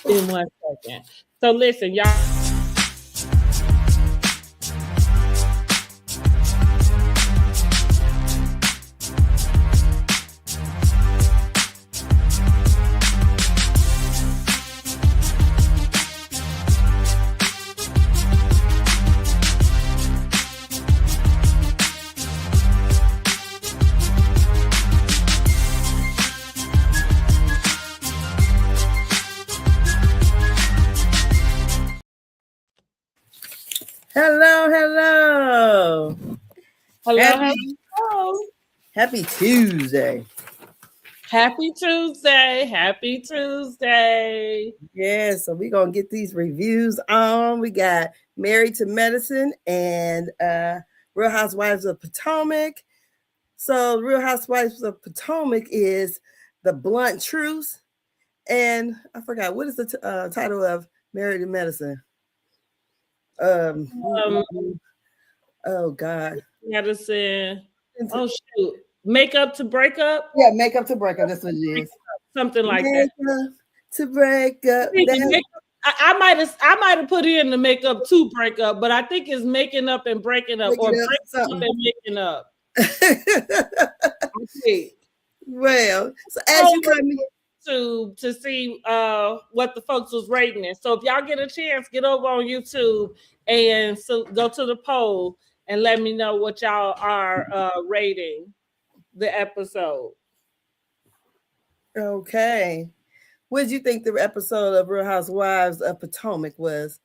in 1 second. So listen, y'all. Hello. Hello. Happy Tuesday. Happy Tuesday. Yeah, so we're going to get these reviews on. We got Married to Medicine and Real Housewives of Potomac. So Real Housewives of Potomac is The Blunt Truth. And I forgot, what is the title of Married to Medicine? Oh, God. Medicine. Oh, shoot. Makeup to Breakup? Yeah, Makeup to Breakup. That's what it is. Something like that. To break up. I might have put in the makeup to break up, but I think it's making up and breaking up, or breaking up and making up. Okay. Well, so as you come to see what the folks was rating it. So if y'all get a chance, get over on YouTube and go to the poll and let me know what y'all are rating the episode. Okay. What did you think the episode of Real Housewives of Potomac was?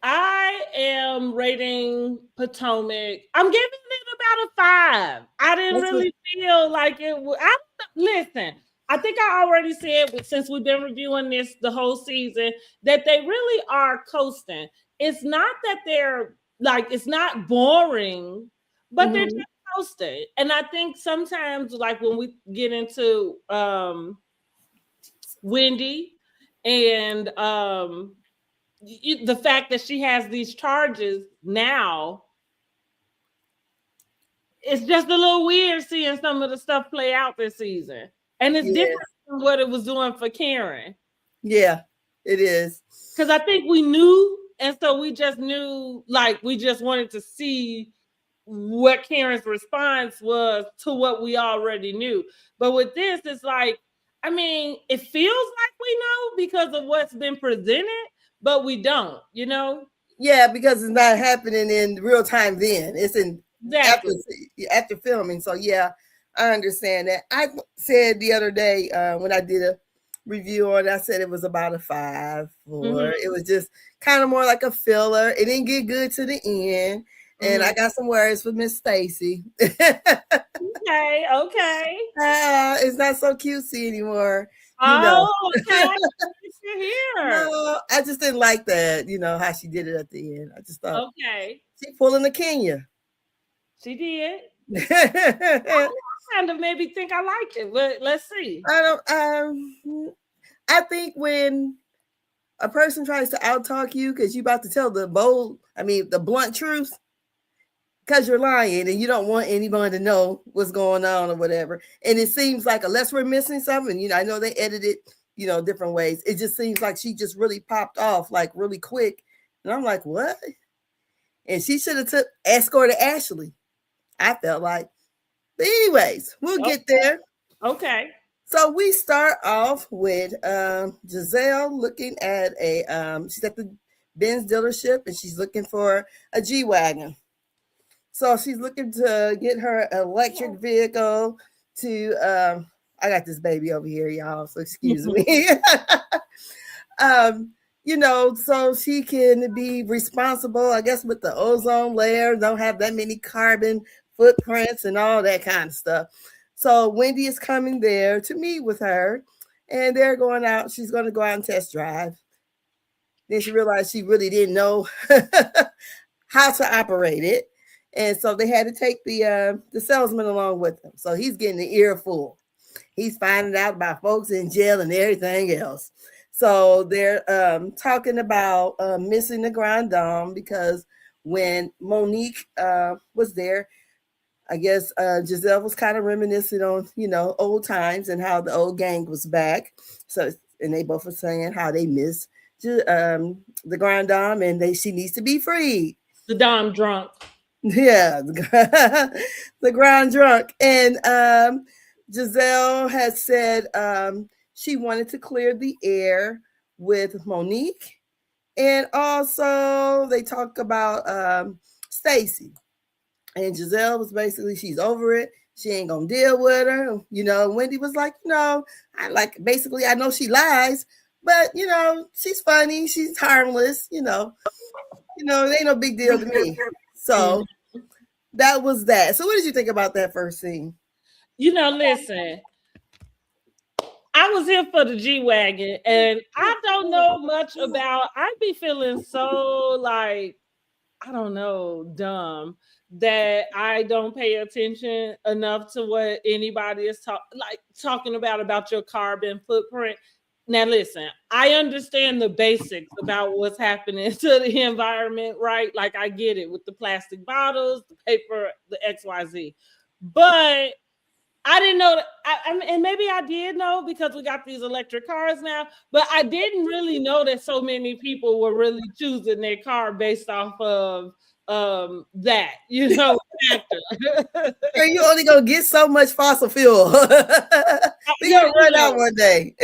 I am rating Potomac. I'm giving it about a 5. I didn't really feel like it was. Listen, I think I already said, since we've been reviewing this the whole season, that they really are coasting. It's not that they're like, it's not boring, but they're just coasting. And I think sometimes, like when we get into Wendy and the fact that she has these charges now, it's just a little weird seeing some of the stuff play out this season. And it's different from what it was doing for Karen. Yeah, it is. Because I think we knew, and so we just knew, like, we just wanted to see what Karen's response was to what we already knew. But with this, it's like, I mean, it feels like we know because of what's been presented, but we don't, you know? Yeah, because it's not happening in real time then. It's in after filming. So yeah, I understand that. I said the other day when I did a review on it, I said it was about a 5 4. It was just kind of more like a filler. It didn't get good to the end. And I got some words for Miss Stacy. Okay. It's not so cutesy anymore. Okay. No, I just didn't like that, how she did it at the end. I just thought, okay, she pulling the Kenya. She did. I kind of maybe think I liked it, but let's see. I think when a person tries to out-talk you because you're about to tell the blunt truth, because you're lying and you don't want anyone to know what's going on or whatever. And it seems like, unless we're missing something, I know they edited, different ways. It just seems like she just really popped off like really quick. And I'm like, what? And she should have escorted Ashley, I felt like. But anyways, we'll get there. Okay. So we start off with Giselle looking at she's at the Benz dealership and she's looking for a G-Wagon. So she's looking to get her electric vehicle to, I got this baby over here, y'all, so excuse me. So she can be responsible, I guess, with the ozone layer, don't have that many carbon footprints and all that kind of stuff. So Wendy is coming there to meet with her, and they're going out. She's going to go out and test drive. Then she realized she really didn't know how to operate it. And so they had to take the salesman along with them. So he's getting the earful. He's finding out about folks in jail and everything else. So they're talking about missing the Grand Dame because when Monique was there, I guess Giselle was kind of reminiscing on, old times and how the old gang was back. So and they both were saying how they miss the Grand Dame, and she needs to be freed. The Dom drunk. Yeah, the Grand Drunk. And Giselle has said she wanted to clear the air with Monique. And also they talk about Stacy. And Giselle was basically, she's over it. She ain't gonna deal with her. Wendy was like, I like, basically, I know she lies, but she's funny, she's harmless, it ain't no big deal to me. So that was that. So what did you think about that first scene? Listen, I was here for the G Wagon, and I don't know much about, I'd be feeling so like, I don't know, dumb that I don't pay attention enough to what anybody is talking about your carbon footprint. Now, listen, I understand the basics about what's happening to the environment, right? Like, I get it with the plastic bottles, the paper, the XYZ. But I didn't know that, and maybe I did know because we got these electric cars now, but I didn't really know that so many people were really choosing their car based off of that, factor. And you only gonna get so much fossil fuel. We gonna run out one day.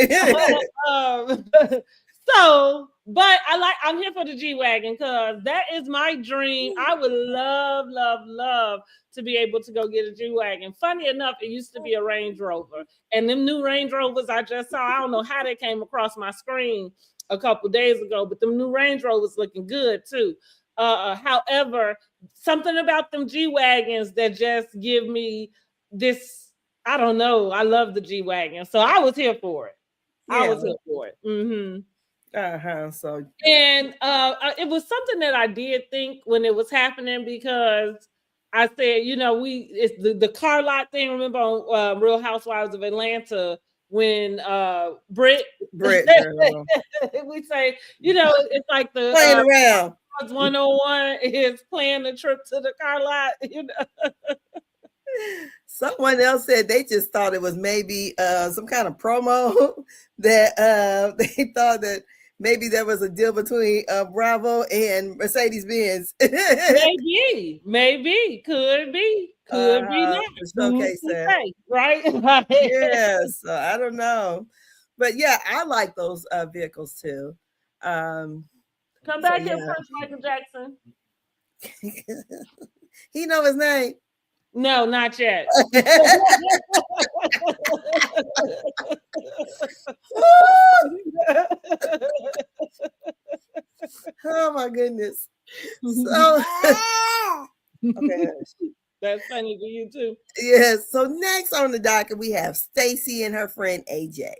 um, but I'm here for the G Wagon because that is my dream. I would love, love, love to be able to go get a G Wagon. Funny enough, it used to be a Range Rover, and them new Range Rovers I just saw, I don't know how they came across my screen a couple days ago, but them new Range Rovers looking good too. However, something about them G Wagons that just give me this, I don't know. I love the G Wagon. So I was here for it. Yeah. I was here for it. Mm-hmm. So And it was something that I did think when it was happening because I said, it's the car lot thing. Remember on Real Housewives of Atlanta when Britt we say, it's like the playing around. 101 is playing the trip to the car lot. Someone else said they just thought it was maybe some kind of promo that they thought that maybe there was a deal between Bravo and Mercedes Benz. maybe, could be not. Showcase that, right? Yes, I don't know, but yeah, I like those vehicles too. Come back here first, Michael Jackson. He know his name. No, not yet. Oh my goodness. So okay. That's funny to you too. Yes. So next on the docket we have Stacy and her friend AJ.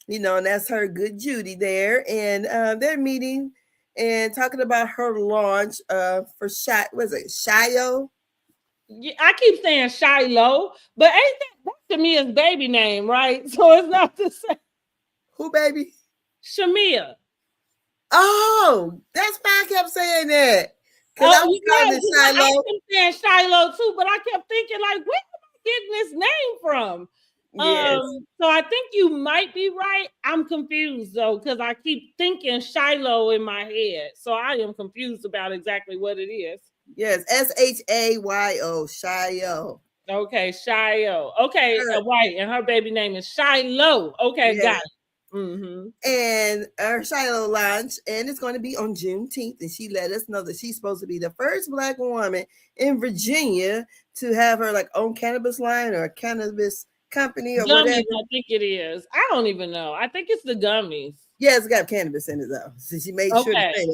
And that's her good Judy there, and they're meeting and talking about her launch for Shio? Yeah, I keep saying Shiloh, but ain't that to me is baby name, right? So it's not the same. Who, baby? Shamia. Oh, that's why I kept saying that. Because I was calling it Shiloh. I kept saying Shiloh too, but I kept thinking, like, where am I getting this name from? Yes. So I think you might be right. I'm confused though, because I keep thinking Shiloh in my head. So I am confused about exactly what it is. Yes, Shayo, Shio. Okay, Shio. Okay, right. And her baby name is Shiloh. Okay, got it. Mm-hmm. And our Shiloh launch, and it's going to be on Juneteenth. And she let us know that she's supposed to be the first Black woman in Virginia to have her own cannabis line or cannabis company or gummies, whatever. I think it is. I don't even know. I think it's the gummies. Yeah, it's got cannabis in it though. So she made sure to say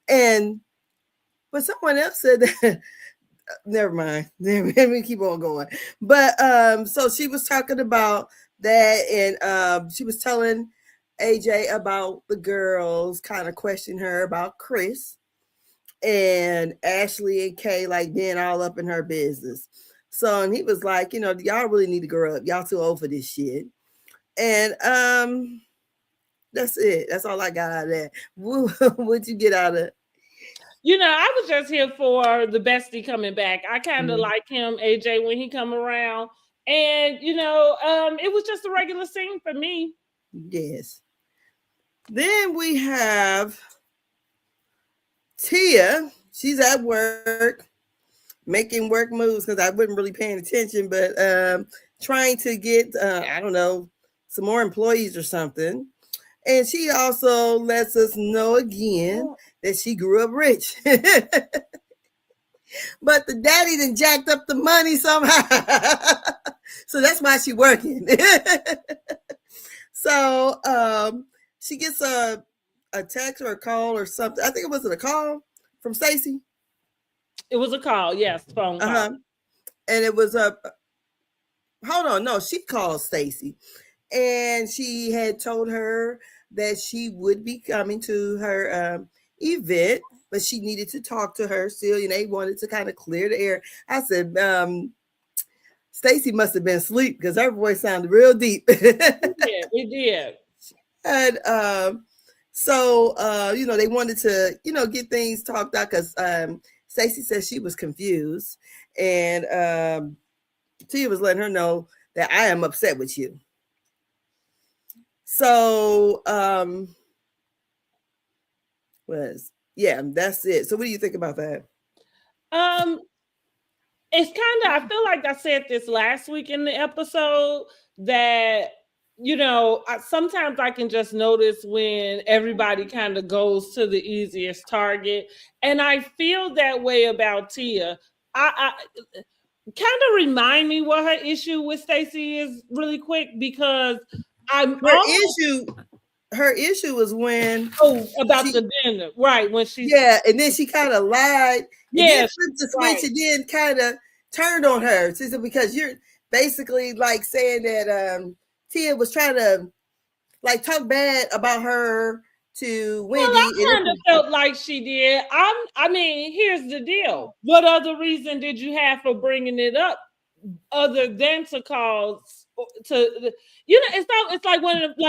that. But someone else said that. Never mind. Let me keep on going. But so she was talking about that, and she was telling AJ about the girls kind of questioning her about Chris and Ashley and Kay being all up in her business. So, and he was like, y'all really need to grow up. Y'all too old for this shit. And that's it. That's all I got out of that. What'd you get out of it? I was just here for the bestie coming back. I kind of like him, AJ, when he come around. And, it was just a regular scene for me. Yes. Then we have Tia. She's at work making work moves because I wasn't really paying attention, but trying to get, I don't know, some more employees or something. And she also lets us know again that she grew up rich. But the daddy then jacked up the money somehow. So that's why she working. So she gets a text or a call or something. I think it was a call from Stacy. It was a call, yes, phone call. Uh-huh. And it was a hold on, no, she called Stacy and she had told her that she would be coming to her event, but she needed to talk to her still. You know, they wanted to kind of clear the air. I said, Stacy must have been asleep because her voice sounded real deep. We did. And so you know, they wanted to, you know, get things talked out because Stacy said she was confused, and Tia was letting her know that I am upset with you. So was yeah, that's it. So what do you think about that? Um, it's kind of, I feel like I said this last week in the episode that, sometimes I can just notice when everybody kind of goes to the easiest target. And I feel that way about Tia. I kind of remind me what her issue with Stacey is really quick, because I'm Her almost, issue her issue was when about she the dinner, right? When she's, yeah, and then she kind of lied and then yeah, flipped the switch right. and then kind of turned on her. She said, because you're basically like saying that Tia was trying to like talk bad about her to Well, Wendy. I And it kind of felt like she did. I mean, here's the deal. What other reason did you have for bringing it up other than to cause to, it's like one of the,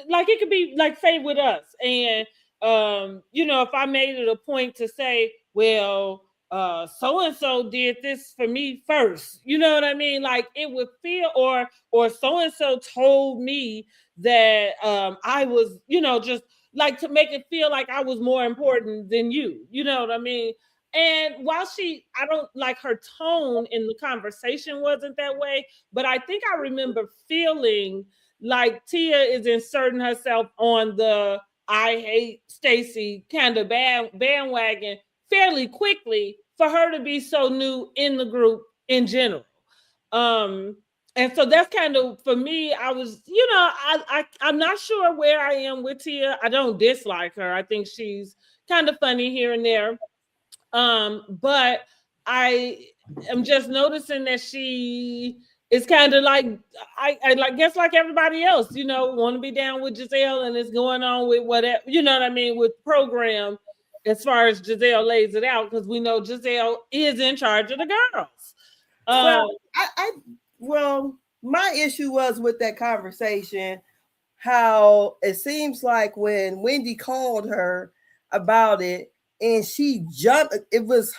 like it could be like, say, with us, and if I made it a point to say, well, so and so did this for me first, you know what I mean, like it would feel, or so and so told me that I was, just like to make it feel like I was more important than you know what I mean. And while I don't like her tone in the conversation wasn't that way, but I think I remember feeling like Tia is inserting herself on the I hate Stacy kind of bandwagon fairly quickly for her to be so new in the group in general. Um, and so that's kind of, for me, I was, I'm not sure where I am with Tia. I don't dislike her. I think she's kind of funny here and there, but I am just noticing that she is kind of like, I like, guess like everybody else, want to be down with Giselle, and it's going on with whatever, you know what I mean, with program, as far as Giselle lays it out, because we know Giselle is in charge of the girls. well, Um, I well, my issue was with that conversation how it seems like when Wendy called her about it and she jumped, it was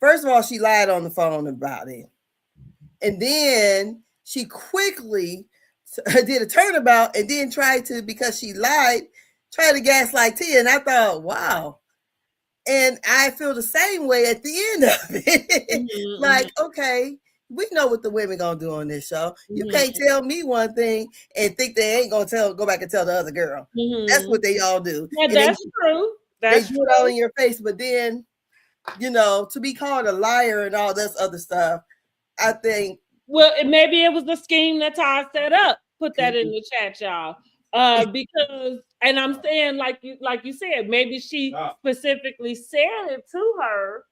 first of all, she lied on the phone about it. And then she quickly did a turnabout and then tried to, because she lied, try to gaslight Tia. And I thought, wow. And I feel the same way at the end of it. Like, mhm, okay, we know what the women gonna do on this show. You mhm, can't tell me one thing and think they ain't gonna go back and tell the other girl. That's mhm. what they all do. Yeah, And that's true. they That's do it all true. in your face, but then, you know, to be called a liar and all this other stuff, I think Well, maybe it was the scheme that Todd set up. Put that in the chat, y'all. Because, and I'm saying, like you said, maybe she specifically said it to her.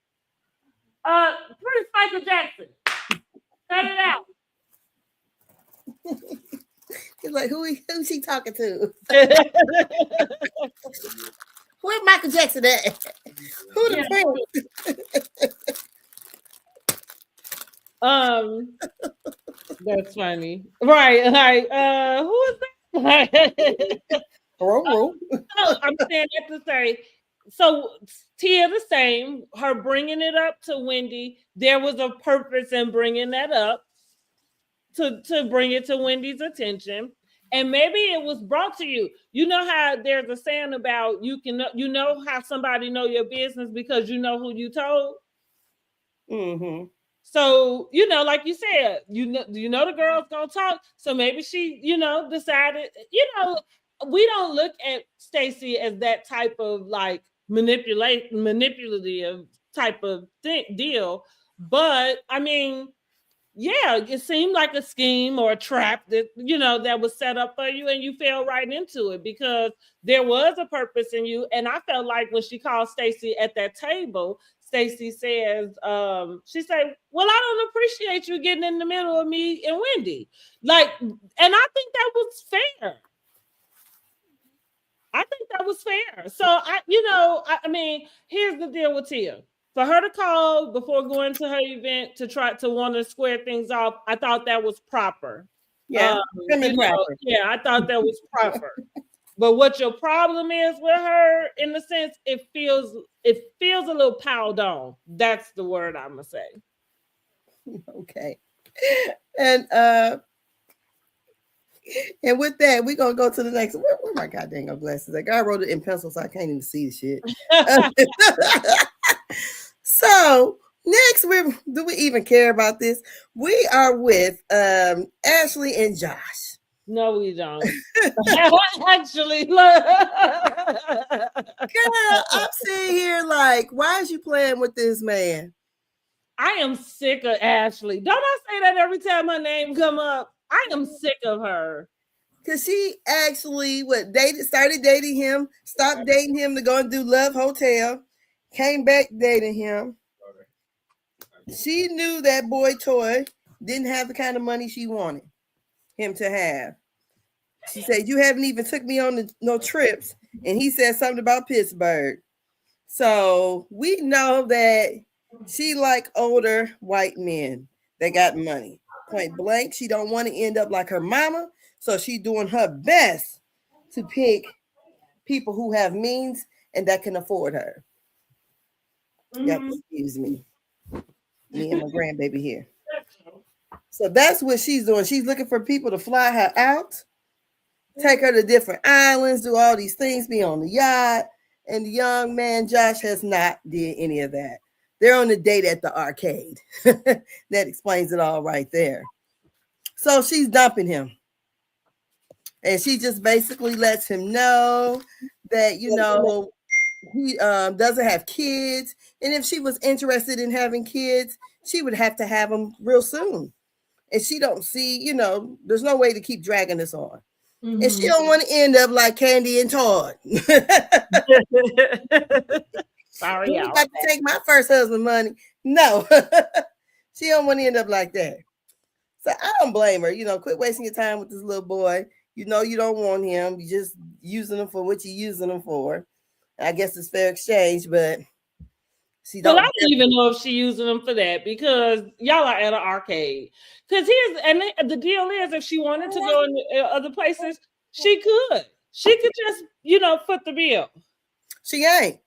Prince Michael Jackson, cut it out. he's like, who's she talking to? Where Michael Jackson at? Who the Yeah. prince? Um, that's funny, right? Like, who is that? So I'm saying that to say, so Tia the same, her bringing it up to Wendy, there was a purpose in bringing that up to bring it to Wendy's attention. and maybe it was brought to you. You know how there's a saying about you know how somebody know your business because you know who you told. Mm-hmm. So, like you said, the girl's gonna talk. So maybe she, decided, we don't look at Stacy as that type of like manipulative type of deal. But I mean, yeah, it seemed like a scheme or a trap that that was set up for you, and you fell right into it because there was a purpose in you. And I felt like when she called Stacy at that table, Stacy says, she said, "Well, I don't appreciate you getting in the middle of me and Wendy." Like, and I think that was fair. I think that was fair. So I mean, here's the deal with Tia. For her to call before going to her event to try to want to square things off, I thought that was proper. Yeah, prim and proper. Yeah, I thought that was proper. But what your problem is with her, in the sense, it feels a little piled on. That's the word I'm gonna say. Okay. And and with that, we're gonna go to the next. Where my goddamn glasses? That guy wrote it in pencil, so I can't even see the shit. So next, do we even care about this? We are with Ashley and Josh. No, we don't. Actually, look. Girl, I'm sitting here like, why is you playing with this man? I am sick of Ashley. Don't I say that every time her name come up? I am sick of her. Cause she actually started dating him, stopped dating him to go and do Love Hotel, came back dating him. She knew that boy Toy didn't have the kind of money she wanted him to have. She said, "You haven't even took me on no trips," and he said something about Pittsburgh. So we know that she like older white men that got money. Point blank, she don't want to end up like her mama, so she doing her best to pick people who have means and that can afford her. Yep, excuse me. Me and my grandbaby here. So that's what she's doing. She's looking for people to fly her out, take her to different islands, do all these things, be on the yacht. And the young man Josh has not did any of that. They're on a date at the arcade. That explains it all right there. So she's dumping him. And she just basically lets him know that, he doesn't have kids. And if she was interested in having kids, she would have to have them real soon. And she don't see, there's no way to keep dragging this on. Mm-hmm. And she don't want to end up like Candy and Todd. Sorry, y'all. About to take my first husband money. No. She don't want to end up like that. So I don't blame her. Quit wasting your time with this little boy. You don't want him. You just using him for what you're using him for. I guess it's fair exchange, but I don't even know if she's using them for that because y'all are at an arcade. Because the deal is, if she wanted to go in other places, she could. She could just, foot the bill. She ain't.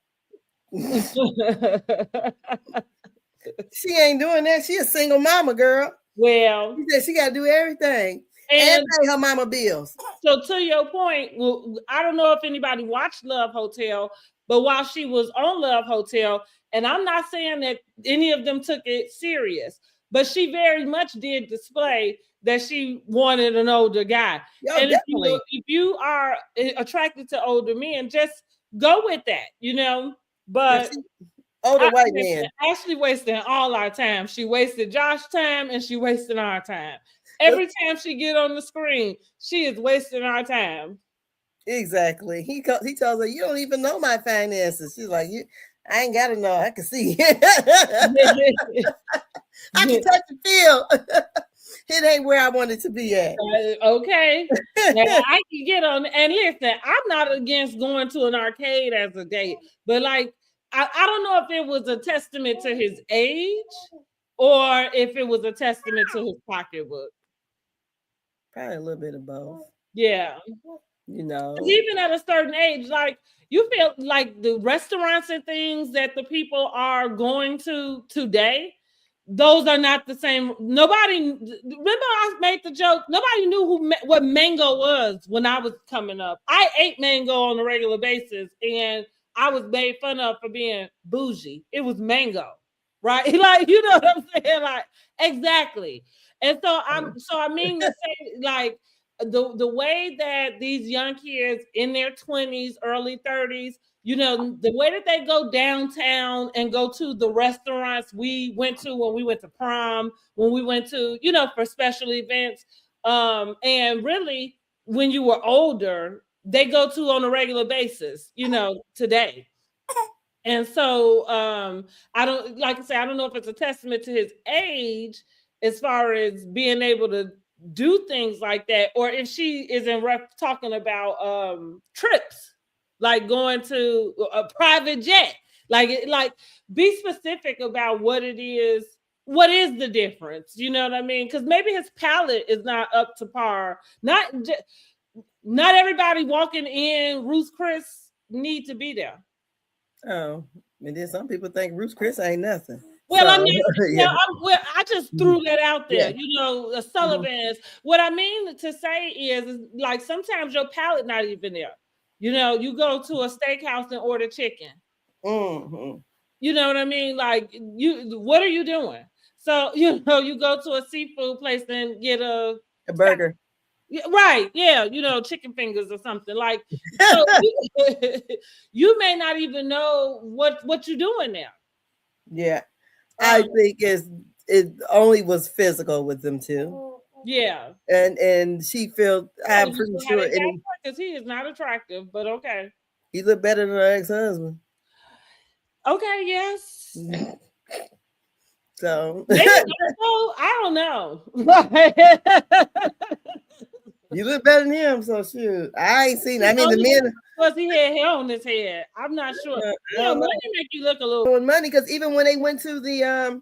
She ain't doing that. She a single mama, girl. Well, she said she got to do everything and pay her mama bills. So to your point, I don't know if anybody watched Love Hotel, but while she was on Love Hotel, and I'm not saying that any of them took it serious, but she very much did display that she wanted an older guy. And if you are attracted to older men, just go with that, But older white man. Ashley wasting all our time. She wasted Josh's time and she wasted our time. Every time she get on the screen, she is wasting our time. Exactly. He tells her, "You don't even know my finances." She's like, I ain't gotta know. I can see. I can touch and feel. It ain't where I wanted to be at. Okay. Now, I can get on. And listen, I'm not against going to an arcade as a date, but like, I don't know if it was a testament to his age or if it was a testament to his pocketbook. Probably a little bit of both. Yeah. Even at a certain age, like, you feel like the restaurants and things that the people are going to today, those are not the same. Nobody remember I made the joke. Nobody knew what mango was when I was coming up. I ate mango on a regular basis, and I was made fun of for being bougie. It was mango, right? Like you know what I'm saying? Like exactly. And so I mean to say like the way that these young kids in their 20s, early 30s, you know, the way that they go downtown and go to the restaurants we went to when we went to prom, when we went to, you know, for special events, and really when you were older, they go to on a regular basis, you know, today. And so I don't like I say, I don't know if it's a testament to his age as far as being able to do things like that, or if she is in talking about trips, like going to a private jet. Like be specific about what it is. What is the difference? You know what I mean? Because maybe his palate is not up to par. Not everybody walking in Ruth's Chris need to be there. Oh, and then some people think Ruth's Chris ain't nothing. Well, I So mean, yeah, I just threw that out yeah. there. You know, the Mhm. Sullivans. What I mean to say is like sometimes your palate not even there. You know, you go to a steakhouse and order chicken. Mhm. You know what I mean? Like what are you doing? So you know, you go to a seafood place and get a A burger. yeah, right, yeah, you know, chicken fingers or something like. So you may not even know what you're doing there. Yeah, I Um, think it only was physical with them too, yeah. and she felt. Oh, I'm you pretty see how sure, they got and because he is not attractive, but okay. he looked better than her ex-husband. Okay, yes. So Maybe not so. I don't know. you look better than him. So shoot, I ain't seen. I mean, the Only men. because he had hair on his head. I'm not sure. I You know, don't money know. make you look a little. With money, because even when they went to the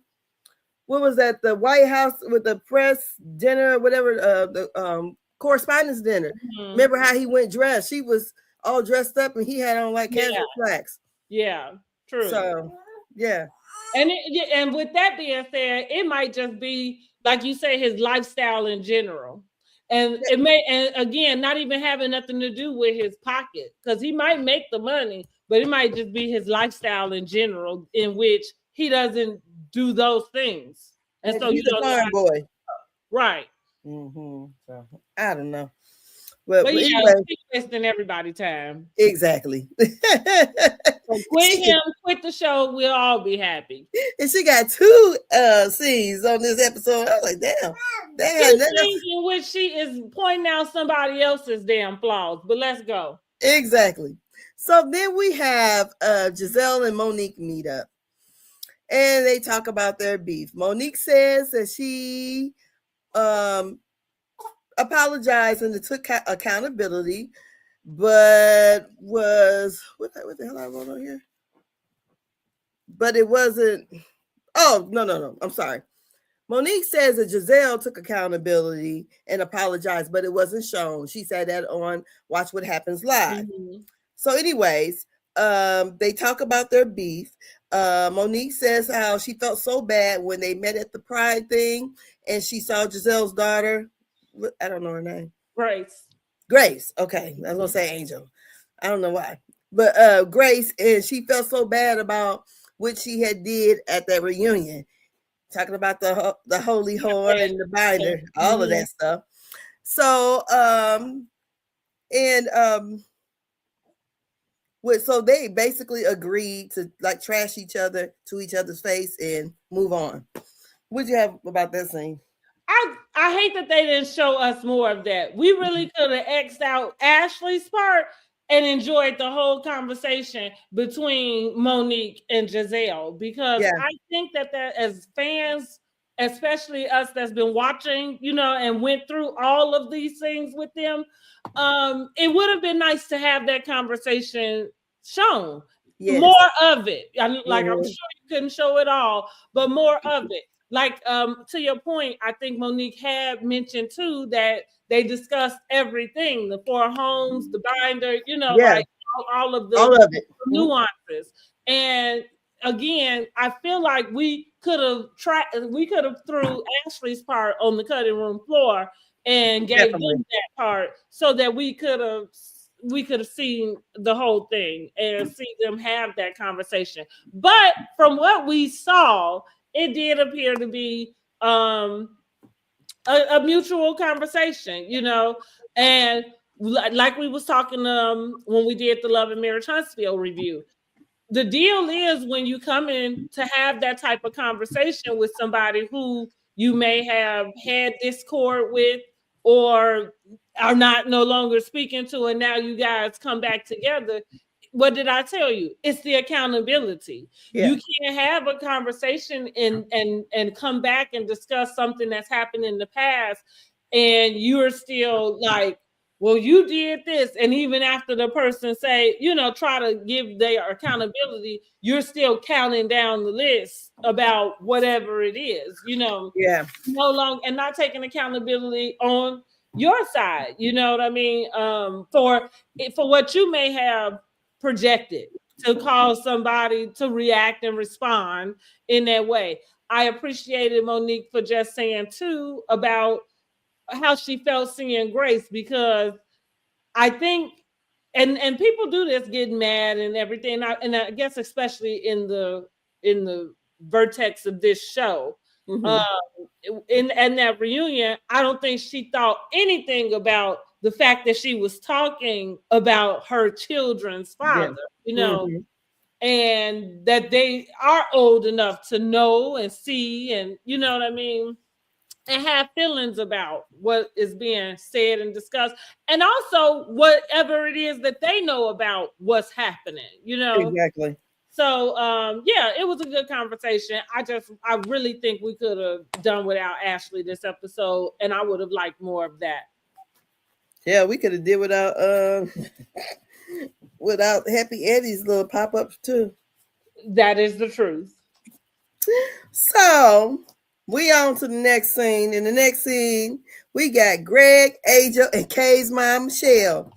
what was that? The White House with the press dinner, whatever, the correspondence dinner. Mhm. Remember how he went dressed? She was all dressed up, and he had on like Yeah, casual slacks. yeah, true. So yeah, And with that being said, it might just be like you say, his lifestyle in general, and it may, and again, not even having nothing to do with his pocket, because he might make the money, but it might just be his lifestyle in general, in which he doesn't do those things, and maybe so you he's a don't know farm boy. right. So I don't know, but But yeah, anyway, he's wasting everybody's time. exactly. So quit she him, quit the show. We'll all be happy. and she got two scenes on this episode. I was like, damn, they Two had nothing else. scenes in which she is pointing out somebody else's damn flaws. But let's go. Exactly. So then we have Giselle and Monique meet up, and they talk about their beef. Monique says that she um, apologized and took accountability, but was what the hell I wrote on here? But it wasn't. Oh no! I'm sorry. Monique says that Giselle took accountability and apologized, but it wasn't shown. She said that on Watch What Happens Live. Mhm. So, anyways, they talk about their beef. Monique says how she felt so bad when they met at the Pride thing and she saw Giselle's daughter. I don't know her name. Grace. Grace. Okay. I was going to say Angel. I don't know why. But Grace, and she felt so bad about what she had did at that reunion. Talking about the holy whore and the binder, all of Mhm. that stuff. So, and so they basically agreed to like trash each other to each other's face and move on. What'd you have about that scene? I hate that they didn't show us more of that. We really could have X'd out Ashley's part and enjoyed the whole conversation between Monique and Giselle, because Yeah. I think that as fans, especially us that's been watching, you know, and went through all of these things with them, it would have been nice to have that conversation shown. Yes. More of it. Like I'm Mhm. sure you couldn't show it all, but more of it. Like to your point, I think Monique had mentioned too that they discussed everything, the four homes, the binder, you know, Yeah. like all of the All of it. Mhm. nuances. And again, I feel like we could have threw Ashley's part on the cutting room floor and gave them Definitely. that part so that we could have seen the whole thing and see them have that conversation. But from what we saw, it did appear to be a mutual conversation, and like we was talking when we did the Love and Marriage Huntsville review. The deal is when you come in to have that type of conversation with somebody who you may have had discord with or are not no longer speaking to, and now you guys come back together. What did I tell you? It's the accountability. Yeah. You can't have a conversation and come back and discuss something that's happened in the past, and you're still like, well, you did this. And even after the person say, try to give their accountability, you're still counting down the list about whatever it is, Yeah. no longer, and not taking accountability on your side. You know what I mean? For what you may have projected to cause somebody to react and respond in that way. I appreciated Monique for just saying too about how she felt seeing Grace, because I think, and people do this, getting mad and everything, and I guess especially in the vertex of this show, Mm-hmm. in that reunion, I don't think she thought anything about the fact that she was talking about her children's Yeah. father, Mm-hmm. and that they are old enough to know and see, and you know what I mean, and have feelings about what is being said and discussed, and also whatever it is that they know about what's happening. Exactly. So yeah, it was a good conversation. I really think we could have done without Ashley this episode, and I would have liked more of that. Yeah, we could have did without without Happy Eddie's little pop-ups too. That is the truth. So we on to the next scene. In the next scene, we got Greg, Aja, and Kay's mom, Michelle,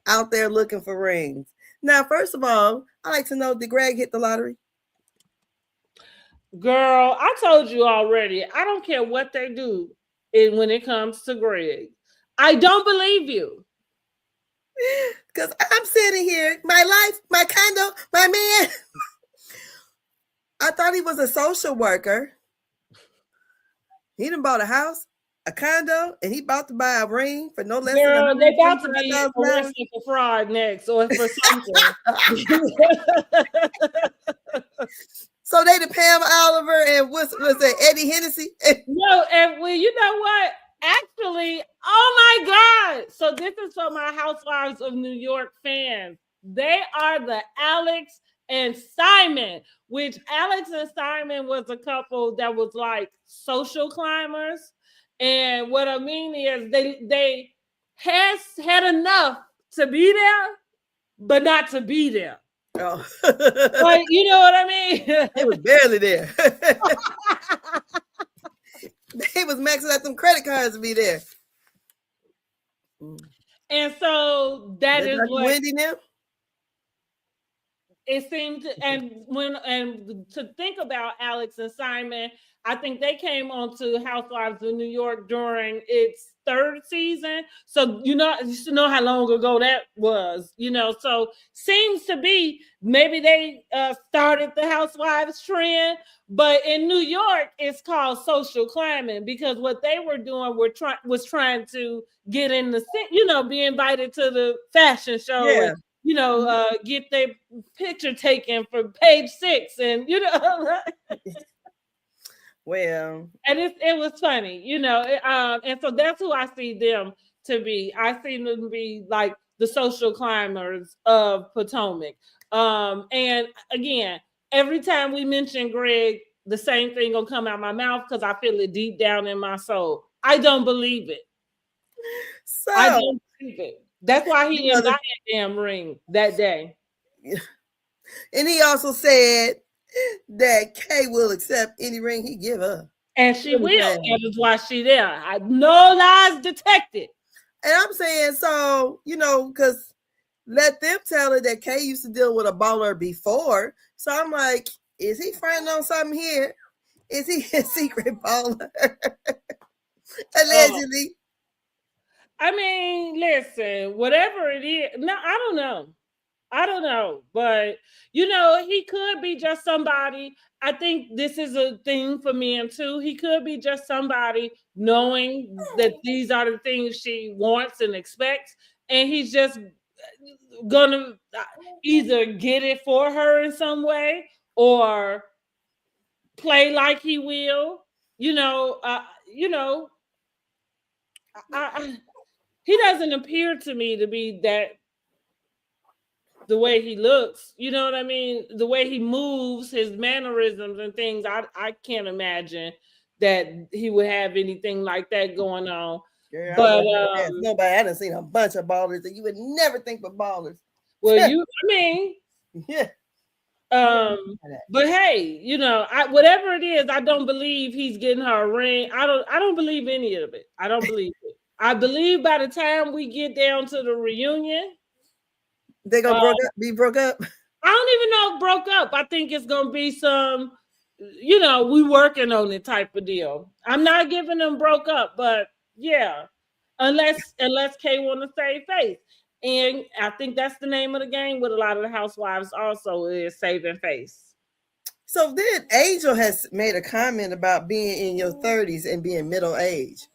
out there looking for rings. Now, first of all, I like to know, did Greg hit the lottery? Girl, I told you already. I don't care what they do when it comes to Greg. I don't believe you. Because I'm sitting here, my life, my condo, my man. I thought he was a social worker. He done bought a house, a condo, and he about to buy a ring for no less than Girl, they about to be $125,000. arrested for fraud next or for something. So they the Pam Oliver and was it Eddie Hennessy? No, and well, you know what? Actually, oh my God. So this is for my Housewives of New York fans. They are the Alex and Simon, which Alex and Simon was a couple that was like social climbers. And what I mean is they had enough to be there, but not to be there. Oh. Like, you know what I mean? They was barely there. They was maxing out them credit cards to be there. And so that is what Wendy now. it seemed to, and to think about Alex and Simon, I think they came on to Housewives of New York during its third season. So you should know how long ago that was, so seems to be maybe they started the Housewives trend, but in New York it's called social climbing, because what they were doing was trying to get in the, be invited to the fashion show. Yeah. And, get their picture taken for page 6, and well, and it was funny, and so that's who I see them to be. I see them to be like the social climbers of Potomac. And again, every time we mention Greg, the same thing gonna come out my mouth because I feel it deep down in my soul. I don't believe it. So I don't believe it. That's why he didn't buy a damn ring that day. And he also said that Kay will accept any ring he give her. And she will. That is why she there. No lies detected. And I'm saying, so, because let them tell her that Kay used to deal with a baller before. So I'm like, is he fronting on something here? Is he a secret baller? Oh, Allegedly. I mean, listen, whatever it is. No, I don't know. I don't know, but he could be just somebody. I think this is a thing for men too. He could be just somebody knowing that these are the things she wants and expects, and he's just gonna either get it for her in some way or play like he will. You know, you know, he doesn't appear to me to be that the way he looks, you know what I mean? The way he moves, his mannerisms and things, I can't imagine that he would have anything like that going on. Girl, I But wouldn't ask nobody. I done seen a bunch of ballers that you would never think were ballers. well, I mean, Yeah. um, but hey, whatever it is, I don't believe he's getting her a ring. I don't believe any of it. I don't believe it. I believe by the time we get down to the reunion, They gonna uh, be broke up. I don't even know if broke up. I think it's gonna be some, we working on it type of deal. I'm not giving them broke up, but yeah, unless Kay want to save face, and I think that's the name of the game with a lot of the housewives. Also, is saving face. So then Angel has made a comment about being in your 30s and being middle age.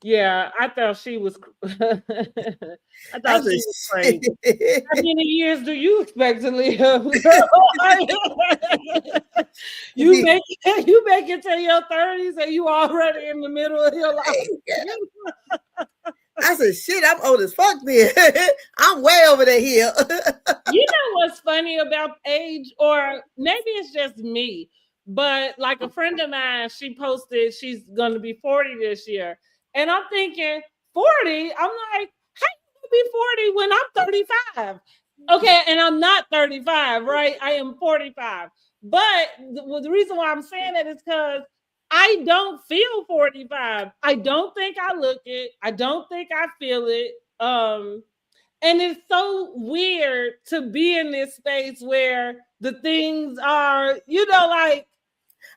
Yeah, I thought she was. I thought That's she a was crazy. shit. How many years do you expect to live, girl? you make you make it to your 30s and you already in the middle of your life. I said, shit, I'm old as fuck then. I'm way over the hill. You know what's funny about age, or maybe it's just me, but like a friend of mine, she posted she's going to be 40 this year. And I'm thinking, 40? I'm like, how you be 40 when I'm 35? Okay, and I'm not 35, right? I am 45. But the reason why I'm saying that is because I don't feel 45. I don't think I look it. I don't think I feel it. And it's so weird to be in this space where the things are, like.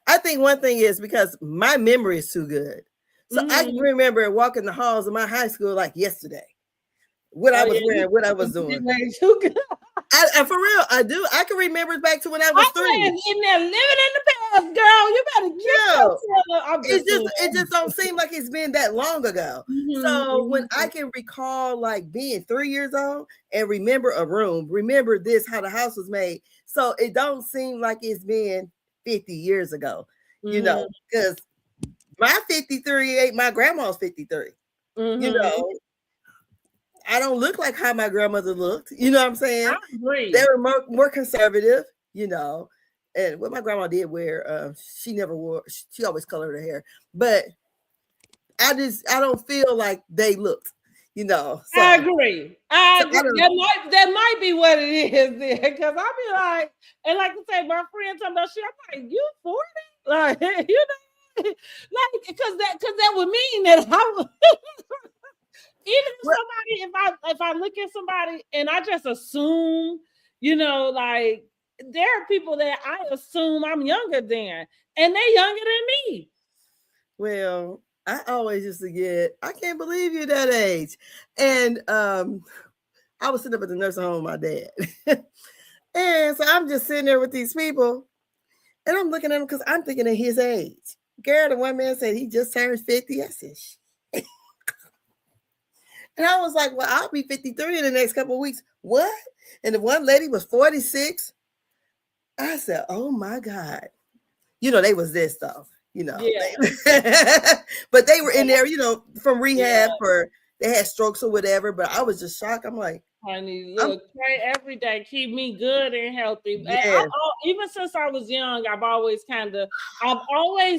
I think one thing is because my memory is too good. So I can remember walking the halls of my high school like yesterday. What I was wearing, what I was doing. I for real, I do. I can remember back to when I was 3. In there living in the past, girl. You better get it just don't seem like it's been that long ago. So when I can recall like being 3 years old and remember a room, remember this, how the house was made. So it don't seem like it's been 50 years ago, because my 53 ain't my grandma's 53. I don't look like how my grandmother looked. You know what I'm saying? I agree. They were more conservative, And what my grandma did wear, she never wore. She always colored her hair, but I don't feel like they looked. So, I agree. That might be what it is then, because I be like, and like I say, my friend talking about shit. I'm like, you 40? Like, like because that would mean that I would. Even if somebody, if I look at somebody and I just assume, like there are people that I assume I'm younger than, and they younger than me. Well, I always used to get, I can't believe you're that age. And I was sitting up at the nursing home with my dad. And so I'm just sitting there with these people, and I'm looking at them because I'm thinking of his age. Girl, the one man said he just turned 50. I said, shit. And I was like, well, I'll be 53 in the next couple of weeks. What? And the one lady was 46. I said, oh my God. They was this though, Yeah. But they were in there, from rehab they had strokes or whatever. But I was just shocked. I'm like, honey, look, pray every day, keep me good and healthy. Yeah. Even since I was young, I've always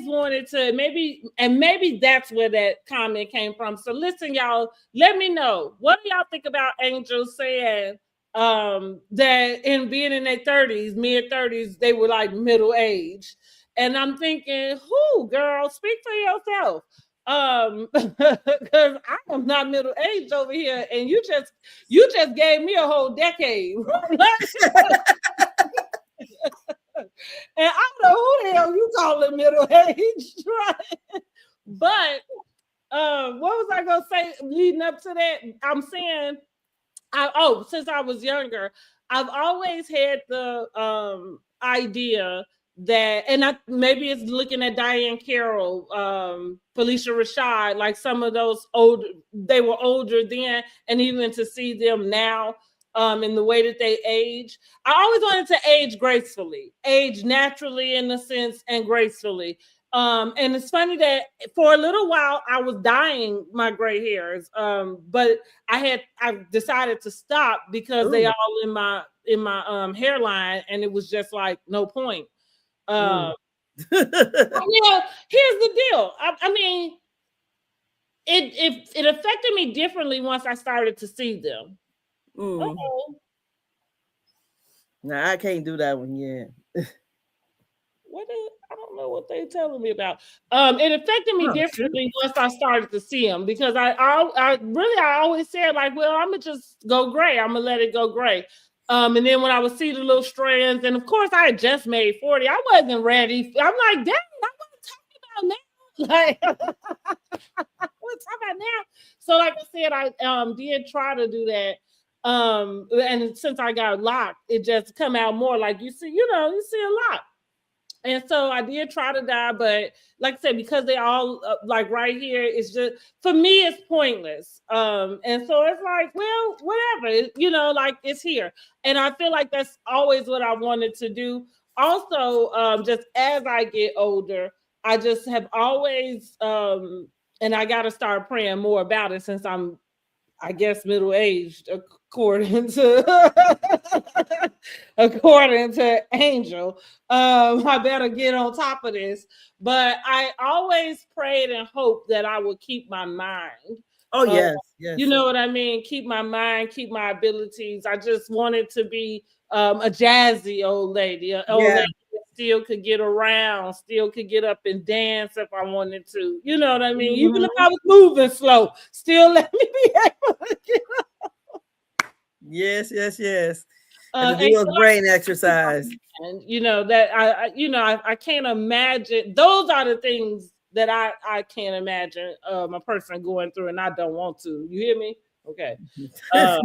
wanted to maybe that's where that comment came from. So listen, y'all, let me know, what do y'all think about Angel saying that in being in their 30s, mid-30s, they were like middle age? And I'm thinking, who, girl, speak for yourself. Because I am not middle aged over here, and you just gave me a whole decade. And I don't know who the hell you calling middle aged, right? But what was I gonna say leading up to that? I'm saying since I was younger, I've always had the idea that, and maybe it's looking at Diane Carroll, Felicia Rashad, like some of those they were older then, and even to see them now, in the way that they age. I always wanted to age gracefully, age naturally in a sense, and gracefully. And it's funny that for a little while I was dyeing my gray hairs, but I decided to stop because they all in my hairline, and it was just like no point. Mm. Yeah, here's the deal. I mean, it affected me differently once I started to see them. Mm. Oh, Nah, I can't do that one yet. I don't know what they're telling me about. It affected me Oh, shoot. differently once I started to see them, because I always said, like, well, I'm gonna just go gray. I'm gonna let it go gray. And then when I would see the little strands, and of course I had just made 40, I wasn't ready. I'm like, dang, I want to talk about now. Like, what talk about now? So, like I said, I did try to do that. And since I got locked, it just come out more like you see a lot. And so I did try to die, but like I said, because they all like right here, it's just for me, it's pointless. And so it's like, well, whatever, like it's here. And I feel like that's always what I wanted to do. Also, just as I get older, I just have always, and I got to start praying more about it since I guess middle aged, according to according to Angel. I better get on top of this. But I always prayed and hoped that I would keep my mind. Oh Uh, yes, yes. you know what I mean? Keep my mind, keep my abilities. I just wanted to be a jazzy old lady, an old Yeah. lady that still could get around, still could get up and dance if I wanted to. You know what I mean? Even if Mhm. I was moving slow, still let me be able to get Yes, yes, yes. And to and do those brain exercise. and that I can't imagine. Those are the things that I can't imagine a person going through, and I don't want to. You hear me? Okay. Uh,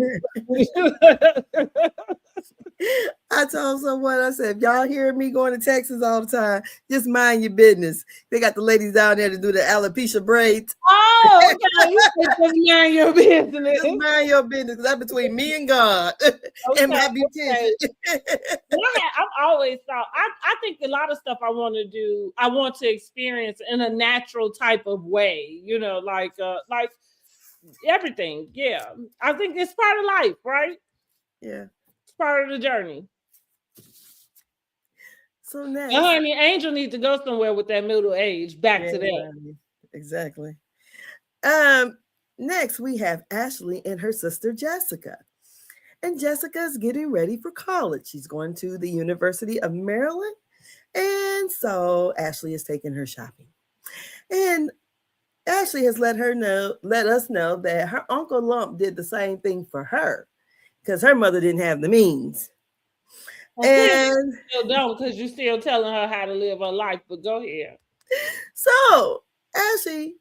I told someone, I said, if y'all hear me going to Texas all the time, just mind your business. They got the ladies down there to do the alopecia braids. oh, okay. You said just mind your business. Just mind your business, because that's between me and God and Okay, my okay. beautician. I've always thought I think a lot of stuff I want to do, I want to experience in a natural type of way, like everything. Yeah. I think it's part of life, right? Yeah. It's part of the journey. So next. Honey, Angel needs to go somewhere with that middle age. Back Yeah, to that. exactly. Next we have Ashley and her sister Jessica. And Jessica is getting ready for college. She's going to the University of Maryland. And so Ashley is taking her shopping. And Ashley has let us know that her Uncle Lump did the same thing for her because her mother didn't have the means. Well, clearly And you still don't, because you're still telling her how to live her life. But go ahead. so Ashley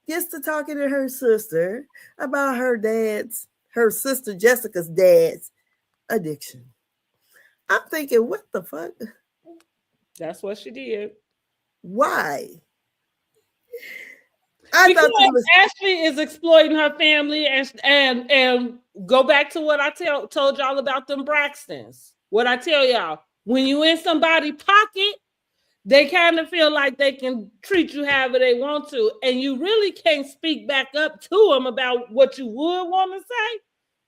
gets to talking to her sister about her sister Jessica's dad's addiction. I'm thinking, what the fuck? That's what she did. Why? Because Ashley is exploiting her family, and go back to what I told y'all about them Braxtons. What I tell y'all, when you in somebody's pocket, they kind of feel like they can treat you however they want to, and you really can't speak back up to them about what you would want to say.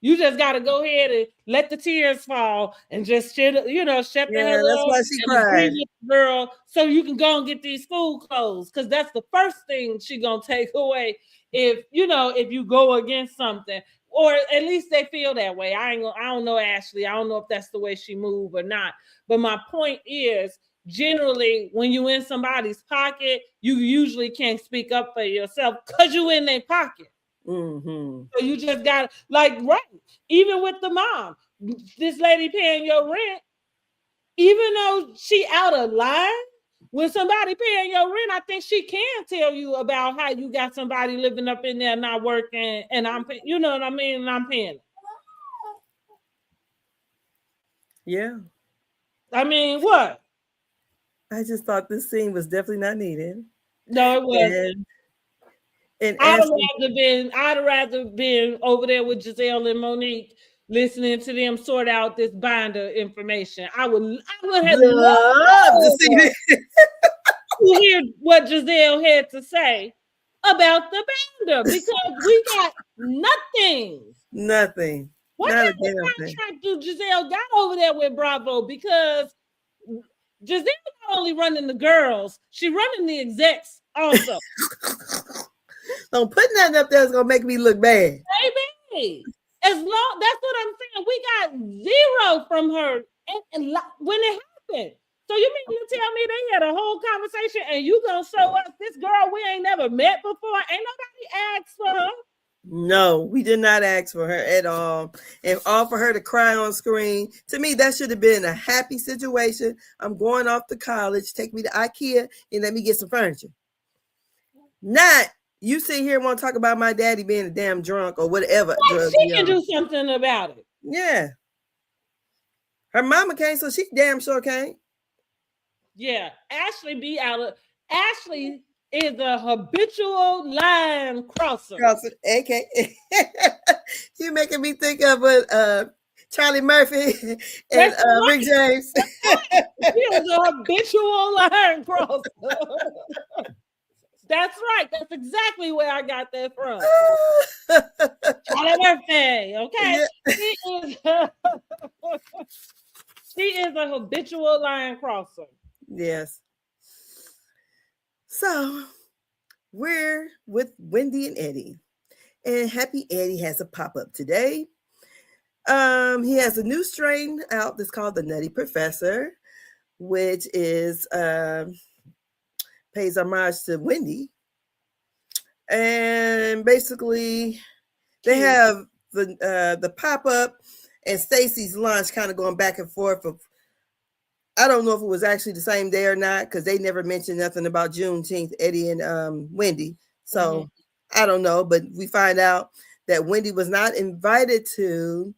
You just got to go ahead and let the tears fall and just shepherd her that's love why she and agree cried. with the girl, so you can go and get these school clothes, because that's the first thing she gonna take away if you go against something, or at least they feel that way. I don't know Ashley. I don't know if that's the way she moved or not. But my point is, generally when you in somebody's pocket, you usually can't speak up for yourself because you in their pocket. Mm-hmm. So you just got like right. Even with the mom, this lady paying your rent, even though she out of line, when somebody paying your rent, I think she can tell you about how you got somebody living up in there not working, and you know what I mean, and I'm paying. Yeah. I mean, what? I just thought this scene was definitely not needed. No, it wasn't. And and I'd Ashley, rather been over there with Giselle and Monique listening to them sort out this binder information. I would have love to see loved this. to hear what Giselle had to say about the binder because we got nothing. Nothing. What Not a kind of damn thing. contract do Giselle got over there with Bravo? Because Giselle not only running the girls, she running the execs also. Don't put nothing up there that's gonna make me look bad. Baby, as long that's what I'm saying. We got zero from her when it happened. So you mean you tell me they had a whole conversation and you gonna show us this girl we ain't never met before? Ain't nobody asked for her. No, we did not ask for her at all. And all for her to cry on screen. To me, that should have been a happy situation. I'm going off to college. Take me to IKEA and let me get some furniture. Not you sit here and want to talk about my daddy being a damn drunk or whatever. Well, she can do something about it. Yeah. Her mama can't, so she damn sure can't. Yeah. Ashley is a habitual line crosser. AKA. You're making me think of Charlie Murphy and Rick James. She is a habitual line crosser. That's right. That's exactly where I got that from. Charlie Murphy. Okay. Yeah. She is a habitual line crosser. Yes. So we're with Wendy and Eddie. And Happy Eddie has a pop-up today. He has a new strain out that's called the Nutty Professor, which is pays homage to Wendy. And basically they have the pop-up and Stacy's lunch kind of going back and forth. I don't know if it was actually the same day or not because they never mentioned nothing about Juneteenth, Eddie and Wendy. So I don't know, but we find out that Wendy was not invited to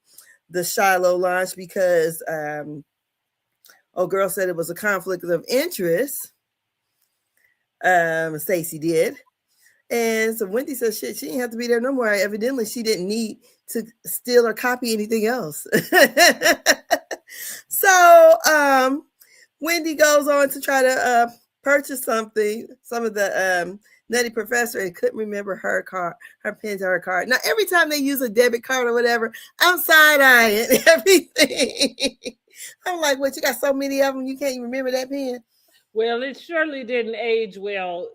the Shiloh lunch because girl said it was a conflict of interest. Stacy did. And so Wendy said, shit, she didn't have to be there no more. Evidently, she didn't need to steal or copy anything else. So Wendy goes on to try to purchase some of the Nutty Professor, and couldn't remember her pin to her card. Now, every time they use a debit card or whatever, I'm side-eyeing everything. I'm like, what, you got so many of them, you can't even remember that pin? Well, it surely didn't age well.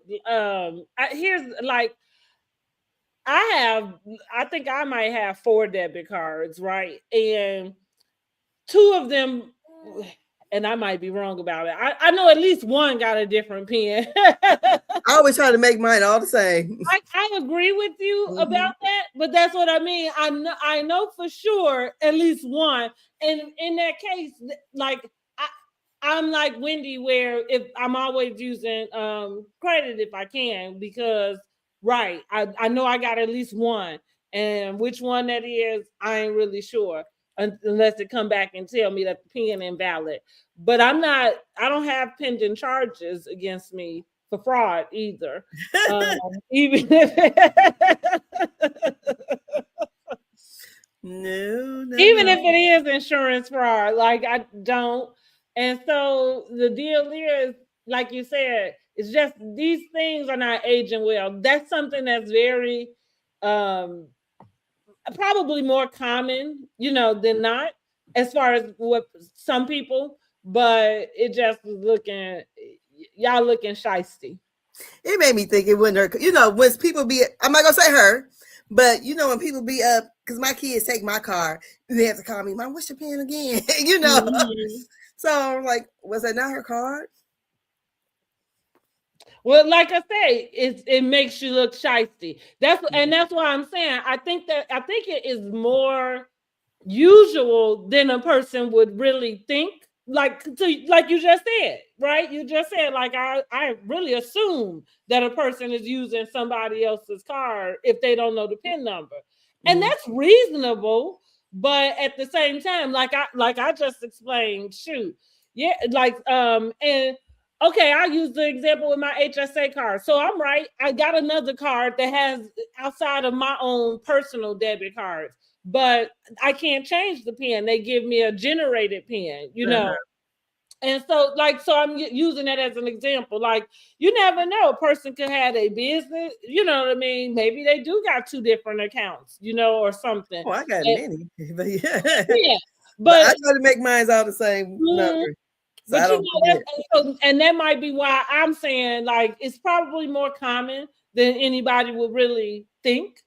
Here's like, I think I might have 4 debit cards, right? And 2 of them, and I might be wrong about it. I know at least one got a different pin. I always try to make mine all the same. I agree with you about that, but that's what I mean. I know for sure at least one. And in that case, like I'm like Wendy, where if I'm always using credit if I can, because right, I know I got at least one, and which one that is, I ain't really sure unless they come back and tell me that the pin invalid. But I don't have pending charges against me for fraud either. Even if even if it is insurance fraud, like I don't. And so the deal is, like you said, it's just these things are not aging well. That's something that's very probably more common, than not, as far as what some people, but it just y'all looking shiesty. It made me think it wasn't her. When people be, I'm not gonna say her, but when people be up, because my kids take my car, they have to call me, Mom, what's your pin again? So I'm like, was that not her card? Well, like I say, it makes you look shysty. That's why I'm saying I think it is more usual than a person would really think. Like you just said, right? You just said like I really assume that a person is using somebody else's card if they don't know the PIN number. And Mm. that's reasonable, but at the same time, like I just explained, shoot. Yeah, and okay, I'll use the example with my HSA card. So I'm right. I got another card that has outside of my own personal debit cards, but I can't change the pin. They give me a generated pin, you know. Uh-huh. And so I'm using that as an example. Like, you never know, a person could have a business, you know what I mean? Maybe they do got two different accounts, you know, or something. Oh, I got And, many, but yeah, yeah, but I but try to make mine all the same mhm, number, so I but you don't know, forget. and that might be why I'm saying like it's probably more common than anybody would really think.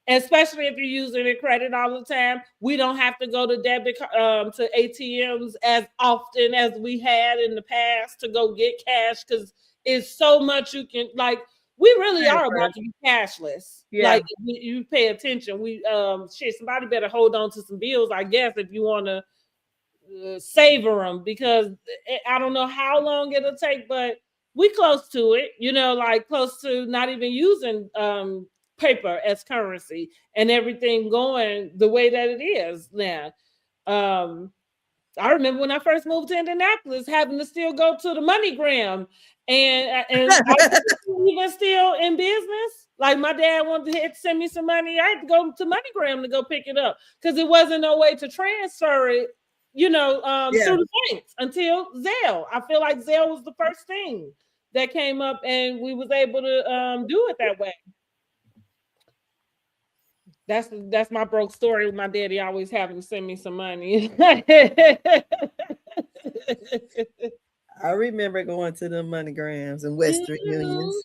Especially if you're using a credit all the time, we don't have to go to to ATMs as often as we had in the past to go get cash because it's so much you can like. We really are about Transfer. to be cashless. Yeah, Like if you pay attention, shit. Somebody better hold on to some bills, I guess, if you want to savor them because I don't know how long it'll take, but we close to it, you know, like close to not even using paper as currency and everything going the way that it is now. Um, I remember when I first moved to Indianapolis, having to still go to the MoneyGram, and I wasn't even still in business. Like my dad wanted to send me some money, I had to go to MoneyGram to go pick it up because there wasn't no way to transfer it, you know, yeah. through the banks until Zelle. I feel like Zelle was the first thing that came up, and we was able to do it that way. That's my broke story with my daddy always having to send me some money. I remember going to the MoneyGrams and Western Mhm, Unions,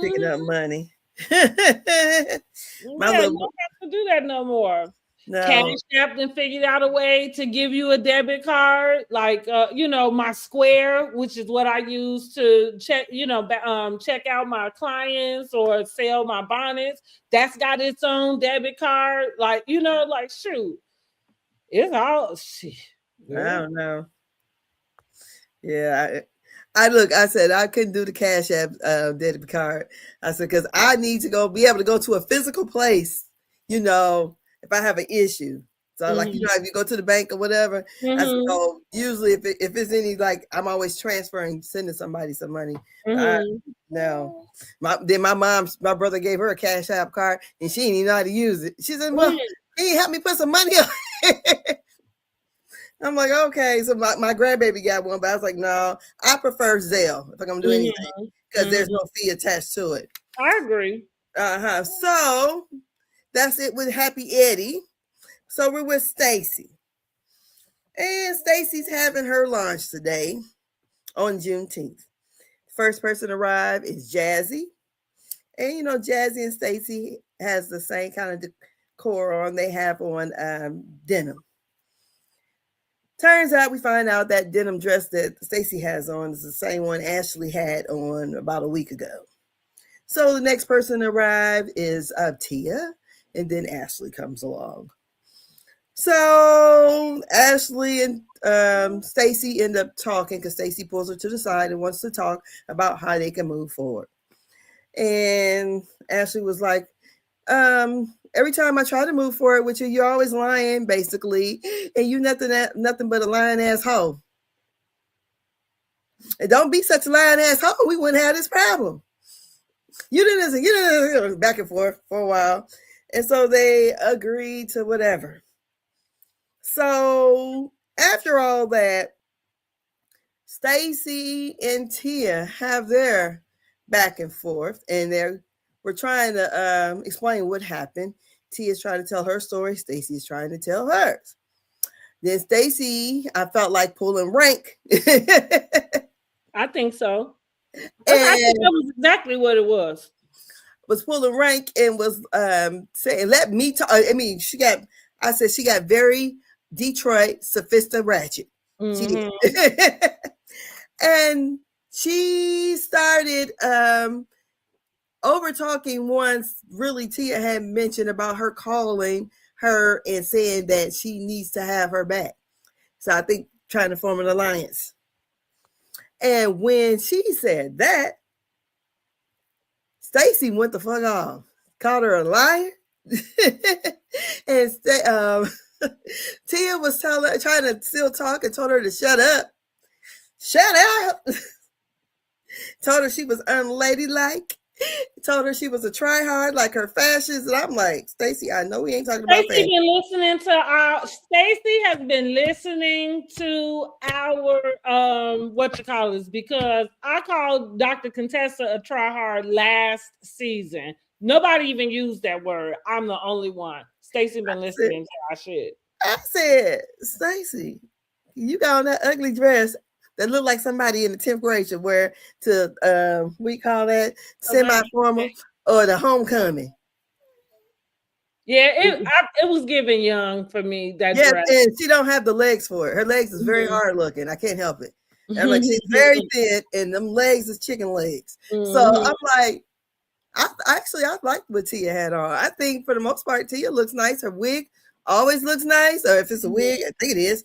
picking up mhm. money. My Yeah, you little don't have to do that no more. Cash no, App then figured out a way to give you a debit card, like you know, my Square, which is what I use to check, you know, check out my clients or sell my bonnets. That's got its own debit card, like you know, like shoot, it's all shit. I Yeah. don't know. Yeah, I look. I said I couldn't do the Cash App debit card. I said because I need to go be able to go to a physical place. You know, if I have an issue. So like you know, Mhm. if you go to the bank or whatever, I said, Mhm. so usually if it's any like I'm always transferring, sending somebody some money. I Mhm. no. My brother gave her a Cash App card and she didn't even know how to use it. She said, well, Mhm. he helped me put some money on. I'm like, okay. So my grandbaby got one, but I was like, no, I prefer Zelle if I'm gonna do anything Mhm. because there's Mhm. no fee attached to it. I agree. Uh-huh. So that's it with Happy Eddie. So we're with Stacy. And Stacy's having her launch today on Juneteenth. First person to arrive is Jazzy. And you know, Jazzy and Stacy has the same kind of decor on. They have on denim. Turns out we find out that denim dress that Stacy has on is the same one Ashley had on about a week ago. So the next person to arrive is Tia, and then Ashley comes along. So Ashley and Stacy end up talking because Stacy pulls her to the side and wants to talk about how they can move forward. And Ashley was like, every time I try to move forward with you, you're always lying, basically, and you nothing but a lying asshole. And don't be such a lying asshole. We wouldn't have this problem. You didn't back and forth for a while. And so they agreed to whatever. So after all that, Stacy and Tia have their back and forth, and we're trying to explain what happened. Tia's trying to tell her story. Stacy is trying to tell hers. Then Stacy, I felt like pulling rank. I think so. I think And that was exactly what it was. was pulling rank and was saying, "Let me talk." I mean, I said she got very Detroit sophisticated ratchet. She Mhm. did, and she started over talking once. Really, Tia had mentioned about her calling her and saying that she needs to have her back. So I think trying to form an alliance. And when she said that, Stacy went the fuck off, called her a liar, and Tia was trying to still talk and told her to shut up. Shut up. Told her she was unladylike. Told her she was a try hard like her fashions. And I'm like, Stacy, I know we ain't talking about fashion. Stacy has been listening to our what you call this, because I called Dr. Contessa a try hard last season. Nobody even used that word. I'm the only one. Stacy been listening to our shit. I said, Stacy, you got on that ugly dress that looked like somebody in the 10th grade should wear to we call that semi-formal or the homecoming. Yeah, it was giving young for me. That yeah, dress. And she don't have the legs for it. Her legs is very hard looking. I can't help it. I'm like, she's very thin, and them legs is chicken legs. So I'm like, I like what Tia had on. I think for the most part, Tia looks nice. Her wig always looks nice, or if it's a wig, I think it is.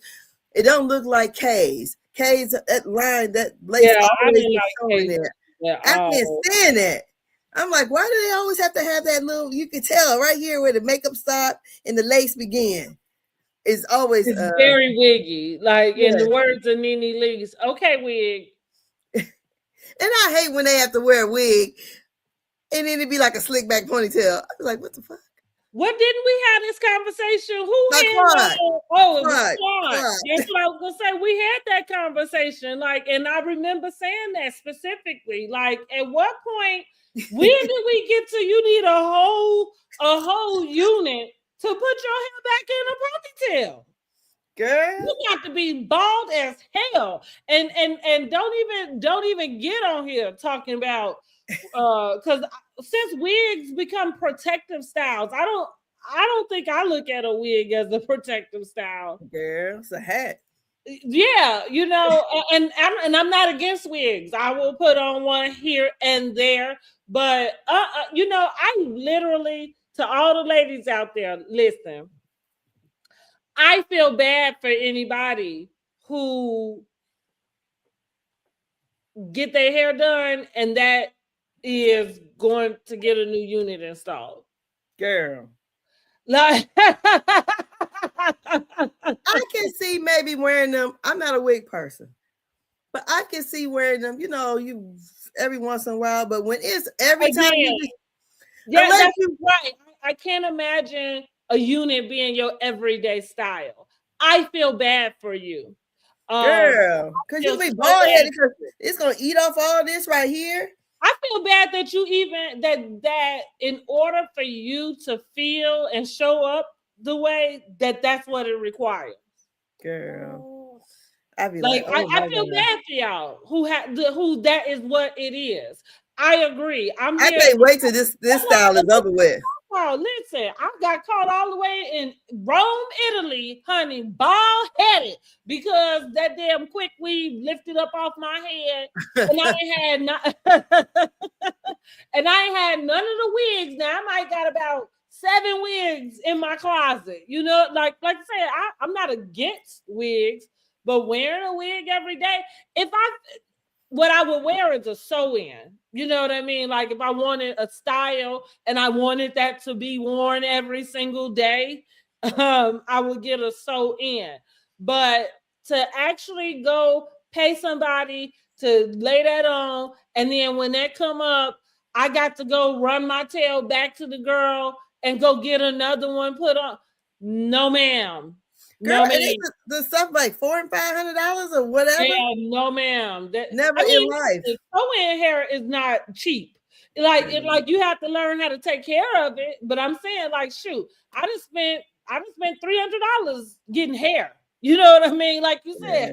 It don't look like Kay's. Kay's that line, that lace always showing there. I can't stand that. I'm like, why do they always have to have that little? You can tell right here where the makeup stop and the lace begin. It's always very wiggy, like in the words of Nene Leakes. Okay, wig. And I hate when they have to wear a wig and then it'd be like a slick back ponytail. I was like, what the fuck? What didn't we have this conversation? Who had Quad. Oh, it was Quad. That's what I was gonna say. We had that conversation, like, and I remember saying that specifically. Like, at what point, when did we get to you need a whole unit to put your hair back in a ponytail? Girl, you got to be bald as hell, and don't even get on here talking about because since wigs become protective styles, I don't think I look at a wig as a protective style. Girl, it's a hat. Yeah, you know, and I'm not against wigs. I will put on one here and there, but you know, I literally, to all the ladies out there, listen. I feel bad for anybody who get their hair done and that is going to get a new unit installed. Girl. Like I can see maybe wearing them. I'm not a wig person, but I can see wearing them, you know, you every once in a while. But when it's every time that's right. I can't imagine a unit being your everyday style. I feel bad for you. Girl, because you'll be bald headed because it's gonna eat off all this right here. I feel bad that you even that in order for you to feel and show up the way that's what it requires. Girl, I'd be like oh I feel bad for y'all who that is what it is. I agree. I can't wait till this style is over with. Oh, listen, I got caught all the way in Rome, Italy, honey, bald headed, because that damn quick weave lifted up off my head, and I ain't had none of the wigs. Now I might got about 7 wigs in my closet. You know, like I said, I'm not against wigs, but wearing a wig every day, what I would wear is a sew-in. You know what I mean? Like if I wanted a style and I wanted that to be worn every single day, I would get a sew-in. But to actually go pay somebody to lay that on, and then when that come up, I got to go run my tail back to the girl and go get another one put on. No, ma'am. Girl, the stuff like $400 and $500 or whatever. Yeah, no, ma'am. Never in life. Sewing hair is not cheap. Like you have to learn how to take care of it. But I'm saying, like, shoot, I just spent $300 getting hair. You know what I mean? Like you said.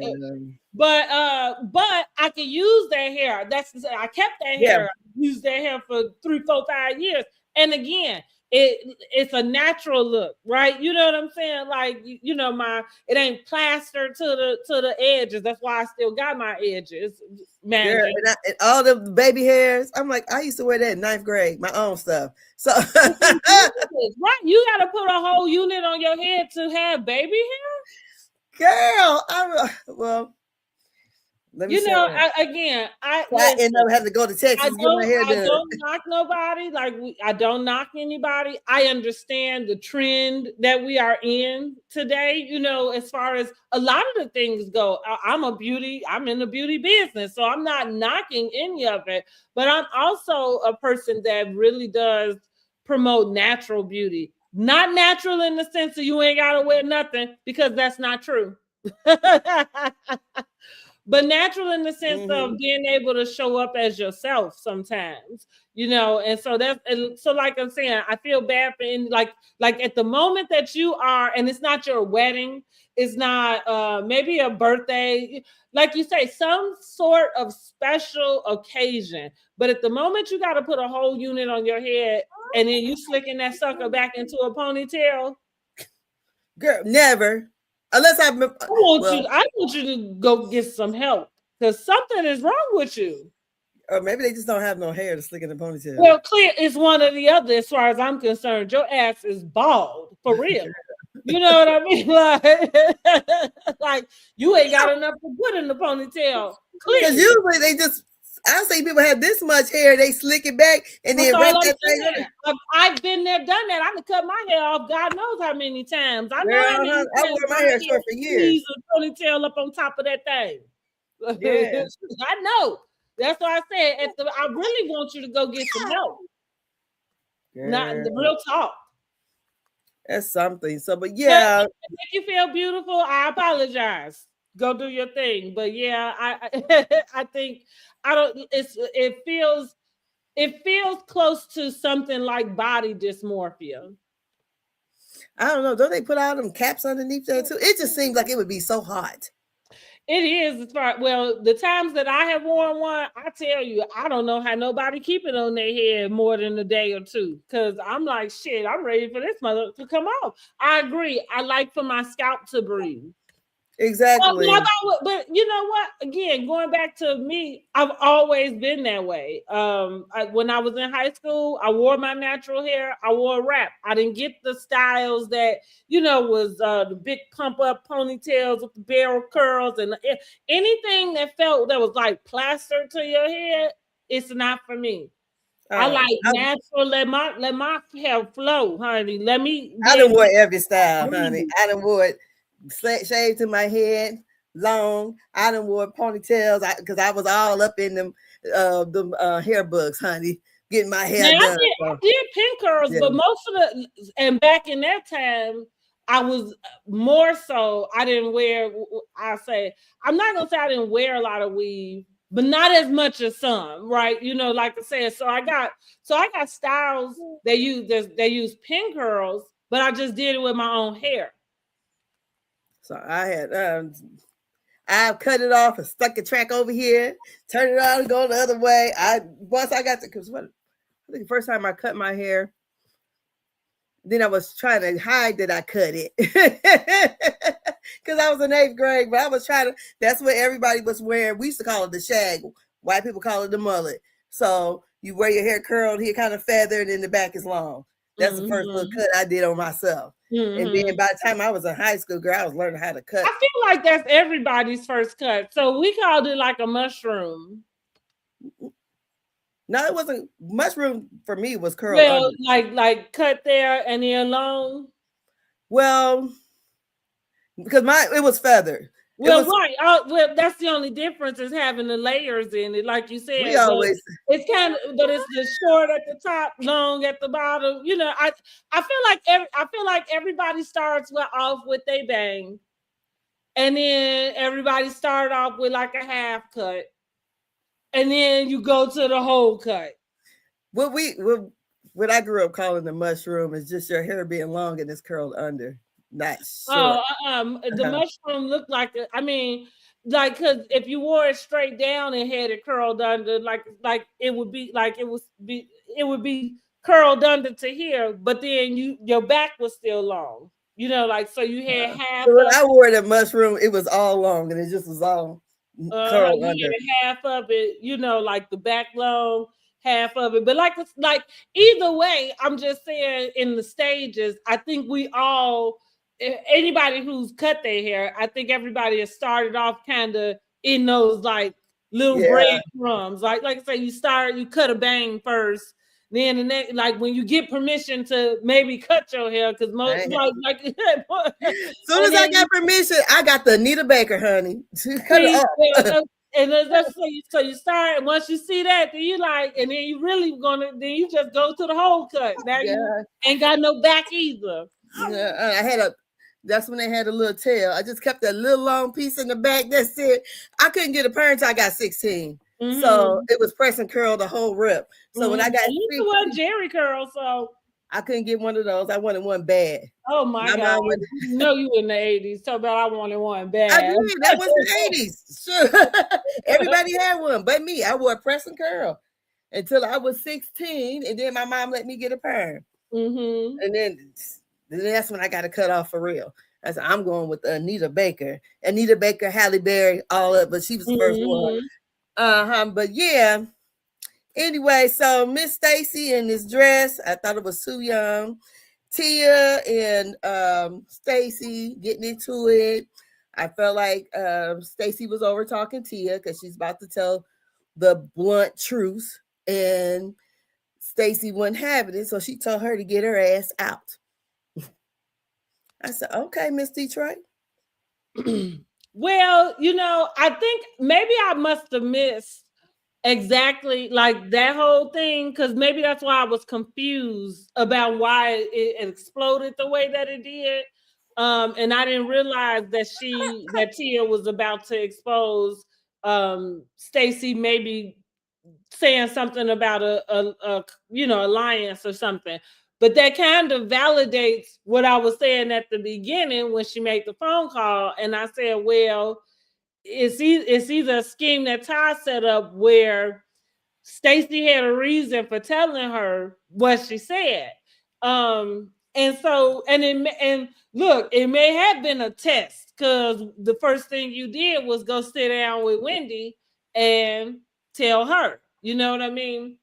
But I could use that hair. I kept that hair. Used that hair for 3, 4, 5 years. And again, it's a natural look, right? You know what I'm saying? Like it ain't plastered to the edges. That's why I still got my edges, Girl, magic. and all the baby hairs. I'm like, I used to wear that in ninth grade, my own stuff. So, Right, you got to put a whole unit on your head to have baby girl, well, let me hair. say that. Again, I So I listen. end up having to go to Texas to get my hair I done. don't knock nobody. Like I don't knock anybody. I understand the trend that we are in today. As far as a lot of the things go, I'm in the beauty business, so I'm not knocking any of it. But I'm also a person that really does promote natural beauty. Not natural in the sense that you ain't gotta wear nothing, because that's not true. But natural in the sense of being able to show up as yourself sometimes, and so like I'm saying, I feel bad for like at the moment that you are, and it's not your wedding, it's not maybe a birthday, like you say, some sort of special occasion, but at the moment you got to put a whole unit on your head and then you slicking that sucker back into a ponytail. Girl, never. Unless I want you to go get some help, because something is wrong with you. or maybe they just don't have no hair to slick in the ponytail. Well, clear it's one or the other as far as I'm concerned. Your ass is bald for real. You know what I mean? Like you ain't got enough to put in the ponytail. Because Clearly. usually they just, I see people have this much hair, they slick it back and That's then all wrap I'm that saying. thing up. I've been there, done that. I done cut my hair off God knows how many times. I know Girl, how many I times wore my hair short for years. squeeze a ponytail up on top of that thing. Yeah. I know. That's why I said I really want you to go get some help. Not Girl, the real talk. that's something. So, but But yeah, if it make you feel beautiful, I apologize. Go do your thing. But yeah, I think I don't. It feels close to something like body dysmorphia. I don't know. Don't they put all them caps underneath there too? It just seems like it would be so hot. It is as far well, the times that I have worn one, I tell you, I don't know how nobody keep it on their head more than a day or two. Cause I'm like, shit, I'm ready for this mother to come off. I agree. I like for my scalp to breathe. Exactly. But you know what? Again, going back to me, I've always been that way. When I was in high school, I wore my natural hair. I wore a wrap. I didn't get the styles that was the big pump up ponytails with the barrel curls and anything that felt that was like plastered to your head. It's not for me. I like natural. Let my hair flow, honey. Let me I be done able wore to every style, honey. breathe. I done wore it shaved to my head, long. I done wore ponytails because I was all up in them hair books, honey, getting my hair Now done. I did pin curls, Yeah. but most of and back in that time, I was more so. I didn't wear. I'm not gonna say I didn't wear a lot of weave, but not as much as some, right? Like I said. So I got styles they use pin curls, but I just did it with my own hair. So I cut it off and stuck a track over here, turn it on and go the other way. Once I got because I think the first time I cut my hair, then I was trying to hide that I cut it because I was in 8th grade. But I was trying to. That's what everybody was wearing. We used to call it the shag. White people call it the mullet. So you wear your hair curled here, kind of feathered, and the back is long. That's the first little cut I did on myself. And then by the time I was in high school, girl, I was learning how to cut. I feel like that's everybody's first cut. So we called it like a mushroom. No, it wasn't. Mushroom for me was curled. Well, like cut there and then long. Well, because it was feathered. Well, right. Well, that's the only difference is having the layers in it, like you said. We always. It's kind of, but it's the short at the top, long at the bottom. I feel like everybody starts off with a bang, and then everybody started off with like a half cut, and then you go to the whole cut. What I grew up calling the mushroom is just your hair being long and it's curled under, not short. The mushroom looked like because if you wore it straight down and had it curled under, like it would be curled under to here, but then your back was still long. Like so you had half So when of I wore the mushroom, it was all long and it just was all curled you under. had half of it, like the back long, half of it. But like it's like either way, I'm just saying in the stages, I think we all anybody who's cut their hair, I think everybody has started off kind of in those like little Yeah. breadcrumbs. Like I say, you cut a bang first. Then the next, like when you get permission to maybe cut your hair, because most like Soon and as I then got permission, I got the Anita Baker, honey. Cut it see, off. and that's so you start, and once you see that, then you like, and then you really then you just go to the whole cut. Now you Yeah. ain't got no back either. Yeah, I had that's when they had a little tail. I just kept that little long piece in the back. That's it. I couldn't get a perm until I got 16. So Mm-hmm. it was press and curl the whole rip. So when Mm-hmm. I got At least it 16, was Jerry curl. So I couldn't get one of those. I wanted one bad. oh my My god, mom would, you know you in the 80s. So bad I wanted one I bad. did. That was the 80s. Sure. Everybody had one, but me. I wore press and curl until I was 16. And then my mom let me get a perm. Mm-hmm. And then that's when I got to cut off for real. I said, I'm going with Anita Baker. Anita Baker, Halle Berry, all up, but she was the first one. But yeah. Anyway, so Miss Stacy in this dress, I thought it was too young. Tia and Stacy getting into it. I felt like Stacy was over talking Tia because she's about to tell the blunt truth, and Stacy wasn't having it, so she told her to get her ass out. I said, okay, Miss Detroit. Well, I think maybe I must have missed exactly like that whole thing, because maybe that's why I was confused about why it exploded the way that it did. And I didn't realize that Tia was about to expose Stacy maybe saying something about a alliance or something. But that kind of validates what I was saying at the beginning when she made the phone call, and I said, well, it's either a scheme that Ty set up where Stacy had a reason for telling her what she said. And look, it may have been a test, because the first thing you did was go sit down with Wendy and tell her. You know what I mean?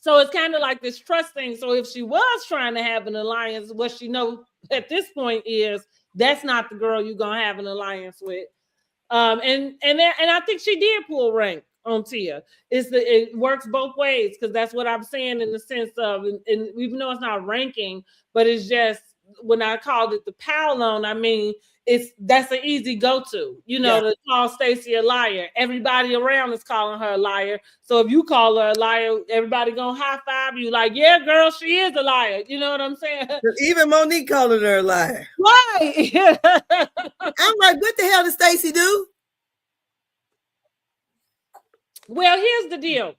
So it's kind of like this trust thing. So if she was trying to have an alliance, what she know at this point is that's not the girl you're gonna have an alliance with. And I think she did pull rank on Tia. It works both ways, because that's what I'm saying in the sense of, and even though it's not ranking, but it's just when I called it the pile on, I mean that's an easy go-to, to call Stacey a liar. Everybody around is calling her a liar. So if you call her a liar, everybody gonna high five you like, yeah, girl, she is a liar. You know what I'm saying? Even Monique calling her a liar. Right. I'm like, what the hell did Stacy do? Well, here's the deal.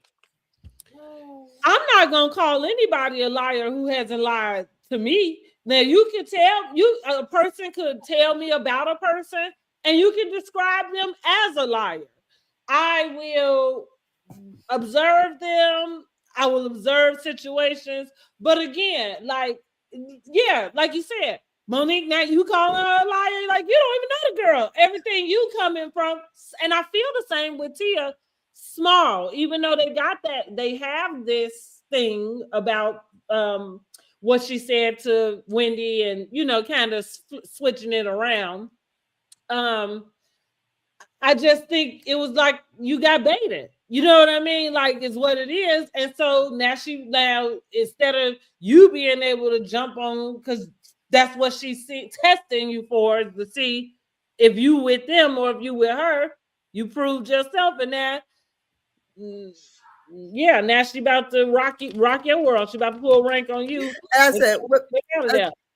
I'm not gonna call anybody a liar who hasn't lied to me. Now you can a person could tell me about a person and you can describe them as a liar. I will observe them. I will observe situations. But again, like you said, Monique, now you calling her a liar, like you don't even know the girl. Everything you coming from, and I feel the same with Tia Small, even though they have this thing about what she said to Wendy and kind of switching it around. I just think it was like you got baited. You know what I mean? Like it's what it is. And so now instead of you being able to jump on, because that's what she's testing you for, to see if you with them or if you with her, you proved yourself. And that, now she about to rock your world. She about to pull rank on you. And I said,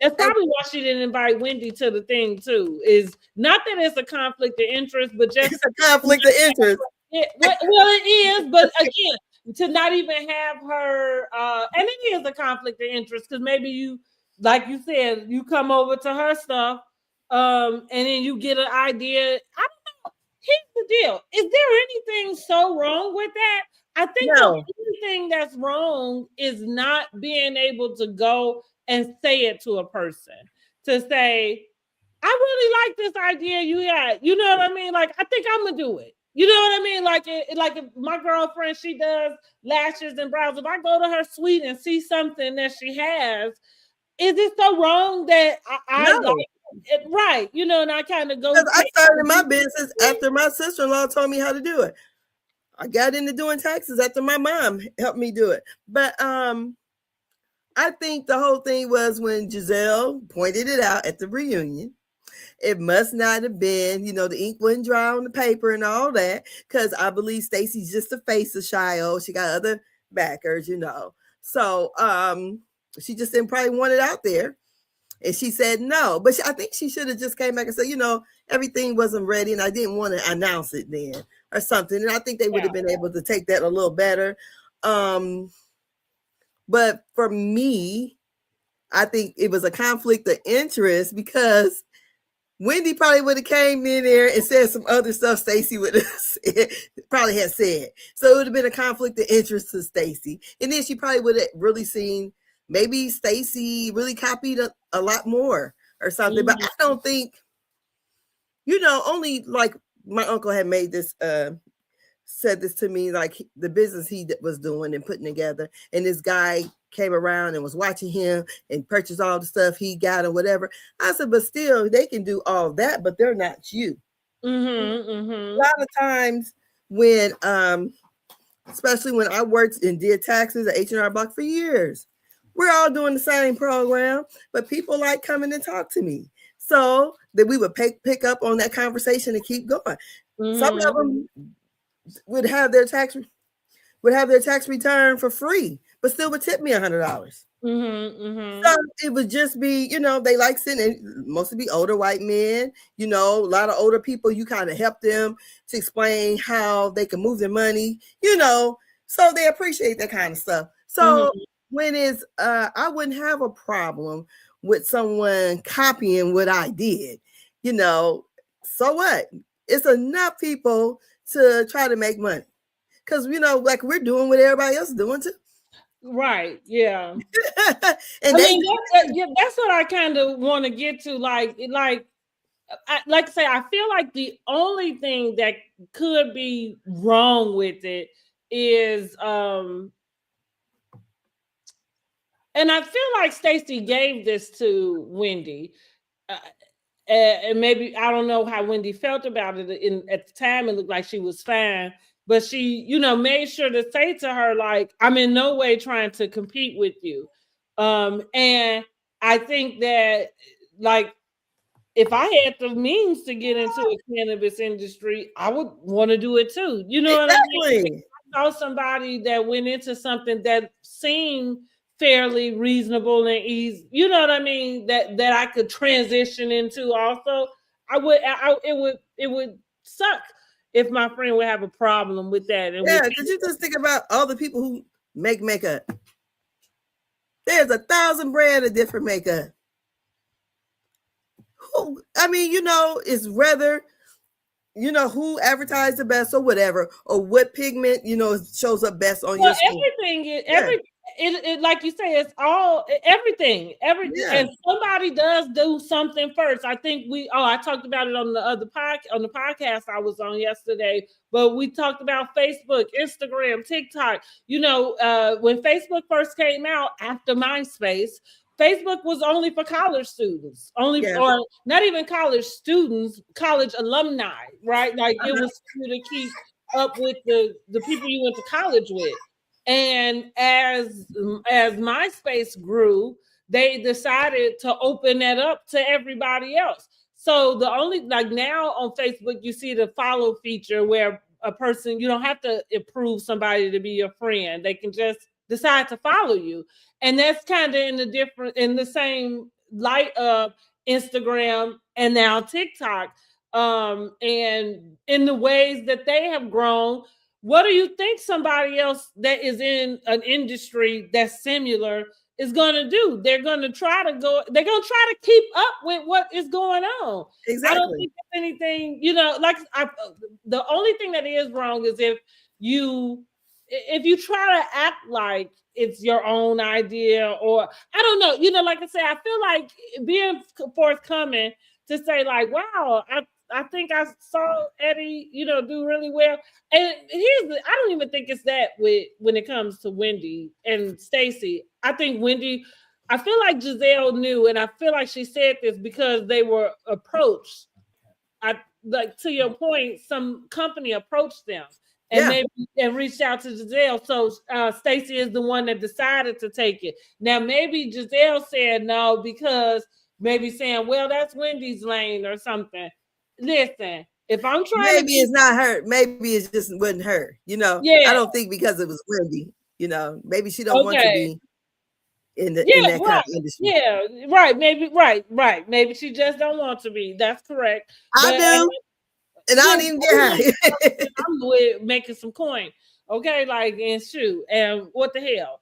That's probably why she didn't invite Wendy to the thing too. Is not that it's a conflict of interest, but just it's a conflict of interest. Well, it is, but again, to not even have her, and it is a conflict of interest, because maybe you, like you said, you come over to her stuff, and then you get an idea. I don't know. Here's the deal: is there anything so wrong with that? I think the No, only thing that's wrong is not being able to go and say it to a person. To say, I really like this idea you had. You know what I mean? Like, I think I'm gonna do it. You know what I mean? Like if my girlfriend, she does lashes and brows. If I go to her suite and see something that she has, is it so wrong that I like no. it? Right? You know, and I kind of go Because I take. started my business after my sister-in-law told me how to do it. I got into doing taxes after my mom helped me do it. But I think the whole thing was when Giselle pointed it out at the reunion. It must not have been, the ink wasn't dry on the paper and all that, because I believe Stacy's just the face of Shio. She got other backers. So she just didn't probably want it out there. And she said no. But I think she should have just came back and said, everything wasn't ready and I didn't want to announce it then or something. And I think they would have been able to take that a little better. But for me, I think it was a conflict of interest because Wendy probably would have came in there and said some other stuff Stacy would have probably had said. So it would have been a conflict of interest to Stacy. And then she probably would have really seen maybe Stacy really copied a lot more or something. But I don't think, only like my uncle had made this said this to me, like the business he was doing and putting together, and this guy came around and was watching him and purchased all the stuff he got or whatever. I said, but still, they can do all that, but they're not you. A lot of times when, especially when I worked and did taxes at H&R Block for years, we're all doing the same program, but people like coming and talk to me. So that we would pick up on that conversation and keep going. Some of them would have their tax return for free, but still would tip me $100. So it would just be, they like sitting, mostly be older white men, a lot of older people. You kind of help them to explain how they can move their money, so they appreciate that kind of stuff. So when it's, I wouldn't have a problem with someone copying what I did, so what? It's enough people to try to make money. Because, like we're doing what everybody else is doing too. Right. Yeah. And that's what I kind of want to get to. Like I say, I feel like the only thing that could be wrong with it is, and I feel like Stacy gave this to Wendy. And maybe I don't know how Wendy felt about it. At the time, it looked like she was fine, but she, made sure to say to her, like, I'm in no way trying to compete with you. And I think that, like, if I had the means to get into a cannabis industry, I would want to do it too. You know what I mean? I saw somebody that went into something that seemed fairly reasonable and easy. You know what I mean? That I could transition into. Also, it would suck if my friend would have a problem with that. And yeah, because you just think about all the people who make makeup. There's 1,000 brands of different makeup. I mean, it's rather, who advertised the best or whatever, or what pigment, shows up best on your skin. Everything is it like you say, it's all everything. And somebody does do something first. I think I talked about it on the podcast I was on yesterday, but we talked about Facebook, Instagram, TikTok. When Facebook first came out after MySpace, Facebook was only for college students, or not even college students, college alumni, right? Like it was for you to keep up with the people you went to college with. And as MySpace grew, they decided to open that up to everybody else. So the only, like now on Facebook, you see the follow feature where a person, you don't have to approve somebody to be your friend. They can just decide to follow you. And that's kind of in the same light of Instagram and now TikTok. And in the ways that they have grown, what do you think somebody else that is in an industry that's similar is going to do? They're going to try to keep up with what is going on. Exactly. I don't think there's anything, the only thing that is wrong is if you if you try to act like it's your own idea, or I don't know, like I say, I feel like being forthcoming to say like, wow, I think I saw Eddie, do really well. And I don't even think it's that with when it comes to Wendy and Stacey. I think Wendy, I feel like Giselle knew, and I feel like she said this because they were approached. I like, to your point, some company approached them and maybe and reached out to Giselle. So Stacey is the one that decided to take it. Now maybe Giselle said no because maybe saying, well, that's Wendy's lane or something. Listen, if I'm trying maybe it's not her, maybe it just wasn't her. I yeah, don't think because it was Wendy. Maybe she don't want to okay. be in that Yeah, kind right. of industry. Yeah, right. Maybe right. Maybe she just don't want to be. That's correct. I But do, and I don't even get high. I'm with making some coin. Okay, like, and shoot, and what the hell?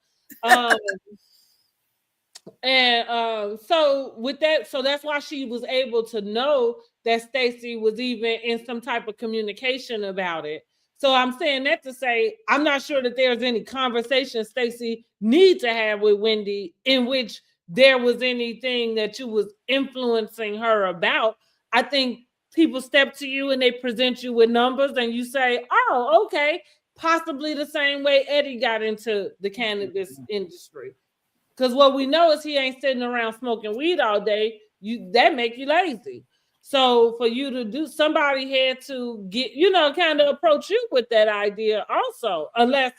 And so with that, so that's why she was able to know that Stacey was even in some type of communication about it. So I'm saying that to say I'm not sure that there's any conversation Stacey need to have with Wendy in which there was anything that you was influencing her about. I think people step to you and they present you with numbers and you say, oh, okay, possibly the same way Eddie got into the cannabis industry. Because what we know is he ain't sitting around smoking weed all day. That make you lazy. So for you to do, somebody had to get, kind of approach you with that idea also, unless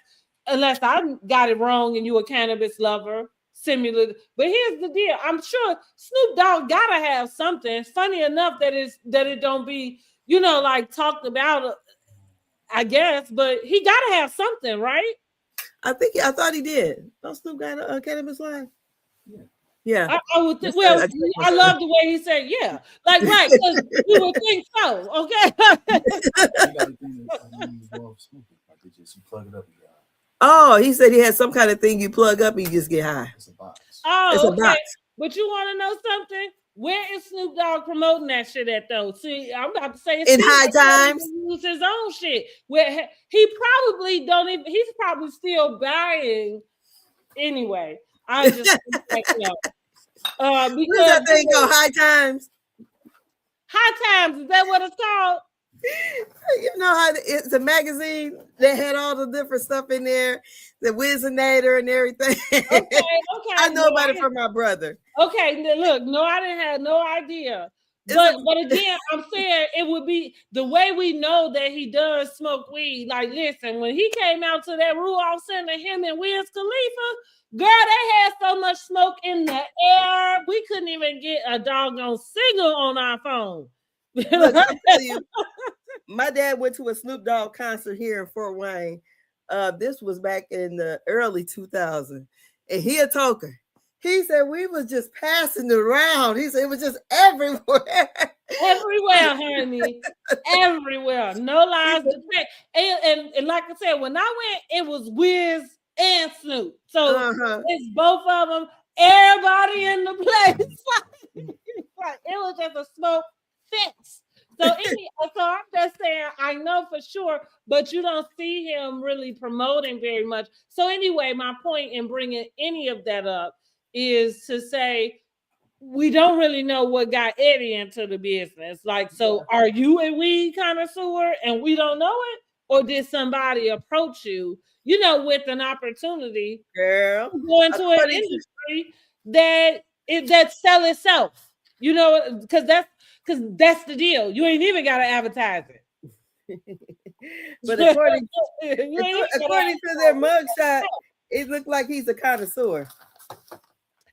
I got it wrong and you a cannabis lover, similar. But here's the deal: I'm sure Snoop Dogg gotta have something. It's funny enough that it don't be, like talked about, I guess, but he gotta have something, right? I thought he did. Don't Snoop got a cannabis line? Yeah. I would think. Well, I love the way he said, "Yeah," like right, because you would think so. Okay. Oh, he said he had some kind of thing you plug up and you just get high. It's a box. Oh, it's a box. But you want to know something? Where is Snoop Dogg promoting that shit at though? See, I'm about to say in High Times. Use his own shit. Where he probably don't even. He's probably still buying. Anyway, I just because what's that thing called? High Times. High Times, is that what it's called? You know how it's a magazine that had all the different stuff in there, the Wizinator and everything. Okay. I know about it from my brother. Okay, look, no, I didn't have no idea. But again, I'm saying it would be the way we know that he does smoke weed. Like, listen, when he came out to that Ruoff Center, him and Wiz Khalifa, girl, they had so much smoke in the air, we couldn't even get a doggone signal on our phone. Look, I'll tell you, my dad went to a Snoop Dogg concert here in Fort Wayne. This was back in the early 2000s, and he a toker. He said we was just passing around. He said it was just everywhere. Everywhere, honey. Everywhere. No lies. And like I said, when I went, it was Wiz and Snoop. So it's both of them. Everybody in the place. It was just a smoke fix. So I'm just saying, I know for sure, but you don't see him really promoting very much. So anyway, my point in bringing any of that up is to say we don't really know what got Eddie into the business. Like, so are you a weed connoisseur and we don't know it? Or did somebody approach you, with an opportunity girl to go into an industry that sell itself? Because that's the deal. You ain't even got to advertise it. But according to their mugshot, it looked like he's a connoisseur.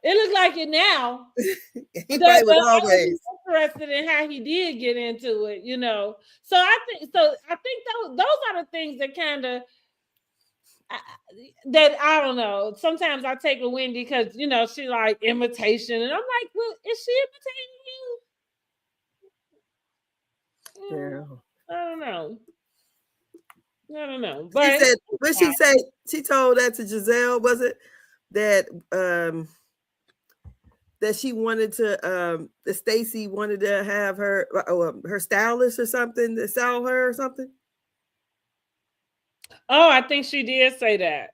It looked like it now. He probably was always interested in how he did get into it, So I think those are the things that kind of that I don't know. Sometimes I take a Wendy because she like imitation, and I'm like, well, is she imitating you? I don't know. But she said, what she say? She told that to Giselle. Was it that that she wanted to that Stacey wanted to have her stylist or something to sell her or something? Oh, I think she did say that.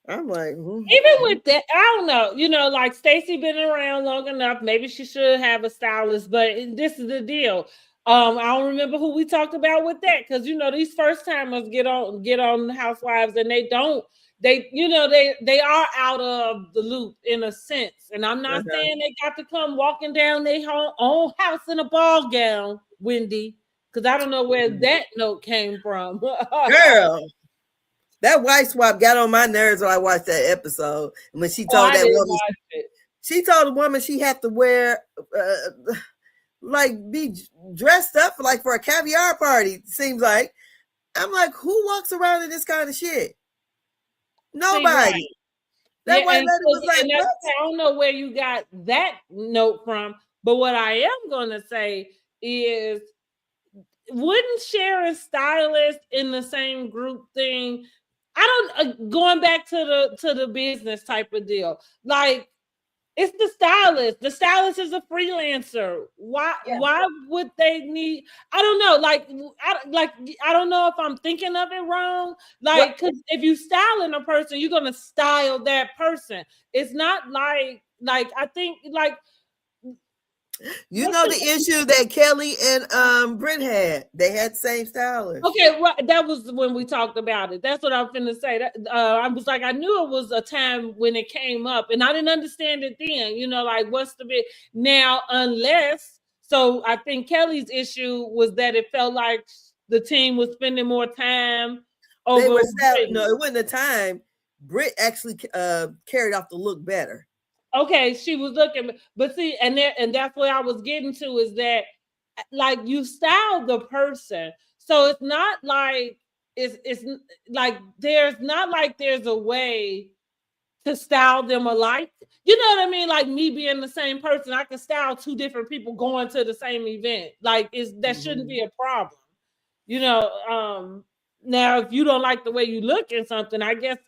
I'm like, Even with that, I don't know. Like Stacey been around long enough. Maybe she should have a stylist, but this is the deal. I don't remember who we talked about with that because these first timers get on the Housewives and they don't. They are out of the loop in a sense, and I'm not uh-huh. saying they got to come walking down their own house in a ball gown, Wendy, because I don't know where that note came from. Girl, that white swap got on my nerves when I watched that episode. And when she Oh, told I that didn't woman, watch it. she told the woman she had to wear, like, be dressed up like for a caviar party. Seems like. I'm like, who walks around in this kind of shit? See, right. Nobody. That Yeah, white lady was like, and that's, what? I don't know where you got that note from, but what I am gonna say is, wouldn't share a stylist in the same group thing? I don't going back to the business type of deal. Like it's the stylist. The stylist is a freelancer. Why? Yeah. Why would they need? I don't know. I don't know if I'm thinking of it wrong. What? Like, because if you styling a person, you're gonna style that person. It's not like I think like You know the issue that Kelly and Britt had. They had the same stylist. Okay, right. That was when we talked about it. That's what I'm finna say. That I was like, I knew it was a time when it came up, and I didn't understand it then. Like what's the big now? Unless, so I think Kelly's issue was that it felt like the team was spending more time They over. were no, it wasn't a time. Britt actually carried off the look better. Okay, she was looking, but see, and that's what I was getting to is that like you style the person, so it's not like it's like there's a way to style them alike. You know what I mean? Like me being the same person, I can style two different people going to the same event. Like that shouldn't be a problem. You know, now if you don't like the way you look in something, I guess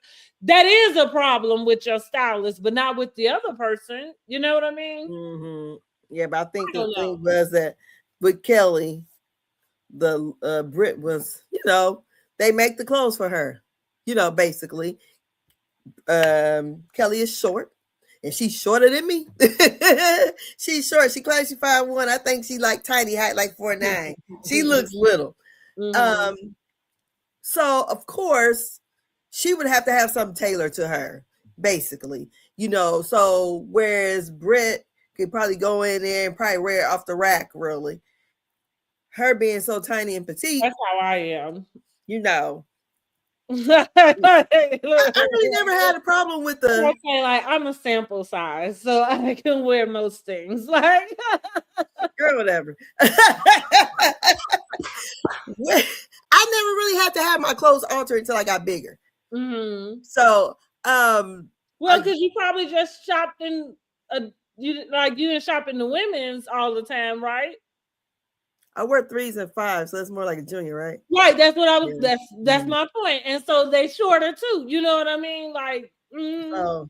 that is a problem with your stylist, but not with the other person. You know what I mean? Yeah, but I think I the don't thing know. was that with Kelly, the Brit was, they make the clothes for her. Basically, Kelly is short, and she's shorter than me. She's short. She claims she 5'1". I think she like tiny height, like 4'9". She looks little. Mhm. Um, so of course she would have to have something tailored to her, basically. So whereas Brit could probably go in there and probably wear it off the rack, really. Her being so tiny and petite, That's how I am. you know. Look, I really never had a problem with the okay, like I'm a sample size, so I can wear most things. Like, girl, whatever. I never really had to have my clothes altered until I got bigger. mm-hmm. So, Well, because you probably just shopped in you didn't shop in the women's all the time, right? I wear 3s and 5s, so it's more like a junior, right? Right. That's what I was. Yeah. That's my point. And so they shorter too. You know what I mean? Like, Oh,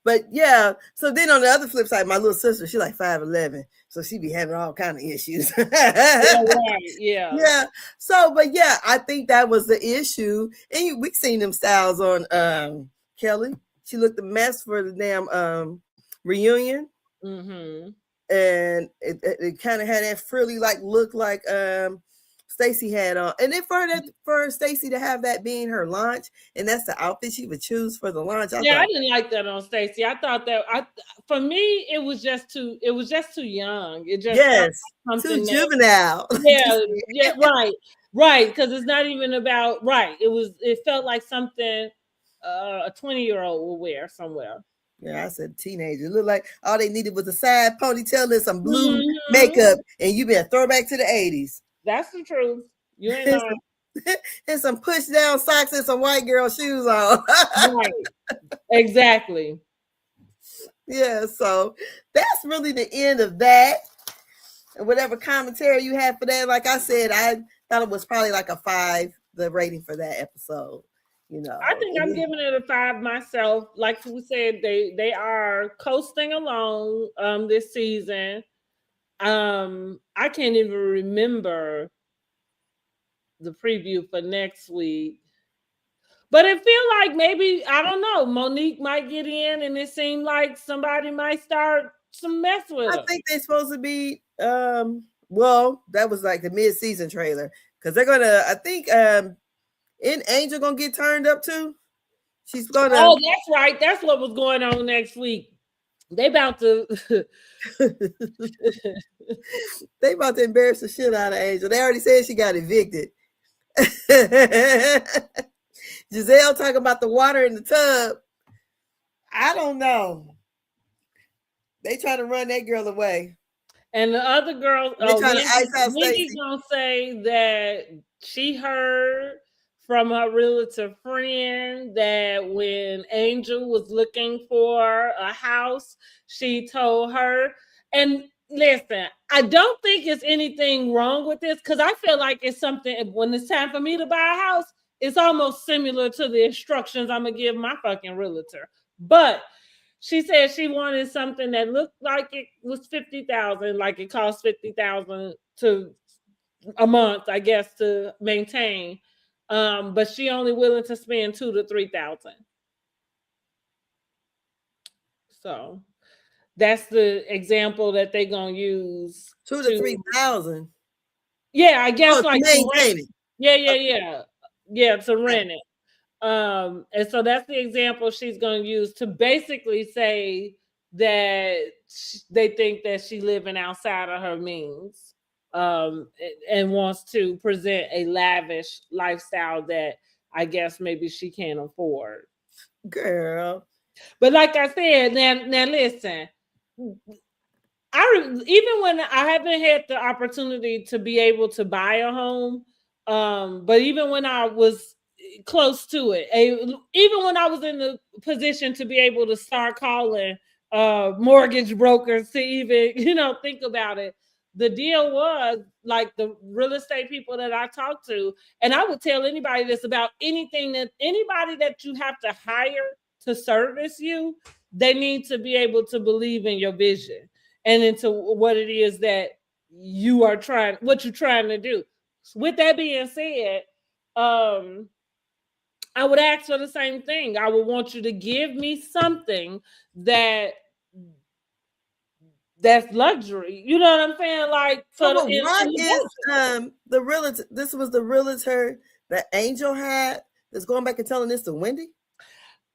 but yeah. So then on the other flip side, my little sister, she like 5'11", so she be having all kind of issues. yeah, right. Yeah. Yeah. So, but yeah, I think that was the issue, and we seen them styles on Kelly. She looked a mess for the damn reunion. Mm-hmm. And it kind of had that frilly like look like Stacey had on. And then for Stacey to have that being her launch, and that's the outfit she would choose for the launch. I I thought, didn't like that on Stacey. I thought that for me it was just too young. It just felt yes, like too something that juvenile. yeah, right. Because it's not even about right. It felt like something a 20-year-old will wear somewhere. Yeah, I said teenager. It looked like all they needed was a side ponytail and some blue Mm-hmm. makeup, and you been throwback to the 80s. That's the truth. You ain't lying. And some push down socks and some white girl shoes on. Right. Exactly. Yeah, so that's really the end of that. And whatever commentary you had for that, like I said, I thought it was probably like a 5, the rating for that episode. I think I'm giving it a 5 myself. Like we said, they are coasting along this season. I can't even remember the preview for next week. But it feel like maybe I don't know. Monique might get in, and it seemed like somebody might start some mess with I her. think they're supposed to be well, that was like the mid-season trailer. Because they're gonna I think in Angel gonna get turned up too. She's gonna Oh, that's right. That's what was going on next week. They about to. they about to embarrass the shit out of Angel. They already said she got evicted. Giselle talking about the water in the tub. I don't know. They try to run that girl away. And the other girl, They trying to ice out Wendy Stacy. gonna say that she heard from her realtor friend that when Angel was looking for a house, she told her. And listen, I don't think it's anything wrong with this because I feel like it's something when it's time for me to buy a house, it's almost similar to the instructions I'm gonna give my fucking realtor. But she said she wanted something that looked like it was 50,000, like it cost 50,000 to a month, I guess, to maintain. But she only willing to spend 2 to 3,000. So that's the example that they're gonna use Two to to, three thousand. yeah, I Oh, guess to like to rent. maintain it. Yeah, Okay. yeah, to rent it. And so that's the example she's going to use to basically say that they think that she living outside of her means, and wants to present a lavish lifestyle that I guess maybe she can't afford. Girl. But like I said, now listen, even when I haven't had the opportunity to be able to buy a home, but even when I was close to it, even when I was in the position to be able to start calling mortgage brokers to even think about it, the deal was like the real estate people that I talked to, and I would tell anybody this about anything that anybody that you have to hire to service you, they need to be able to believe in your vision and into what it is that what you're trying to do. With that being said, I would ask for the same thing. I would want you to give me something that that's luxury. You know what I'm saying? Like So, for but in what the is budget. the realtor? This was the realtor that Angel had that's going back and telling this to Wendy.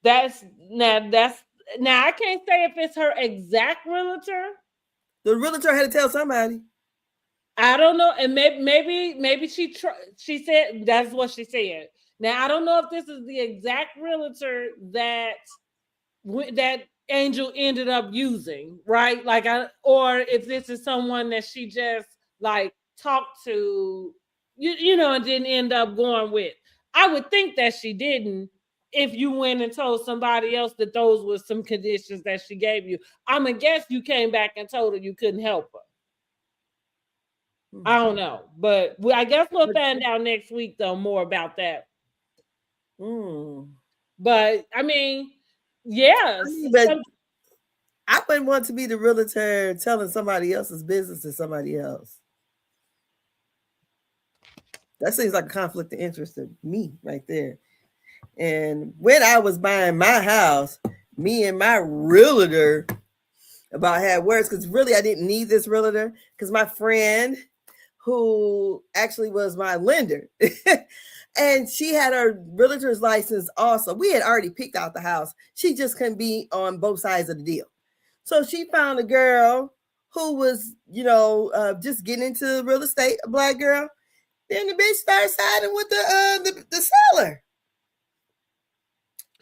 That's now I can't say if it's her exact realtor. The realtor had to tell somebody. I don't know, and maybe she said that's what she said. Now I don't know if this is the exact realtor that Angel ended up using, right? Like or if this is someone that she just like talked to, and didn't end up going with. I would think that she didn't. If you went and told somebody else that those were some conditions that she gave you, I'm gonna guess you came back and told her you couldn't help her. I don't know, but I guess we'll find out next week though more about that. Mm. But I mean, yes, But I wouldn't want to be the realtor telling somebody else's business to somebody else. That seems like a conflict of interest to me right there. And when I was buying my house, me and my realtor about had words because really I didn't need this realtor because my friend who actually was my lender and she had her realtor's license also. We had already picked out the house. She just couldn't be on both sides of the deal. So she found a girl who was, just getting into real estate, a black girl. Then the bitch started siding with the seller.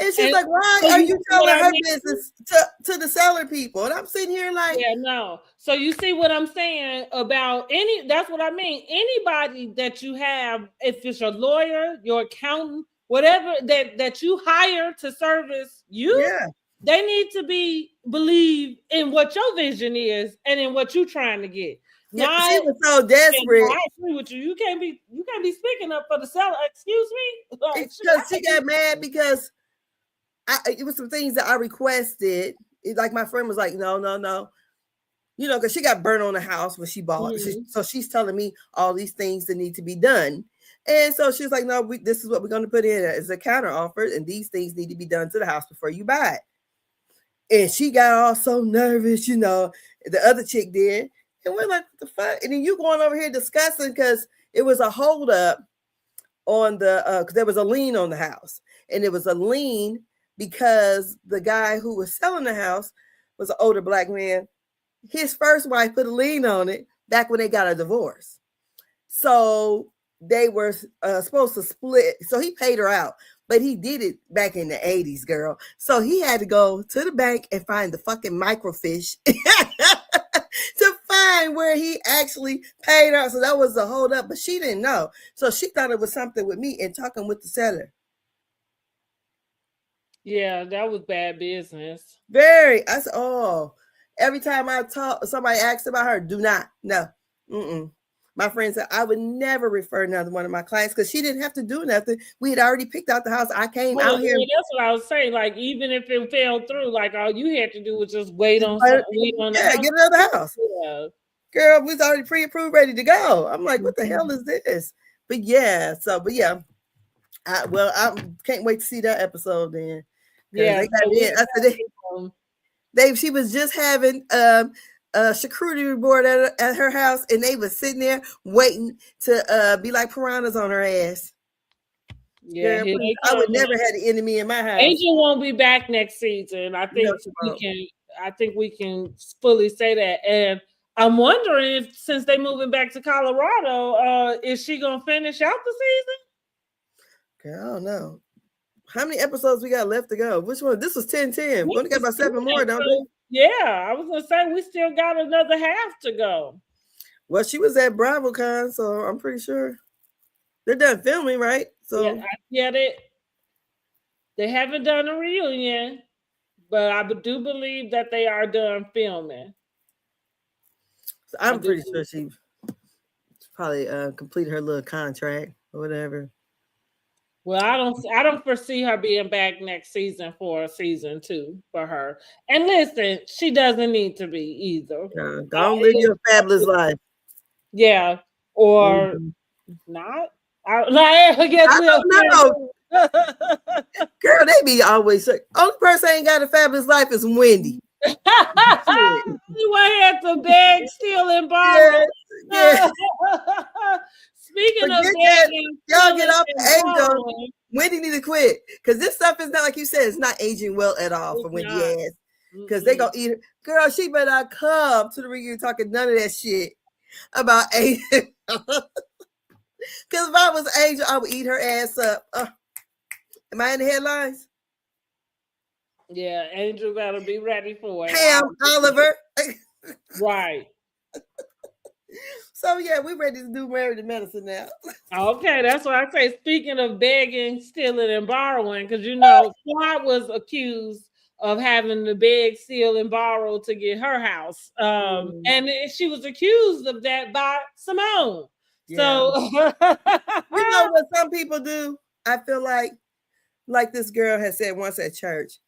And she's and like, why so are you you see what telling I her mean? business to the seller people? And I'm sitting here like, Yeah, no. So you see what I'm saying about that's what I mean. Anybody that you have, if it's your lawyer, your accountant, whatever that you hire to service you, yeah. they need to believe in what your vision is and in what you're trying to get. Yeah, Not she was so yeah, no, desperate I agree with you. You can't be speaking up for the seller. Excuse me. Like shit, because she got mad because it was some things that I requested. Like my friend was like, no, no, no. Because she got burnt on the house when she bought. Mhm. So she's telling me all these things that need to be done. And so she's like, no, this is what we're going to put in as a counter offer, and these things need to be done to the house before you buy it. And she got all so nervous, the other chick did. And we're like, what the fuck? And then you going over here discussing because it was a holdup on because there was a lien on the house. And it was a lien because the guy who was selling the house was an older black man. His first wife put a lien on it back when they got a divorce. So they were supposed to split. So he paid her out, but he did it back in the 80s, girl. So he had to go to the bank and find the fucking microfiche to find where he actually paid her. So that was the hold up, but she didn't know. So she thought it was something with me and talking with the seller. Yeah, that was bad business. Very. I said, oh, every time I talk, somebody asks about her, do not. No. Mm-mm. My friend said, I would never refer another one of my clients because she didn't have to do nothing. We had already picked out the house. I came out here. That's what I was saying. Like, even if it fell through, like all you had to do was just wait on the house. Get another house. Yeah. Girl, we was already pre-approved, ready to go. I'm like, what the hell is this? But yeah, I can't wait to see that episode then. Yeah, she was just having a charcuterie board at her house, and they was sitting there waiting to be like piranhas on her ass. Yeah, girl, I would never have an enemy in my house. Angel won't be back next season. I think we can fully say that. And I'm wondering if, since they moving back to Colorado, is she gonna finish out the season? Girl, I don't know. How many episodes we got left to go? Which one? This was 10-10. We only got about 7 more, don't we? Yeah, I was gonna say we still got another half to go. Well, she was at BravoCon, so I'm pretty sure they're done filming, right? So yeah, they haven't done a reunion, but I do believe that they are done filming. So I'm pretty sure she probably completed her little contract or whatever. Well, I don't foresee her being back next season for season 2 for her. And listen, she doesn't need to be either. Don't live your fabulous life. Yeah, or not. I guess I don't know. Girl, they be always saying, only person ain't got a fabulous life is Wendy. You had to beg, steal, and borrow. Yeah. Speaking of begging, y'all get off Angel. Wendy need to quit because this stuff is not, like you said, it's not aging well at all for Wendy ass. Because they gonna eat her. Girl, she better not come to the reunion talking none of that shit about Angel. Because if I was Angel, I would eat her ass up. Am I in the headlines? Yeah, Angel gotta be ready for it. Pam Oliver. Right. So yeah, we're ready to do Married to Medicine now. Okay, that's what I say. Speaking of begging, stealing, and borrowing, because Claude was accused of having to beg, steal, and borrow to get her house. And she was accused of that by Simone. Yeah. So you know what some people do? I feel like this girl had said once at church.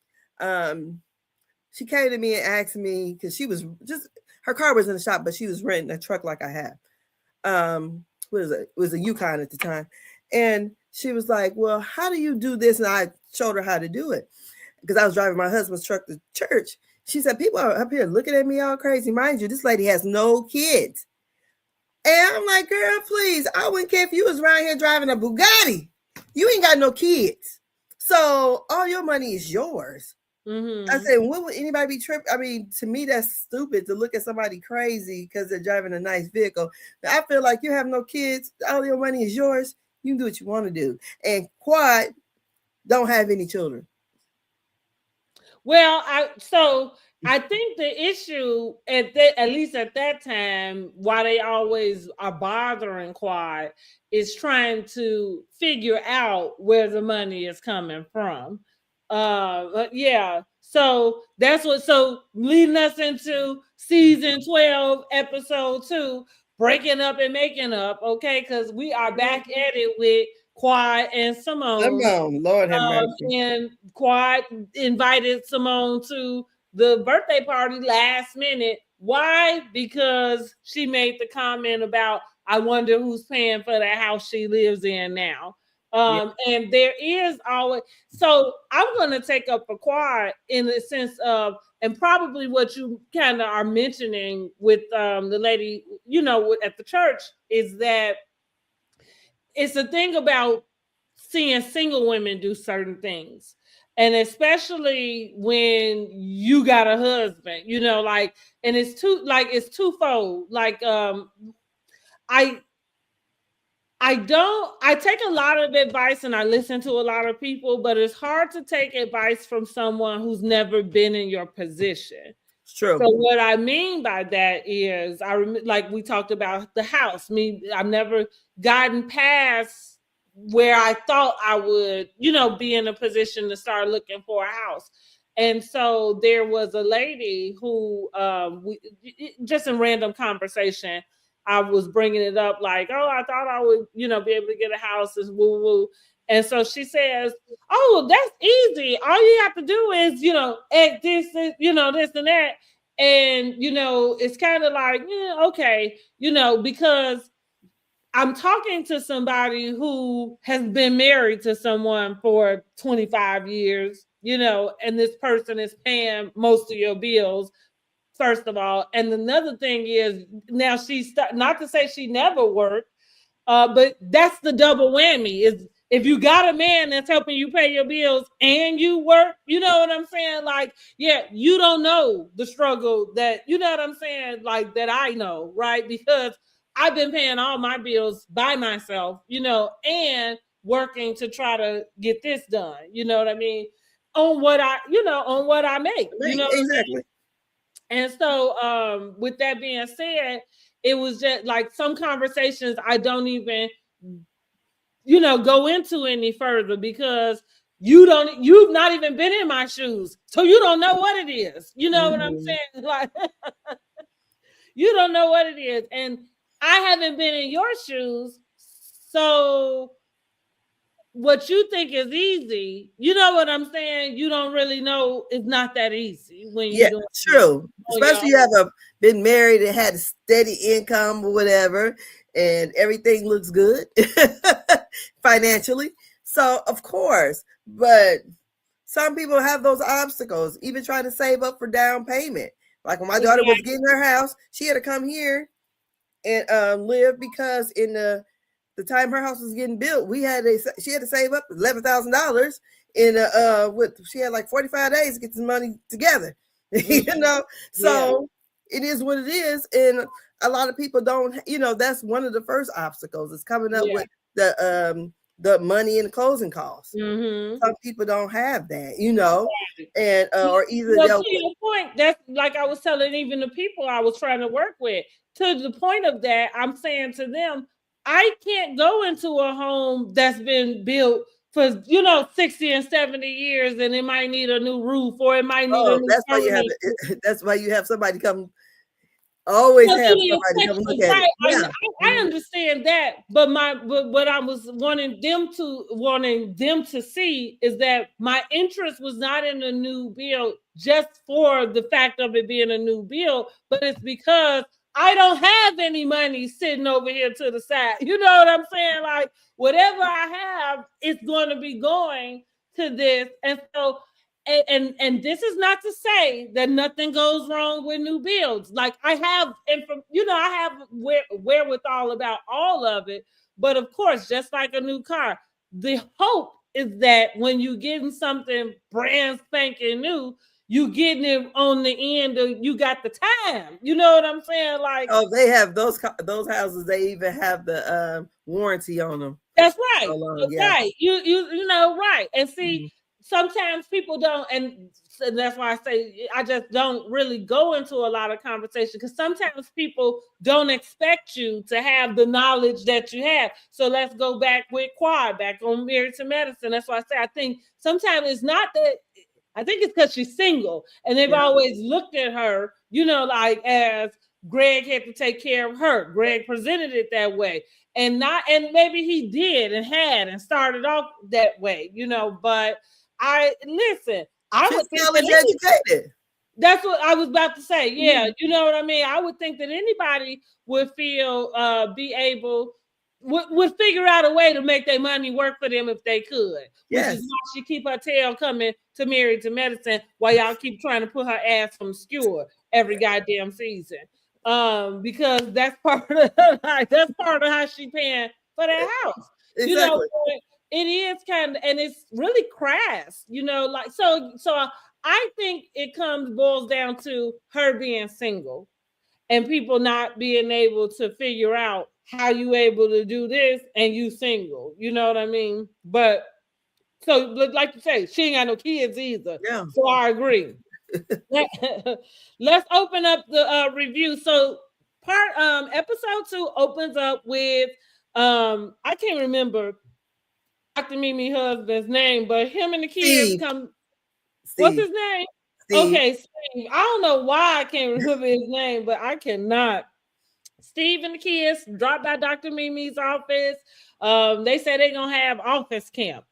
She came to me and asked me, because she was just, her car was in the shop, but she was renting a truck like I have. It was a Yukon at the time. And she was like, well, how do you do this? And I showed her how to do it because I was driving my husband's truck to church. She said, people are up here looking at me all crazy. Mind you, this lady has no kids. And I'm like, girl, please, I wouldn't care if you was around here driving a Bugatti. You ain't got no kids. So all your money is yours. Mm-hmm. I said, what would anybody be tripping? I mean, to me, that's stupid to look at somebody crazy because they're driving a nice vehicle. I feel like you have no kids. All your money is yours. You can do what you want to do. And Quad don't have any children. Well, I think the issue at least at that time, why they always are bothering Quad is trying to figure out where the money is coming from. Yeah. So that's leading us into season 12, episode 2, breaking up and making up. Okay, because we are back at it with Quad and Simone. Lord have mercy. And Quad invited Simone to the birthday party last minute. Why? Because she made the comment about I wonder who's paying for the house she lives in now. Yeah. And there is always, so I'm going to take up a quad in the sense of, and probably what you kind of are mentioning with the lady, at the church, is that it's a thing about seeing single women do certain things. And especially when you got a husband, like, and it's twofold. Like, I I take a lot of advice and I listen to a lot of people, but it's hard to take advice from someone who's never been in your position. It's true. So what I mean by that is, like we talked about the house. I've never gotten past where I thought I would, be in a position to start looking for a house. And so there was a lady who, just in random conversation, I was bringing it up like, oh, I thought I would, be able to get a house, is woo woo. And so she says, oh, that's easy. All you have to do is, add this, this and that. And, it's kind of like, yeah, okay, because I'm talking to somebody who has been married to someone for 25 years, and this person is paying most of your bills, first of all. And another thing is, now not to say she never worked, but that's the double whammy. Is if you got a man that's helping you pay your bills and you work, you know what I'm saying? Like, yeah, you don't know the struggle that, you know what I'm saying? Like, that I know, right? Because I've been paying all my bills by myself, and working to try to get this done. You know what I mean? On what I make, Exactly. and so, with that being said, it was just like some conversations I don't even, go into any further, because you've not even been in my shoes. So you don't know what it is. You know what I'm saying? Like, you don't know what it is. And I haven't been in your shoes. So what you think is easy, you know what I'm saying? You don't really know it's not that easy when you're Yeah, doing true. on your Especially you have been married and had a steady income or whatever, and everything looks good financially. So of course, but some people have those obstacles, even trying to save up for down payment. Like when my daughter was getting her house, she had to come here and live, because in the time her house was getting built, she had to save up $11,000 in she had like 45 days to get this money together. So it is what it is, and a lot of people don't. That's one of the first obstacles is coming up with the money and closing costs. Some people don't have that, and or either to your point, that's like I was telling even the people I was trying to work with. To the point of that, I'm saying to them, I can't go into a home that's been built for 60 and 70 years, and it might need a new roof, or it might need a new that's why furnace. that's why you have somebody come. Always have somebody come look at it. Yeah. I understand that, but what I was wanting them to see is that my interest was not in a new build just for the fact of it being a new build, but it's because I don't have any money sitting over here to the side. You know what I'm saying? Like, whatever I have, it's going to be going to this. And so, and this is not to say that nothing goes wrong with new builds. Like, I have, I have wherewithal about all of it. But of course, just like a new car, the hope is that when you getting something brand spanking new, you getting it on the end of, you got the time. You know what I'm saying? Like, oh, they have those houses. They even have the warranty on them. That's right. Right. You know, right. And see, sometimes people don't, and that's why I say I just don't really go into a lot of conversation, because sometimes people don't expect you to have the knowledge that you have. So let's go back with Quad, back on Married to Medicine. That's why I say I think sometimes it's not that. I think it's because she's single, and they've always looked at her, like as Greg had to take care of her. Greg presented it that way. And maybe he did and had and started off that way, but I would college educated. That's what I was about to say. Yeah, you know what I mean? I would think that anybody would feel be able would figure out a way to make their money work for them if they could, which is Yes, why she keep her tail coming to Married to Medicine while y'all keep trying to put her ass from skewer every goddamn season. Because that's part of like, that's part of how she paying for that house. You know, exactly. it is kind of, and it's really crass, you know, like so I think it boils down to her being single and people not being able to figure out how you able to do this and you single. You know what I mean? But so like you say, she ain't got no kids either. Yeah. So I agree. Let's open up the review. So episode 2 opens up with I can't remember Dr. Mimi husband's name, but him and the kids Steve. come. What's Steve. his name? Steve. Okay, Steve. I don't know why I can't remember his name, but I cannot. Steve and the kids dropped by Dr. Mimi's office. They say they're gonna have office camp.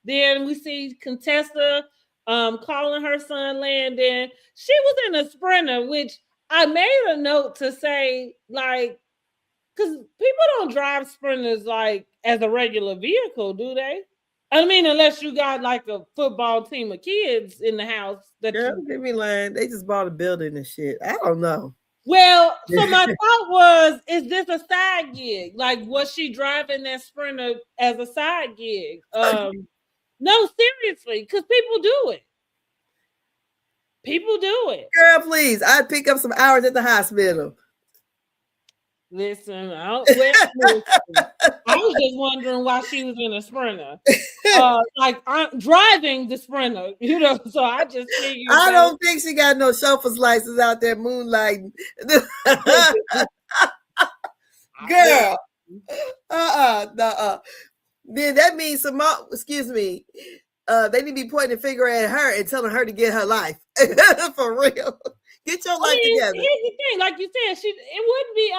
Then we see Contessa calling her son Landon. She was in a Sprinter, which I made a note to say, like, because people don't drive Sprinters like as a regular vehicle, do they? I mean, unless you got like a football team of kids in the house that Girl, you. give me line. They just bought a building and shit. I don't know. Well, so my thought was, is this a side gig? Like, was she driving that Sprinter as a side gig? No, seriously, because people do it. People do it. Girl, please. I'd pick up some hours at the hospital. Listen, listen, I was just wondering why she was in a Sprinter. Like I'm driving the Sprinter, you know. So I just figured. I don't think she got no chauffeur's license out there moonlighting. Girl. Then that means some more, excuse me. They need to be pointing a finger at her and telling her to get her life. For real. Get your life together. Here's the thing, like you said, it wouldn't be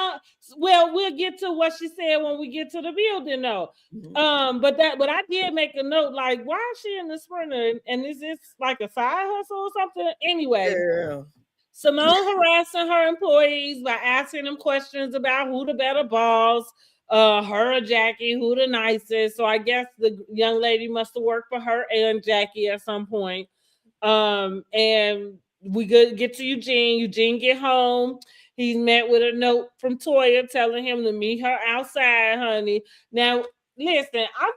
well, we'll get to what she said when we get to the building though. But I did make a note, like, why is she in the Sprinter? And is this like a side hustle or something? Anyway. Girl. Simone harassing her employees by asking them questions about who the better boss, her or Jackie, who the nicest. So I guess the young lady must have worked for her and Jackie at some point. And we get to Eugene. Eugene get home. He's met with a note from Toya telling him to meet her outside, honey. Now, listen, I'm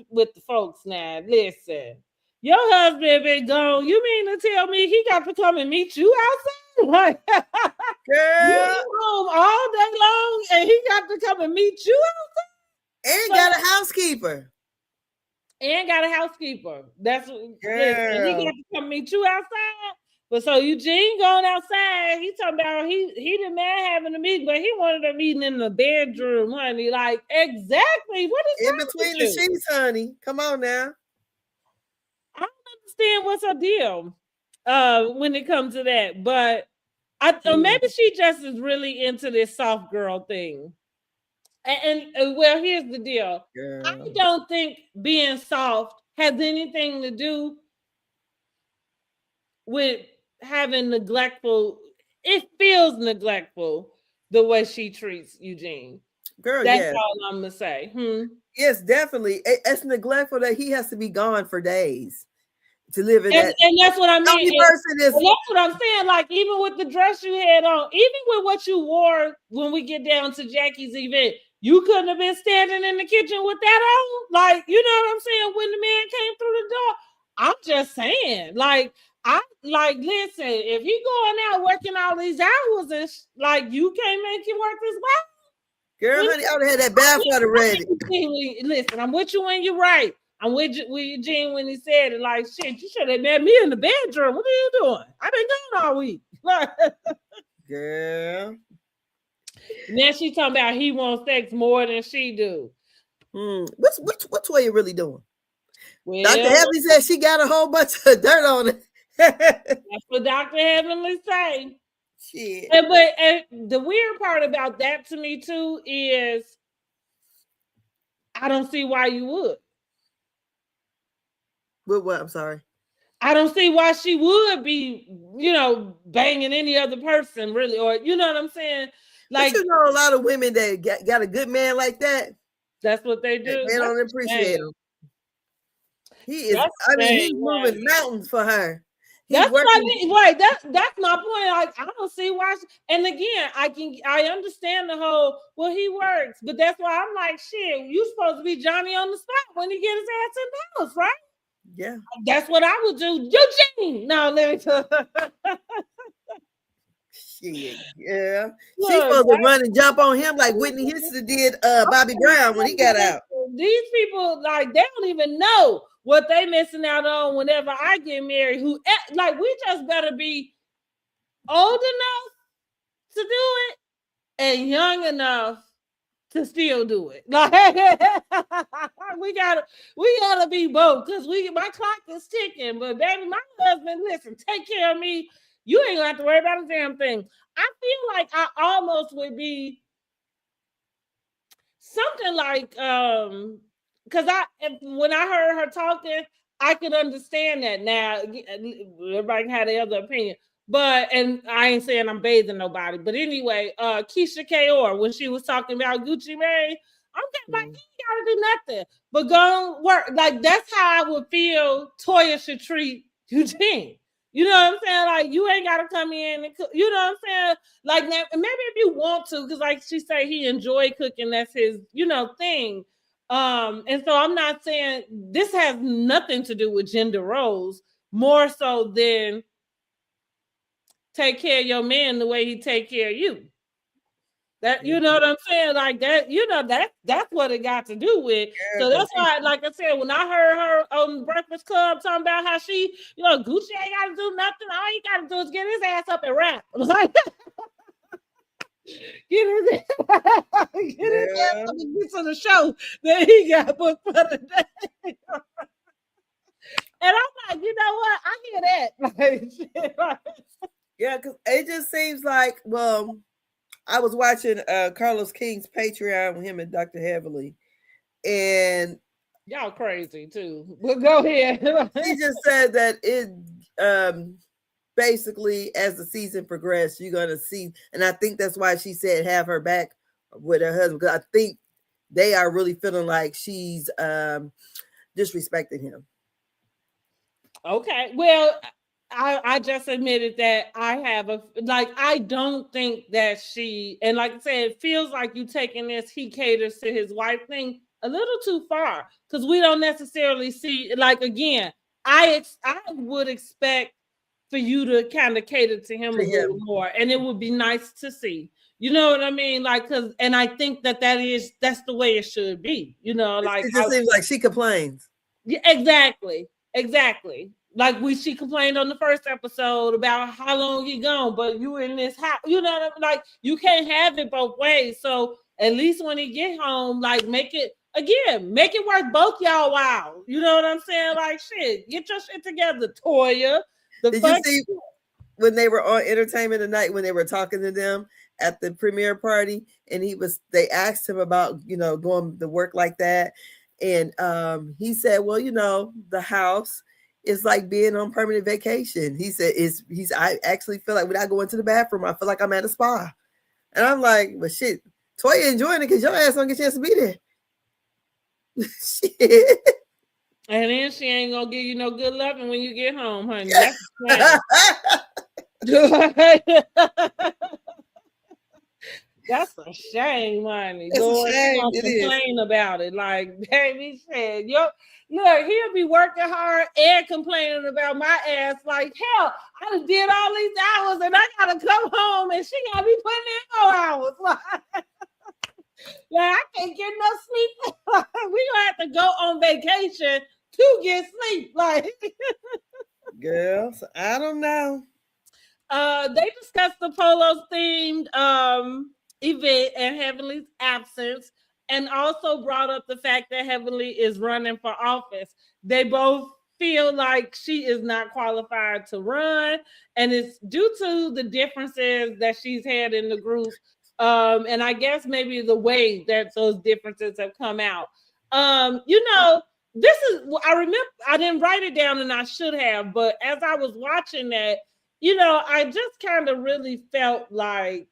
with the folks now. Listen, your husband been gone. You mean to tell me he got to come and meet you outside? Like, girl, home all day long, and he got to come and meet you outside. And got a housekeeper. And got a housekeeper. That's listen, he got to come meet you outside. But so Eugene going outside, he talking about he the man having a meeting, but he wanted a meeting in the bedroom, honey. Like, exactly. What is in between the sheets, honey? Come on now. I don't understand what's her deal when it comes to that, but maybe she just is really into this soft girl thing. And well, here's the deal. Girl. I don't think being soft has anything to do with having neglectful. It feels neglectful the way she treats Eugene. Girl, that's all I'm gonna say. Yes, definitely. It's neglectful that he has to be gone for days to live in that. And that's what I mean. That's what I'm saying. Like, even with the dress you had on, even with what you wore when we get down to Jackie's event, you couldn't have been standing in the kitchen with that on. Like, you know what I'm saying? When the man came through the door, I'm just saying, listen, if he going out working all these hours and like, you can't make it work as well. Girl, honey, I would have had that bath water ready. Listen, I'm with you when you're right. I'm with Eugene when he said it. Like, shit, you should have met me in the bedroom. What are you doing? I've been gone all week. Girl. And then she talking about he wants sex more than she do. What's what you really doing? Well, Dr. Heavenly said she got a whole bunch of dirt on it. That's what Dr. Heavenly say. Shit. And the weird part about that to me too is I don't see why you would. With what? I'm sorry. I don't see why she would be, banging any other person, really, or you know what I'm saying? But Like, you know, a lot of women that got a good man like that, that's what they do. they That's don't a appreciate shame. him. He is. That's I a mean, shame, he's moving honey. mountains for her. He's That's what I working. mean. Right. That's my point. Like, I don't see why. And again, I understand the whole. Well, he works, but that's why I'm like, shit. You supposed to be Johnny on the spot when he get his ass in the house, right? Yeah. That's what I would do. Eugene. No, let me tell Shit. Yeah. She's look. supposed to run and jump on him like Whitney Houston did Bobby Brown when he got out. These people, like, they don't even know what they missing out on whenever I get married. Who, like, we just better be old enough to do it and young enough to still do it. Like, we gotta be both, because my clock is ticking. But baby, my husband, listen, take care of me. You ain't gonna have to worry about a damn thing. I feel like I almost would be something like because when I heard her talking, I could understand that. Now everybody can have their other opinion, but and I ain't saying I'm bathing nobody, but anyway, Keisha Kaur, when she was talking about Gucci Mane, I'm like, he gotta do nothing but go work. Like, that's how I would feel Toya should treat Eugene. You know what I'm saying? Like, you ain't gotta come in and cook. You know what I'm saying? Like, maybe if you want to, because like she said, he enjoyed cooking. That's his, thing. And so I'm not saying this has nothing to do with gender roles, more so than take care of your man the way he take care of you. That, you know what I'm saying? Like that, that's what it got to do with. So that's why, like I said, when I heard her on Breakfast Club talking about how she, Gucci ain't gotta do nothing. All he gotta do is get his ass up and rap. Like, get his ass up and get to the show that he got booked for the day. And I'm like, you know what? I hear that. Like, shit, like, Yeah, because it just seems like, well, I was watching Carlos King's Patreon with him and Dr. Heavenly, and y'all crazy too. But go ahead. he just said that it basically, as the season progressed, you're gonna see, and I think that's why she said have her back with her husband, because I think they are really feeling like she's disrespecting him. Okay, well, I just admitted that I have I don't think that she, and like I said, it feels like you taking this he caters to his wife thing a little too far, because we don't necessarily see, like, again, I would expect for you to kind of cater to him a little more, and it would be nice to see. You know what I mean? Like, and I think that's the way it should be. Like, it just seems like she complains. Yeah, exactly. Like, she complained on the first episode about how long he gone, but you in this house. You know what I mean? Like, you can't have it both ways. So at least when he get home, like, make it worth both y'all while. You know what I'm saying? Like, shit, get your shit together, Toya. Did you see when they were on Entertainment Tonight, when they were talking to them at the premiere party, and they asked him about, going to work like that. And he said, well, the house is like being on permanent vacation. He said, I actually feel like when I go into the bathroom, I feel like I'm at a spa. And I'm like, well, shit, Toya enjoying it because your ass don't get a chance to be there. Shit. And then she ain't gonna give you no good loving when you get home, honey. That's a shame, honey. Lord, complain about it. Like, baby said, look, he'll be working hard and complaining about my ass. Like, hell, I done did all these hours and I gotta come home and she gotta be putting in more hours. Like, I can't get no sleep. We gonna have to go on vacation to get sleep. Like, girls, I don't know. They discussed the Polos themed event and Heavenly's absence, and also brought up the fact that Heavenly is running for office. They both feel like she is not qualified to run, and it's due to the differences that she's had in the group. And I guess maybe the way that those differences have come out. this is, I remember, I didn't write it down and I should have, but as I was watching that, I just kind of really felt like,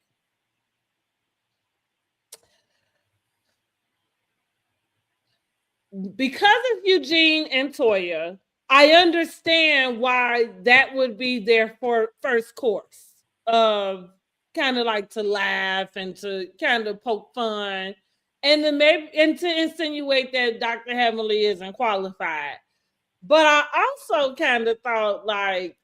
because of Eugene and Toya, I understand why that would be their first course of kind of like to laugh and to kind of poke fun, and then maybe and to insinuate that Dr. Heavenly isn't qualified. But I also kind of thought like,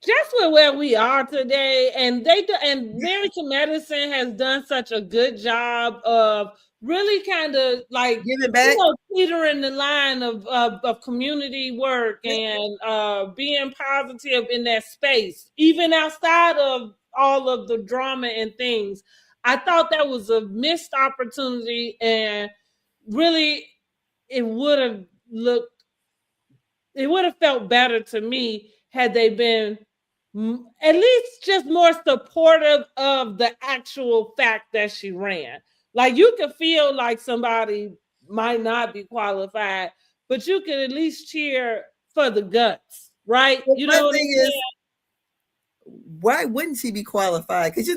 just with where we are today, and American medicine has done such a good job of really kind of like Giving back. teetering the line of community work and being positive in that space, even outside of all of the drama and things. I thought that was a missed opportunity, and really, it would have looked it would have felt better to me had they been at least just more supportive of the actual fact that she ran. Like, you could feel like somebody might not be qualified, but you could at least cheer for the guts, right? Well, You my know what I'm thing saying? is, why wouldn't she be qualified? Because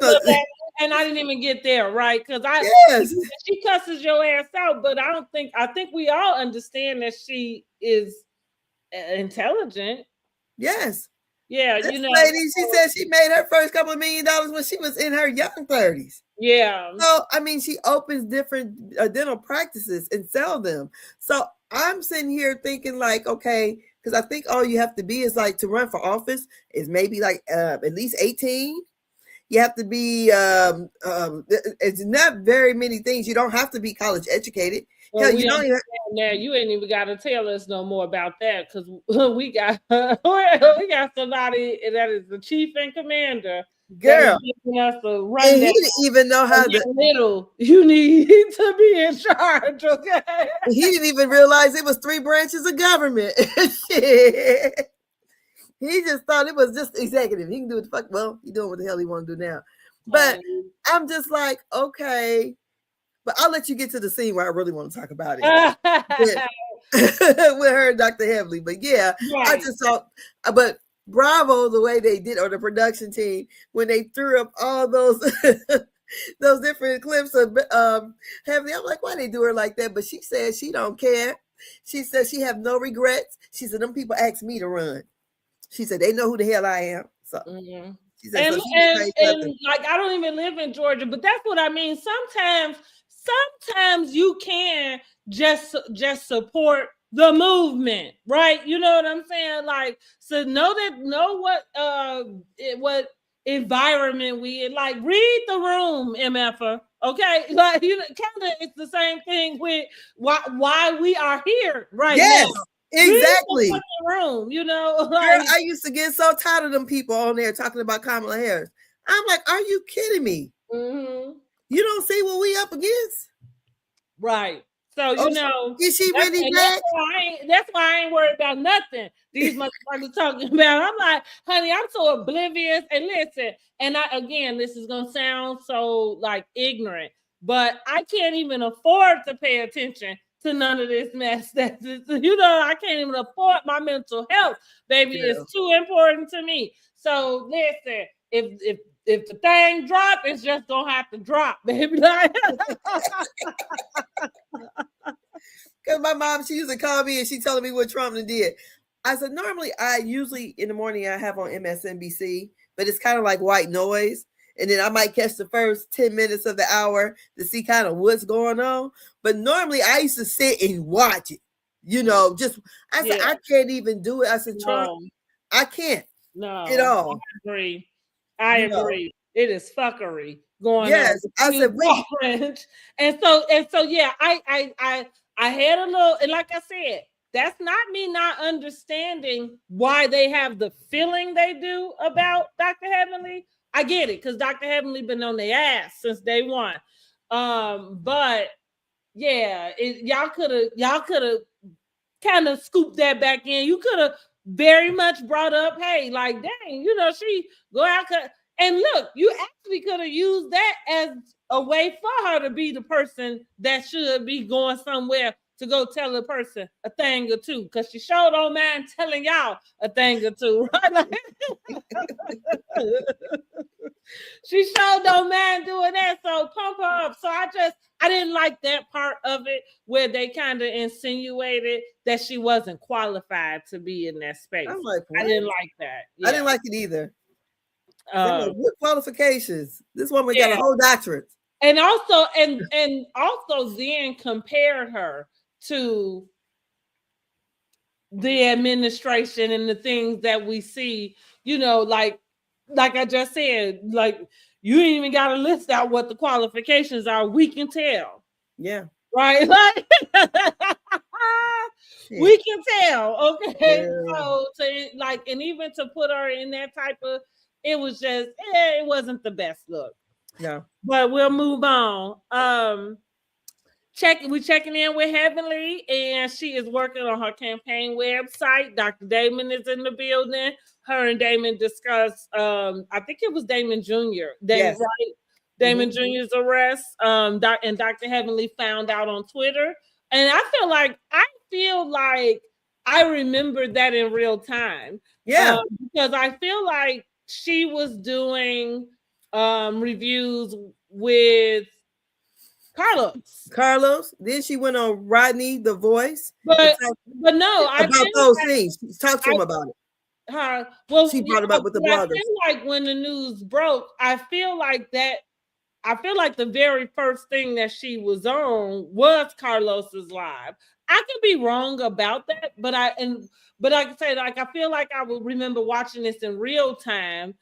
And I didn't even get there, right? Because yes, she cusses your ass out, but I think we all understand that she is intelligent. yes. Yeah, This lady, she said she made her first couple of $1 million when she was in her young 30s. Yeah. So, I mean, she opens different dental practices and sell them. So I'm sitting here thinking like, okay, because I think all you have to be is like, to run for office is maybe like at least 18. You have to be, it's not very many things. You don't have to be college educated. Well, Hell, you don't even. now you ain't even got to tell us no more about that, because we got we got somebody that is the chief and commander that is Girl, giving us a and rundown. he didn't even know how How little you need to be in charge. Okay, he didn't even realize it was 3 branches of government. Shit. He just thought it was just executive. He can do what the fuck. Well, he doing what the hell he want to do now. But I'm just like, okay. But I'll let you get to the scene where I really want to talk about it. With her and Dr. Heavenly. But yeah, right. I just thought, but bravo the way they did, or the production team, when they threw up all those those different clips of Heavenly. I'm like, why they do her like that? But she said she don't care. She said she have no regrets. She said, them people asked me to run. She said they know who the hell I am. So she said, and like, I don't even live in Georgia, but that's what I mean. Sometimes you can just support the movement, right? You know what I'm saying? Like, so know what environment we in. Like, read the room, MFer. Okay, like, kind of, it's the same thing with why we are here right now. Exactly. Room, like, girl, I used to get so tired of them people on there talking about Kamala Harris. I'm like, are you kidding me? Mm-hmm. You don't see what we up against, right? So is she really back? That's why I ain't worried about nothing these motherfuckers talking about. I'm like, honey, I'm so oblivious. And listen, and this is gonna sound so like ignorant, but I can't even afford to pay attention to none of this mess. I can't even afford my mental health, baby. It's too important to me. So listen, if the thing drop, it's just gonna have to drop, baby. Because my mom, she used to call me and she telling me what Trump did. I said, normally I usually in the morning I have on MSNBC, but it's kind of like white noise. And then I might catch the first 10 minutes of the hour to see kind of what's going on. But normally I used to sit and watch it. I said, I can't even do it. I said, Trump, I can't. No. At all. I agree. It is fuckery going on. I said, and so yeah, I had a little, and like I said, that's not me not understanding why they have the feeling they do about Dr. Heavenly. I get it, because Dr. Heavenly been on their ass since day one. But yeah, y'all could have kind of scooped that back in. You could have very much brought up, hey, like, dang, she go out, and look, you actually could have used that as a way for her to be the person that should be going somewhere to go tell a person a thing or two, because she sure don't mind telling y'all a thing or two, right? She sure don't mind doing that, so pump her up. So I didn't like that part of it where they kind of insinuated that she wasn't qualified to be in that space. I'm like, I what? didn't like that. I Yeah. didn't like it either. I'm like, Um, what qualifications? This woman got yeah. a whole doctorate. And also then compared her to the administration and the things that we see, like I just said, like you ain't even got to list out what the qualifications are. We can tell. Yeah. Right? Like we can tell. Okay. Yeah. So and even to put her in that type of, it was just, it wasn't the best look. Yeah. But we'll move on. We checking in with Heavenly, and she is working on her campaign website. Dr. Damon is in the building. Her and Damon discussed, I think it was Damon Jr. Yes. Right? Damon Jr.'s arrest. And Dr. Heavenly found out on Twitter. And I feel like I remember that in real time. Yeah. Because I feel like she was doing reviews with Carlos. Then she went on Rodney the Voice. But no, about those things. Talk to him about it. She brought him up with the bloggers. I feel like when the news broke, I feel like the very first thing that she was on was Carlos's live. I could be wrong about that, but I can say, like, I feel like I would remember watching this in real time.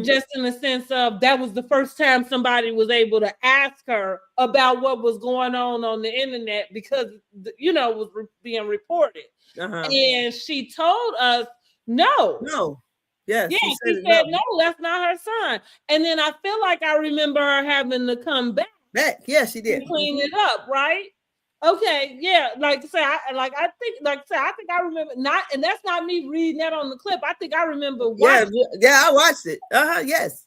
Just in the sense of that was the first time somebody was able to ask her about what was going on the internet, because it was being reported. And she told us no. Yes, yeah, she said no, that's not her son. And then I feel like I remember her having to come back. Yeah, she did. Clean it up, right? Okay, yeah, I think I remember not, and that's not me reading that on the clip. I think I remember watching. Yeah, I watched it. Yes.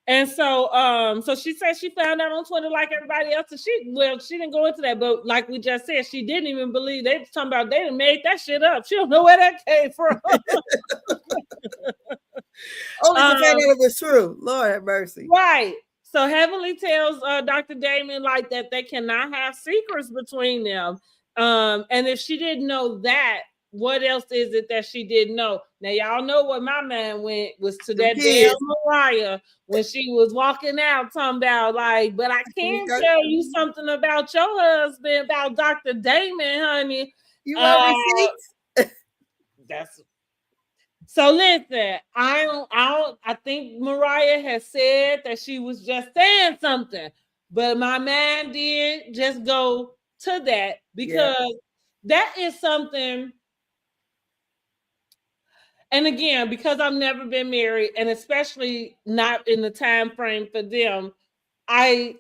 And so she said she found out on Twitter like everybody else, and she didn't go into that, but like we just said, she didn't even believe they talking about they done made that shit up. She don't know where that came from. Only to find out it was true. Lord have mercy. Right. So Heavenly tells Dr. Damon like that they cannot have secrets between them. And if she didn't know that, what else is it that she didn't know? Now y'all know what my man was to that damn Mariah when she was walking out talking about like, but I can tell you something about your husband, about Dr. Damon, honey. You want receipts? That's so listen, I think Mariah has said that she was just saying something, but my man did just go to that because that is something. And again, because I've never been married, and especially not in the time frame for them, I'm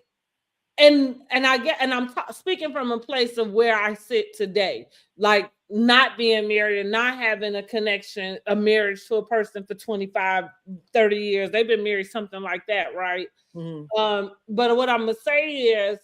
speaking from a place of where I sit today, like not being married and not having a marriage to a person for 25, 30 years. They've been married, something like that, right? But what I'm gonna say is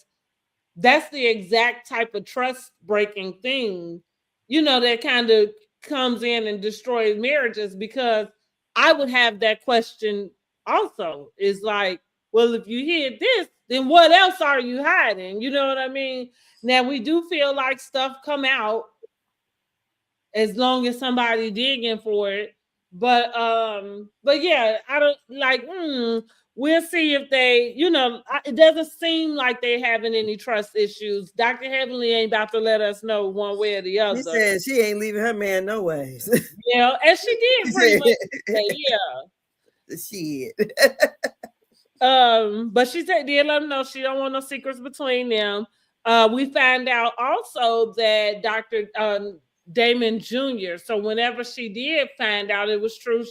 that's the exact type of trust breaking thing, that kind of comes in and destroys marriages, because I would have that question also. Is like, well, if you hid this, then what else are you hiding? You know what I mean? Now we do feel like stuff come out as long as somebody digging for it. But yeah, I don't like, we'll see if they, it doesn't seem like they're having any trust issues. Dr. Heavenly ain't about to let us know one way or the other. She said she ain't leaving her man no ways. Yeah, and she did pretty much say, yeah. Shit. But she said, did let them know she don't want no secrets between them. We found out also that Dr. Damon Jr. So whenever she did find out it was true,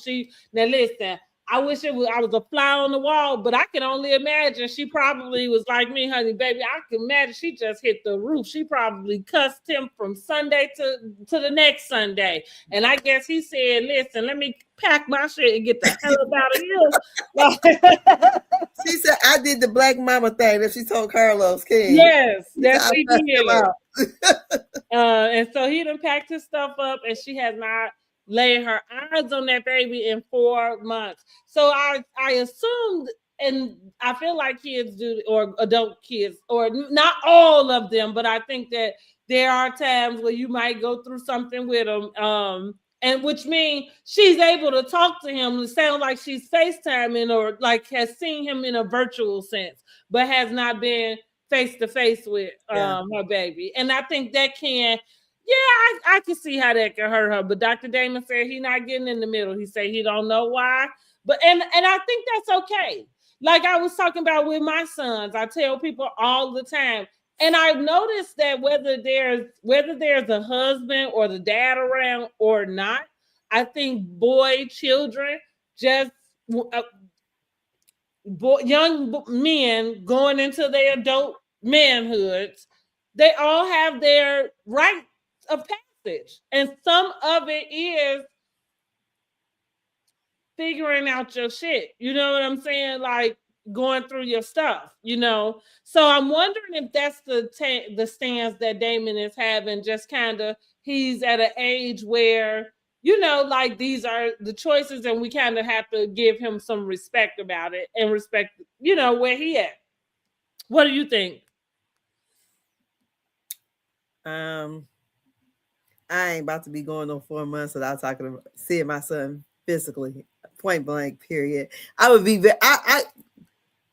now listen, I wish I was a fly on the wall, but I can only imagine she probably was like me, honey, baby. I can imagine she just hit the roof. She probably cussed him from Sunday to the next Sunday. And I guess he said, listen, let me pack my shit and get the hell up out of here. She said, I did the black mama thing that she told Carlos King. Yes, She said, that's I she cussed him did. out. And so he done packed his stuff up, and she has not laid her eyes on that baby in 4 months. So I assumed, and I feel like kids do, or adult kids, or not all of them, but I think that there are times where you might go through something with them. And which means she's able to talk to him. It sounds like she's FaceTiming or like has seen him in a virtual sense, but has not been face to face with her baby. And I think that can, I can see how that can hurt her. But Dr. Damon said he's not getting in the middle. He said he don't know why. But and I think that's okay. Like I was talking about with my sons, I tell people all the time. And I've noticed that whether there's a husband or the dad around or not, I think children just young men going into their adult manhoods, they all have their rites of passage. And some of it is figuring out your shit. You know what I'm saying? Like going through your stuff, So I'm wondering if that's the stance that Damon is having, just kind of he's at an age where like these are the choices, and we kind of have to give him some respect about it and respect, where he at. What do you think? I ain't about to be going on 4 months without seeing my son physically, point blank, period. I would be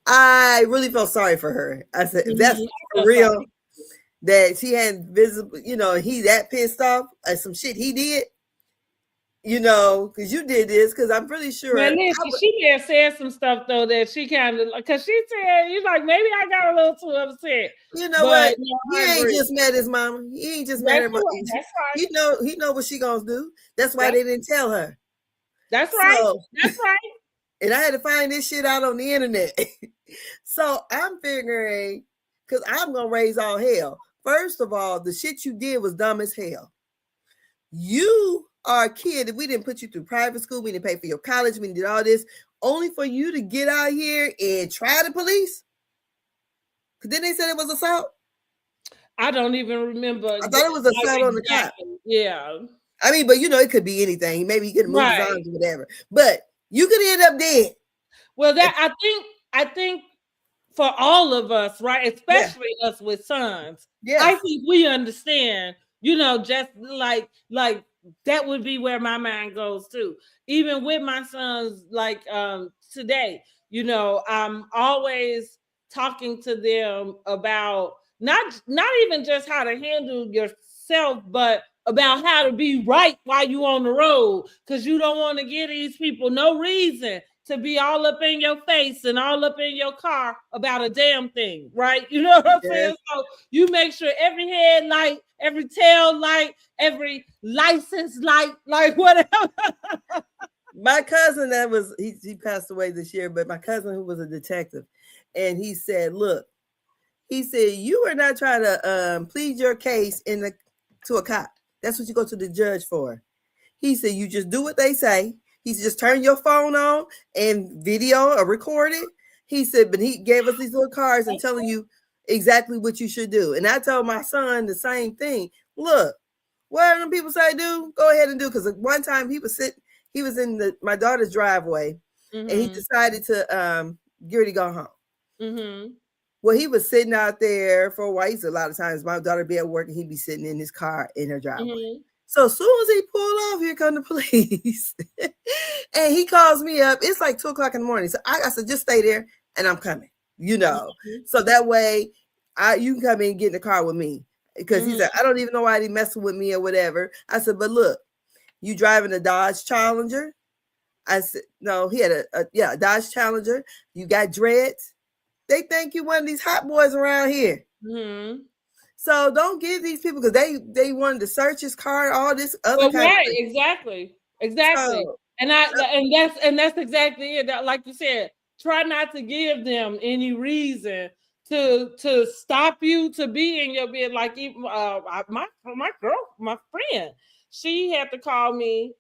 I really felt sorry for her. I said, if that's for real, that she had visible, he that pissed off at some shit he did, because you did this, because I'm pretty sure. Well, listen, she may have said some stuff though that she kind of, because she said, "You like maybe I got a little too upset." You know what? He ain't just met his mama. He ain't just met her mama. That's right. He know what she gonna do. That's why they didn't tell her. That's right. That's right. And I had to find this shit out on the internet. So I'm figuring, because I'm gonna raise all hell. First of all, the shit you did was dumb as hell. You are a kid. If we didn't put you through private school, we didn't pay for your college, we did all this, only for you to get out here and try the police. Because then they said it was assault. I don't even remember. I thought it was assault on the cop. Yeah. I mean, but it could be anything. Maybe he could move his arms or whatever. But you could end up dead. Well, that I think for all of us, right, especially us with sons, I think we understand, just like that would be where my mind goes too. Even with my sons, like today, I'm always talking to them about not even just how to handle yourself, but about how to be right while you on the road, because you don't want to give these people no reason to be all up in your face and all up in your car about a damn thing, right? You know what I'm saying? So you make sure every headlight, every tail light, every license light, like whatever. My cousin he passed away this year, but my cousin who was a detective, and he said, look, he said, you are not trying to plead your case to a cop. That's what you go to the judge for. He said, you just do what they say. He said, just turn your phone on and video or record it. He said, but he gave us these little cards and telling you exactly what you should do. And I told my son the same thing. Look, what them people say do, go ahead and do. Because one time he was in my daughter's driveway, and he decided to get ready to go home. Mm-hmm. Well, he was sitting out there for a while. He said a lot of times my daughter be at work and he'd be sitting in his car in her driveway. Mm-hmm. So as soon as he pulled off, here come the police. And he calls me up. It's like 2:00 in the morning. So I said, just stay there and I'm coming, Mm-hmm. So that way you can come in and get in the car with me. Because he said, I don't even know why he messing with me or whatever. I said, but look, you driving a Dodge Challenger? I said, no, he had a Dodge Challenger. You got dreads. They think you one of these hot boys around here. Mm-hmm. So don't give these people, because they wanted to search his car, all this other kind of thing. Exactly. So And that's exactly it. Like you said, try not to give them any reason to stop you to be in your bed. Like even my friend, she had to call me.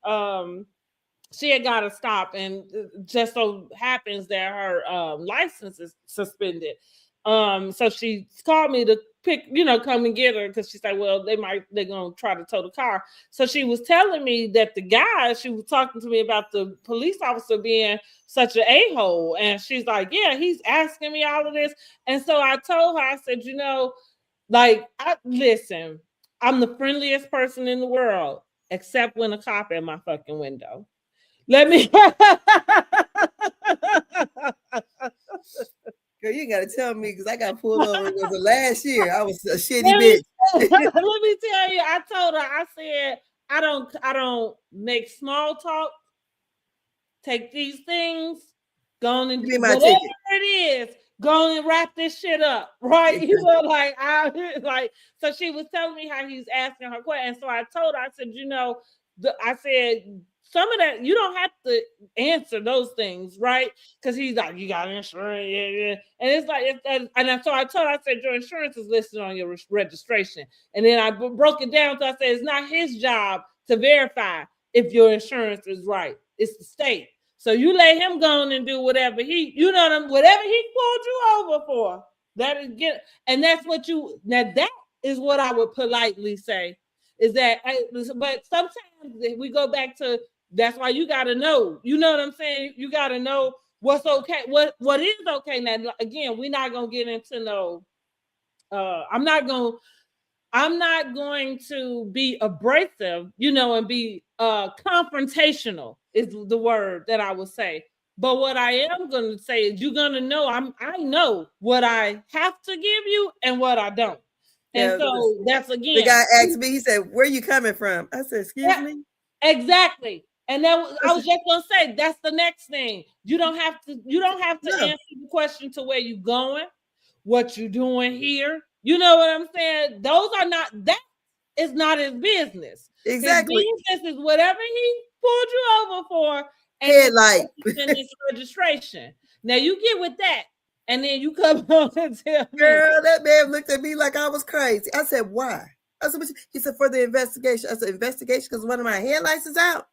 She had got to stop, and just so happens that her license is suspended. So she called me to come and get her because she said, well, they're gonna try to tow the car. So she was telling me that the guy, she was talking to me about the police officer being such an a-hole, and she's like, yeah, he's asking me all of this. And so I told her, I said, listen, I'm the friendliest person in the world, except when a cop at my fucking window. Let me. Girl, you gotta tell me because I got pulled over. It was the last year. I was a shitty let me, bitch. let me tell you. I told her. I said, I don't make small talk. Take these things, go on and Give do me my whatever ticket. it is. Go on and wrap this shit up, right? So she was telling me how he's asking her question. And so I told her, I said, I said, some of that, you don't have to answer those things, right? Because he's like, you got insurance, yeah, yeah. And it's like, so I told her, I said, your insurance is listed on your registration. And then I broke it down. So I said, it's not his job to verify if your insurance is right. It's the state. So you let him go on and do whatever whatever he pulled you over for. That's what that is what I would politely say. But sometimes we go back to, that's why you got to know. You know what I'm saying? You got to know what's okay, what is okay. Now again, we're not gonna get into no. I'm not going to be abrasive, and be confrontational is the word that I would say. But what I am going to say is, you're going to know I know what I have to give you and what I don't. And Yeah, so that's, the again, guy asked me. He said, "Where you coming from?" I said, "Excuse me." exactly. And then I was just gonna say, that's the next thing. You don't have to No, answer the question to where you going, what you doing here. You know what I'm saying? Those are not, that is not his business. exactly. His business is whatever he pulled you over for, and Headlight. in his registration. Now you get with that, and then you come on and tell me. Girl, that man looked at me like I was crazy. I said, "Why?" I said, he said, "For the investigation." I said, "Investigation because one of my headlights is out."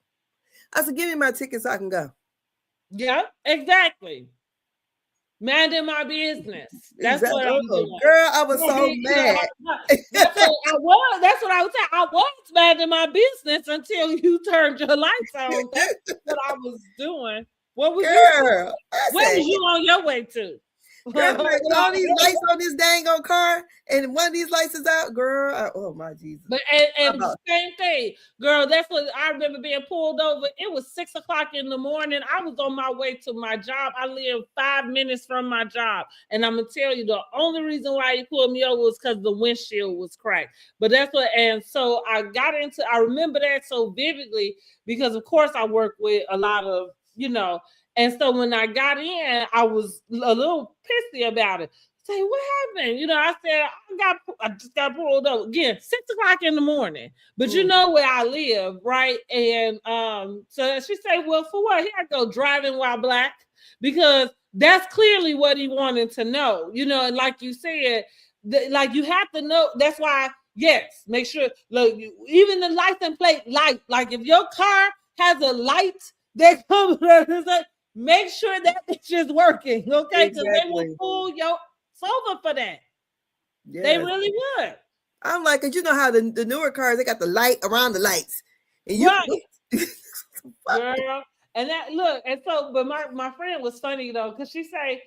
I said, "Give me my ticket so I can go." Yeah, exactly. Minding my business. That's what Exactly. I'm Oh, doing. girl, I was so mad. That's what I was. That's what I was saying. I was minding my business until you turned your lights on. That's what I was doing. What was you doing? Girl, I Where said, was you on your way to? girl, like, with all these lights on this dang old car, and one of these lights is out, girl. Oh my Jesus! But and the same thing, girl. That's what I remember being pulled over. It was 6:00 in the morning. I was on my way to my job. I live 5 minutes from my job, and I'm gonna tell you, the only reason why he pulled me over was because the windshield was cracked. But that's what, and so I remember that so vividly because, of course, I work with a lot of, and so when I got in, I was a little pissy about it. Say, what happened? I said, I just got pulled over again, 6:00 in the morning. But you know where I live, right? And so she said, well, for what? Here I go, driving while black, because that's clearly what he wanted to know, and like you said, like you have to know. That's why, yes, make sure, look, even the license plate light, like if your car has a light that comes, make sure that bitch is working, okay? Because they will pull your over for that. Yes. They really would. I'm like, cause you know how the newer cars, they got the light around the lights. And right. Girl. And that, look, and so, but my friend was funny though, because she tried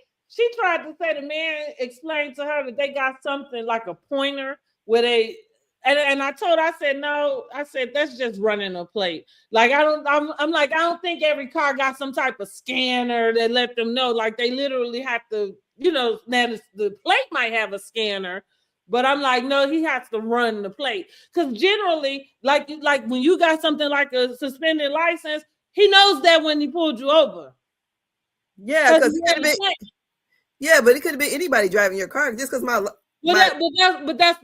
to say the man explained to her that they got something like a pointer where they, and I told her, I said, no, I said, that's just running a plate. Like, I'm like, I don't think every car got some type of scanner that let them know. Like, they literally have to, now the plate might have a scanner, but I'm like, no, he has to run the plate. Because generally, like when you got something like a suspended license, he knows that when he pulled you over. Yeah, because but it could have been anybody driving your car just because But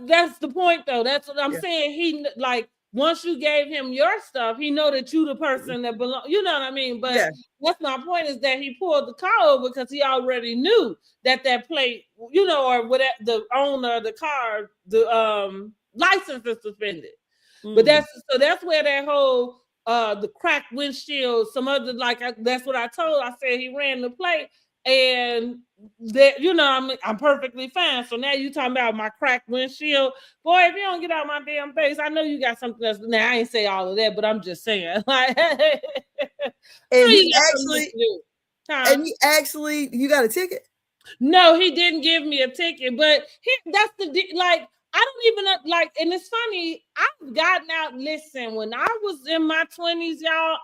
that's the point though. That's what I'm saying. He, like, once you gave him your stuff, he know that you the person that belong. You know what I mean? But Yeah. that's my point, is that he pulled the car over because he already knew that plate, you know, or whatever, the owner of the car, the license is suspended. But that's where that whole the cracked windshield, some other that's what I told. I said he ran the plate, and that, you know, I'm perfectly fine. So now you talking about my cracked windshield, boy. If you don't get out my damn face, I know you got something else. Now I ain't say all of that, but I'm just saying, like, And you got something to do. Huh? you got a ticket? No, he didn't give me a ticket, but that's like, I don't even like, and it's funny, I've gotten out. Listen, when I was in my 20s, y'all,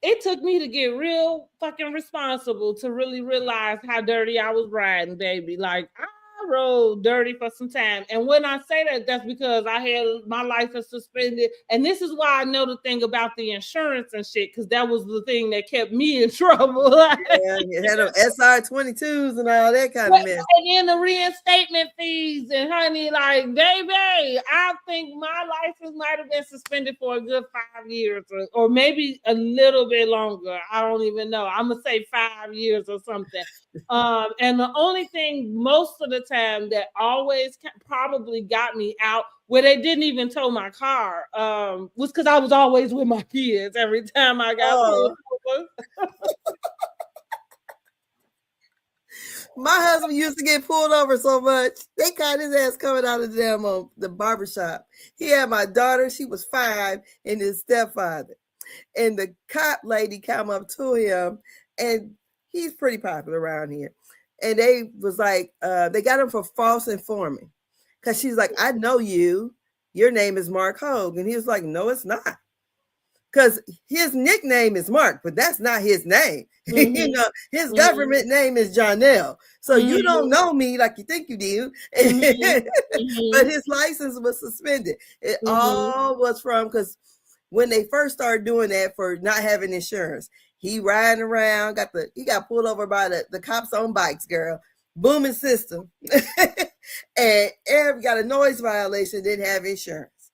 it took me to get real fucking responsible to really realize how dirty I was riding, baby. Like, I rode dirty for some time. And when I say that, that's because I had my license suspended. And this is why I know the thing about the insurance and shit, because that was the thing that kept me in trouble. Yeah, you had them SR22s and all that kind of mess. And then the reinstatement fees, and honey, like, baby, I think my license might have been suspended for a good 5 years, or maybe a little bit longer. I don't even know. I'm gonna say 5 years or something. And the only thing most of the time that always probably got me out, where they didn't even tow my car, was because I was always with my kids every time I got pulled over. My husband used to get pulled over so much, they caught his ass coming out of the damn the barbershop. He had my daughter, she was 5, and his stepfather. And the cop lady came up to him, and he's pretty popular around here. And they was like, they got him for false informing. Because she's like, I know you. Your name is Mark Hogue. And he was like, no, it's not. Because his nickname is Mark, but that's not his name. Mm-hmm. You know, his government name is Janelle. So you don't know me like you think you do. But his license was suspended. It all was from, because when they first started doing that for not having insurance, he riding around, he got pulled over by the cops on bikes, girl. Booming system. And got a noise violation, didn't have insurance.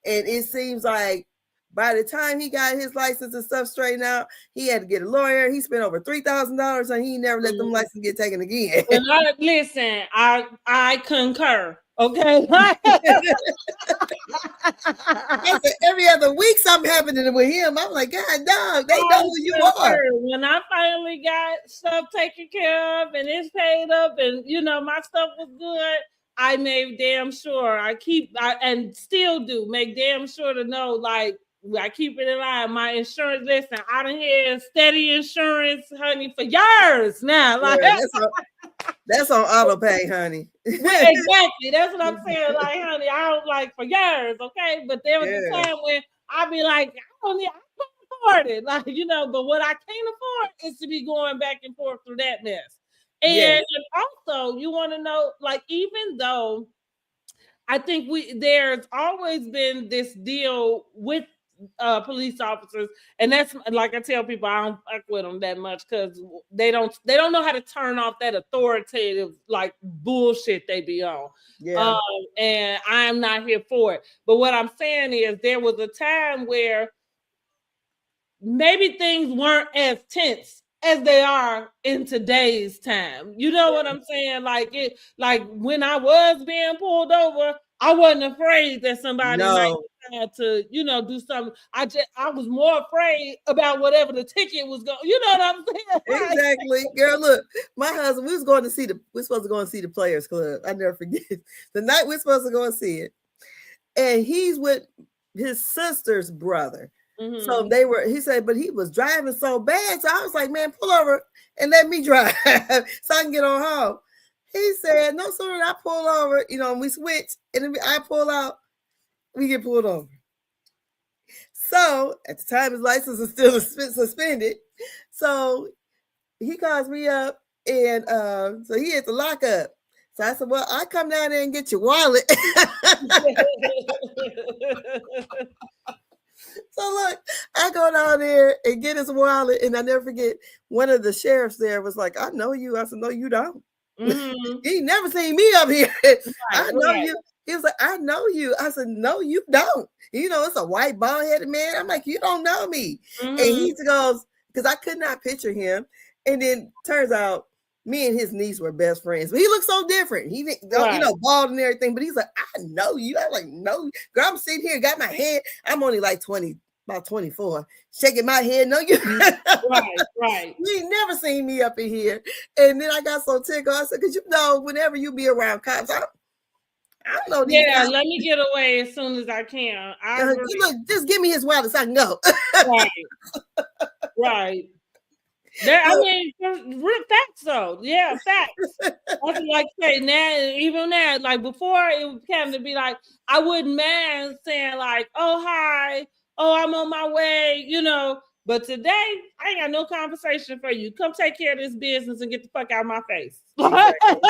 And it seems like by the time he got his license and stuff straightened out, he had to get a lawyer. He spent over $3,000, and he never let them license get taken again. And listen, I concur. Okay. Every other week something happening with him. I'm like, God, dog, they know who you are. When I finally got stuff taken care of and it's paid up, and you know my stuff was good, I made damn sure and still do make damn sure to know, like, I keep it in line. My insurance, listen, I done had steady insurance, honey, for years now. Like, that's on auto pay, honey. Exactly. That's what I'm saying. Like, honey, I don't, like, for years, okay? But there was a time when I'd be like, I can't afford it. Like, you know, but what I can't afford is to be going back and forth through that mess. And also, you want to know, like, even though I think there's always been this deal with police officers, and that's, like, I tell people, I don't fuck with them that much because they don't know how to turn off that authoritative, like, bullshit they be on. And I'm not here for it. But what I'm saying is, there was a time where maybe things weren't as tense as they are in today's time. You know what I'm saying? Like, when I was being pulled over, I wasn't afraid that somebody might decide to, you know, do something. I was more afraid about whatever the ticket was going. You know what I'm saying? Exactly, girl. Look, my husband, we're supposed to go and see the Players Club. I never forget the night we're supposed to go and see it, and he's with his sister's brother. So he said, but he was driving so bad. So I was like, man, pull over and let me drive so I can get on home. He said, no sooner than I pull over, you know, and we switch, and then I pull out, we get pulled over. So at the time, his license is still suspended. So he calls me up, and so he had to lock up. So I said, well, I come down there and get your wallet. So look, I go down there and get his wallet, and I never forget, one of the sheriffs there was like, I know you. I said, no, you don't. You ain't never seen me up here. I know you. He was like, I know you. I said, no, you don't. You know, it's a white bald headed man. I'm like, you don't know me. And Mm-hmm. he goes, because I could not picture him. And then turns out me and his niece were best friends. But he looked so different. He didn't, you Right. know, bald and everything. But he's like, I know you. I'm like, no, girl, I'm sitting here, got my head. I'm only like 20, about 24, shaking my head. No, you. Right. Right. You ain't never seen me up in here. And then I got so tickled. I said, because you know, whenever you be around cops, I don't know these Yeah, cops. let me get away as soon as I can. I agree. Look, just give me his wallet so I can go. Right. Right. There, I mean, real facts though. Yeah, facts. That's like say now, even now, like before, it was kind of be like I wouldn't mind saying like, "Oh hi, oh I'm on my way," you know. But today, I ain't got no conversation for you. Come take care of this business and get the fuck out of my face. Exactly.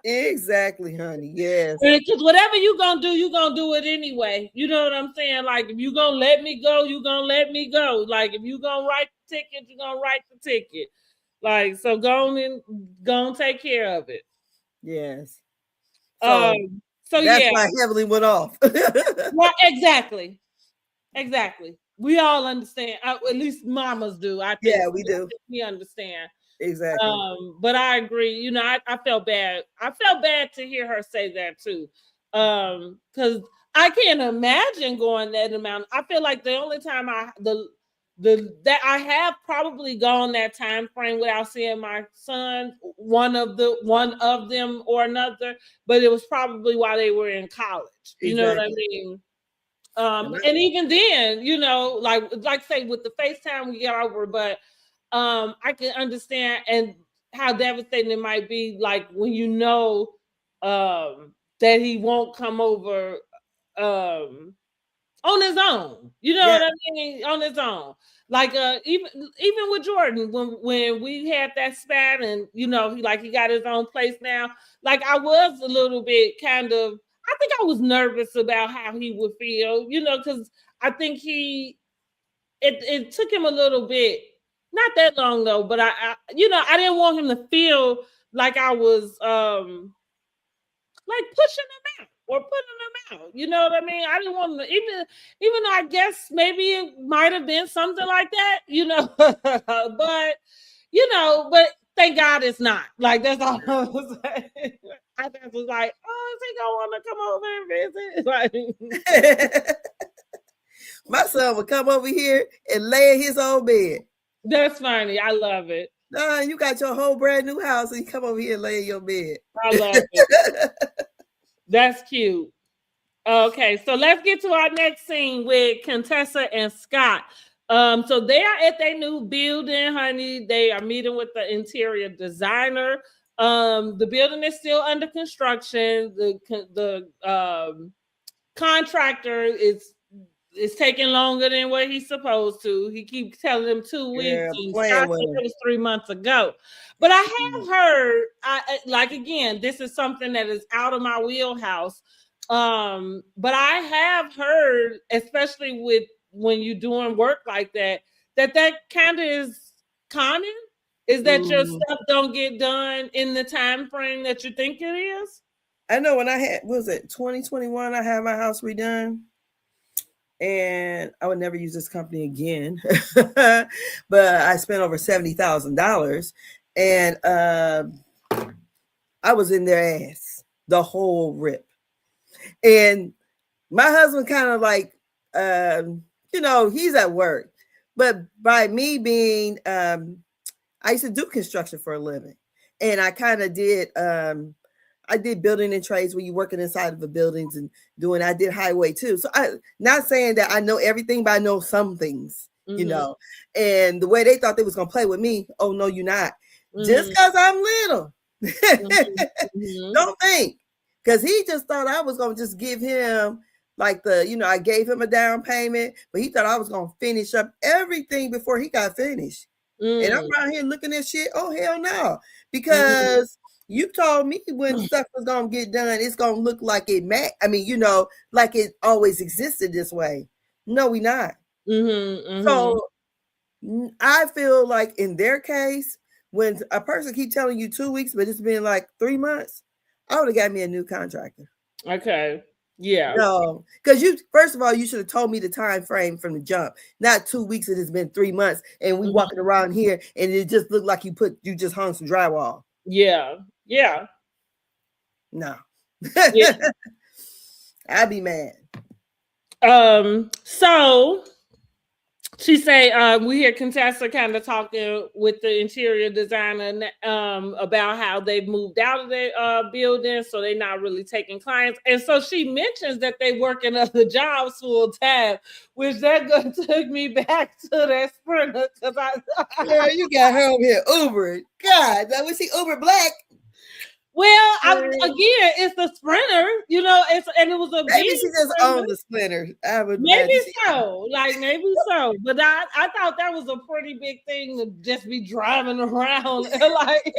Exactly, honey. Yes. Because whatever you gonna do, you gonna do it anyway. You know what I'm saying? Like if you gonna let me go, you gonna let me go. Like if you gonna write the ticket, you gonna write the ticket. Like so, go and take care of it. Yes. So So that's yeah, why heavily went off. right, exactly, exactly. We all understand. At least mamas do. Yeah, we do. We understand. Exactly. But I agree. You know, I felt bad. I felt bad to hear her say that too. Because I can't imagine going that amount. I feel like the only time the that I have probably gone that time frame without seeing my son, one of them or another, but it was probably while they were in college. You know what I Exactly. mean? And even then, you know, like say with the FaceTime we get over, but I can understand and how devastating it might be, like when you know that he won't come over um on his own. You know Yeah. what I mean? On his own. Like even with Jordan, when we had that spat and you know he got his own place now, like I was a little bit kind of I think I was nervous about how he would feel, you know, because I think it took him a little bit, not that long though, but I you know, I didn't want him to feel like I was like pushing him out or putting him out. You know what I mean? I didn't want him to even though I guess maybe it might have been something like that, you know. But you know, but thank God it's not. Like that's all I was saying. I just was like, oh, is he gonna want to come over and visit? Like My son would come over here and lay in his own bed. that's funny. I love it. Nah, you got your whole brand new house and you come over here and lay in your bed. I love it. That's cute. Okay, so let's get to our next scene with Contessa and Scott. So they are at their new building, honey. They are meeting with the interior designer. The building is still under construction. The contractor is taking longer than what he's supposed to. He keeps telling them 2 weeks, Yeah, and playing Scott with said him. it was 3 months ago. But I have heard, like again, this is something that is out of my wheelhouse. But I have heard, especially with when you're doing work like that, that kind of is common. Is that your Mhm. stuff don't get done in the time frame that you think it is? I know when I had, what was it 2021, I had my house redone. And I would never use this company again. But I spent over $70,000, and I was in their ass the whole rip. And my husband kind of like, you know, he's at work, but by me being, I used to do construction for a living, and I kind of did. I did building and trades where you working inside of the buildings and doing. I did highway too. So I not saying that I know everything, but I know some things. You Mm-hmm. know, and the way they thought they was gonna play with me. Oh no, you're not. Just Mm-hmm. because I'm little, Mm-hmm. don't think. Because he just thought I was gonna just give him like the, you know, I gave him a down payment, but he thought I was gonna finish up everything before he got finished. And I'm Mm-hmm. around here looking at shit. Oh hell no! Mm-hmm. Because you told me when stuff was gonna get done, it's gonna look like it I mean, you know, like it always existed this way. No, we not. Mm-hmm. So I feel like in their case, when a person keep telling you 2 weeks, but it's been like 3 months, I would have got me a new contractor. Okay. Yeah. No, because you first of all, you should have told me the time frame from the jump, not 2 weeks. It has been 3 months, and we Mhm. walking around here, and it just looked like you just hung some drywall. Yeah. Yeah. No, Yeah. I'd be mad. So she say we hear Contessa kind of talking with the interior designer about how they've moved out of their building, so they're not really taking clients. And so she mentions that they work in other jobs full time, which took me back to that Sprinter because Girl, you got her over here Uber. God, that was she Uber Black. well, Maybe again, it's the Sprinter, and it was a big she just Sprinter. owned the Splinter. I would Maybe imagine she. so, like maybe so, but I thought that was a pretty big thing to just be driving around like.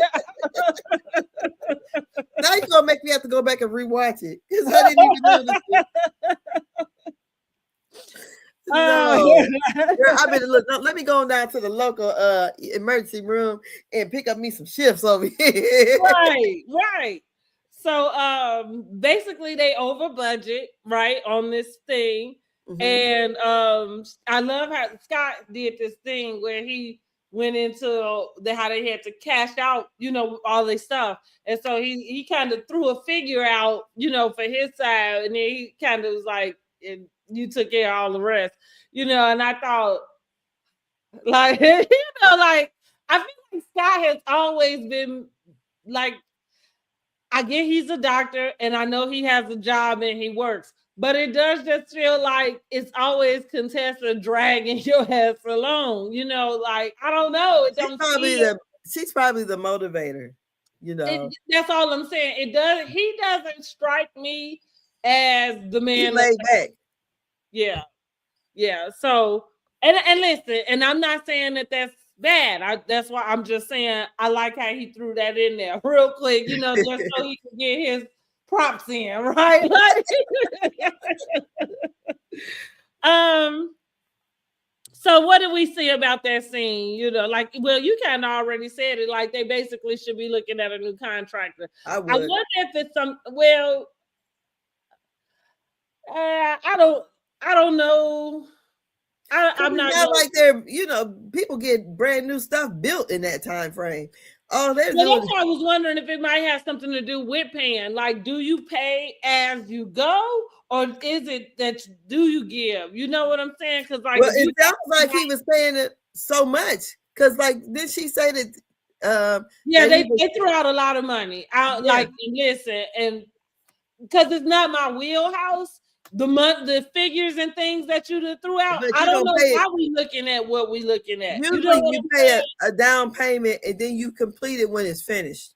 Now you're gonna make me have to go back and rewatch it because I didn't even notice it. No, girl, I better look. No, let me go down to the local emergency room and pick up me some shifts over here. right. So basically they over budget, right, on this thing. Mhm. And I love how Scott did this thing where he went into how they had to cash out, all this stuff. And so he kind of threw a figure out, for his side, and then he kind of was like, and you took care of all the rest, and I thought like like I feel like Scott has always been like, I get he's a doctor and I know he has a job and he works, but it does just feel like it's always Contessa dragging your ass along. Like I don't know. It She's don't probably feel. the she's probably the motivator. You know, That's all I'm saying. It does. He doesn't strike me as the he man. laid back. Yeah, yeah. So and listen, and I'm not saying that that's bad. That's why I'm just saying I like how he threw that in there real quick, just so he could get his props in, right? um. So what do we see about that scene? Like, well, you kind of already said it. Like, they basically should be looking at a new contractor. I I would. wonder if it's some. Well, I don't. I don't know. Cause I'm it's not not no. like they're, people get brand new stuff built in that time frame. All they're Well, doing that's why I was wondering if it might have something to do with paying. Like, do you pay as you go, or is it that do you give? You know what I'm saying? Because like, well, if it you sounds like he was paying it so much. Cause like did she say yeah, that he they was threw out a lot of money. Out yeah. like, listen, and because it's not my wheelhouse. The figures and things that you threw out, But I you don't don't know pay it. why we looking at what we looking at. You know Usually what you I'm pay saying? a down payment and then you complete it when it's finished.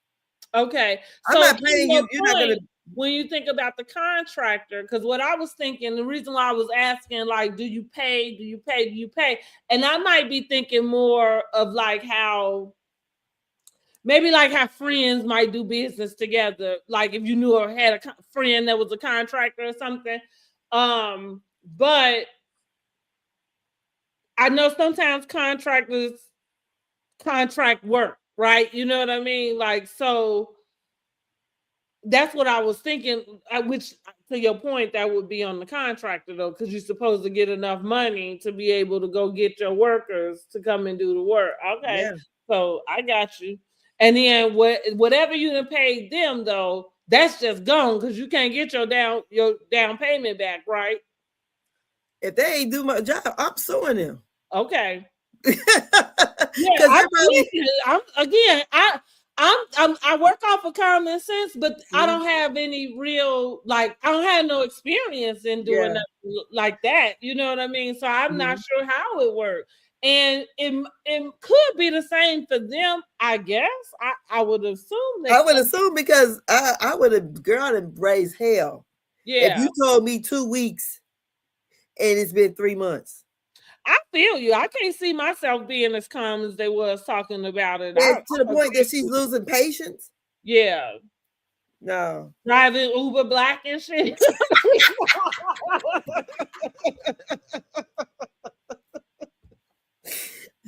Okay, I'm so not to paying your you. You're not gonna point, when you think about the contractor, because what I was thinking, the reason why I was asking, like, do you pay? Do you pay? Do you pay? And I might be thinking more of like how maybe like how friends might do business together. Like if you knew or had a friend that was a contractor or something. But I know sometimes contractors contract work, right? You know what I mean? Like, so that's what I was thinking, which to your point, that would be on the contractor though, because you're supposed to get enough money to be able to go get your workers to come and do the work. Okay, yeah. so I got you. And then whatever you done paid them though, that's just gone because you can't get your down payment back, right? If they ain't do my job, I'm suing them. Okay. Because Yeah, they're probably I'm again. I work off of common sense, but I Mhm. don't have any real like I don't have no experience in doing Yeah. nothing like that. You know what I mean? So I'm not Mhm. sure how it works, and it could be the same for them. I guess I would assume I that. would assume because I would have girl and raised hell if Yeah, you told me 2 weeks and it's been 3 months. I feel you. I can't see myself being as calm as they was talking about it. And to the I point agree. that she's losing patience. Yeah, No. driving Uber Black and shit.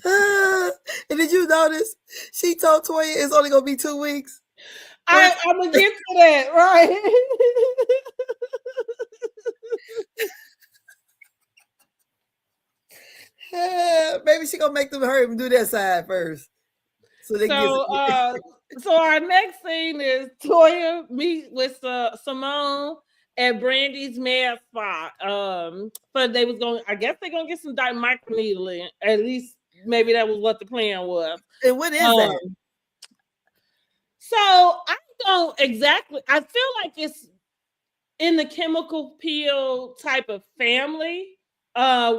And did you notice she told Toya it's only gonna be 2 weeks? I'm gonna get to that, right? Maybe she gonna make them hurry and do that side first, so they can get. So, so our next scene is Toya meet with Simone at Brandy's med spa. But they was going. I guess they're gonna get some microneedling. At least maybe that was what the plan was. And what is that? So I don't exactly. I feel like it's in the chemical peel type of family.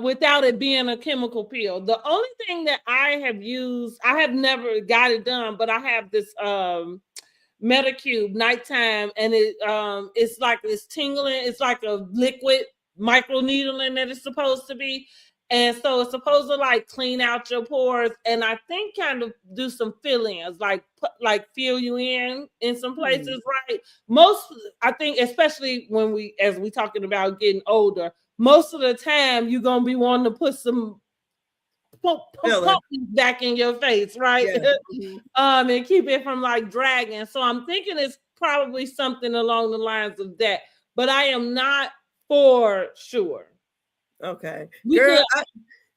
Without it being a chemical peel. The only thing that I have used, I have never got it done, but I have this Metacube nighttime, and it's like it's tingling. It's like a liquid micro needling that it's supposed to be, and so it's supposed to like clean out your pores, and I think kind of do some fill-ins, like fill you in some places, right? Most, I think, especially when as we talking about getting older, most of the time you're gonna be wanting to put some pump back in your face, right? Yeah. And keep it from like dragging. So I'm thinking it's probably something along the lines of that, but I am not for sure. Okay, girl,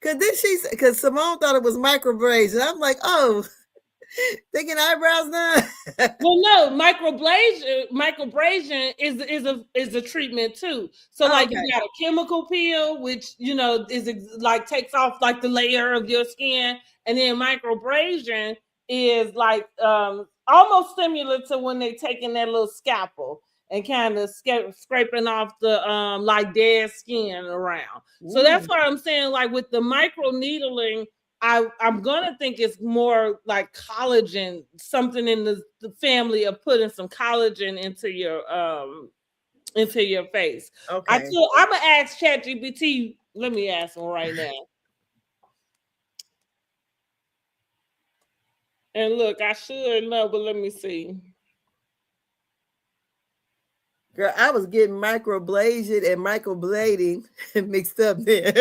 because Simone thought it was microbraids, and I'm like, oh, thinking eyebrows done. Well, no, microbrasion is a treatment too. So like you got a chemical peel, which is like takes off like the layer of your skin, and then microbrasion is like almost similar to when they taking that little scalpel and kind of scraping off the like dead skin around. So that's why I'm saying, like with the micro needling, I'm gonna think it's more like collagen, something in the family of putting some collagen into your face. Okay. I'm gonna ask ChatGPT. Let me ask him right now. And look, I should know, but let me see. Girl, I was getting microblading and microblading mixed up there.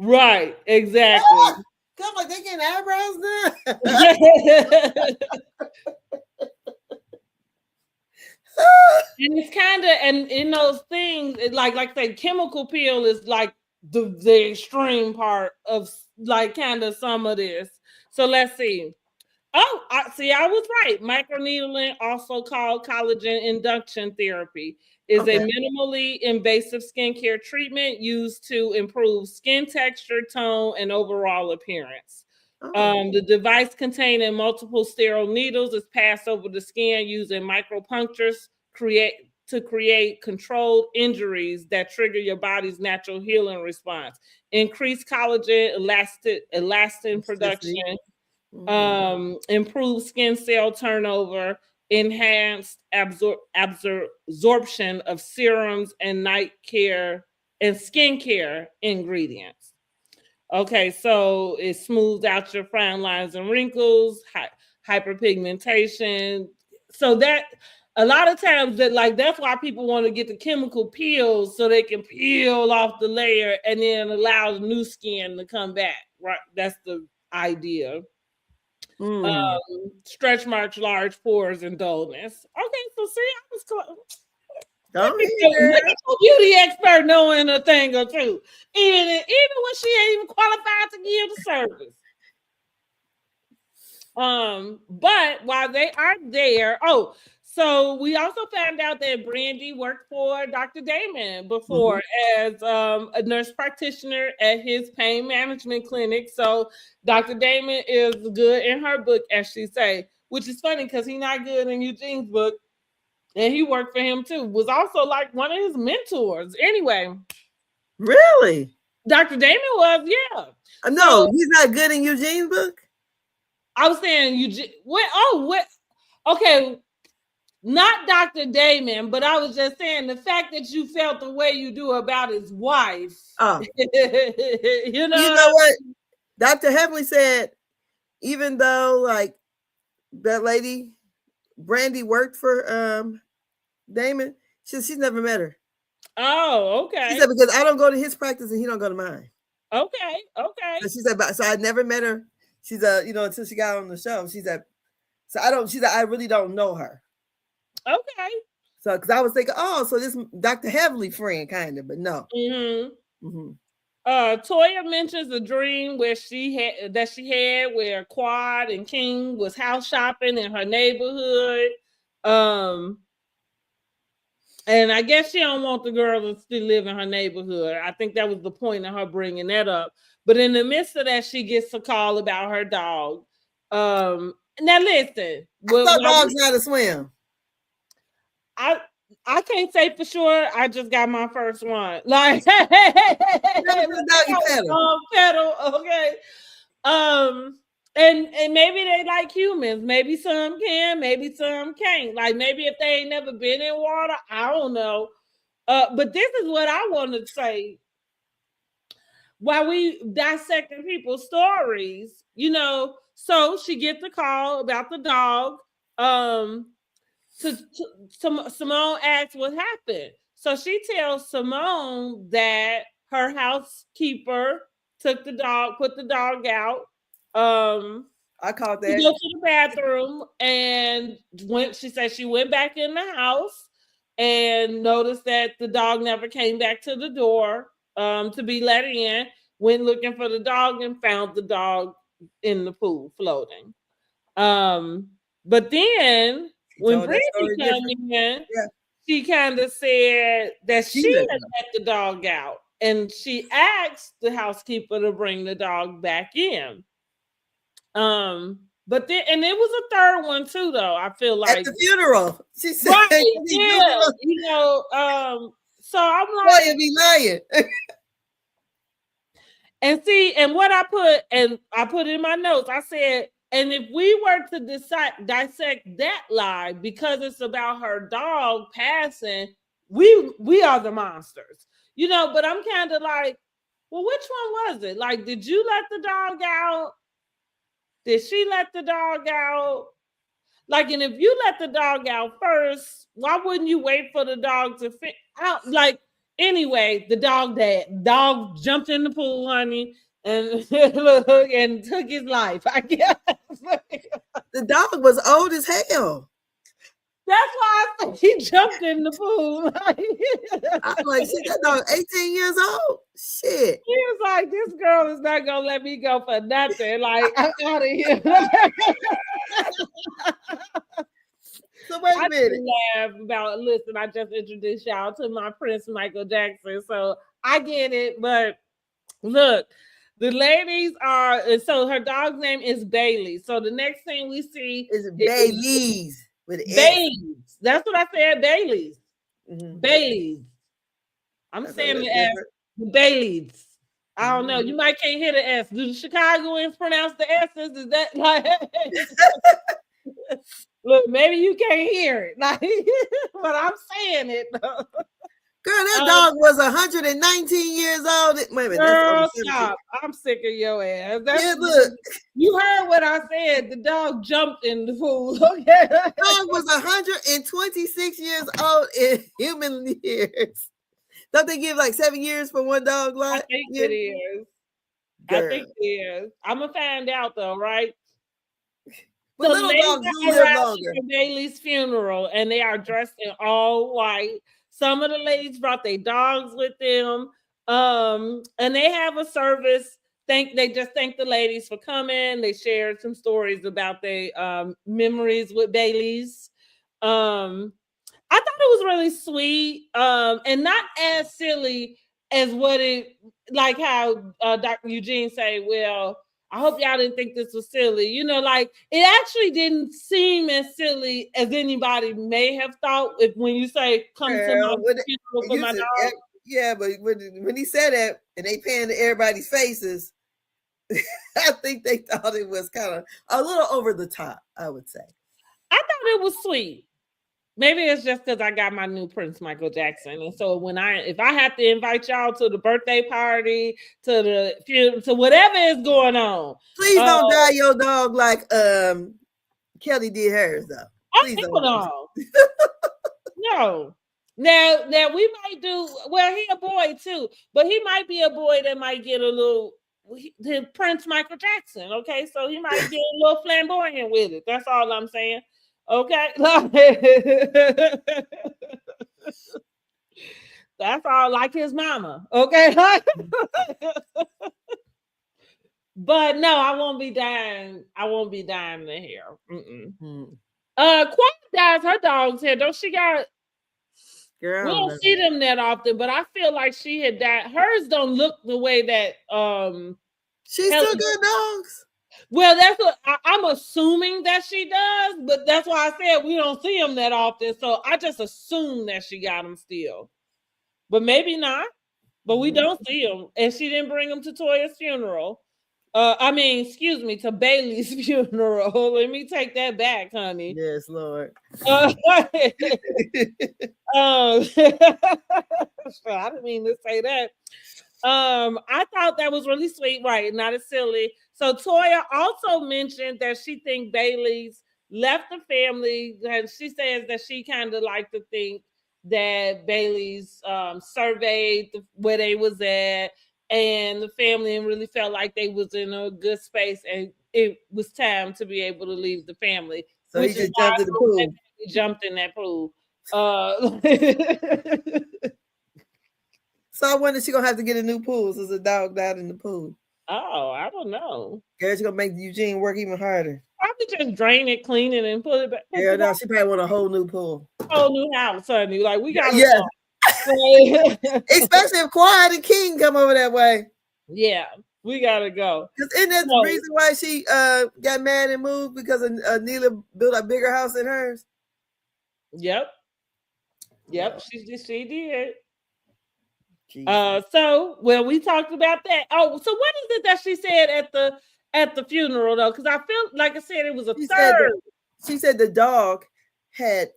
Right, exactly. Come like they getting eyebrows done. And it's kind of, and in those things, like the chemical peel is like the extreme part of like kind of some of this. So let's see. Oh, I was right. Microneedling, also called collagen induction therapy, is a minimally invasive skincare treatment used to improve skin texture, tone, and overall appearance. The device containing multiple sterile needles is passed over the skin using micropunctures to create controlled injuries that trigger your body's natural healing response. Increase collagen, elastin production, improve skin cell turnover, enhanced absorption of serums and night care and skincare ingredients. Okay, so it smooths out your fine lines and wrinkles, hyperpigmentation. So that a lot of times that's why people want to get the chemical peels so they can peel off the layer and then allow the new skin to come back. Right, that's the idea. Stretch marks, large pores, and dullness. Okay, so see, I was close. Look at the beauty expert knowing a thing or two, even when she ain't even qualified to give the service. But while they are there, so we also found out that Brandy worked for Dr. Damon before as a nurse practitioner at his pain management clinic. So Dr. Damon is good in her book, as she say, which is funny because he's not good in Eugene's book. And he worked for him too. Was also like one of his mentors. Anyway. Really? Dr. Damon was, yeah. No, he's not good in Eugene's book. I was saying Eugene. Okay, not Dr. Damon, but I was just saying the fact that you felt the way you do about his wife. Oh. You know what? Dr. Heavenly said, even though like that lady Brandy worked for Damon, she's never met her. Oh, okay. She said, because I don't go to his practice and he don't go to mine. Okay. So she said, so I never met her. She's until she got on the show. She said, So I don't. She's like, I really don't know her. Okay. So because I was thinking, oh, so this Dr. Heavenly friend kind of, but no. Mm-hmm. Mm-hmm. Toya mentions a dream where she had where Quad and King was house shopping in her neighborhood. Um, and I guess she don't want the girl to still live in her neighborhood. I think that was the point of her bringing that up. But in the midst of that, she gets a call about her dog. Now listen, I thought dogs know how to swim. I I can't say for sure. I just got my first one. Like Doggy pedal. pedal, okay. And maybe they like humans. Maybe some can, maybe some can't. Like maybe if they ain't never been in water, I don't know. But this is what I want to say. While we dissecting people's stories, so she gets a call about the dog. Um, Simone asks what happened. So she tells Simone that her housekeeper put the dog out. I caught To that. go to the bathroom, and she said she went back in the house and noticed that the dog never came back to the door to be let in. Went looking for the dog and found the dog in the pool floating. But then when Brittany came in, she kind of said that she had let the dog out, and she asked the housekeeper to bring the dog back in. But then, and it was a third one too, though. I feel like at the funeral, she said, right, yeah, So I'm like, why be lying? And see, and what I put in my notes, I said, and if we were to dissect that lie because it's about her dog passing, we are the monsters, But I'm kind of like, well, which one was it? Like, did you let the dog out? Did she let the dog out? Like, and if you let the dog out first, why wouldn't you wait for the dog to fit out? Like, anyway, the dog jumped in the pool, honey, and and took his life. I guess the dog was old as hell. That's why I said he jumped in the pool. I'm like, shit, that dog 18 years old. Shit. He was like, this girl is not gonna let me go for nothing. Like, I'm out of here. So wait a minute. Laugh about. Listen, I just introduced y'all to my Prince Michael Jackson, so I get it. But look, the ladies are. So her dog's name is Bailey. So the next thing we see is Bailey's. With Bailey's. That's what I said. Bailey's. Mm-hmm. Bailey's. I'm saying the S. Bailey's. I don't know. You might can't hear the S. Do the Chicagoans pronounce the S's? Is that like? Look, maybe you can't hear it, like, but I'm saying it. Girl, that dog was 119 years old. Wait a minute, girl, stop! I'm sick of your ass. Look, you heard what I said. The dog jumped in the pool. Okay, the dog was 126 years old in human years. Don't they give like 7 years for one dog? Like, I think it is. Girl. I think it is. I'm gonna find out though, right? But little dogs do live longer. Bailey's funeral, and they are dressed in all white. Some of the ladies brought their dogs with them, and they have a service. They just thank the ladies for coming. They shared some stories about their memories with Bailey's. I thought it was really sweet, and not as silly as what it, like how Dr. Eugene say, well, I hope y'all didn't think this was silly. Like, it actually didn't seem as silly as anybody may have thought when you say, come to my funeral for my dog. Yeah, but when he said that and they panned to everybody's faces, I think they thought it was kind of a little over the top, I would say. I thought it was sweet. Maybe it's just because I got my new Prince Michael Jackson, and so if I have to invite y'all to the birthday party, to whatever is going on, please don't die your dog like Kelly did hers though. Please don't. No. Now we might do well. He a boy too, but he might be a boy that might get a little Prince Michael Jackson. Okay, so he might get a little flamboyant with it. That's all I'm saying. Okay, that's all, like his mama. Okay, but no, I won't be dying. I won't be dying the hair. Quiet dyes her dog's hair. Don't she got? Girl, We don't see them that often, but I feel like she had dyed. Hers don't look the way that she still got dogs. Well, that's what I'm assuming that she does, but that's why I said we don't see them that often. So I just assume that she got them still, but maybe not. But we don't see them, and she didn't bring them to Toya's funeral. Excuse me, to Bailey's funeral. Let me take that back, honey. Yes, Lord. I didn't mean to say that. I thought that was really sweet, right? Not as silly. So Toya also mentioned that she thinks Bailey's left the family, and she says that she kind of like to think that Bailey's surveyed where they was at, and the family really felt like they was in a good space, and it was time to be able to leave the family. So he just jumped in the pool. He jumped in that pool. So I wonder if she's gonna have to get a new pool since the dog died in the pool. Oh, I don't know. Girl, she's gonna make Eugene work even harder. Probably just drain it, clean it, and put it back. Yeah, no, she probably want a whole new pool. Whole new house, honey. Like we got especially if Quiet and King come over that way. Yeah, we gotta go. Because isn't that the reason why she got mad and moved? Because Neela built a bigger house than hers. Yep. She did. So we talked about that. Oh, so what is it that she said at the funeral though? Because I feel like I said it was third. She said the dog had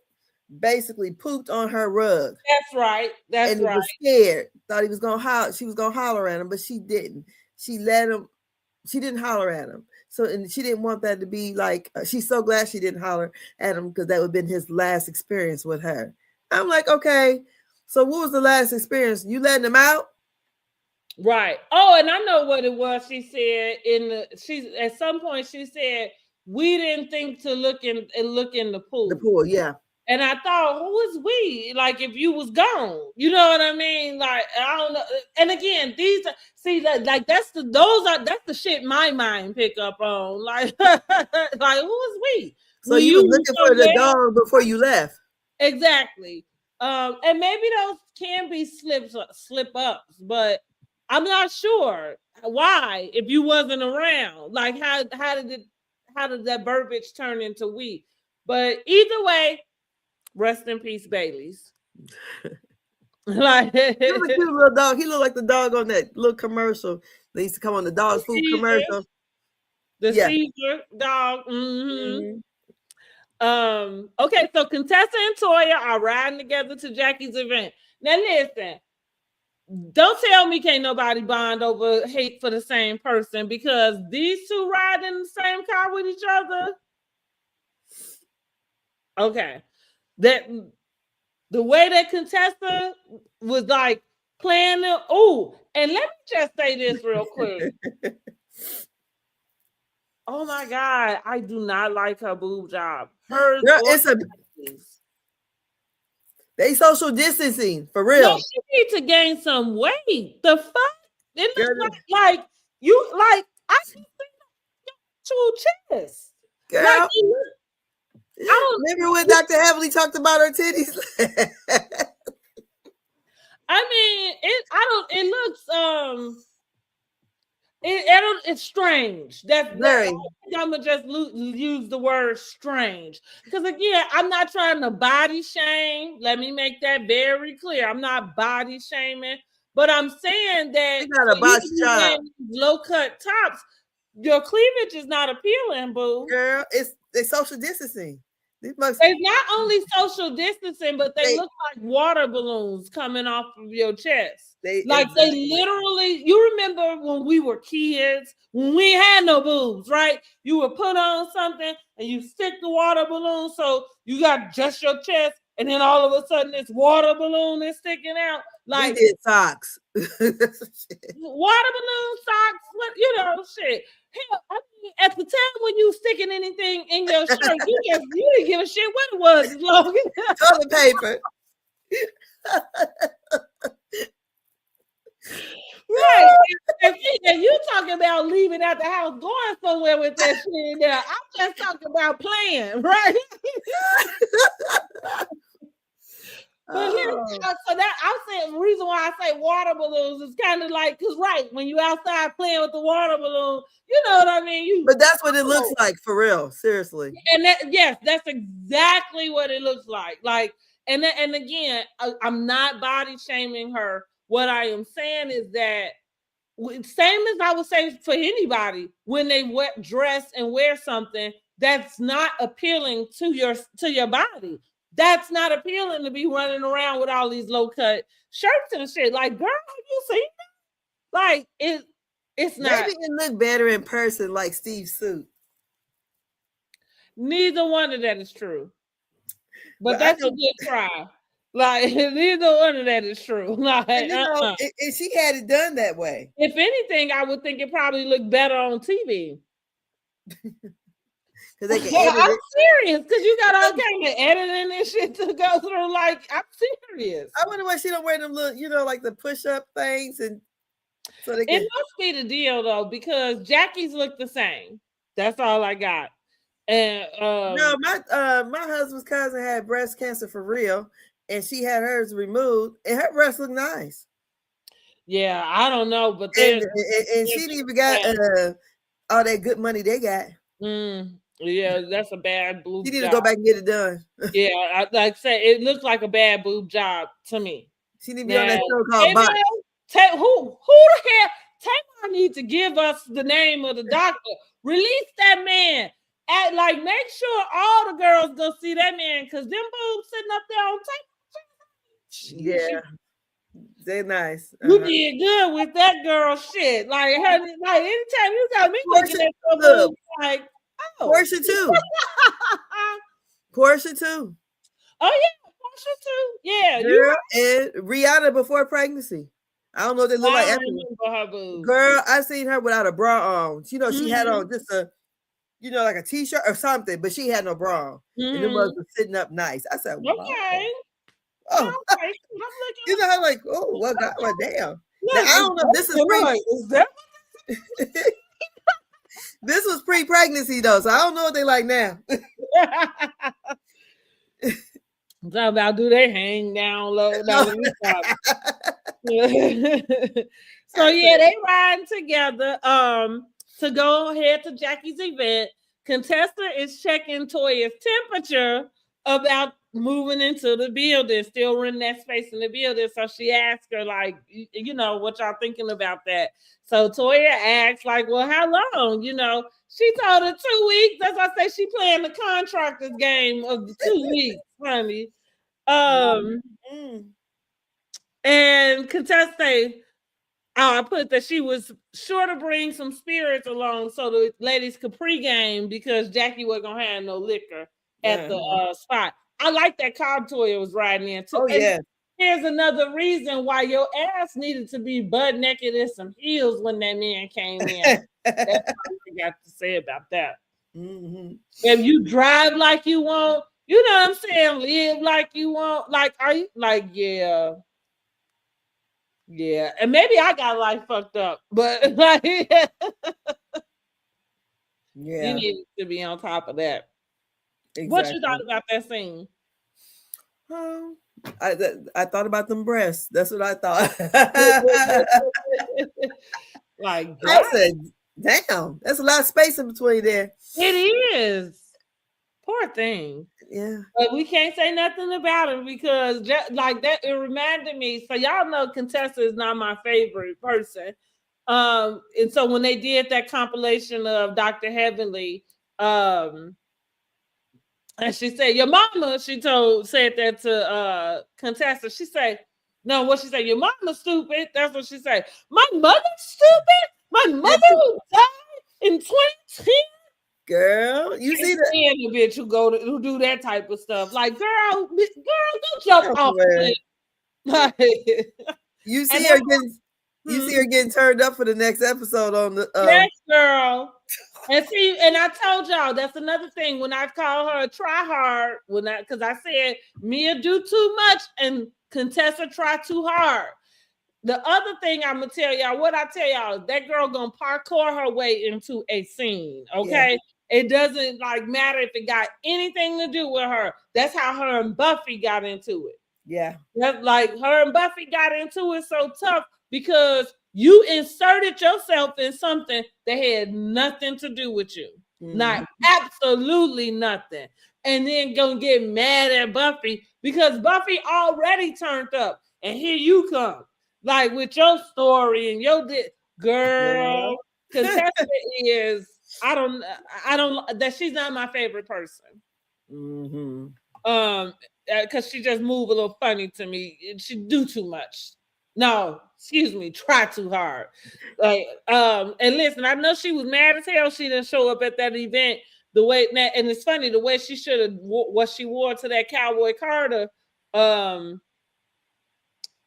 basically pooped on her rug. That's right. And was scared. Thought he was gonna holler. She was gonna holler at him, but she didn't. She let him. She didn't holler at him. So, and she didn't want that to be like. She's so glad she didn't holler at him because that would have been his last experience with her. I'm like, okay. So what was the last experience? You letting him out? Right. Oh, and I know what it was. She said at some point she said we didn't think to look in the pool. The pool, yeah. And I thought, who is we? Like if you was gone, you know what I mean? Like I don't know. And again, that's the shit my mind pick up on. Like like who is we? So you were looking for the dog before you left. Exactly. And maybe those can be slip ups, but I'm not sure why if you wasn't around. Like how did that verbiage turn into we? But either way, rest in peace, Bailey's. Like he was a cute little dog. He looked like the dog on that little commercial. They used to come on the dog food commercial. Caesar dog. Okay, so Contessa and Toya are riding together to Jackie's event. Now listen, don't tell me can't nobody bond over hate for the same person, because these two ride in the same car with each other. Okay. That the way that Contessa was like playing them. Oh, and let me just say this real quick. Oh my God, I do not like her boob job. They social distancing for real. No, she needs to gain some weight. The fuck? It looks like you like I can see your chest. Girl. Like, I don't remember when Dr. Heavily talked about her titties. I mean, it looks it's strange. I'm gonna just use the word strange, because again, I'm not trying to body shame. Let me make that very clear. I'm not body shaming, but I'm saying that low cut tops, your cleavage is not appealing, boo. Girl, it's social distancing. It's not only social distancing, but they look like water balloons coming off of your chest. They literally, you remember when we were kids, when we had no boobs, right? You would put on something and you stick the water balloon so you got just your chest. and then all of a sudden this water balloon is sticking out. Like we did socks. water balloon socks, what shit. Hell, I mean, at the time when you sticking anything in your shirt, you didn't give a shit what it was as long as Toilet paper. right. If you talking about leaving out the house, going somewhere with that shit in there, I'm just talking about playing, right? But so that I'm saying the reason why I say water balloons is kind of like because when you outside playing with the water balloon, you know what I mean. But that's what it looks like for real, seriously. And that's exactly what it looks like. Like, and again, I'm not body shaming her. What I am saying is that same as I would say for anybody when they dress and wear something that's not appealing to your body. That's not appealing to be running around with all these low cut shirts and shit. Like, girl, have you seen that? Like, it's not. Maybe it look better in person, like Steve's suit. Neither one of that is true. But that's a good try. Like, neither one of that is true. Like, and she had it done that way. If anything, I would think it probably looked better on TV. They can I'm serious because you got all kind of editing and shit to go through. Like, I'm serious. I wonder why she don't wear them little, like the push-up things, and so they can. It must be the deal though, because Jackie's look the same. That's all I got. And no, my husband's cousin had breast cancer for real, and she had hers removed, and her breasts look nice. Yeah, I don't know, but and she didn't even got all that good money they got. Yeah, that's a bad boob. You need to go back and get it done. Yeah, like I said, it looks like a bad boob job to me. She need to be on that show called Box. Who the hell? Tamar need to give us the name of the doctor. Release that man. Make sure all the girls go see that man because them boobs sitting up there on tape. Yeah, they're nice. You did good with that girl shit. Like anytime you got me looking at your boobs, like. Oh. Portia too. Portia too. Oh yeah, Portia too. Yeah, girl, and Rihanna before pregnancy. I don't know what they look like after. Her boobs. Girl, I seen her without a bra on. She had on just a, like a t-shirt or something, but she had no bra on, and it was sitting up nice. I said, wow. Okay. Oh, okay. You know how like, oh, well, God, well, damn. Now, I don't know. This is This was pre-pregnancy though, so I don't know what they like now. Talk about do they hang down low? So yeah, they riding together to go ahead to Jackie's event. Contessa is checking Toya's temperature about moving into the building, still renting that space in the building. So she asked her, like, what y'all thinking about that? So Toya asked, like, well, how long? She told her 2 weeks. That's why I say she playing the contractor's game of the 2 weeks, honey. And Contessa, I put that she was sure to bring some spirits along so the ladies could pregame because Jackie wasn't gonna have no liquor at the spot. I like that car Toya was riding in too. Oh yeah. Here's another reason why your ass needed to be butt naked in some heels when that man came in. That's what I got to say about that. If you drive like you want, you know what I'm saying, live like you want, like, are you like, yeah. And maybe I got life fucked up, but like, yeah, you need to be on top of that. Exactly. What you thought about that scene? I thought about them breasts. That's what I thought. Like, I said, damn, there's a lot of space in between there. It is. Poor thing. Yeah. But we can't say nothing about it because like that, it reminded me. So y'all know Contessa is not my favorite person. And so when they did that compilation of Dr. Heavenly, and she said, your mama, said that to Contessa. She said, no, what she said, your mama's stupid. That's what she said. My mother's stupid? My mother who died in 2010? Girl, you see that? stand the bitch who do that type of stuff. Like, girl, go jump off the cliff. Like, you and see her getting, you hmm, see her getting turned up for the next episode on the. yes, girl. And see, and I told y'all that's another thing when I call her a try hard, because I said Mia do too much and Contessa try too hard. The other thing I'm gonna tell y'all, what I tell y'all, that girl gonna parkour her way into a scene. Okay. Yeah. It doesn't like matter if it got anything to do with her. That's how her and Buffy got into it. Yeah. That's like her and Buffy got into it so tough because you inserted yourself in something that had nothing to do with you. Not absolutely nothing. And then gonna get mad at Buffy because Buffy already turned up. And here you come. Like with your story and your girl. Contessa is I don't that she's not my favorite person. Because she just move a little funny to me. She do too much. No, excuse me, try too hard. Like, and listen, I know she was mad as hell. She didn't show up at that event the way, and it's funny the way she should have what she wore to that Cowboy Carter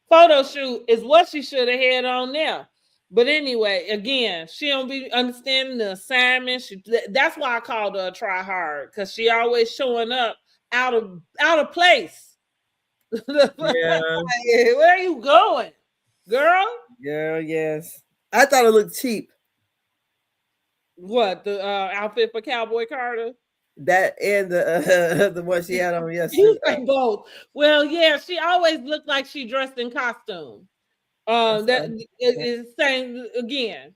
photo shoot is what she should have had on there. But anyway, again, she don't be understanding the assignment. That's why I called her a try hard because she always showing up out of place. Yeah. Where are you going, girl? Girl, yes. I thought it looked cheap. What the outfit for Cowboy Carter? That and the one she had on yesterday. Both. Well, yeah, she always looked like she dressed in costume. That is saying again.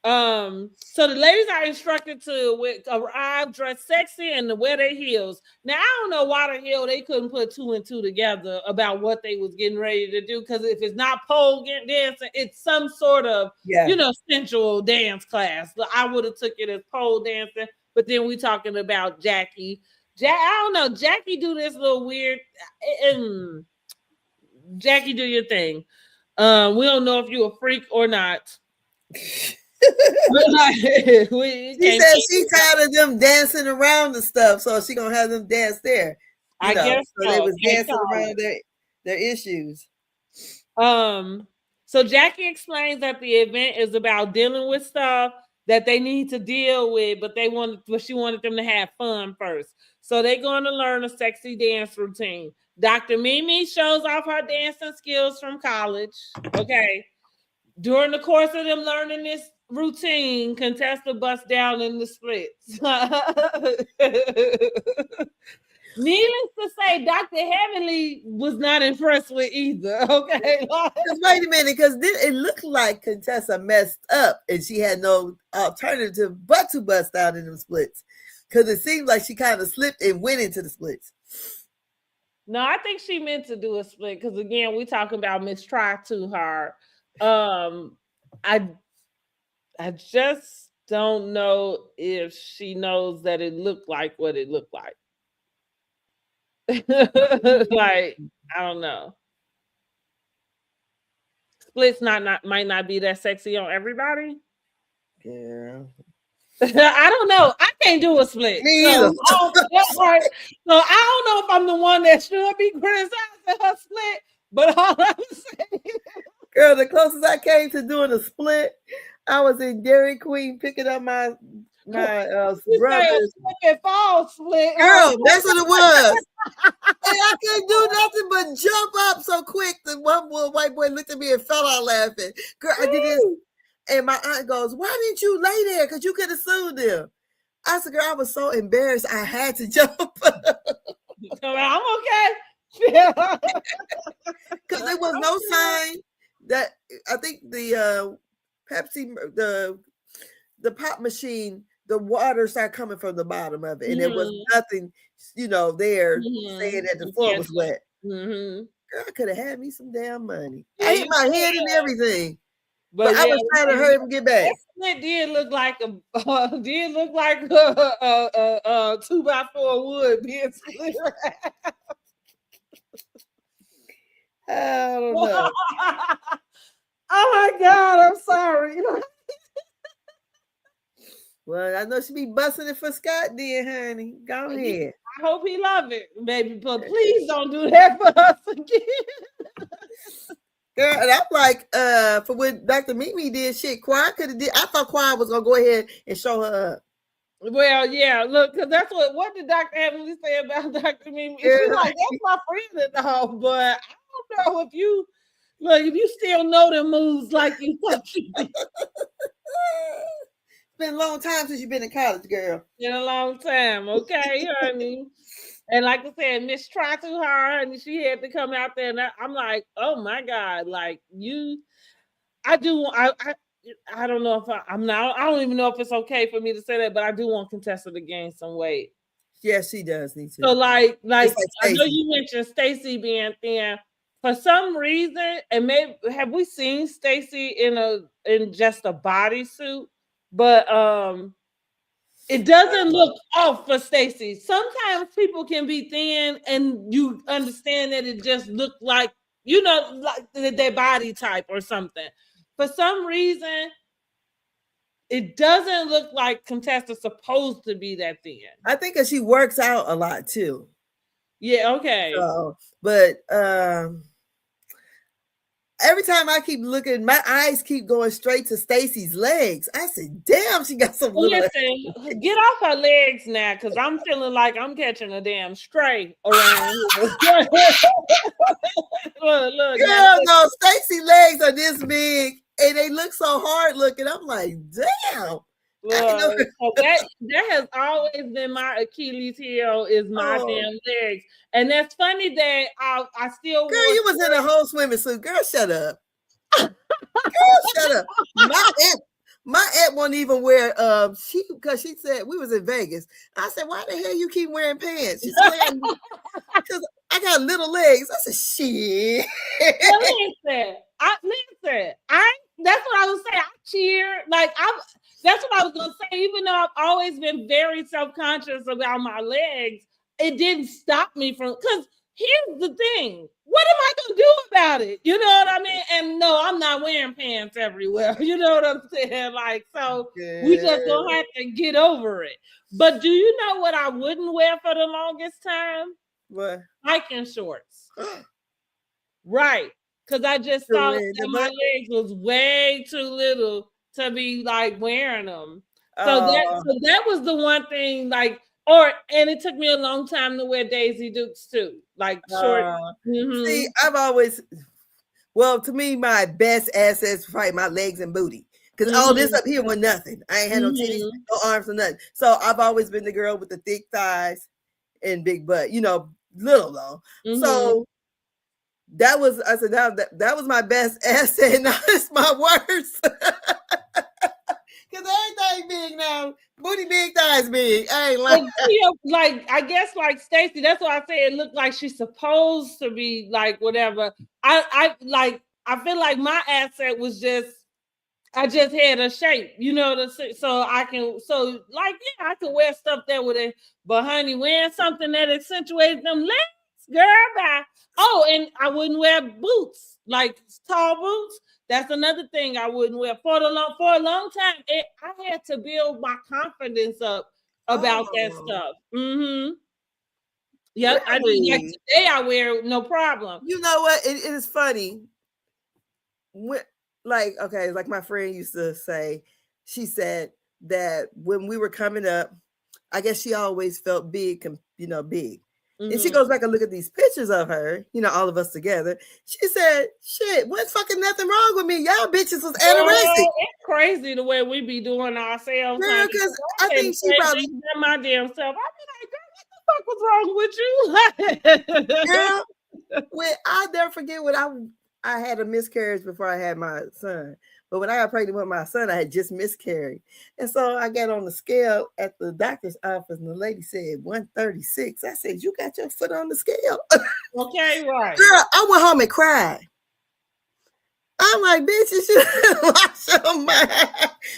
So the ladies are instructed to arrive dressed sexy and to wear their heels. Now I don't know why the hell they couldn't put 2 and 2 together about what they was getting ready to do. Because if it's not pole dancing, it's some sort of sensual dance class. I would have took it as pole dancing, but then we talking about Jackie. I don't know. Jackie do this little weird. Jackie, do your thing. We don't know if you're a freak or not. She said she tired of them dancing around the stuff, so she gonna have them dance there. I guess so. They was dancing around their issues. So Jackie explains that the event is about dealing with stuff that they need to deal with, but she wanted them to have fun first. So they're going to learn a sexy dance routine. Dr. Mimi shows off her dancing skills from college. Okay. During the course of them learning this routine, Contessa busts down in the splits. Needless to say, Dr. Heavenly was not impressed with either. Okay. Wait a minute, because it looked like Contessa messed up and she had no alternative but to bust out in them splits. Because it seemed like she kind of slipped and went into the splits. No, I think she meant to do a split because again, we talking about Miss Try Too Hard. I just don't know if she knows that it looked like what it looked like. Like, I don't know. Splits might not be that sexy on everybody. Yeah. I don't know. I can't do a split. Me either. So I don't know if I'm the one that should be criticizing her split, but all I'm saying, girl, the closest I came to doing a split, I was in Dairy Queen picking up my brothers. Slip and fall split. Girl, that's what it was. And I couldn't do nothing but jump up so quick. The one white boy looked at me and fell out laughing. Girl, I did this. And my aunt goes, "Why didn't you lay there? Because you could have sued them." I said, "Girl, I was so embarrassed. I had to jump." I'm okay. Because there was no sign that I think the Pepsi, the pop machine, the water started coming from the bottom of it, and there was nothing, there saying that the floor was wet. Girl, I could have had me some damn money. I hit my head and everything. But I was trying to hurry him get back. It did look like a 2x4 wood being split. I don't know. Oh my God, I'm sorry. Well, I know she be busting it for Scott, then, honey. Go ahead. I hope he love it, baby. But please don't do that for us again. Girl, and I'm like, for when Dr. Mimi did shit, Quad could have did. I thought Quad was gonna go ahead and show her up. Well, yeah, look, because that's what did Dr. Emily say about Dr. Mimi? She's Girl, like, that's my friend and all, but I don't know if you look if you still know the moves like you thought you did. it's been a long time since you've been in college, girl. In a long time, okay, honey. And like I said, Miss Try Too Hard, and she had to come out there, and I'm like, oh my god, like you, I do, I don't know if I'm not, I don't even know if it's okay for me to say that, but I do want Contessa to gain some weight. Yes, she does need So to. like Just like I know Stacey. you mentioned Stacy being thin. For some reason, and maybe have we seen Stacy in just a bodysuit? But it doesn't look off for Stacy. Sometimes people can be thin and you understand that it just looked like, like their body type or something. For some reason, it doesn't look like Contessa's supposed to be that thin. I think that she works out a lot too. Yeah, okay. So, but every time I keep looking, my eyes keep going straight to Stacy's legs. I said, "Damn, she got some Well, little." listen, get off her legs now, because I'm feeling like I'm catching a damn stray around here. Look, now, Girl, no, Stacy legs are this big, and they look so hard looking. I'm like, damn. I know. so that has always been my Achilles heel is my Oh, damn legs, and that's funny that I still girl, you want. was in a whole swimming suit. Girl, shut up. Girl, shut up. My aunt won't even wear because she said we was in Vegas. I said, why the hell you keep wearing pants? She said, because I got little legs. I said, shit. Well, listen, that's what I was saying. I cheer like that's what I was gonna say. Even though I've always been very self-conscious about my legs, it didn't stop me from because here's the thing. What am I gonna do about it? You know what I mean? And no, I'm not wearing pants everywhere. You know what I'm saying? Like, so we just gonna have to get over it. But do you know what I wouldn't wear for the longest time? What? Hiking shorts. Right. Because I just To thought wear the that my butt? legs was way too little to be like wearing them. So Oh, that was the one thing, like, and it took me a long time to wear Daisy Dukes too, like short. see, Mm-hmm. I've always, well, to me, my best assets were probably my legs and booty. Because all this Mm-hmm. up here was nothing. I ain't had no titties, Mm-hmm. no arms, or nothing. So I've always been the girl with the thick thighs and big butt, little though. Mm-hmm. So that was, I said, that was my best asset. Now it's my worst. Because everything big now. Booty big, thighs big. I ain't like. Like I guess like Stacy, that's why I say it looked like she's supposed to be like whatever. I feel like my asset was just I just had a shape, so I can, like, yeah, I could wear stuff that would, but honey, wearing something that accentuates them legs, girl, bye. Oh, and I wouldn't wear boots, like tall boots. That's another thing I wouldn't wear for a long time. I had to build my confidence up about that Oh, stuff. Mm-hmm. Yep, I do. Like really? today, I wear it, no problem. You know what? It is funny. When, like, okay, like my friend used to say, she said that when we were coming up, I guess she always felt big, big. And she Mm-hmm. goes back and look at these pictures of her, all of us together. She said, shit, what's fucking nothing wrong with me? Y'all bitches was anorexic. Girl, it's crazy the way we be doing ourselves, Girl, honey. because I I had think the she same probably, thing to my damn self. I be like, girl, what the fuck was wrong with you? girl, when I never forget when I had a miscarriage before I had my son. But when I got pregnant with my son, I had just miscarried. And so I got on the scale at the doctor's office, and the lady said 136. I said, you got your foot on the scale. Okay, right. Girl, I went home and cried. I'm like, bitch, you should lost your mind.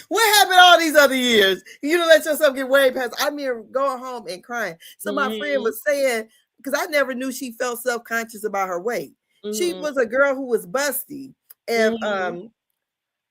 What happened all these other years? You don't let yourself get way past. I mean, going home and crying. So my friend Mm-hmm. was saying, because I never knew she felt self-conscious about her weight. She Mm-hmm. was a girl who was busty. And Mm-hmm.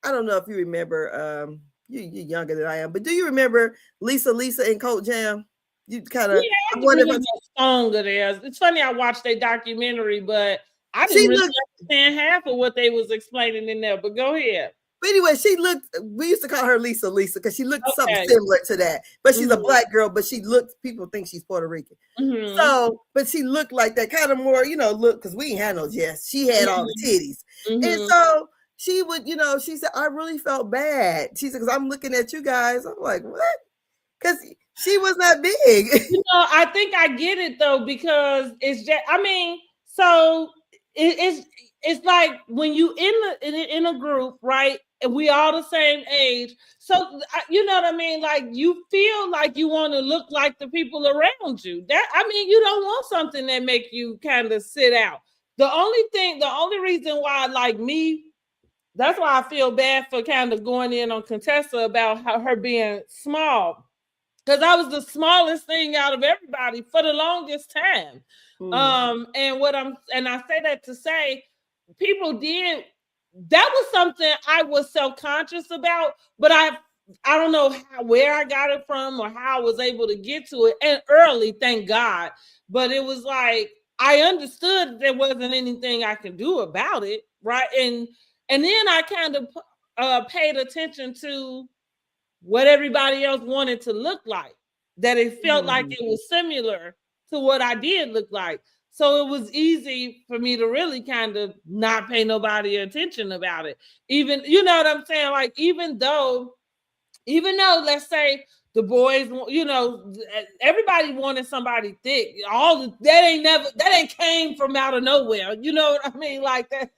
I don't know if you remember you're younger than I am, but do you remember Lisa and Colt Jam? You kind of, Yeah, I I wonder remember if a song of theirs. It's funny I watched a documentary, but I she didn't really looked. understand half of what they was explaining in there. But go ahead. But anyway, she looked. We used to call her Lisa because she looked something Okay. similar to that. But she's a Mm-hmm. black girl, but she looked. People think she's Puerto Rican. Mm-hmm. So, but she looked like that kind of more, look, because we ain't had no Jess. She had all the titties. And Mm-hmm. so she would, she said, I really felt bad. She said, because I'm looking at you guys. I'm like, what? Because she was not big. I think I get it though, because it's just, I mean, so it's like when you in a group, right? And we all the same age. So you know what I mean? Like you feel like you want to look like the people around you. That, I mean, you don't want something that make you kind of sit out. The only reason why, like me, that's why I feel bad for kind of going in on Contessa about her being small, because I was the smallest thing out of everybody for the longest time. And I say that to say, people did, that was something I was self-conscious about, but I don't know where I got it from or how I was able to get to it, and early, thank God. But it was like I understood there wasn't anything I could do about it, right? And then I kind of paid attention to what everybody else wanted to look like, that it felt like it was similar to what I did look like. So it was easy for me to really kind of not pay nobody attention about it. Even, you know what I'm saying? Like, even though, let's say the boys, everybody wanted somebody thick. That ain't came from out of nowhere. You know what I mean? Like that,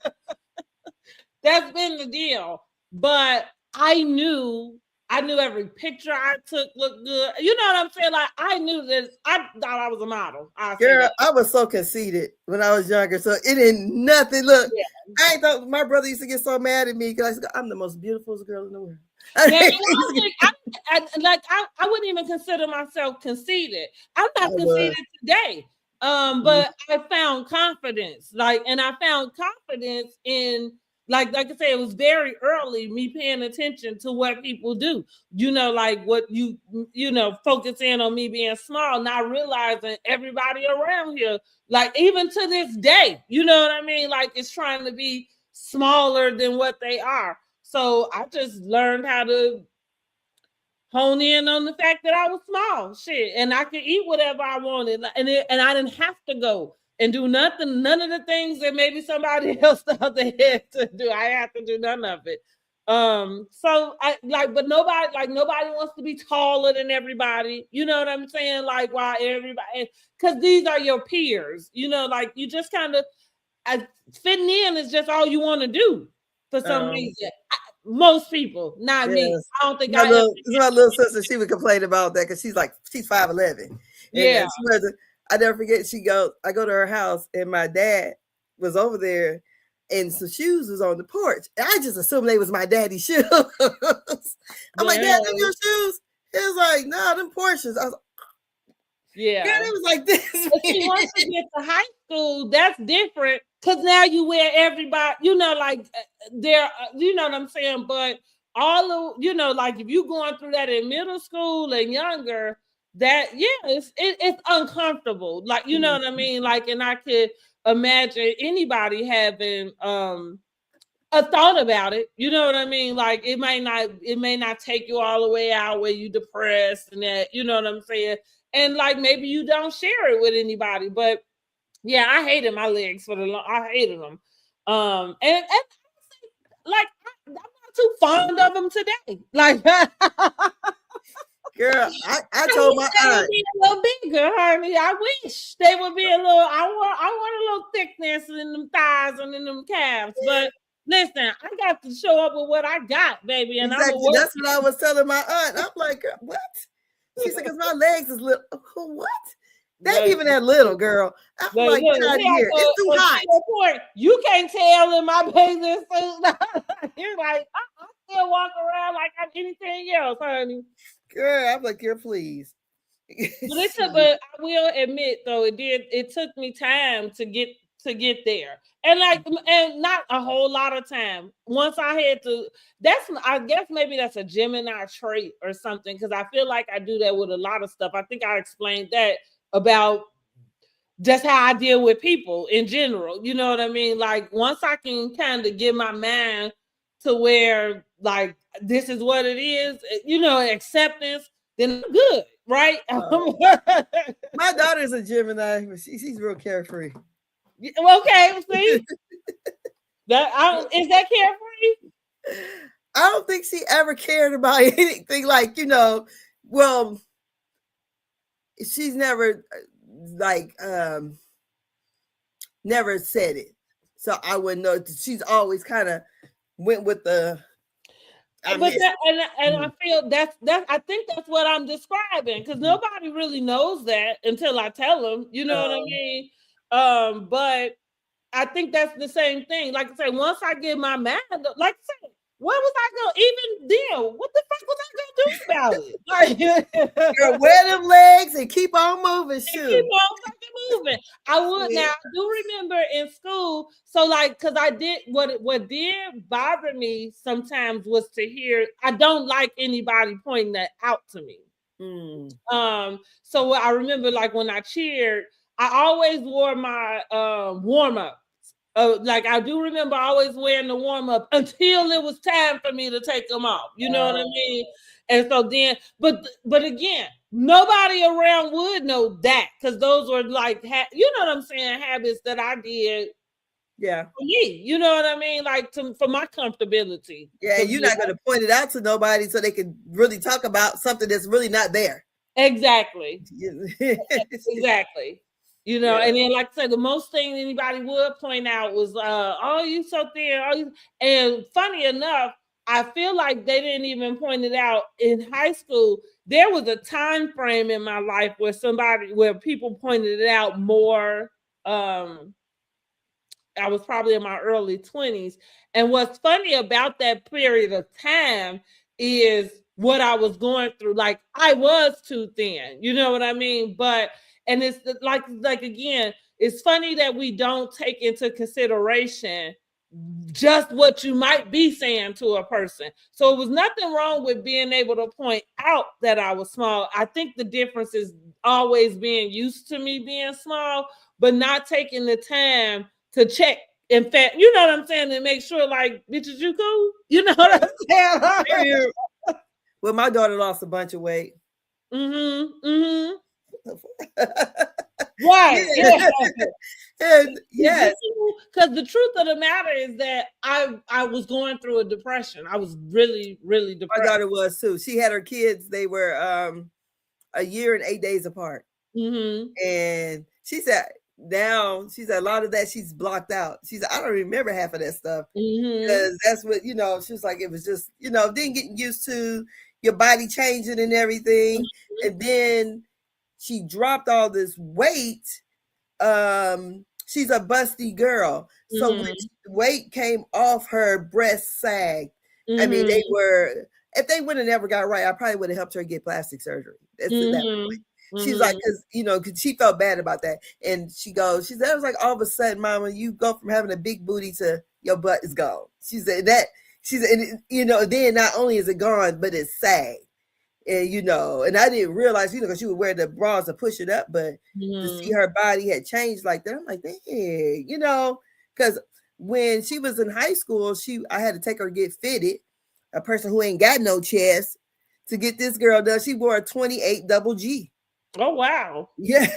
that's been the deal. But I knew every picture I took looked good. You know what I'm saying? Like I knew that I thought I was a model. I'll say Girl, that. I was so conceited when I was younger. So it ain't nothing. Look, Yeah. I ain't thought my brother used to get so mad at me because I'm the most beautiful girl in the world. Now, I wouldn't even consider myself conceited. I'm I not was. conceited today. But I found confidence, and I found confidence in, like I said, it was very early, me paying attention to what people do. Like what focus in on me being small, not realizing everybody around here, like even to this day, you know what I mean? Like it's trying to be smaller than what they are. So I just learned how to hone in on the fact that I was small, shit, and I could eat whatever I wanted, and I didn't have to go and do nothing, none of the things that maybe somebody else thought they had to do. I had to do none of it. So but nobody wants to be taller than everybody. You know what I'm saying? Like why everybody, because these are your peers. Like you just kind of fitting in is just all you want to do for some reason. Most people, not me. Yes. I don't think I ever. My little sister, she would complain about that because she's 5'11", and Yeah. she was. I never forget. I go to her house, and my dad was over there, and some shoes was on the porch. And I just assumed they was my daddy's shoes. I'm like, Dad, them your shoes? He was like, no, them Porsches. I was like, yeah. it was like this. But see, once you get to high school, that's different because now you wear everybody, you know what I'm saying? But all of, like if you going through that in middle school and younger, that, yeah, it's uncomfortable. Like, you know what I mean? Like, and I could imagine anybody having, a thought about it. You know what I mean? Like it may not take you all the way out where you depressed and that, you know what I'm saying? And like maybe you don't share it with anybody. But yeah, I hated my legs I hated them. And like I'm not too fond of them today. Like Girl, I I told wish my they would aunt. be a little bigger, honey. I wish they would be a little. I want a little thickness in them thighs and in them calves. But listen, I got to show up with what I got, baby, and I'm a Exactly. work. That's what I was telling my aunt. I'm like, girl, what? She said, because my legs is little. What? They ain't even that little, girl. I'm But like, look, get out of yeah, here. It's too hot. to your point, you can't tell in my bathing suit. You're like, I still walk around like I'm anything else, honey. Girl, I'm like, girl, please. But I will admit though, it took me time to get to get there. And like, and not a whole lot of time. Once I had to, I guess maybe that's a Gemini trait or something, because I feel like I do that with a lot of stuff. I think I explained that about just how I deal with people in general. You know what I mean? Like, once I can kind of get my mind to where, like, this is what it is, acceptance, then I'm good, right? My daughter's a Gemini, but she's real carefree. Okay, see? Is that carefree? I don't think she ever cared about anything like, well, she's never like never said it. So I wouldn't know. She's always kind of went with the but I feel that's I think that's what I'm describing, because nobody really knows that until I tell them, you know what I mean? But I think that's the same thing. Like I say, once I get my mind, like I said, what was I going? Even then, what the fuck was I gonna do about it? Like, girl, wear them legs and keep on moving. Shoot, keep on fucking moving. I would. Now I do remember in school. So like, because I did what did bother me sometimes was to hear. I don't like anybody pointing that out to me. So I remember, like, when I cheered, I always wore my warm up. Like, I do remember always wearing the warm up until it was time for me to take them off. You know what I mean? And so then, but again, nobody around would know that, because those were like, you know what I'm saying, habits that I did. Yeah. For me, you know what I mean? Like, for my comfortability. Yeah, you're not going to point it out to nobody so they can really talk about something that's really not there. Exactly. Exactly. And then, like I said, the most thing anybody would point out was, oh, you so thin. Oh, and funny enough, I feel like they didn't even point it out in high school. There was a time frame in my life where people pointed it out more. I was probably in my early 20s. And what's funny about that period of time is what I was going through. Like, I was too thin, you know what I mean? And it's like again, it's funny that we don't take into consideration just what you might be saying to a person. So it was nothing wrong with being able to point out that I was small. I think the difference is always being used to me being small, but not taking the time to check. In fact, you know what I'm saying, and make sure, like, bitches, you cool? You know what I'm saying? Well, my daughter lost a bunch of weight. Right. Yeah. And yes, because the truth of the matter is that I was going through a depression. I was really, really depressed. My daughter was too. She had her kids. They were a year and 8 days apart. And she said, now she's a lot of that she's blocked out. She's I don't remember half of that stuff, because that's what she was like. It was just then getting used to your body changing and everything, and then she dropped all this weight. She's a busty girl, so weight came off her breast sagged. I mean, they were, if they would have never got right, I probably would have helped her get plastic surgery. That's at that point. She's like, because she felt bad about that. And she said, it was like, all of a sudden, Mama, you go from having a big booty to your butt is gone. She said, then not only is it gone, but it's sagged. And, and I didn't realize, because she would wear the bras to push it up, but to see her body had changed like that, I'm like, dang, because when she was in high school, I had to take her to get fitted, a person who ain't got no chest, to get this girl done. She wore a 28 double G. Oh, wow. Yeah.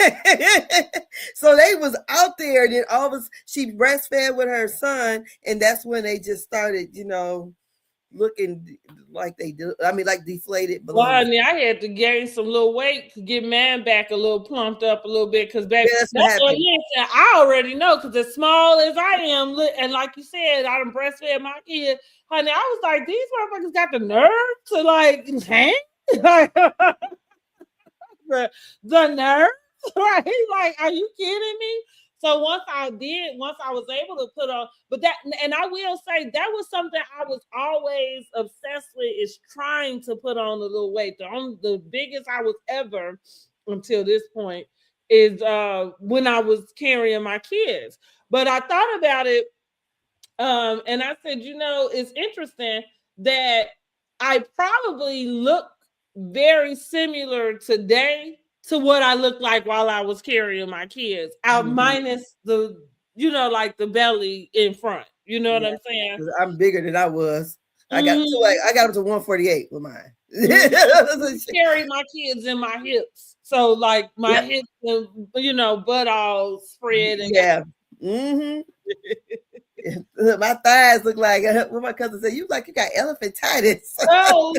So they was out there, and then she breastfed with her son, and that's when they just started, looking like they do. I mean, like deflated balloons. Well, honey, I had to gain some little weight to get man back a little plumped up a little bit, because baby, I already know, because as small as I am, and like you said, I done breastfed my kid, honey, I was like, these motherfuckers got the nerve to like hang? the nerve, right? Like, are you kidding me? So once I was able to put on, and I will say that was something I was always obsessed with, is trying to put on a little weight. The biggest I was ever until this point is when I was carrying my kids. But I thought about it, and I said, it's interesting that I probably look very similar today to what I looked like while I was carrying my kids, out minus the, like the belly in front. You know what I'm saying? I'm bigger than I was. I got I got up to 148 with mine. Carry my kids in my hips, so like my hips, butt all spread. And my thighs look like what my cousin said. You like you got elephantitis. Oh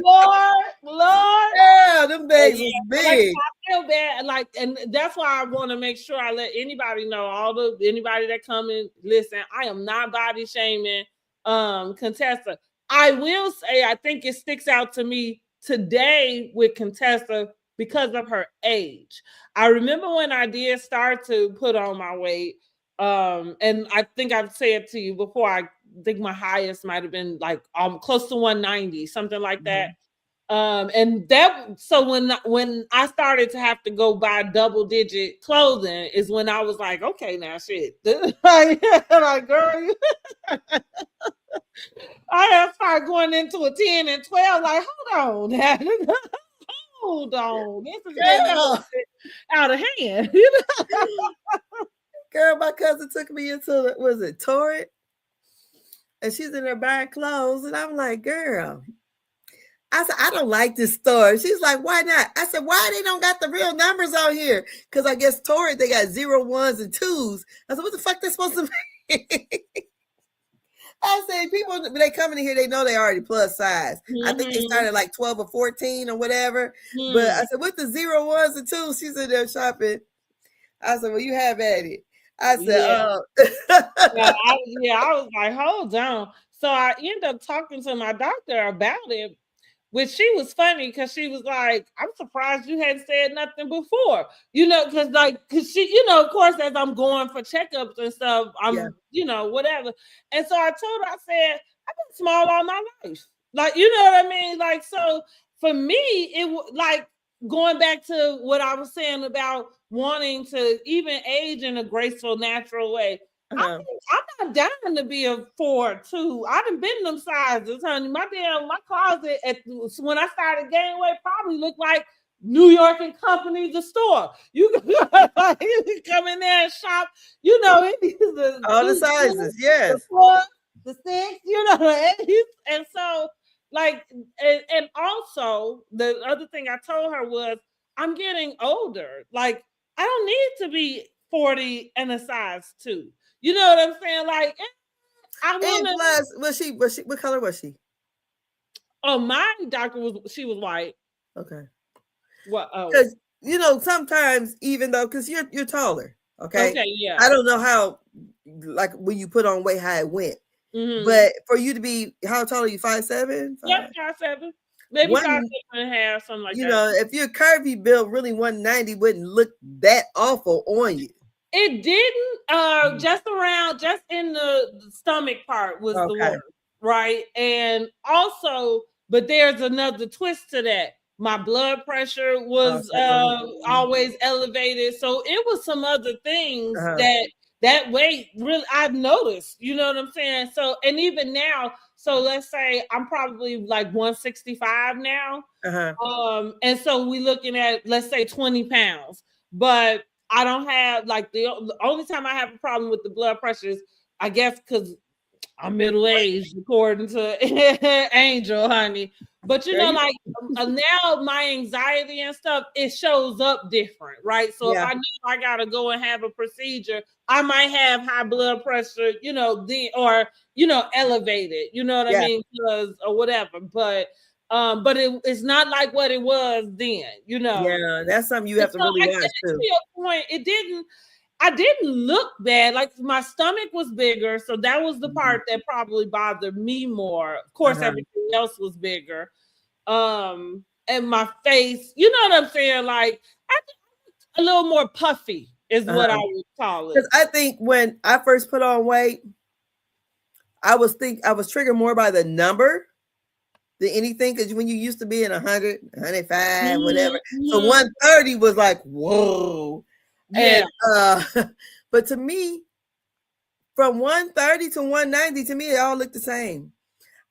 Lord! Yeah, them bags was big. Like, I feel bad, like, and that's why I want to make sure I let anybody know, anybody that come and listen. I am not body shaming, Contessa. I will say I think it sticks out to me today with Contessa because of her age. I remember when I did start to put on my weight. And I think I've said to you before, I think my highest might have been like close to 190, something like that. And that, so when I started to have to go buy double digit clothing is when I was like, okay, now shit. Like, girl, I have started going into a 10 and 12, like, hold on. Hold on. This is getting out of hand. Girl, my cousin took me into was it Torrid? And she's in there buying clothes. And I'm like, girl, I said, I don't like this store. She's like, why not? I said, why they don't got the real numbers on here? Because I guess Torrid, they got 0, 1s, and 2s. I said, what the fuck they supposed to be? I said, people, they coming in here, they know they already plus size. I think they started like 12 or 14 or whatever. But I said, what the 0, 1s, and 2s? She's in there shopping. I said, well, you have at it. I said, I was like, hold on. So I ended up talking to my doctor about it, which she was funny because she was like, I'm surprised you hadn't said nothing before, because she, of course, as I'm going for checkups and stuff, I'm, whatever. And so I told her, I said, I've been small all my life. Like, you know what I mean? Like, so for me, it was like going back to what I was saying about wanting to even age in a graceful, natural way. I'm not dying to be a 4'2". I done been them sizes, honey. My closet when I started gaining weight probably looked like New York and Company, the store. You can come in there and shop. All the sizes, yes. The 4, the 6, the 8. And so, like, and also the other thing I told her was, I'm getting older. Like, I don't need to be 40 and a size 2. You know what I'm saying? Like, I want to. Plus, was she? What color was she? Oh, my doctor she was white. Okay. What? Oh, because sometimes even though because you're taller. Okay. Okay. Yeah. I don't know how, like when you put on weight, how it went. But for you to be, how tall are you? 5'7"? Yeah, 5'7". Maybe 5'6 and a half, something like that. If you're curvy built, really 190 wouldn't look that awful on you. It didn't. Just in the stomach part was the worst, right? And also, but there's another twist to that. My blood pressure was always elevated, so it was some other things that weight really I've noticed. You know what I'm saying? So, and even now, so let's say I'm probably like 165 now. And so we looking at, let's say, 20 pounds, but I don't have, like, the only time I have a problem with the blood pressure is, I guess, because I'm middle-aged, according to Angel, honey. But, like, now my anxiety and stuff, it shows up different, right? So if I know I got to go and have a procedure, I might have high blood pressure, elevated, you know what I mean? Or whatever. But it's not like what it was then, Yeah, that's something you have to really watch too. To your point, I didn't look bad. Like, my stomach was bigger, so that was the part that probably bothered me more. Of course, everything else was bigger. And my face, you know what I'm saying? Like, I think a little more puffy is what I would call it. Because I think when I first put on weight, I was triggered more by the number than anything, because when you used to be in 100, 105, whatever, so 130 was like, whoa. And but to me, from 130 to 190, to me, it all looked the same.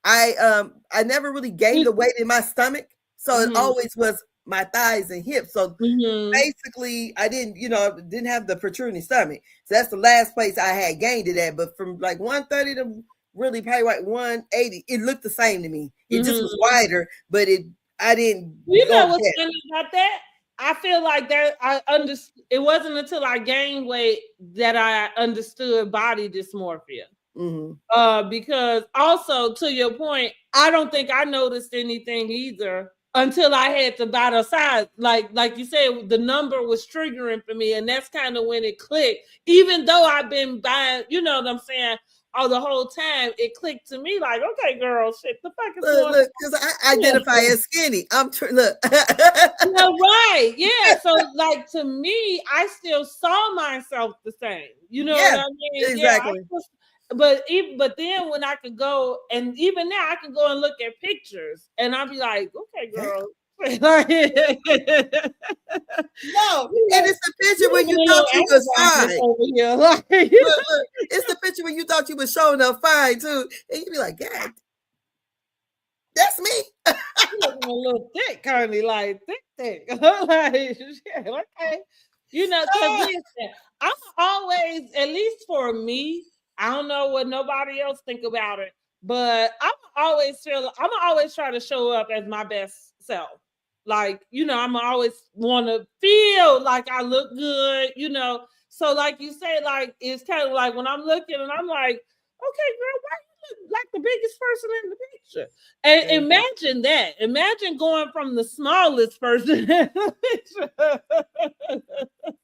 I never really gained the weight in my stomach, so it always was my thighs and hips. So basically, I didn't have the protruding stomach. So that's the last place I had gained it at. But from like 130 to really probably like 180, it looked the same to me. It just was wider, but I didn't. You know what's funny about that? I feel like that it wasn't until I gained weight that I understood body dysmorphia. Because also, to your point, I don't think I noticed anything either until I had to buy the size. Like you said, the number was triggering for me, and that's kind of when it clicked. Even though I've been buying, you know what I'm saying, all the whole time, it clicked to me like, okay, girl, shit, the fuck is going on? Look, because I identify as skinny. Look. No, right, yeah. So, like, to me, I still saw myself the same. You know what I mean? Exactly. Yeah, but then when I could go, and even now I can go and look at pictures, and I'll be like, okay, girl. No, and it's the picture when you thought you was fine. Look, it's the picture when you thought you was showing up fine too, and you be like, God, that's me. You looking a little thick, currently, like thick. Like, yeah, okay. You know, because listen, I'm always, at least for me, I don't know what nobody else think about it, but I'm always try to show up as my best self. Like, you know, I'm always want to feel like I look good, you know. So, like you say, like, it's kind of like when I'm looking and I'm like, okay, girl, why you look like the biggest person in the picture? And imagine that. Imagine going from the smallest person in the picture. And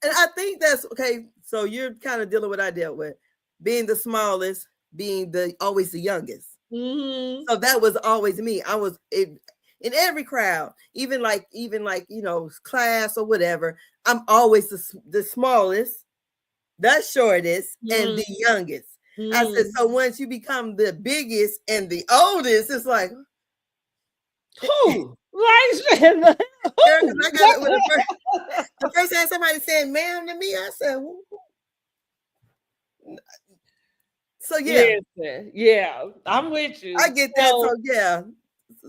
I think that's okay. So you're kind of dealing with what I dealt with, being the smallest, being always the youngest. So that was always me. I was in every crowd, even like you know, class or whatever. I'm always the smallest, the shortest, and the youngest. I said, so once you become the biggest and the oldest, it's like, who? Right? The first time somebody said ma'am to me, I said, who? So yeah, I'm with you. I get that. So yeah.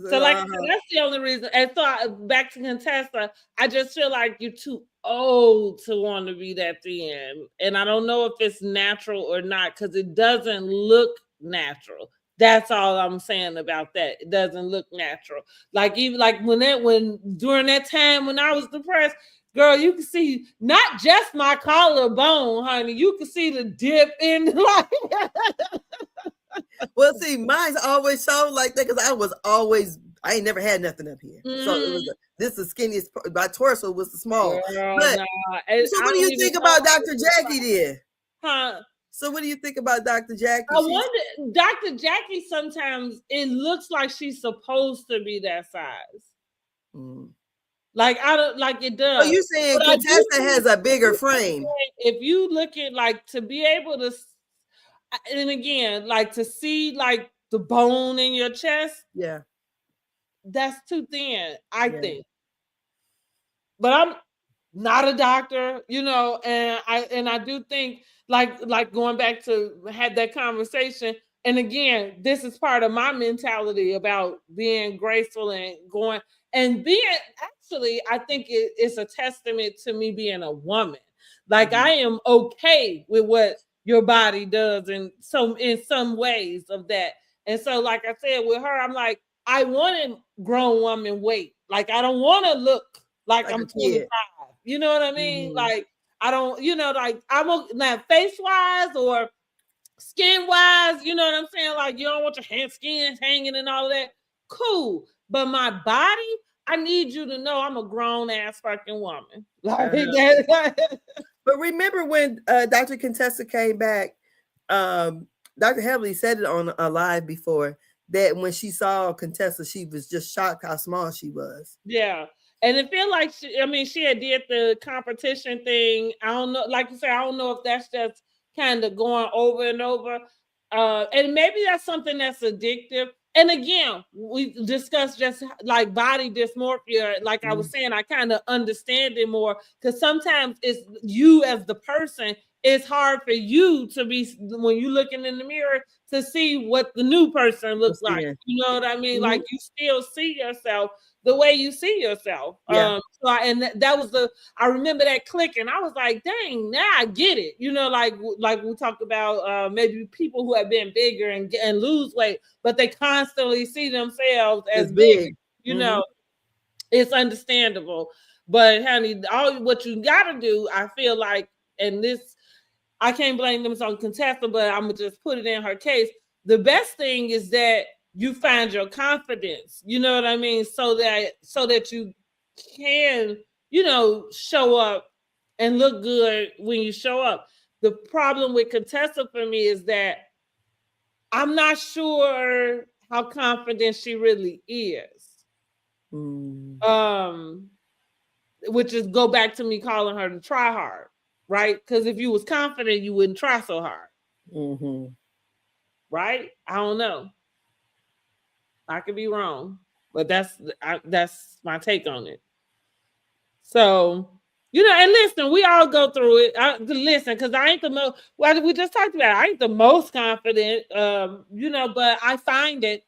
So like that's the only reason. And so back to Contessa, I just feel like you're too old to want to be that thin. And I don't know if it's natural or not, because it doesn't look natural. That's all I'm saying about that. It doesn't look natural. Like even like when during that time when I was depressed, girl, you can see not just my collarbone, honey. You can see the dip in like. Well, see, mine's always showed like that because I ain't never had nothing up here. So it was this is the skinniest. My torso was the small. Girl, but, so what do you think about Dr. Jackie then? Huh? So what do you think about Dr. Jackie? I wonder, Dr. Jackie, sometimes it looks like she's supposed to be that size. Like I don't like it does. So you saying Contessa has a bigger frame? If you look at like to be able to, and again, like to see like the bone in your chest, that's too thin, I think. But I'm not a doctor, you know, and I do think like going back to had that conversation. And again, this is part of my mentality about being graceful and going and being actually, I think it's a testament to me being a woman. Like I am okay with what your body does in some ways of that. And so, like I said, with her, I'm like, I want a grown woman weight. Like I don't want to look like I'm 25. You know what I mean? Like I don't, you know, like I'm not face wise or skin wise, you know what I'm saying? Like you don't want your skin hanging and all of that. Cool. But my body, I need you to know I'm a grown ass fucking woman. Like But remember when Dr. Contessa came back, Dr. Heavily said it on a live before that when she saw Contessa, she was just shocked how small she was. Yeah. And it feel like she had did the competition thing. I don't know, like you said, I don't know if that's just kind of going over and over. And maybe that's something that's addictive. And again, we discussed just like body dysmorphia. Like I was saying, I kind of understand it more because sometimes it's you as the person it's hard for you to be, when you looking in the mirror, to see what the new person looks like. Yeah. You know what I mean? Mhm. Like you still see yourself the way you see yourself. Yeah. That was I remember that clicking. I was like, dang, now I get it. You know, like we talked about maybe people who have been bigger and lose weight, but they constantly see themselves It's as big. big. You Mhm. know, it's understandable. But honey, all what you gotta do, I feel like, and this I can't blame them on contestant, but I'm gonna just put it in her case. The best thing is that you find your confidence. You know what I mean? So that you can, show up and look good when you show up. The problem with contestant for me is that I'm not sure how confident she really is. Mm. Um, which is go back to me calling her to try hard, right? Because if you was confident, you wouldn't try so hard, Mhm. right? I don't know. I could be wrong, but that's my take on it. So, and listen, we all go through it. Listen, because I ain't the most. Well, we just talked about it. I ain't the most confident, but I find it.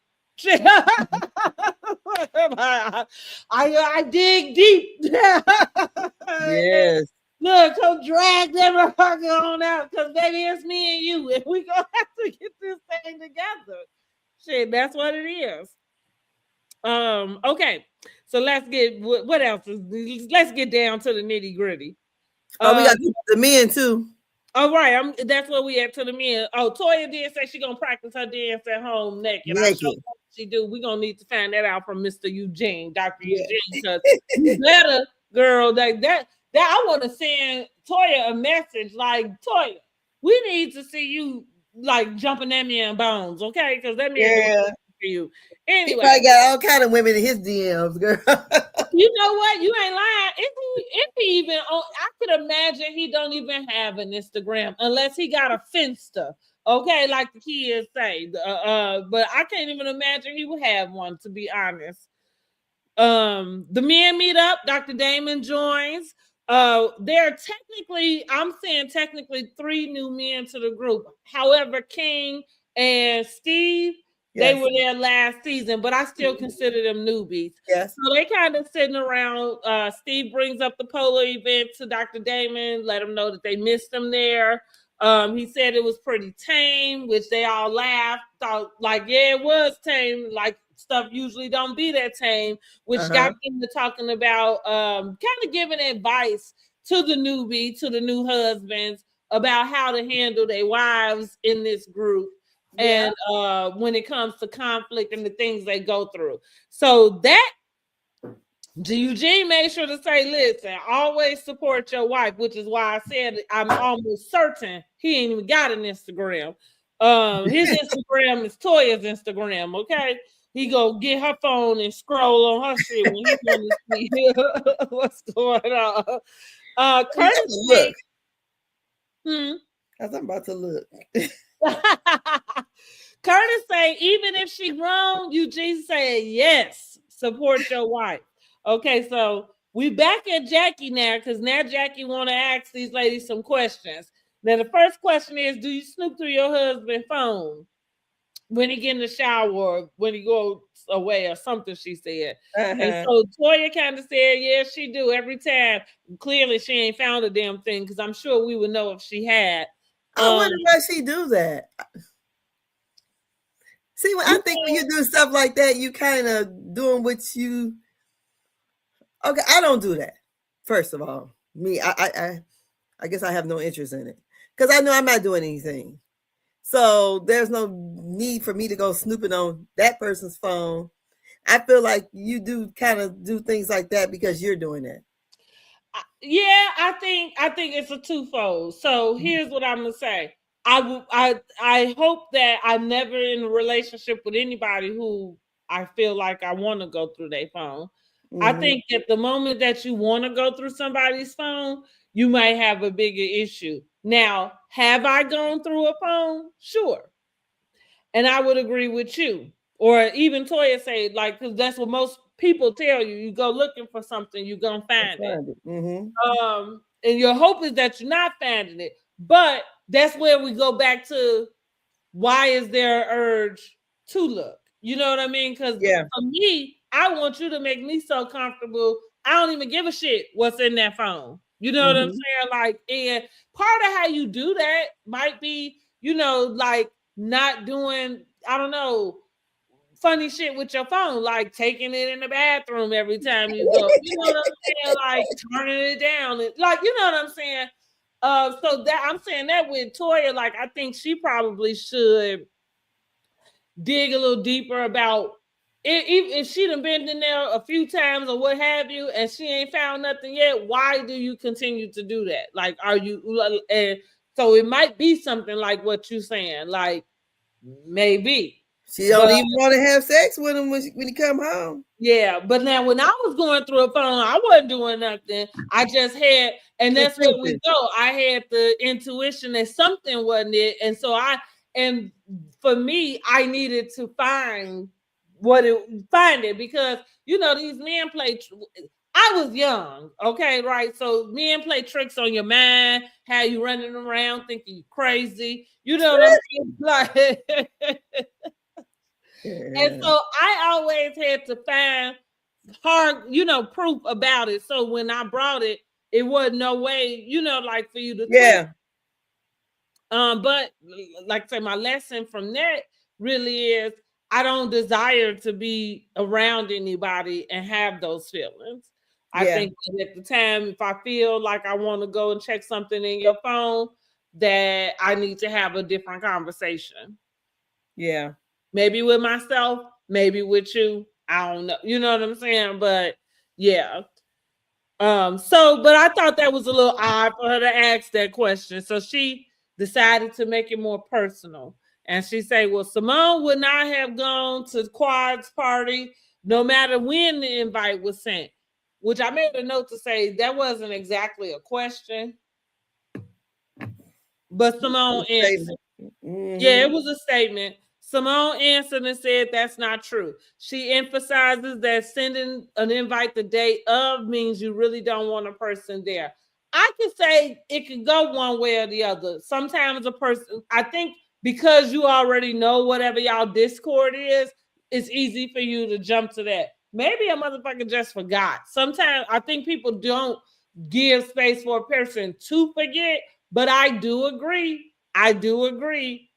I dig deep. Yes. Look, come drag them motherfucker on out, because baby, it's me and you, and we gonna have to get this thing together. Shit, that's what it is. Okay, so let's get what else let's get down to the nitty gritty. Oh, we Uh, got the men too. all right, that's where we at to the men. Oh, Toya did say she gonna practice her dance at home naked. I sure Naked. hope she do. We gonna need to find that out from Mr. Eugene, Dr. Yeah. Eugene, because you better, girl, like that. I want to send Toya a message like, Toya, we need to see you like jumping that man bones, okay? Because that man doing Yeah. for you. He Anyway. probably got all kind of women in his DMs, girl. You know what? You ain't lying. If he even, I could imagine he don't even have an Instagram unless he got a Finsta. Okay, like the kids say. But I can't even imagine he would have one, to be honest. The men meet up. Dr. Damon joins. There are technically, I'm saying technically 3 new men to the group. However, King and Steve, they Yes. were there last season, but I still consider them newbies. Yes. So they kind of sitting around. Steve brings up the polo event to Dr. Damon, let him know that they missed him there. He said it was pretty tame, which they all laughed. Thought like, yeah, it was tame. Like stuff usually don't be that tame, which got them to talking about kind of giving advice to the newbie, to the new husbands about how to handle their wives in this group. Yeah. And when it comes to conflict and the things they go through. So that Eugene made sure to say, listen, always support your wife, which is why I said I'm almost certain he ain't even got an Instagram. His Instagram is Toya's Instagram, okay? He go get her phone and scroll on her shit when he want to see what's going on. Curtis Look. hmm? As I'm about to look. Curtis say, even if she wrong, Eugene say yes, support your wife. Okay, so we back at Jackie now, because now Jackie want to ask these ladies some questions. Now the first question is, do you snoop through your husband's phone when he get in the shower or when he goes away or something, she said. And so Toya kind of said, yeah, she do every time. Clearly she ain't found a damn thing, because I'm sure we would know if she had. I wonder why she do that. See, I think when you do stuff like that, you kind of doing what you. Okay, I don't do that. First of all, me, I guess I have no interest in it because I know I'm not doing anything. So there's no need for me to go snooping on that person's phone. I feel like you do kind of do things like that because you're doing that. Yeah, I think it's a twofold. So here's what I'm gonna say. I hope that I'm never in a relationship with anybody who I feel like I want to go through their phone. I think at the moment that you want to go through somebody's phone, you might have a bigger issue. Now, have I gone through a phone? Sure. And I would agree with you. Or even Toya say, like, because that's what most people tell you. You go looking for something, you're gonna find it. And your hope is that you're not finding it. But that's where we go back to, why is there an urge to look? You know what I mean? Because Yeah. for me, I want you to make me so comfortable. I don't even give a shit what's in that phone. You know what I'm Mm-hmm. saying? Like, and part of how you do that might be, like not doing, I don't know, funny shit with your phone, like taking it in the bathroom every time you go. You know what I'm saying? Like turning it down. Like, you know what I'm saying? So that I'm saying that with Toya, like I think she probably should dig a little deeper about if she done been in there a few times or what have you, and she ain't found nothing yet. Why do you continue to do that? Like, are you? And so it might be something like what you saying, like maybe, She don't but even want to have sex with him when he come home. yeah, but now when I was going through a phone, I wasn't doing nothing. I just had, and Just that's where we thinking. go. I had the intuition that something wasn't it, and so and for me, I needed to find it, because these men play. I was young, okay, right? So men play tricks on your mind, how you running around thinking you crazy. You know what I'm saying? Like, and Yeah. so I always had to find hard, proof about it. So when I brought it, it wasn't no way, like for you to twist. Yeah. But like I say, my lesson from that really is I don't desire to be around anybody and have those feelings. I Yeah. think that at the time, if I feel like I want to go and check something in your phone, that I need to have a different conversation. Yeah. Maybe with myself, maybe with you. I don't know. You know what I'm saying? But yeah. But I thought that was a little odd for her to ask that question. So she decided to make it more personal. And she said, well, Simone would not have gone to Quad's party no matter when the invite was sent. Which I made a note to say that wasn't exactly a question, but Simone answered. Statement. Yeah, Mm-hmm. it was a statement. Simone answered and said that's not true. She emphasizes that sending an invite the day of means you really don't want a person there. I could say it could go one way or the other. Sometimes a person, I think because you already know whatever y'all Discord is, it's easy for you to jump to that. Maybe a motherfucker just forgot. Sometimes I think people don't give space for a person to forget, but I do agree. I do agree,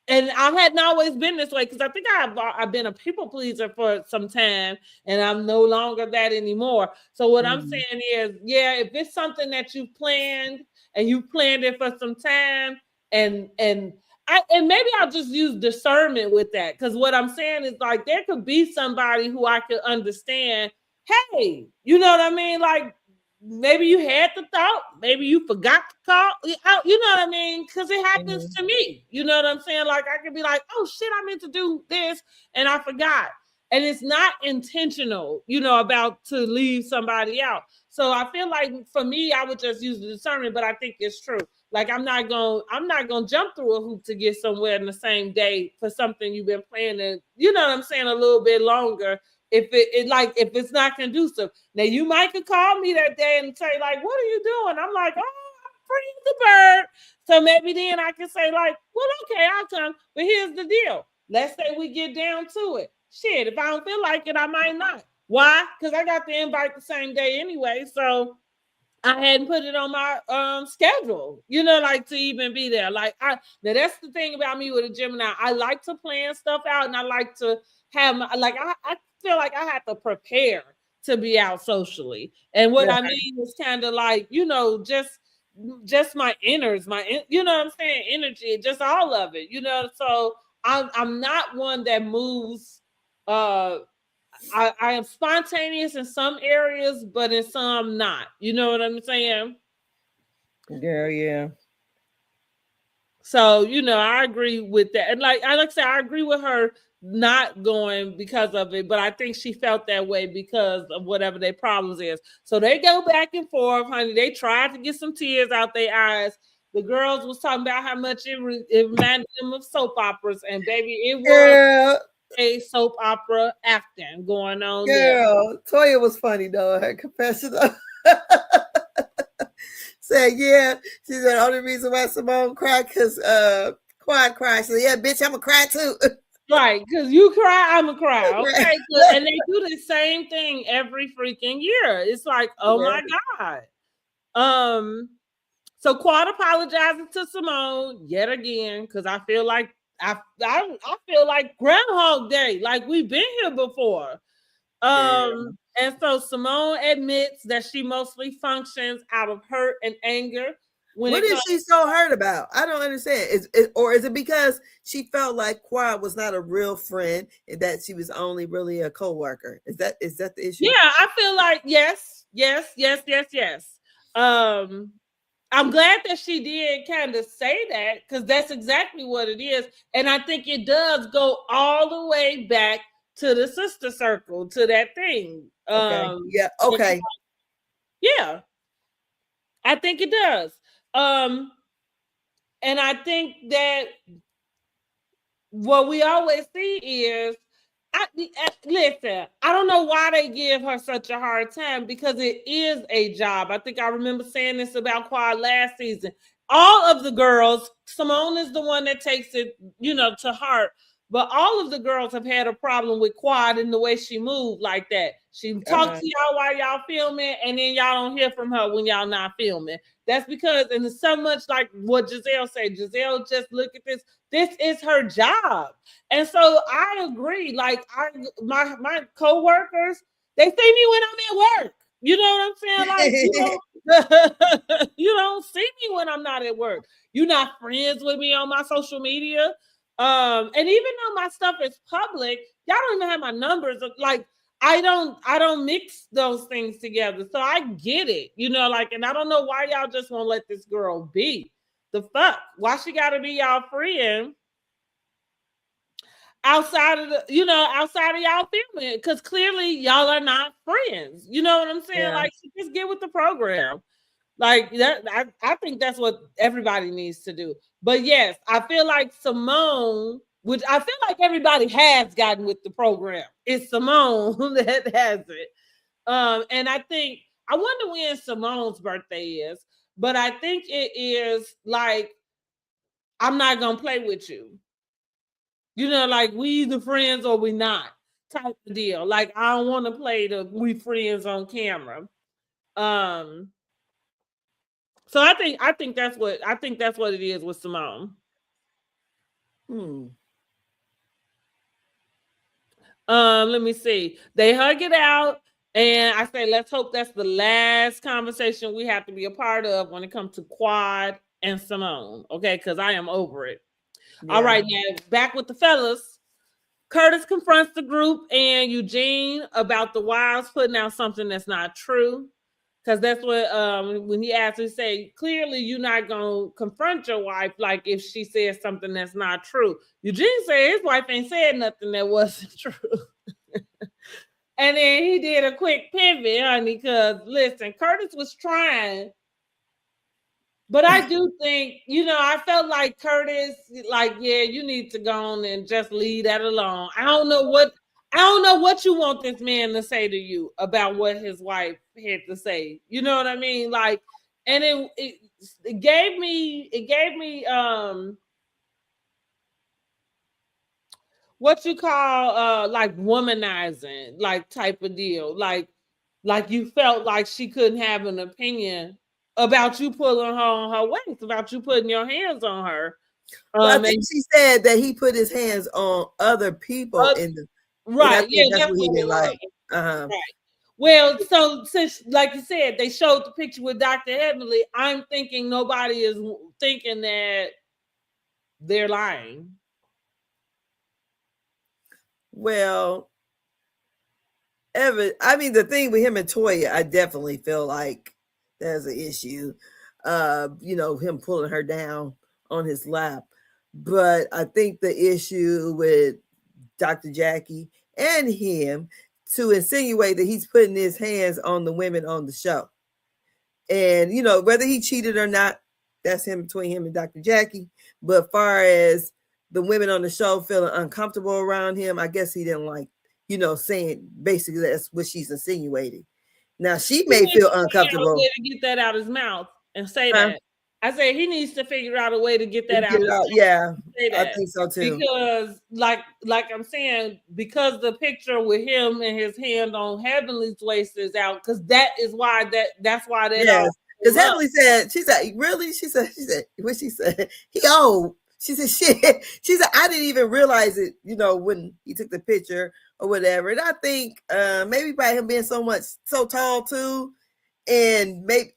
and I hadn't always been this way, because I think I've been a people pleaser for some time, and I'm no longer that anymore. So what I'm Mm-hmm. saying is, yeah, if it's something that you planned and you planned it for some time, and maybe I'll just use discernment with that, because what I'm saying is, like, there could be somebody who I could understand. Hey, you know what I mean? Like, maybe you had the thought, maybe you forgot to call. You know what I mean? Because it happens Mm-hmm. to me. You know what I'm saying? Like, I could be like, oh shit, I meant to do this and I forgot. And it's not intentional, about to leave somebody out. So I feel like for me, I would just use the discernment, but I think it's true. Like, I'm not gonna jump through a hoop to get somewhere in the same day for something you've been planning, you know what I'm saying, a little bit longer, if it's not conducive. Now you might could call me that day and say, like, what are you doing? I'm like, oh, I'm free as the bird. So maybe then I can say, like, well, okay, I'll come. But here's the deal. Let's say we get down to it. Shit, if I don't feel like it, I might not. Why? Because I got the invite the same day anyway. So I hadn't put it on my schedule, like to even be there. Like, now that's the thing about me with a Gemini. I like to plan stuff out, and I like to have I feel like I have to prepare to be out socially. And what I mean is kind of like, just my inners, you know what I'm saying, energy, just all of it, So I'm not one that moves. I am spontaneous in some areas, but in some not. You know what I'm saying? Girl, yeah. So, I agree with that. And like I said, I agree with her not going because of it, but I think she felt that way because of whatever their problems is. So they go back and forth, honey. They tried to get some tears out their eyes. The girls was talking about how much it reminded them of soap operas, and baby, it was Girl, a soap opera acting going on there. girl. Toya was funny though, her confession. Said, yeah. She said, only reason why Simone cried because Quad cried. So, yeah, bitch, I'm going to cry too. Right, because you cry, I'm a cry. Okay, good. And they do the same thing every freaking year. It's like, oh Yeah. my God. Um, so Quad apologizing to Simone yet again because I feel like I feel like Groundhog Day, like we've been here before. Yeah. And so Simone admits that she mostly functions out of hurt and anger when What it is comes. she so hurt about? I don't understand. Or is it because she felt like Quad was not a real friend and that she was only really a co-worker? Is that the issue? Yeah, I feel like yes, yes, yes, yes, yes. Um, I'm glad that she did kind of say that because that's exactly what it is. And I think it does go all the way back to the sister circle, to that thing. Okay. Yeah. Okay. Yeah, I think it does. Um, and I think that what we always see is listen, I don't know why they give her such a hard time because it is a job. I think I remember saying this about Quad last season. All of the girls, Simone is the one that takes it, to heart. But all of the girls have had a problem with Quad in the way she moved like that. She talks to y'all while y'all filming, and then y'all don't hear from her when y'all not filming. That's because, and it's so much like what Giselle said. Giselle, just look at this. This is her job. And so I agree. Like my coworkers, they see me when I'm at work. You know what I'm saying? Like you don't see me when I'm not at work. You're not friends with me on my social media. And even though my stuff is public, y'all don't even have my numbers. Like I don't mix those things together. So I get it, like, and I don't know why y'all just won't let this girl be. The fuck? Why she gotta be y'all friend? Outside of y'all filming, because clearly y'all are not friends. You know what I'm saying? Yeah. Like, just get with the program. Like that, I think that's what everybody needs to do. But yes, I feel like Simone, which I feel like everybody has gotten with the program. It's Simone that has it. And I wonder when Simone's birthday is, but I think it is like, I'm not gonna play with you. Like we either friends or we not type of deal. Like I don't want to play the we friends on camera. Um, so I think that's what it is with Simone. Hmm. Let me see. They hug it out, and I say, let's hope that's the last conversation we have to be a part of when it comes to Quad and Simone. Okay, because I am over it. All Yeah. right, now back with the fellas. Curtis confronts the group and Eugene about the wives putting out something that's not true. Because that's what when he asked, he say, clearly you're not gonna confront your wife like if she says something that's not true. Eugene said his wife ain't said nothing that wasn't true. And then he did a quick pivot, honey, because listen, Curtis was trying. But I do think, I felt like Curtis, like, yeah, you need to go on and just leave that alone. I don't know what you want this man to say to you about what his wife had to say. You know what I mean? Like, and it gave me what you call like womanizing, like type of deal. Like you felt like she couldn't have an opinion about you pulling her on her waist, about you putting your hands on her. Well, I think And she said that he put his hands on other people and I right, yeah, think that's that's what he what didn't it was. like. Uh-huh. Right. Well, so since, like you said, they showed the picture with Dr. Heavenly, I'm thinking nobody is thinking that they're lying. Well, Evan, I mean, the thing with him and Toya, I definitely feel like there's an issue. Him pulling her down on his lap. But I think the issue with Dr. Jackie and him to insinuate that he's putting his hands on the women on the show. And, whether he cheated or not, that's him between him and Dr. Jackie. But far as the women on the show feeling uncomfortable around him, I guess he didn't like, saying basically that's what she's insinuating. Now she He may had feel to figure out a uncomfortable. way to get that out his mouth. and say Huh? that. I said he needs to figure out a way to get Did that he out get it his out? mouth. Yeah, Say I that think so too. because, like I'm saying, because the picture with him and his hand on Heavenly's waist is out, because that's why that all Yes, because came up. Heavenly said, she said, really? She said, what she said? He old. She said, shit. She said, I didn't even realize it, when he took the picture or whatever. And I think maybe by him being so tall too, and maybe,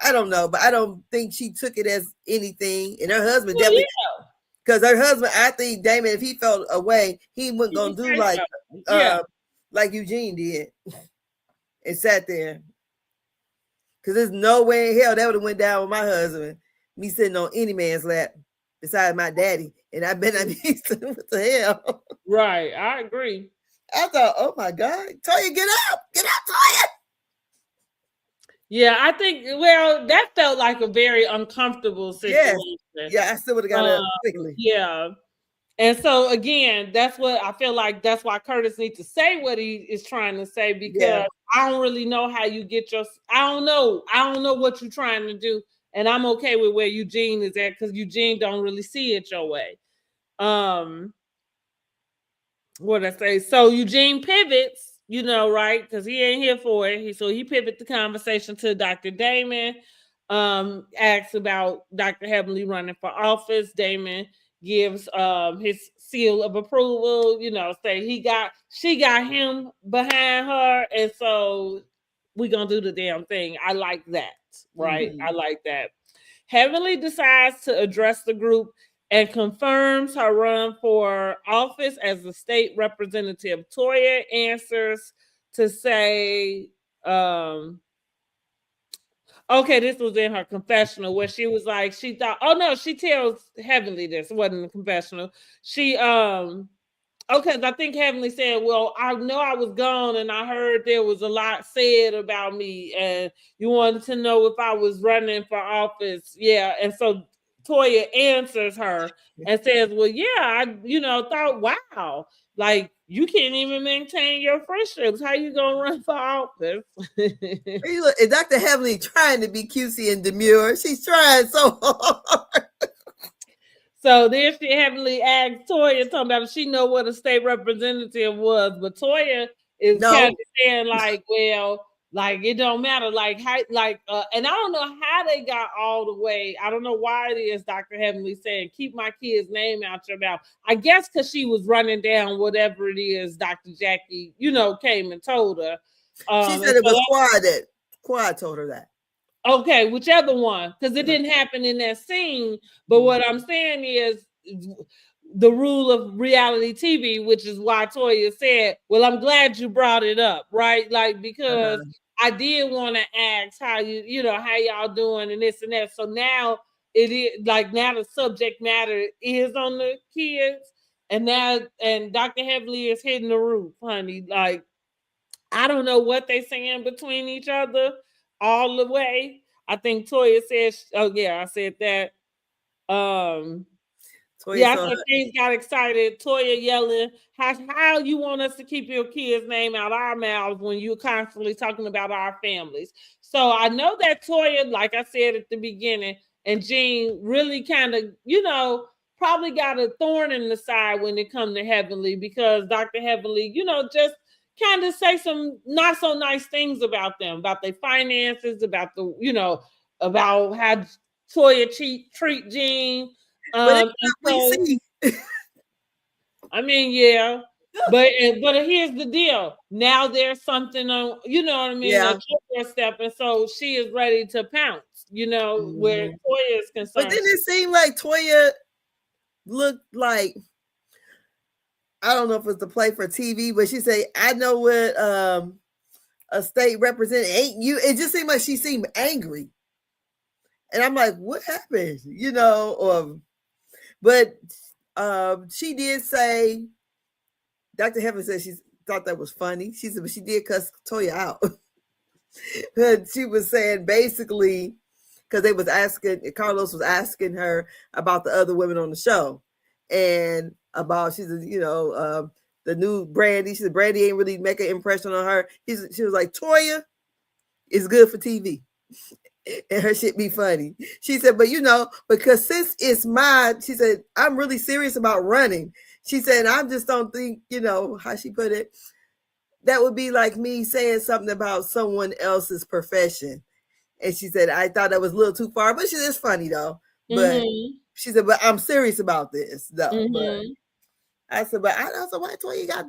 I don't know, but I don't think she took it as anything. And her husband Well, definitely, yeah, because her husband, I think Damon, if he felt away, he wasn't he gonna would do say like so. Yeah, like Eugene did and sat there. Because there's no way in hell that would have went down with my husband. Me sitting on any man's lap besides my daddy. And I bet I be what the hell? right. I agree. I thought, oh my God. Toya, get up. Get up, Toya. Yeah, I think. Well, that felt like a very uncomfortable Yes. situation. Yeah, I still would have got Uh, up quickly. yeah. And so again, that's what I feel like. That's why Curtis needs to say what he is trying to say, Yeah. because I don't really know how you get your. I don't know. I don't know what you're trying to do, and I'm okay with where Eugene is at because Eugene don't really see it your way. Um, what I say? So Eugene pivots, right? Because he ain't here for it. So he pivot the conversation to Dr. Damon. Asks about Dr. Heavenly running for office. Damon gives his seal of approval. Say she got him behind her, and so we gonna do the damn thing. I like that, right? Mm-hmm. I like that. Heavenly decides to address the group and confirms her run for office as the state representative. Toya answers to say, okay, this was in her confessional where she was like, she thought, oh no, she tells Heavenly this. It wasn't a confessional. She, okay, I think Heavenly said, well, I know I was gone and I heard there was a lot said about me and you wanted to know if I was running for office. Yeah. And so Toya answers her and says, well, yeah, I, thought, wow, like you can't even maintain your friendships. How you going to run for office? And Dr. Heavenly trying to be cutesy and demure. She's trying so hard. So then she Heavenly asked Toya, talking about if she know what a state representative was, but Toya is kind No. of saying like, well, like it don't matter, like how, like, and I don't know how they got all the way. I don't know why it is Dr. Heavenly saying keep my kid's name out your mouth. I guess because she was running down whatever it is Dr. Jackie, came and told her. She And said it so was Quad told her that. okay, whichever one, because it didn't happen in that scene. But what I'm saying is the rule of reality TV, which is why Toya said, well, I'm glad you brought it up, right? Like, because I did want to ask how how y'all doing and this and that. So now it is like now the subject matter is on the kids, and Dr. Heavenly is hitting the roof, honey. Like, I don't know what they saying between each other all the way. I think Toya said, oh yeah, I said that. Toya Yeah, I saw said things got excited. Toya yelling, how you want us to keep your kid's name out our mouths when you're constantly talking about our families? So I know that Toya, like I said at the beginning, and Jean really kind of, probably got a thorn in the side when it comes to Heavenly because Dr. Heavenly, just kind of say some not so nice things about them, about their finances, about about how Toya treat Jean. But it's And not we so, see. I mean, yeah, but here's the deal. Now there's something on, you know what I mean, Yeah. a step, and so she is ready to pounce. Where Toya is But then concerned. it seemed like Toya looked like, I don't know if it's the play for TV, but she said, I know what a state representative ain't you. It just seemed like she seemed angry. And I'm like, what happened? But she did say, Dr. Heaven said she thought that was funny. She said, but she did cuss Toya out. But she was saying basically, because Carlos was asking her about the other women on the show and about, she said, the new Brandy. She said, Brandy ain't really make an impression on her. She was like, Toya is good for TV. and her shit be funny. She said, but because since it's mine, she said, I'm really serious about running. She said, I just don't think, how she put it, that would be like me saying something about someone else's profession. And she said, I thought that was a little too far, but it's funny though. But Mm-hmm. she said, but I'm serious about this though. But Mm-hmm. I said, but I said, why Toya got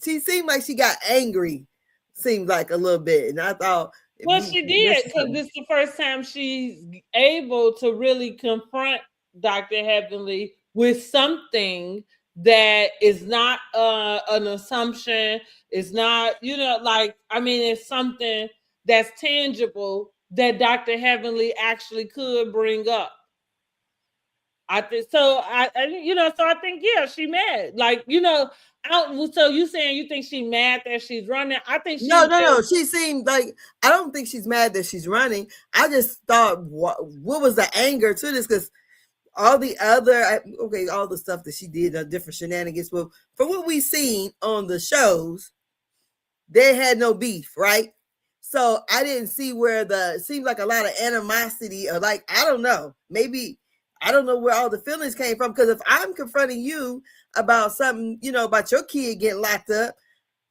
she seemed like she got angry, seemed like a little bit. And I thought, Well, she did because this is the first time she's able to really confront Dr. Heavenly with something that is not an assumption. It's not, like, I mean, it's something that's tangible that Dr. Heavenly actually could bring up. I think so. So I think she mad. Like, so you saying you think she mad that she's running? I think she's no. She seemed like, I don't think she's mad that she's running. I just thought, what was the anger to this? Because all the other, all the stuff that she did, different shenanigans. But from what we've seen on the shows, they had no beef, right? So I didn't see where it seemed like a lot of animosity, or like, I don't know, maybe I don't know where all the feelings came from. Because if I'm confronting you about something, about your kid getting locked up,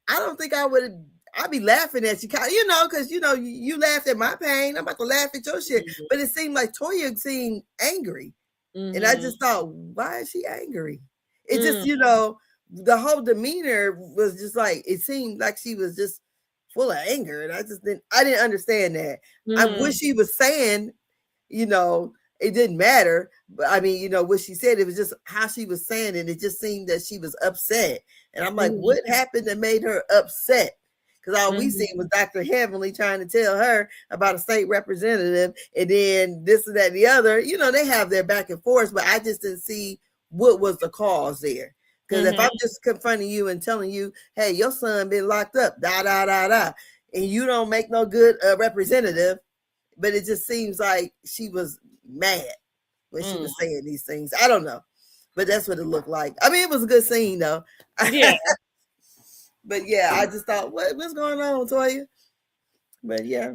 I don't think I would. I'd be laughing at you, because you laughed at my pain. I'm about to laugh at your shit. Mm-hmm. But it seemed like Toya seemed angry, Mm-hmm. and I just thought, why is she angry? It just, the whole demeanor was just like, it seemed like she was just full of anger, and I didn't understand that. I wish she was saying, it didn't matter. But I mean, what she said, it was just how she was saying it. It just seemed that she was upset. And I'm like, what happened that made her upset? Because all we seen was Dr. Heavenly trying to tell her about a state representative, and then this and that and the other. They have their back and forth, but I just didn't see what was the cause there. Because if I'm just confronting you and telling you, hey, your son been locked up, da da da da, and you don't make no good representative, but it just seems like she was mad when she was saying these things. I don't know, but that's what it looked like. I mean, it was a good scene though. Yeah. But yeah, I just thought, what's going on, Toya? But yeah.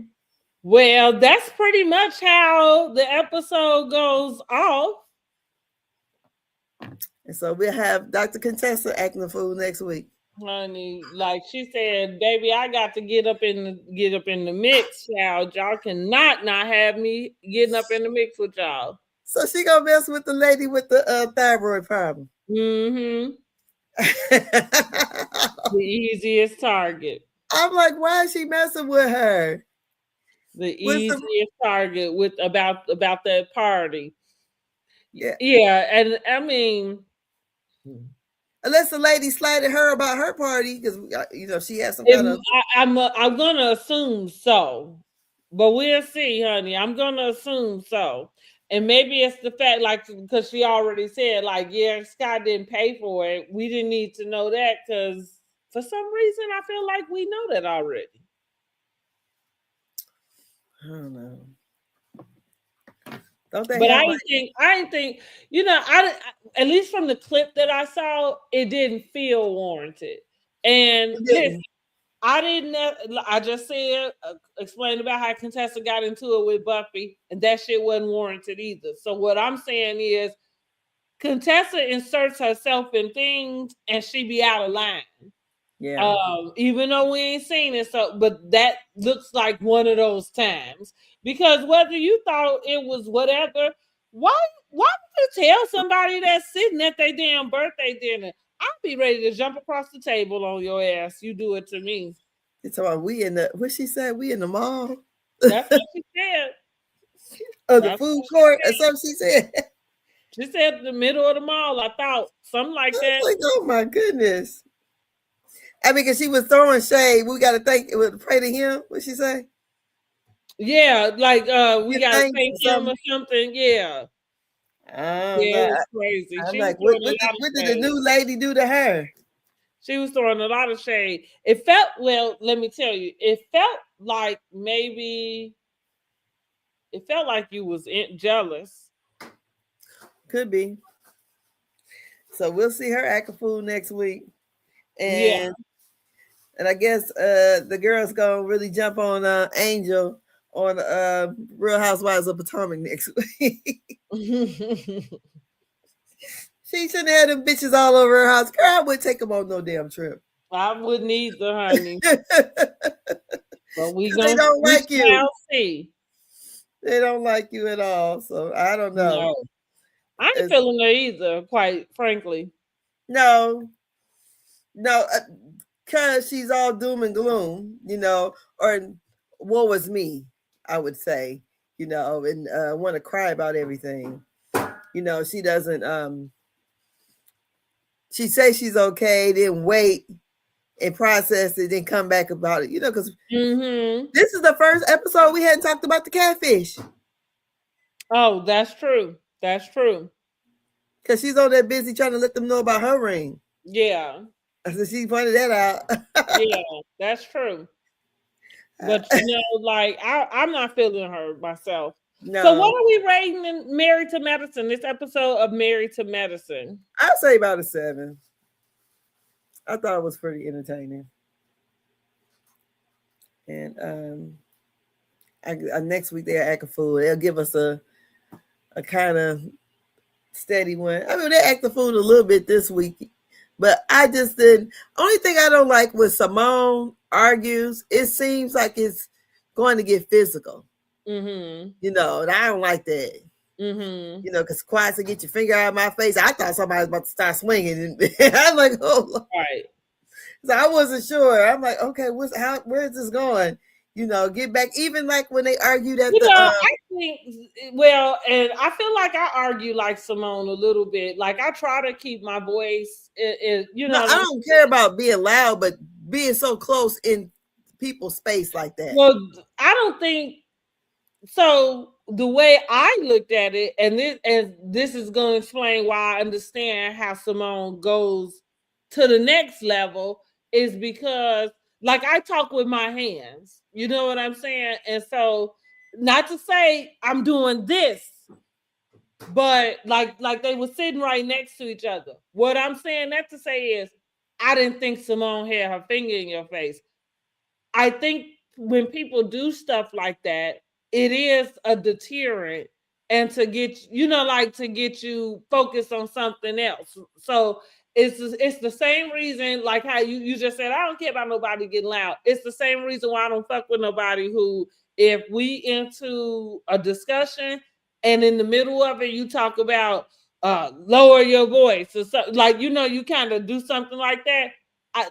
Well, that's pretty much how the episode goes off. And so we'll have Dr. Contessa acting the fool next week. Honey, like she said, baby, I got to get up in the mix, y'all. Y'all cannot not have me getting up in the mix with y'all. So she gonna mess with the lady with the thyroid problem. Mm-hmm. The easiest target. I'm like, why is she messing with her? The easiest target with about that party. Yeah. Yeah, and I mean, unless the lady slighted her about her party, because she has some kind of. I'm gonna assume so, but we'll see, honey. I'm gonna assume so, and maybe it's the fact, like, because she already said, like, yeah, Scott didn't pay for it. We didn't need to know that because for some reason I feel like we know that already. I don't know. Don't they But have I didn't think, at least from the clip that I saw, it didn't feel warranted. And listen, I just said, explained about how Contessa got into it with Buffy, and that shit wasn't warranted either. So what I'm saying is, Contessa inserts herself in things, and she be out of line. Yeah. Even though we ain't seen it, but that looks like one of those times. Because whether you thought it was whatever, why would you tell somebody that's sitting at their damn birthday dinner? I'd be ready to jump across the table on your ass. You do it to me. It's about we in the, what she said, we in the mall. That's what she said. Or the food court or something she said. She said the middle of the mall, I thought. Something like that. Like, oh my goodness. I mean, because she was throwing shade. We got to pray to him. What she say? Yeah, like we got to thank him or something. Yeah. Yeah, it was crazy. I'm She like, was what did the new lady do to her? She was throwing a lot of shade. It felt, well, let me tell you, it felt like maybe it felt like you was jealous. Could be. So we'll see her act a fool next week. And I guess the girl's gonna really jump on Angel on Real Housewives of Potomac next week. She shouldn't have them bitches all over her house. Girl, I wouldn't take them on no damn trip. I wouldn't either, honey. But They don't we like you. shall see. They don't like you at all. So I don't know. No, I ain't It's, feeling her either, quite frankly. no, no, because she's all doom and gloom, or woe was me, I would say, and want to cry about everything. She doesn't. She says she's okay, then wait and process it, then come back about it. Because this is the first episode we hadn't talked about the catfish. Oh, that's true. That's true. Because she's on there busy trying to let them know about her ring. Yeah. So she pointed that out. Yeah, that's true. But like I'm not feeling her myself. No. So what are we rating in Married to Medicine? This episode of Married to Medicine? I'll say about a 7. I thought it was pretty entertaining. And next week they'll act a fool. They'll give us a kind of steady one. I mean, they act the fool a little bit this week, but I just didn't. Only thing I don't like when Simone argues, it seems like it's going to get physical. And I don't like that. Because quiet to get your finger out of my face. I thought somebody was about to start swinging, and I'm like, oh, Lord. Right. So I wasn't sure. I'm like, okay, where is this going? Get back. Even like when they argued at I think, and I feel like I argue like Simone a little bit. Like I try to keep my voice. I don't care about being loud, but being so close in people's space like that. Well, I don't think so. The way I looked at it, and this is going to explain why I understand how Simone goes to the next level, is because like I talk with my hands. You know what I'm saying? And so, not to say I'm doing this, but like they were sitting right next to each other. What I'm saying that to say is, I didn't think Simone had her finger in your face. I think when people do stuff like that, it is a deterrent and to get to get you focused on something else. So it's the same reason, like how you just said, I don't care about nobody getting loud. It's the same reason why I don't fuck with nobody who, if we into a discussion and in the middle of it you talk about lower your voice or something, like you kind of do something like that.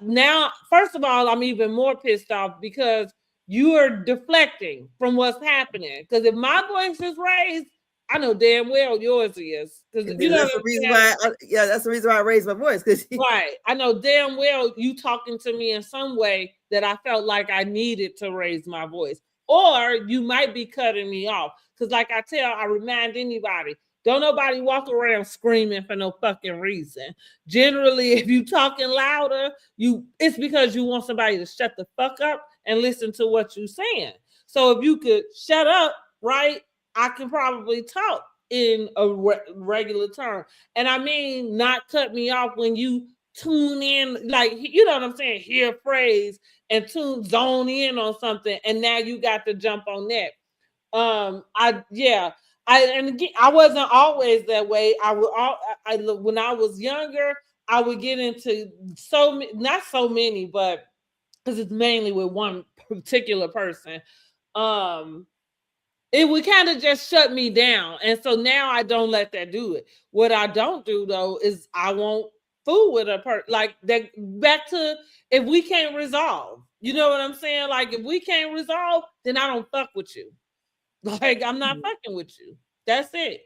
Now, first of all, I'm even more pissed off because you are deflecting from what's happening. Because if my voice is raised, I know damn well yours is. Because that's the reason why. That's the reason why I raised my voice. Right, I know damn well you talking to me in some way that I felt like I needed to raise my voice, or you might be cutting me off. Because, like I remind anybody, don't nobody walk around screaming for no fucking reason. Generally, if you talking louder, it's because you want somebody to shut the fuck up and listen to what you're saying. So if you could shut up, right, I can probably talk in a regular term. And I mean, not cut me off when you tune in, like, you know what I'm saying, hear a phrase and zone in on something, and now you got to jump on that. I wasn't always that way. When I was younger, I would get into not so many, but because it's mainly with one particular person. It would kind of just shut me down, and so now I don't let that do it. What I don't do though is I won't fool with a person like that. Back to, if we can't resolve, you know what I'm saying? Like if we can't resolve, then I don't fuck with you. Like, I'm not fucking with you. That's it.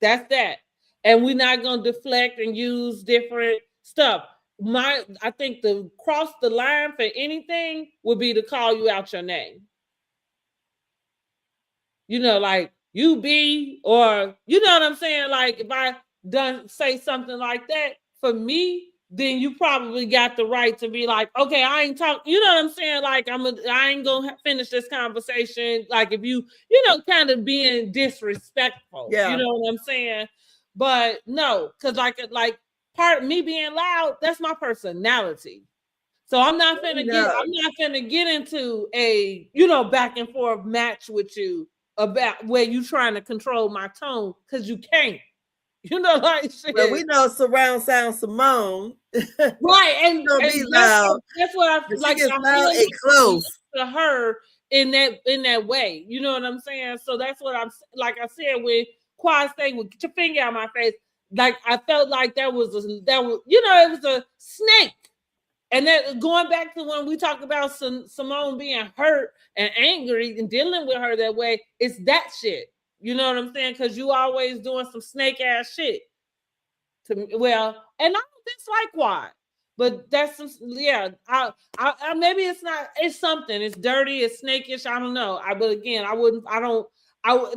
That's that. And we're not going to deflect and use different stuff. I think the cross the line for anything would be to call you out your name. Like you be, or you know what I'm saying? Like if I say something like that, for me, then you probably got the right to be like, okay, I ain't talking. You know what I'm saying? Like I ain't gonna finish this conversation. Like if you kind of being disrespectful. Yeah. You know what I'm saying? But no, because like part of me being loud, that's my personality. So I'm not No. gonna get into a back and forth match with you about where you trying to control my tone because you can't. Like Well, we shit. know surround sound Simone. Right, Don't and be loud. that's what I But she like. gets I loud feel and like close. to her in that way. You know what I'm saying? So that's what I'm like. I said with Quad State, with get your finger out my face. Like I felt like that was it was a snake. And then going back to when we talked about Simone being hurt and angry and dealing with her that way, it's that shit. You know what I'm saying? Because you always doing some snake ass shit. And I don't dislike Quad, but that's some, yeah. I maybe it's not. It's something. It's dirty. It's snakish. I don't know. But again, I wouldn't. I don't.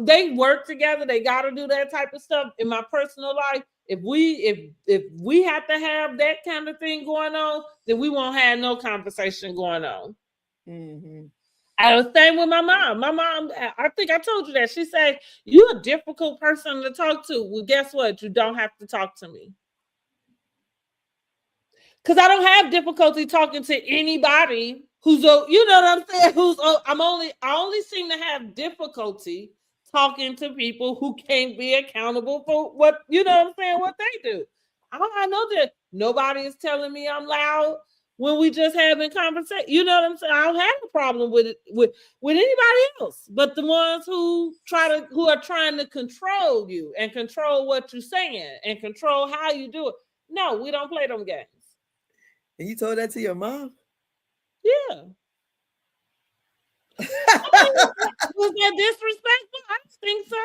They work together. They got to do that type of stuff in my personal life. If we have to have that kind of thing going on, then we won't have no conversation going on. Mm-hmm. I was saying with my mom. My mom, I think I told you that. She said, "You're a difficult person to talk to." Well, guess what? You don't have to talk to me. Because I don't have difficulty talking to anybody who's you know what I'm saying, I only seem to have difficulty talking to people who can't be accountable for what what I'm saying, what they do. I know that nobody is telling me I'm loud when we just having conversation. You know what I'm saying? I don't have a problem with it with anybody else, but the ones who are trying to control you and control what you're saying and control how you do it. No, we don't play them games. And you told that to your mom? Yeah. Was that disrespectful? I don't think so.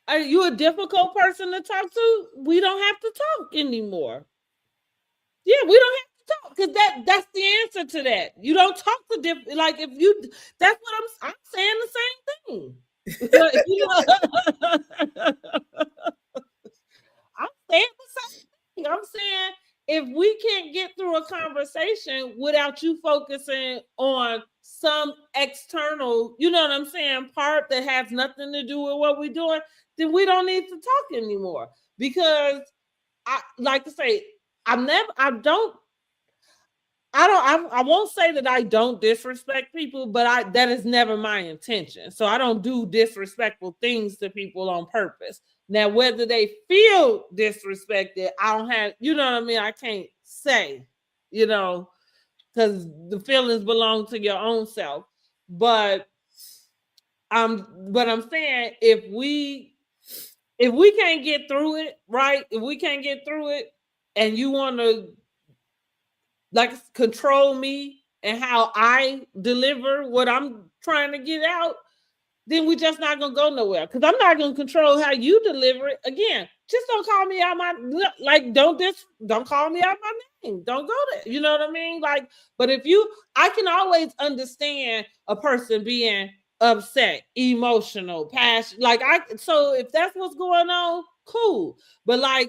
Are you a difficult person to talk to? We don't have to talk anymore. Yeah, we don't have to talk because that's the answer to that. You don't talk to different. Like if you, that's what I'm saying the same thing. I'm saying the same thing. I'm saying if we can't get through a conversation without you focusing on some external, you know what I'm saying, part that has nothing to do with what we're doing, then we don't need to talk anymore. Because I like to say, I won't say that I don't disrespect people, but that is never my intention. So I don't do disrespectful things to people on purpose. Now, whether they feel disrespected, I don't have, you know what I mean? I can't say, because the feelings belong to your own self. But I'm saying if we can't get through it, right? If we can't get through it and you want to like control me and how I deliver what I'm trying to get out, then we just not gonna go nowhere. Because I'm not gonna control how you deliver it. Again, just don't call me out don't call me out my name. Don't go there. You know what I mean? Like, but I can always understand a person being upset, emotional, passion. So if that's what's going on, cool. But I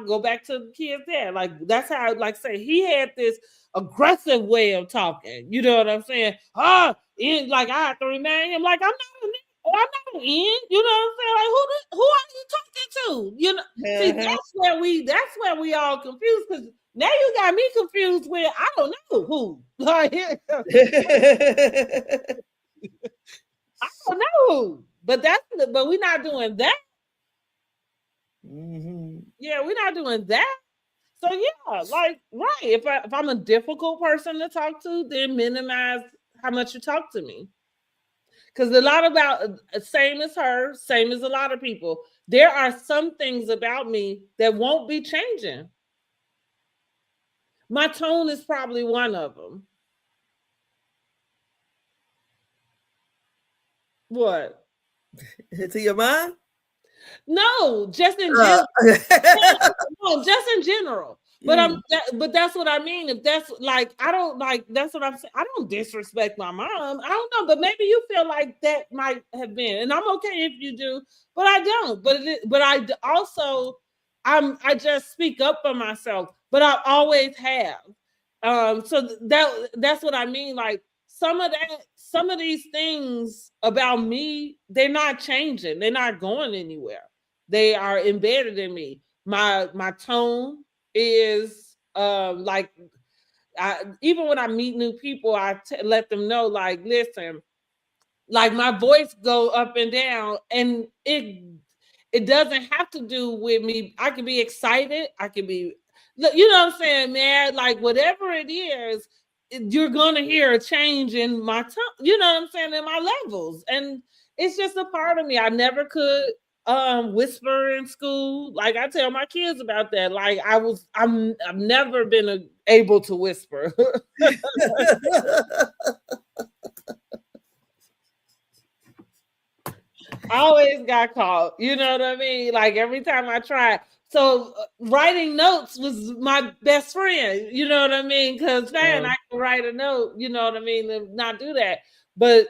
go back to the kids there. Like that's how say he had this aggressive way of talking. You know what I'm saying? I have to remind him, like, I'm not in. You know what I'm saying? Like, who are you talking to? See, that's where we all confused because now you got me confused with I don't know who. Like, I don't know who. But we're not doing that. Mm-hmm. Yeah, we're not doing that. So yeah, right. If I'm a difficult person to talk to, then minimize how much you talk to me. Because a lot about same as her, same as a lot of people. There are some things about me that won't be changing. My tone is probably one of them. What? To your mom? No, just in general. No, just in general. But but that's what I mean. If that's like, I don't like. That's what I'm saying. I don't disrespect my mom. I don't know, but maybe you feel like that might have been, and I'm okay if you do, but I don't. But I also, I just speak up for myself. But I always have. So that's what I mean. Like some of these things about me, they're not changing. They're not going anywhere. They are embedded in me. My tone, is like even when I meet new people, let them know, like, listen, like my voice go up and down, and it doesn't have to do with me. I can be excited, I can be, you know what I'm saying, man, like whatever it is, you're gonna hear a change in my tone, you know what I'm saying, in my levels. And it's just a part of me. I never could whisper in school. Like I tell my kids about that. Like I've never been able to whisper. I always got caught. You know what I mean? Like every time I tried. So writing notes was my best friend. You know what I mean? Because man, I can write a note. You know what I mean? And not do that. But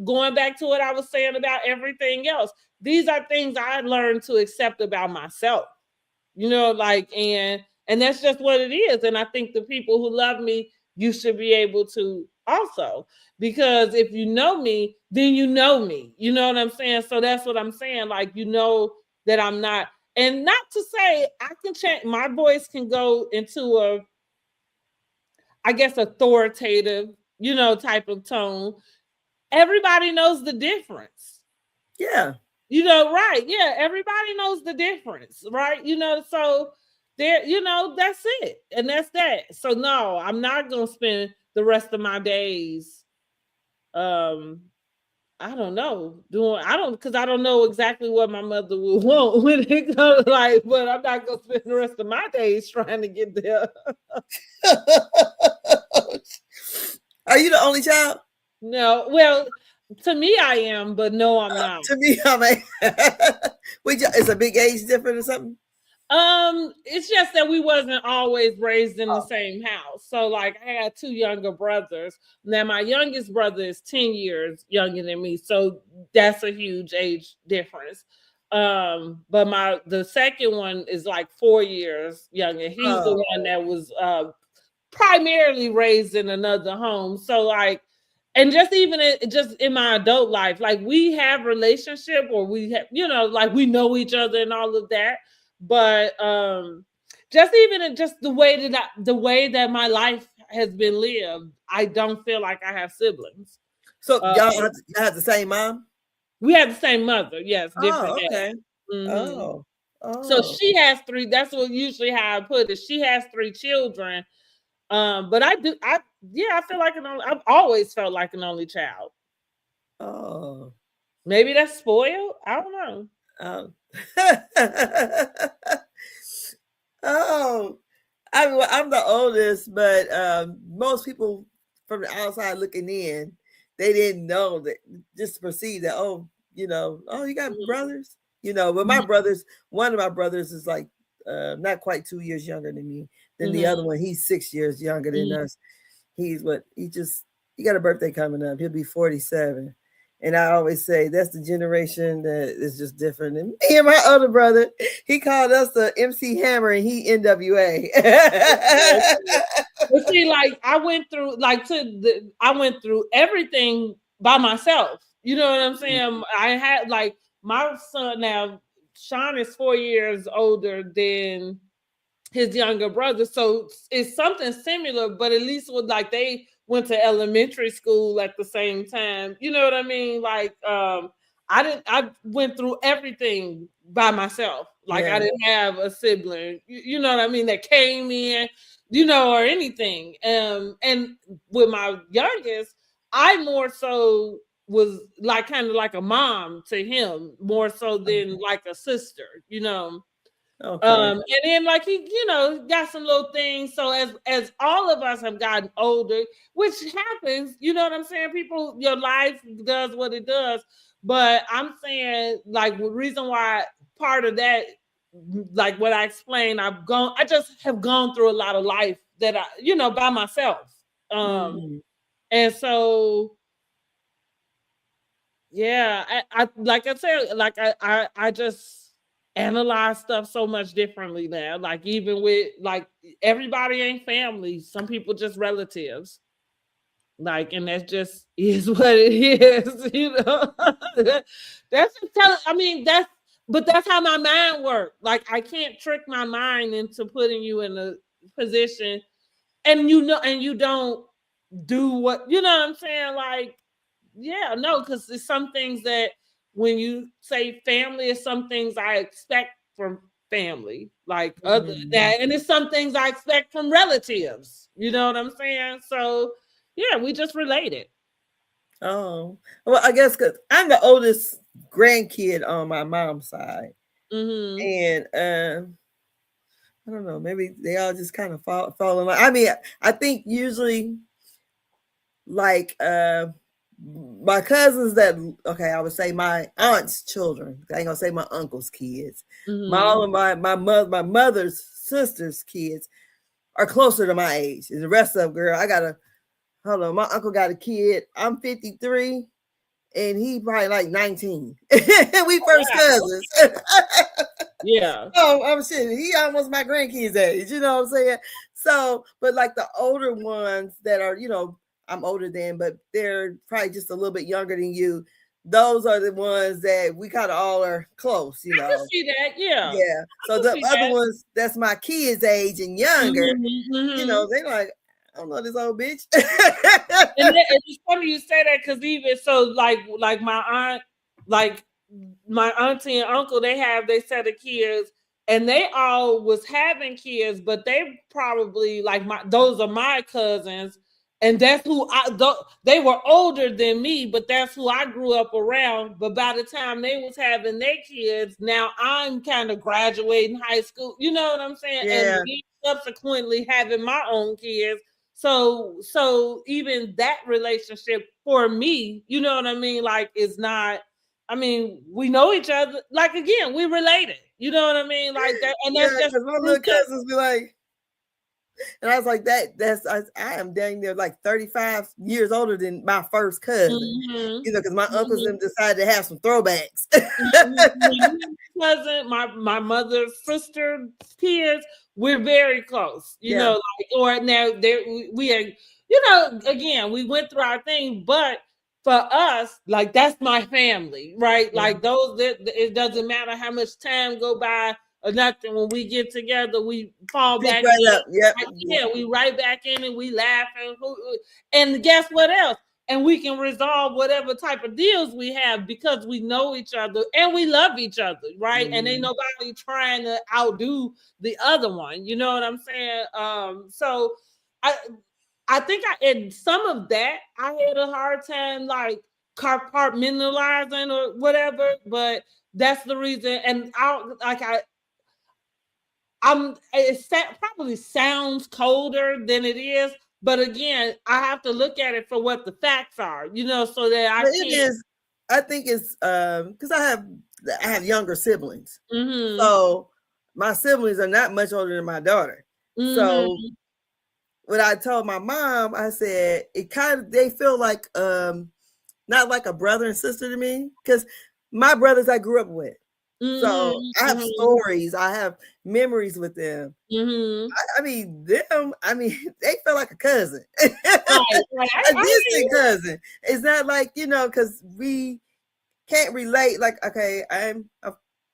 going back to what I was saying about everything else, these are things I learned to accept about myself. You know, like, and that's just what it is. And I think the people who love me, you should be able to also, because if you know me, then you know me. You know what I'm saying? So that's what I'm saying. Like, you know that I'm not, and not to say I can change, my voice can go into a, I guess, authoritative, you know, type of tone. Everybody knows the difference. Yeah. You know, right. Yeah, everybody knows the difference, right? You know, so there, you know, that's it. And that's that. So no, I'm not gonna spend the rest of my days um I don't know, doing I don't because I don't know exactly what my mother would want when it comes, like, but I'm not gonna spend the rest of my days trying to get there. Are you the only child? No, well, to me I am, but no, I'm not. To me, I'm a it's a big age difference or something. It's just that we wasn't always raised in the same house. So like I had two younger brothers. Now my youngest brother is 10 years younger than me. So that's a huge age difference. But the second one is like 4 years younger. He's the one that was primarily raised in another home. So like, and just even just in my adult life, like we have relationship, or we have, you know, like we know each other and all of that. But just even in just the way that my life has been lived, I don't feel like I have siblings. So y'all have the same mom? We have the same mother, yes, different Oh, okay. dads. Mm-hmm. So Oh. she has three. That's what usually how I put it. She has three children. But I feel like I've always felt like an only child. Oh. Maybe that's spoiled. I don't know. Oh. Oh. I'm the oldest, but most people from the outside looking in, they didn't know that, just perceive that, oh, you know, oh, you got brothers, you know. But my brothers, one of my brothers is like not quite 2 years younger than me. Then the other one, he's 6 years younger than us. He got a birthday coming up. He'll be 47. And I always say that's the generation that is just different. And me and my other brother, he called us the MC Hammer and he NWA. But see, like I went through everything by myself. You know what I'm saying? I had like my son now, Sean is 4 years older than his younger brother. So it's something similar, but at least with like they went to elementary school at the same time. You know what I mean? Like I went through everything by myself. Like I didn't have a sibling, you know what I mean, that came in, you know, or anything. And with my youngest, I more so was like kind of like a mom to him, more so than like a sister, you know. Okay. And then like he, you know, got some little things. So as all of us have gotten older, which happens, you know what I'm saying? People, your life does what it does. But I'm saying like the reason why part of that, like what I explained, I just have gone through a lot of life that I, you know, by myself. And so yeah, I like I said, like I just analyze stuff so much differently now. Like even with like everybody ain't family. Some people just relatives. Like, and that just is what it is, you know. That's just I mean, but that's how my mind works. Like I can't trick my mind into putting you in a position, and and you don't do what you know what I'm saying. Like, yeah, no, because there's some things that when you say family, is some things I expect from family, like other Mhm. that, and it's some things I expect from relatives. You know what I'm saying? So yeah, we just related. Oh, well, I guess because I'm the oldest grandkid on my mom's side, Mm-hmm. and I don't know, maybe they all just kind of fall in line. I mean, I think usually like my cousins that okay, I would say my aunt's children. I ain't gonna say my uncle's kids. My Mm-hmm. all of my mother's sister's kids are closer to my age. And the rest of them, girl, I got a hold on. My uncle got a kid. I'm 53 and he probably like 19. We first Wow. cousins. Yeah. Oh, I'm saying he almost my grandkids' age, you know what I'm saying? So, but like the older ones that are, I'm older than, but they're probably just a little bit younger than you. Those are the ones that we kind of all are close, I can see that. Yeah. Yeah. I So can the see other that. ones that's my kids' age and younger, Mm-hmm. Mm-hmm. they like, I don't know this old bitch. And it's funny you say that because even so, like my aunt, like my auntie and uncle, they have they set of kids, and they all was having kids, but they probably like my those are my cousins, and that's who they were older than me, but that's who I grew up around. But by the time they was having their kids, now I'm kind of graduating high school. You know what I'm saying? And Yeah. me subsequently having my own kids. So even that relationship for me, you know what I mean, like is not, I mean, we know each other, like again, we related, you know what I mean, like that, and Yeah, that's just because my true little cousins be like, and I was like, I am dang near like 35 years older than my first cousin, mm-hmm, because my uncles mm-hmm. them decided to have some throwbacks. Cousin, my mother's sister kids, we're very close, you Yeah. know, like or now there we are, again, we went through our thing, but for us, like that's my family, right? Yeah. Like those that it doesn't matter how much time go by or nothing. When we get together, we fall Pick back right in. up. Yep. Like, yeah, we right back in and we laughing. And guess what else? And we can resolve whatever type of deals we have because we know each other and we love each other, right? And ain't Mhm. nobody trying to outdo the other one. You know what I'm saying? So I I think in some of that I had a hard time like compartmentalizing or whatever, but that's the reason. And probably sounds colder than it is, but again, I have to look at it for what the facts are, so that I But it can't. is. I think it's because I have younger siblings, Mm-hmm. so my siblings are not much older than my daughter. So Mm-hmm. when I told my mom, I said it kind of they feel like not like a brother and sister to me because my brothers I grew up with. So Mm-hmm. I have Mm-hmm. stories, I have memories with them. Mm-hmm. I mean, them, I mean, they feel like a cousin, Right, right. a I hear distant you. cousin. It's not like, because we can't relate. Like, okay, I'm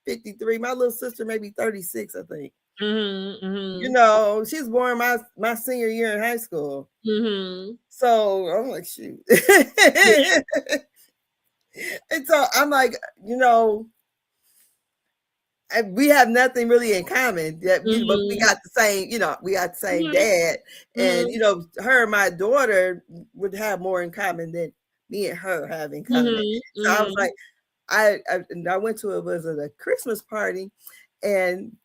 53. My little sister may be 36, I think. Mm-hmm. Mm-hmm. She's born my senior year in high school. Mm-hmm. So I'm like, shoot. Yeah. And so I'm like, we have nothing really in common. But we Mm-hmm. got the same, we got the same Mm-hmm. dad. And Mm-hmm. her and my daughter would have more in common than me and her have in common. Mm-hmm. So I was Mm-hmm. like, I went to a Christmas party, and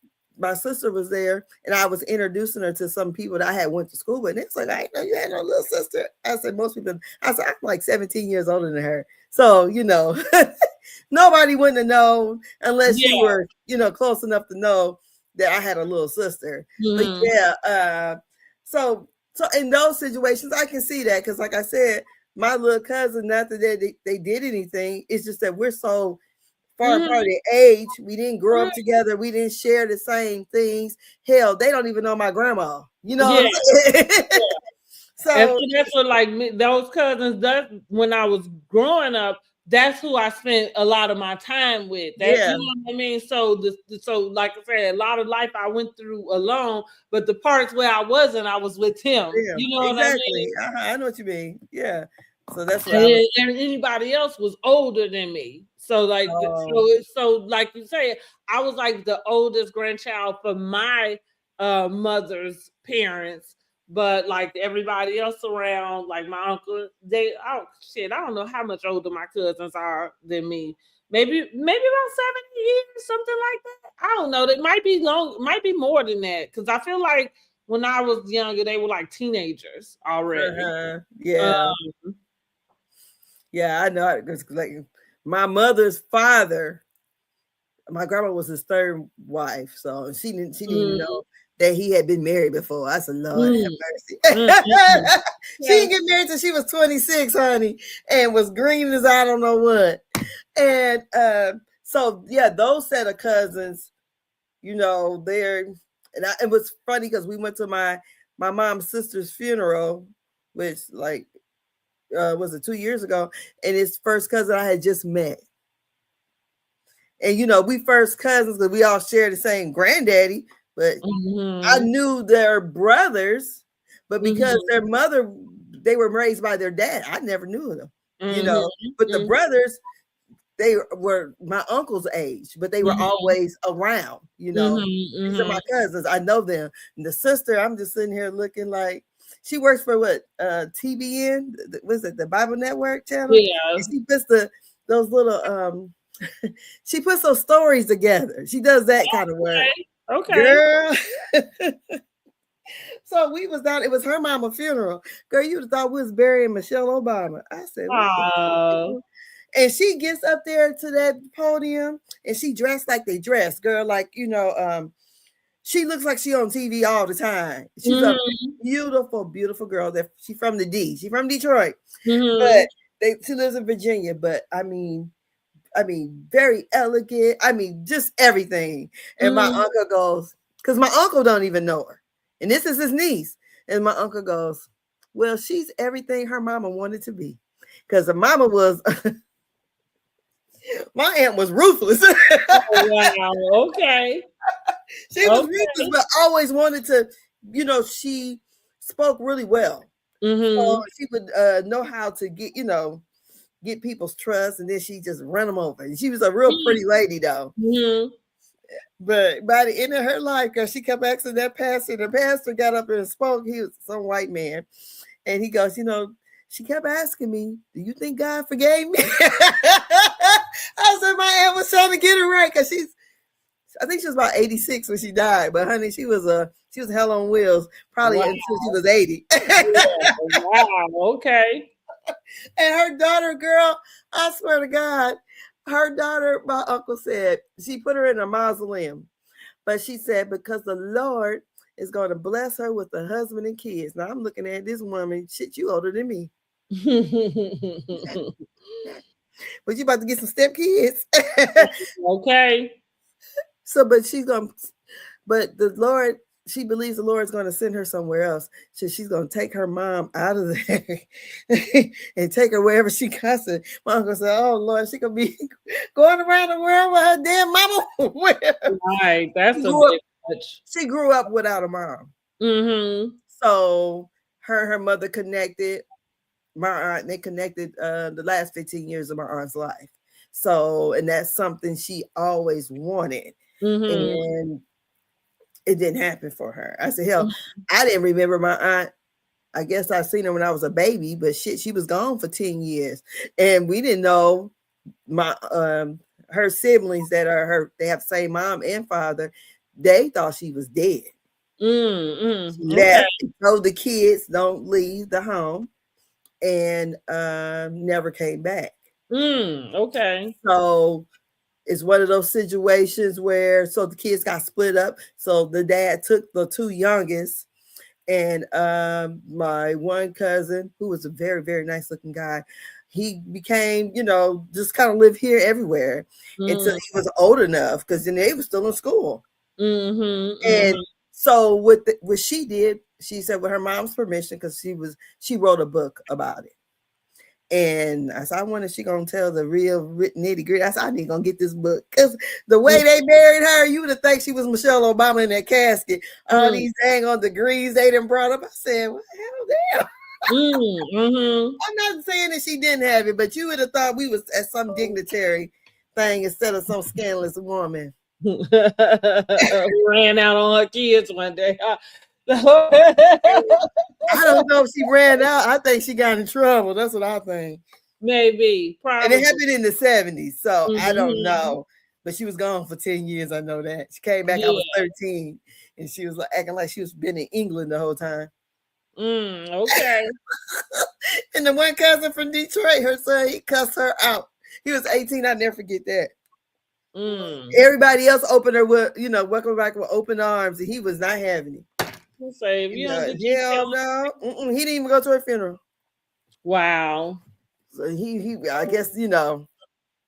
my sister was there, and I was introducing her to some people that I had went to school with. And it's like, I didn't know you had no little sister. I said, most people. I said, I'm like 17 years older than her, so nobody wouldn't have known unless you Yeah. were, close enough to know that I had a little sister. But Mm-hmm. yeah, so in those situations, I can see that because, like I said, my little cousin, not that they did anything. It's just that we're so far apart Mm-hmm. in age. We didn't grow up Right. together. We didn't share the same things. Hell, they don't even know my grandma. You know what Yeah. I'm saying? And So so that's what like me, those cousins. That when I was growing up, that's who I spent a lot of my time with. That, you Yeah, know what I mean. So so like I said, a lot of life I went through alone, but the parts where I wasn't, I was with him. yeah, You know what I exactly. mean? I know what you mean. Yeah. So that's what And, I was. and anybody else was older than me. So like Oh, so like you say, I was like the oldest grandchild for my mother's parents, but like everybody else around, like my uncle, they oh shit, I don't know how much older my cousins are than me. Maybe about 70 years, something like that. I don't know. That might be long, might be more than that. Cause I feel like when I was younger, they were like teenagers already. uh-huh. Um, Yeah. Yeah, I know. Because like my mother's father, my grandma was his third wife, so she didn't even mm, know that he had been married before. I said, Lord have mm, mm, mercy. mm. She Okay. didn't get married till she was 26, honey, and was green as I don't know what. And so yeah, those set of cousins, they're it was funny because we went to my mom's sister's funeral, which like was it 2 years ago, and his first cousin I had just met. And we first cousins because we all share the same granddaddy, but I Mhm. knew their brothers, but because Mhm. their mother, they were raised by their dad, I never knew them, you Mhm. know. But the Mhm. brothers, they were my uncle's age, but they were Mhm. always around, you Mhm. know. These are Mhm. my cousins. I know them. And the sister, I'm just sitting here looking like she works for what TBN, was it the Bible Network channel? Yeah. And she puts those little she puts those stories together. She does that kind of work. Okay. Okay. Girl. So we was down, it was her mama funeral. Girl, you'd have thought we was burying Michelle Obama. I said, what the Oh. fuck? And she gets up there to that podium and she dressed like they dress, girl. Like, she looks like she on TV all the time. She's a Mhm. beautiful, beautiful girl. That she from the D. She from Detroit. Mhm. But she lives in Virginia. But I mean, very elegant. I mean, just everything. And my Mhm. uncle goes, because my uncle don't even know her. And this is his niece. And my uncle goes, well, she's everything her mama wanted to be. Because the mama was, my aunt was ruthless. Oh wow. Okay. She was ruthless, Okay. but always wanted to, she spoke really well. So Mhm. she would know how to get people's trust, and then she just run them over. And she was a real pretty lady, though. Mhm. But by the end of her life, because she kept asking that pastor, the pastor got up and spoke. He was some white man. And he goes, she kept asking me, do you think God forgave me? I said, my aunt was trying to get it right because I think she was about 86 when she died. But honey, she was hell on wheels, probably Wow. until she was 80. Yeah. Wow. Okay. And her daughter, girl, I swear to God, her daughter, my uncle said, she put her in a mausoleum. But she said, because the Lord is going to bless her with a husband and kids. Now I'm looking at this woman, shit, you older than me. But you about to get some step kids. Okay. So, but the Lord, she believes the Lord is going to send her somewhere else. So she's going to take her mom out of there and take her wherever she goes. My uncle said, oh Lord, she going to be going around the world with her damn mama. Right. she, That's a grew up, bit much. she grew up without a mom. Mhm. So her mother connected. My aunt, they connected the last 15 years of my aunt's life. So, and that's something she always wanted. Mhm. And it didn't happen for her. I said, hell, I didn't remember my aunt. I guess I seen her when I was a baby, but shit, she was gone for 10 years. And we didn't know my her siblings that are her, they have the same mom and father, they thought she was dead. She Okay. left and told the kids don't leave the home and never came back. Okay. So it's one of those situations where so the kids got split up. So the dad took the two youngest, and my one cousin, who was a very, very nice looking guy, he became, just kind of lived here everywhere until Mm. he was old enough because then they were still in school. Mhm. And Mhm. so what she did, she said with her mom's permission, because she wrote a book about it. And I said, I wonder if she gonna tell the real nitty gritty. I said, I need gonna get this book because the way they buried her, you would have think she was Michelle Obama in that casket. All these dang on degrees they done brought up. I said, what the hell, damn. I'm not saying that she didn't have it, but you would have thought we was at some dignitary thing instead of some scandalous woman. Ran out on her kids one day. I don't know if she ran out. I think she got in trouble. That's what I think. Maybe, And it probably. happened in the 70s, so I don't Mm-hmm. know. But she was gone for 10 years. I know that. She came back, I was Yeah. 13, and she was like, acting like she was been in England the whole time. Okay. And the one cousin from Detroit, her son, he cussed her out. He was 18. I'll never forget that. Everybody else opened her with, welcome back with open arms, and he was not having it. Say, if you don't get your Hell no. He didn't even go to her funeral. Wow. So he I guess,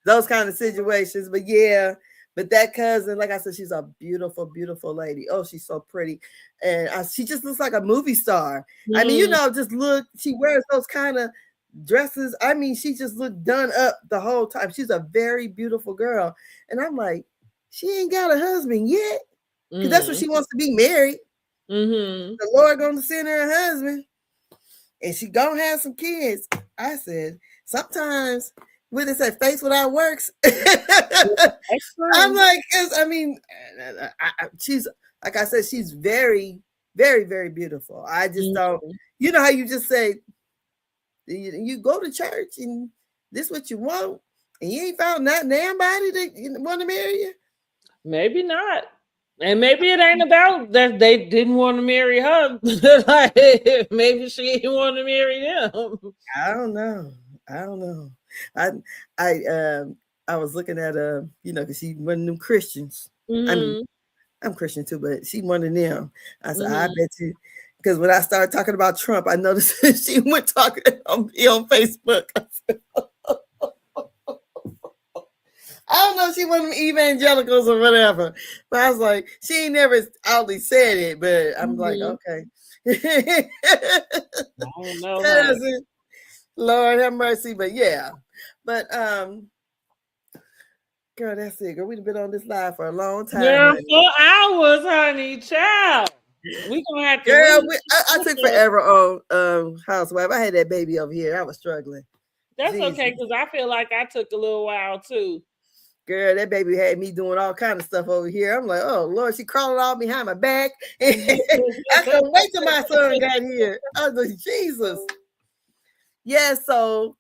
those kind of situations. But yeah, but that cousin, like I said, she's a beautiful, beautiful lady. Oh, she's so pretty. And she just looks like a movie star. I mean, just look, she wears those kind of dresses. I mean, she just looked done up the whole time. She's a very beautiful girl. And I'm like, she ain't got a husband yet. Because that's what she wants to be married. The Lord gonna send her a husband. And she gonna have some kids. I said, sometimes when they say face without works, I'm like, I mean, she's, like I said, she's very, very, very beautiful. I just don't, you know how you just say, you go to church and this what you want, and you ain't found nobody that want to marry you? Maybe not. And maybe it ain't about that they didn't want to marry her. Like, maybe she didn't want to marry them. I don't know. I was looking at because she one of them Christians. I mean, I'm Christian too, but she one of them. I said, I bet you, because when I started talking about Trump, I noticed she went talking on Facebook. I don't know if she one of them evangelicals or whatever, but I was like, she ain't never outly said it, but I'm like, okay. I don't know. Lord have mercy, but yeah. But girl, that's it. Girl, we've been on this live for a long time. Girl, honey. 4 hours, honey, child. We gonna have to. Girl, I took forever on Housewife. I had that baby over here. I was struggling. That's okay, because I feel like I took a little while too. Girl, that baby had me doing all kind of stuff over here. I'm like, oh Lord, she crawling all behind my back. I couldn't wait till my son got here. I was like, Jesus. Yeah, so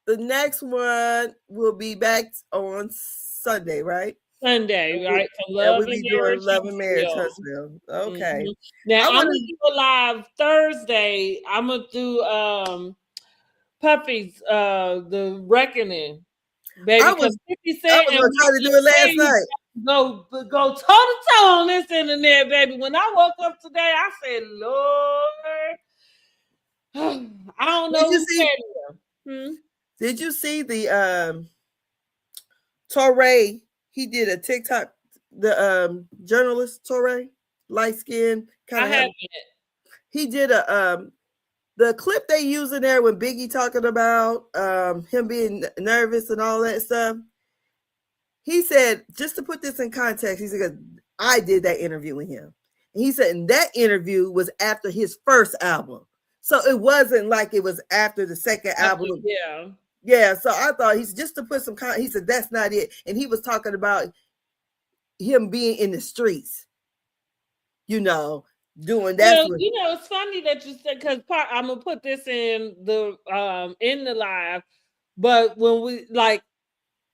the next one will be back on Sunday, right? Sunday, right? For Love and Marriage. Love and Marriage Huntsville. Okay. Now I'm gonna do a live Thursday. I'm gonna do Puffy's the Reckoning. Baby, because 50 Cent I was gonna try to do it last night. Go toe to toe on this internet, baby. When I woke up today, I said, Lord, I don't know who said it. Did you see the Torre? He did a TikTok. The journalist Torre, light skin, kind of. I haven't. He did a the clip they use in there when Biggie talking about him being nervous and all that stuff. He said, just to put this in context, he said, I did that interview with him. And he said, and that interview was after his first album. So it wasn't like it was after the second album. Yeah. Yeah. So I thought he's just to put some he said, that's not it. And he was talking about him being in the streets, doing that. Well, it's funny that you said, because I'm gonna put this in the live, but when we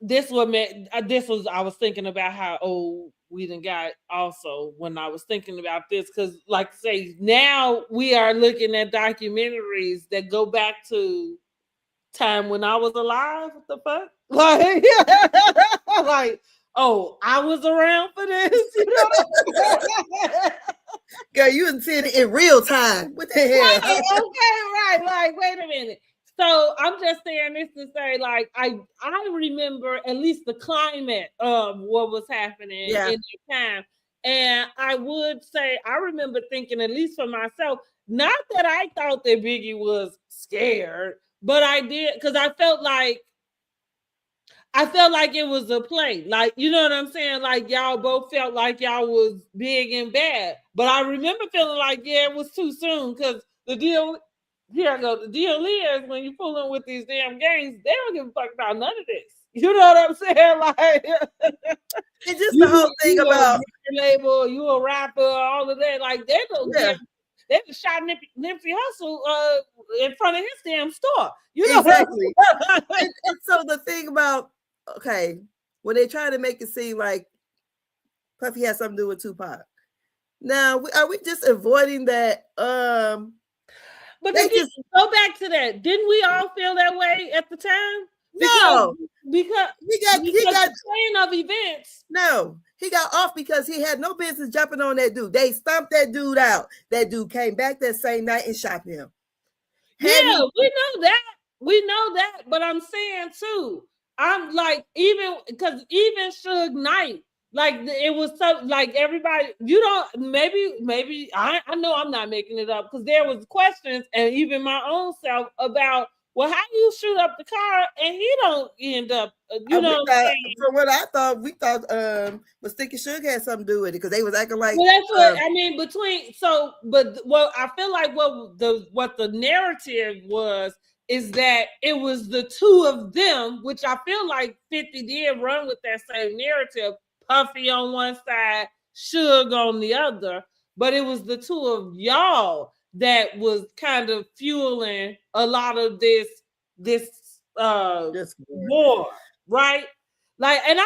this was I was thinking about how old we done got also when I was thinking about this, because say now we are looking at documentaries that go back to time when I was alive. What the fuck? Oh, I was around for this, Girl, you didn't see it in real time. What the hell? Right. Wait a minute. So I'm just saying this to say, I remember at least the climate of what was happening in the time. And I would say I remember thinking, at least for myself, not that I thought that Biggie was scared, but I did because I felt like it was a play. Like, you know what I'm saying? Like y'all both felt like y'all was big and bad. But I remember feeling like, yeah, it was too soon because the deal here I go. The deal is when you fooling with these damn games, they don't give a fuck about none of this. You know what I'm saying? Like it's just the whole thing you a about label, you a rapper, all of that. Like they don't yeah, give. They just shot Nipsey Hussle in front of his damn store. You know what exactly. And so the thing about okay, when they try to make it seem like Puffy has something to do with Tupac. Now, are we just avoiding that? But They again, just go back to that. Didn't we all feel that way at the time? Because no. because He got the chain of events. no. He got off because he had no business jumping on that dude. They stomped that dude out. That dude came back that same night and shot him. Had Yeah, he we know that. We know that. But I'm saying too, I'm like, even because even Suge Knight, like it was so like everybody, you don't maybe I know I'm not making it up because there was questions and even my own self about well, how you shoot up the car and he don't end up, you know we what I'm thought saying? from what I thought, we thought was Sticky Sugar had something to do with it because they was acting like Well, that's what I mean. Between so, but what I feel like what the narrative was is that it was the two of them, which I feel like 50 did run with that same narrative. Puffy on one side, Suge on the other, but it was the two of y'all that was kind of fueling a lot of this this war, right? Like and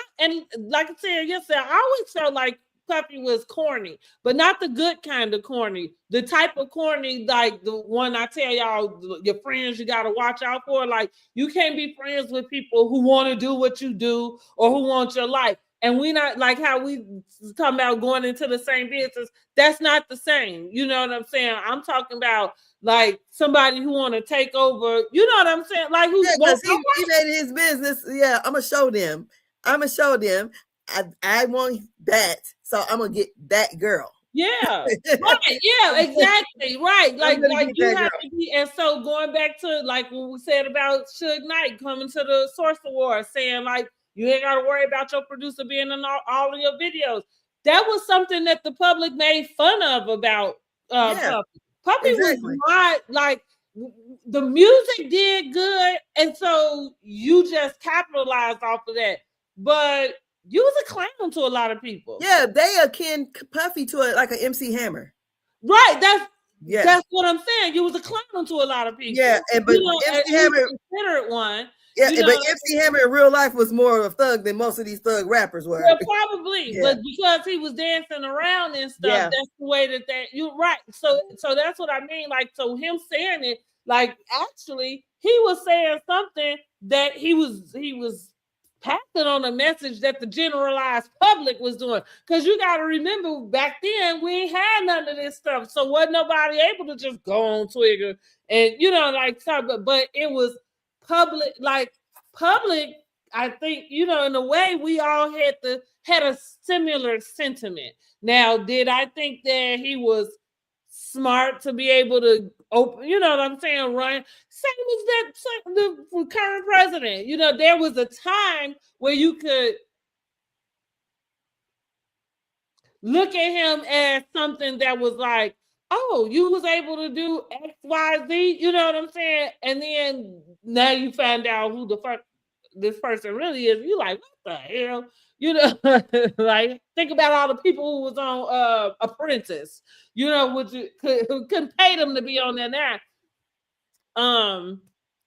like I said yesterday, I always felt like Puffy was corny, but not the good kind of corny. The type of corny like the one I tell y'all, your friends you gotta watch out for. Like you can't be friends with people who want to do what you do or who want your life. And we not like how we talking about going into the same business. That's not the same. You know what I'm saying? I'm talking about like somebody who want to take over. You know what I'm saying? Like who yeah, won't because he made it his business. Yeah, I'm gonna show them. I'm gonna show them. I want that, so I'm gonna get that girl. yeah. Right. Yeah, exactly. Right. I'm gonna Like get you that have girl. to be and so going back to like what we said about Suge Knight coming to the Source Awards saying like you ain't gotta worry about your producer being in all of your videos. That was something that the public made fun of about Yeah, Puppy. Puppy was exactly. not like the music did good, and so you just capitalized off of that. But you was a clown to a lot of people. Yeah, they akin Puffy to like an MC Hammer. Right. Yeah, That's what I'm saying. You was a clown to a lot of yeah, people. and but You know, MC he was Hammer, considered one. yeah, You know, but MC Hammer in real life was more of a thug than most of these thug rappers were. well, probably, Yeah, but because he was dancing around and stuff, yeah, that's the way that you're right. So that's what I mean. Like, so him saying it, like, actually, he was saying something that he was passing on a message that the generalized public was doing. Because you got to remember, back then we ain't had none of this stuff, so wasn't nobody able to just go on Twitter and like stuff. But it was public, like public. I think in a way we all had a similar sentiment. Now, did I think that he was smart to be able to open? You know what I'm saying? Run. Same as the current president. There was a time where you could look at him as something that was like, oh, you was able to do X, Y, Z. You know what I'm saying? And then now you find out who the fuck this person really is. You like, what the hell? Like think about all the people who was on Apprentice. Which who couldn't pay them to be on there now.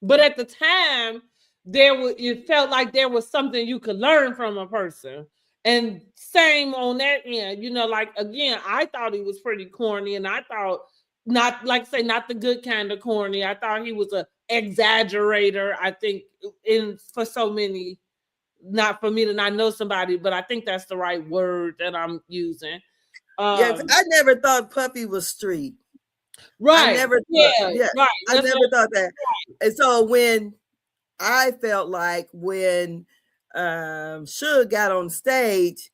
But at the time, it felt like there was something you could learn from a person. And same on that end, like again, I thought he was pretty corny, and I thought not like say not the good kind of corny. I thought he was a exaggerator. I think in for so many, not for me to not know somebody, but I think that's the right word that I'm using. yeah. Um, I never thought Puffy was street. I right, never thought. yeah, Yeah, right. I That's never what, thought that. And so when I felt like when Suge got on stage,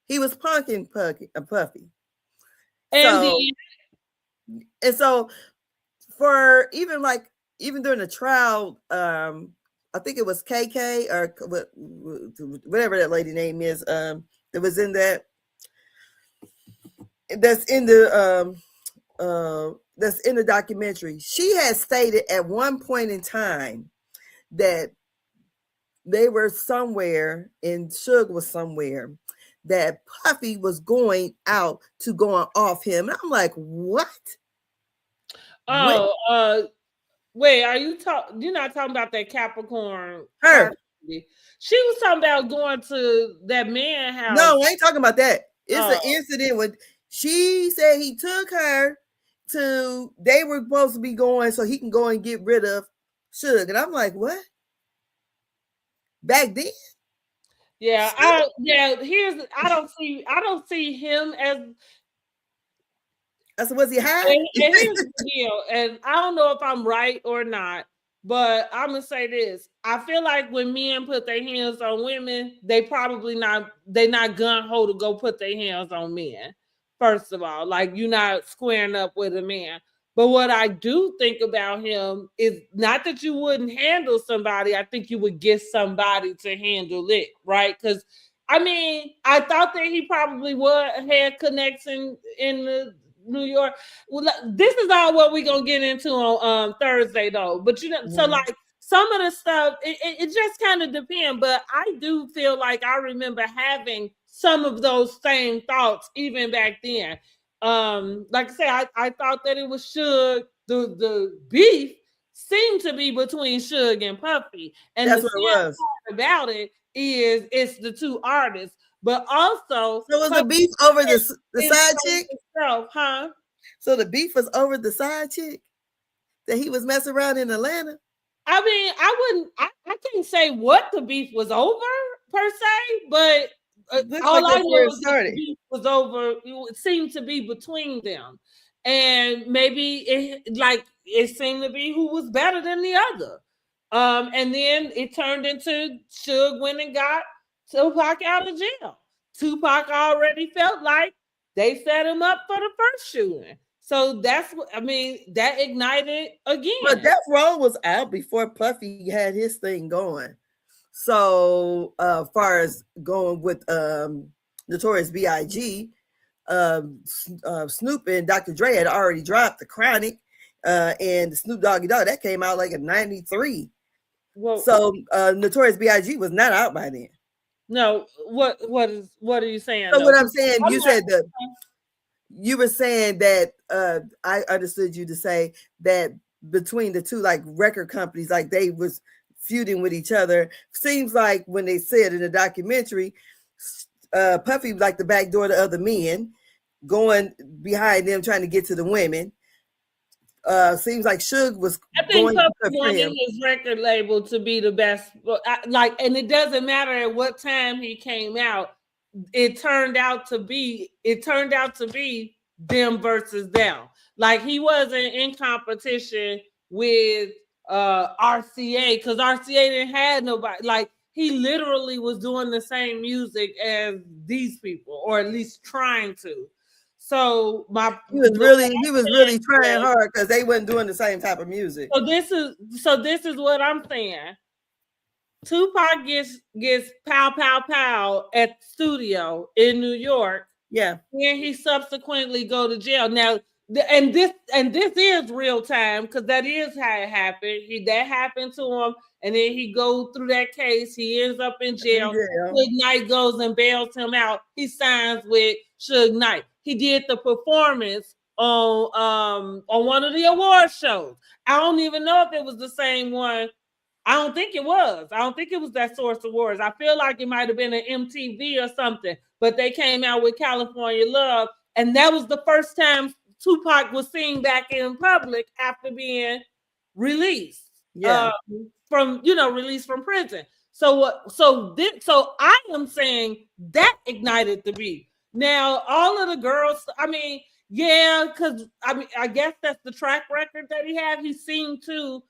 he was punking Puffy. and So the and so for even like even during the trial, I think it was KK or whatever that lady name is, that was in that's in that's in the documentary. She had stated at one point in time that they were somewhere and Suge was somewhere, that Puffy was going out to going off him. And I'm like, what? What? Oh, wait, are you talking? You're not talking about that Capricorn Her? car? She was talking about going to that man house. No, I ain't talking about that. It's an Oh, incident when she said he took her to. They were supposed to be going so he can go and get rid of Suge, and I'm like, what? Back then? yeah. Here's I don't see him as. I said, was he high? And here's the deal, and I don't know if I'm right or not, but I'm gonna say this: I feel like when men put their hands on women, they not gun ho to go put their hands on men. First of all, like you're not squaring up with a man. But what I do think about him is not that you wouldn't handle somebody. I think you would get somebody to handle it, right? Because I mean, I thought that he probably would had connection in the New York. Well, this is all what we're gonna get into on Thursday though. But you know, so Mhm. like some of the stuff, it just kind of depends. But I do feel like I remember having some of those same thoughts even back then. Like I said, I thought that it was Suge. The beef seemed to be between Suge and Puffy, and the That's what it sad was. part about it is it's the two artists, but also So was the Puffy beef over the is side playing chick? himself, huh? So the beef was over the side chick that he was messing around in Atlanta? I mean, I can't say what the beef was over per se, but Looks like all I that's where know it is that the started. beef was over. It seemed to be between them, and maybe it seemed to be who was better than the other. And then it turned into Suge went and got Tupac out of jail. Tupac already felt like they set him up for the first shooting. So that's what I mean. That ignited But again. Death Row was out before Puffy had his thing going. So, far as going with Notorious B.I.G., Snoop and Dr. Dre had already dropped The Chronic, and the Snoop Doggy Dogg that came out like in '93. Well, So, Notorious B.I.G. was not out by then. no. What are you saying So, though? what 'Cause I'm saying, I'm not. you were saying that I understood you to say that between the two like record companies, like they was feuding with each other. Seems like when they said in the documentary, Puffy was like the back door to other men, going behind them trying to get to the women. Seems like Suge was I think going Puffy for wanted him. his record label to be the best. And it doesn't matter at what time he came out. It turned out to be them versus them. Like he wasn't in competition with RCA because RCA didn't have nobody. Like he literally was doing the same music as these people, or at least trying to. So He was really trying hard because they wasn't doing the same type of music. so this is what I'm saying. Tupac gets pow pow pow at the studio in New York, Yeah. and he subsequently go to jail. Now, and this is real time because that is how it happened. That happened to him, and then he go through that case. He ends up in jail. Yeah. Suge Knight goes and bails him out. He signs with Suge Knight. He did the performance on one of the award shows. I don't even know if it was the same one. I don't think it was. I don't think it was that Source Awards. I feel like it might have been an MTV or something, but they came out with California Love, and that was the first time Tupac was seen back in public after being released. Yeah. Released from prison. So I am saying that ignited the beat. Now all of the girls, I mean, yeah, because I guess that's the track record that he had. He seemed to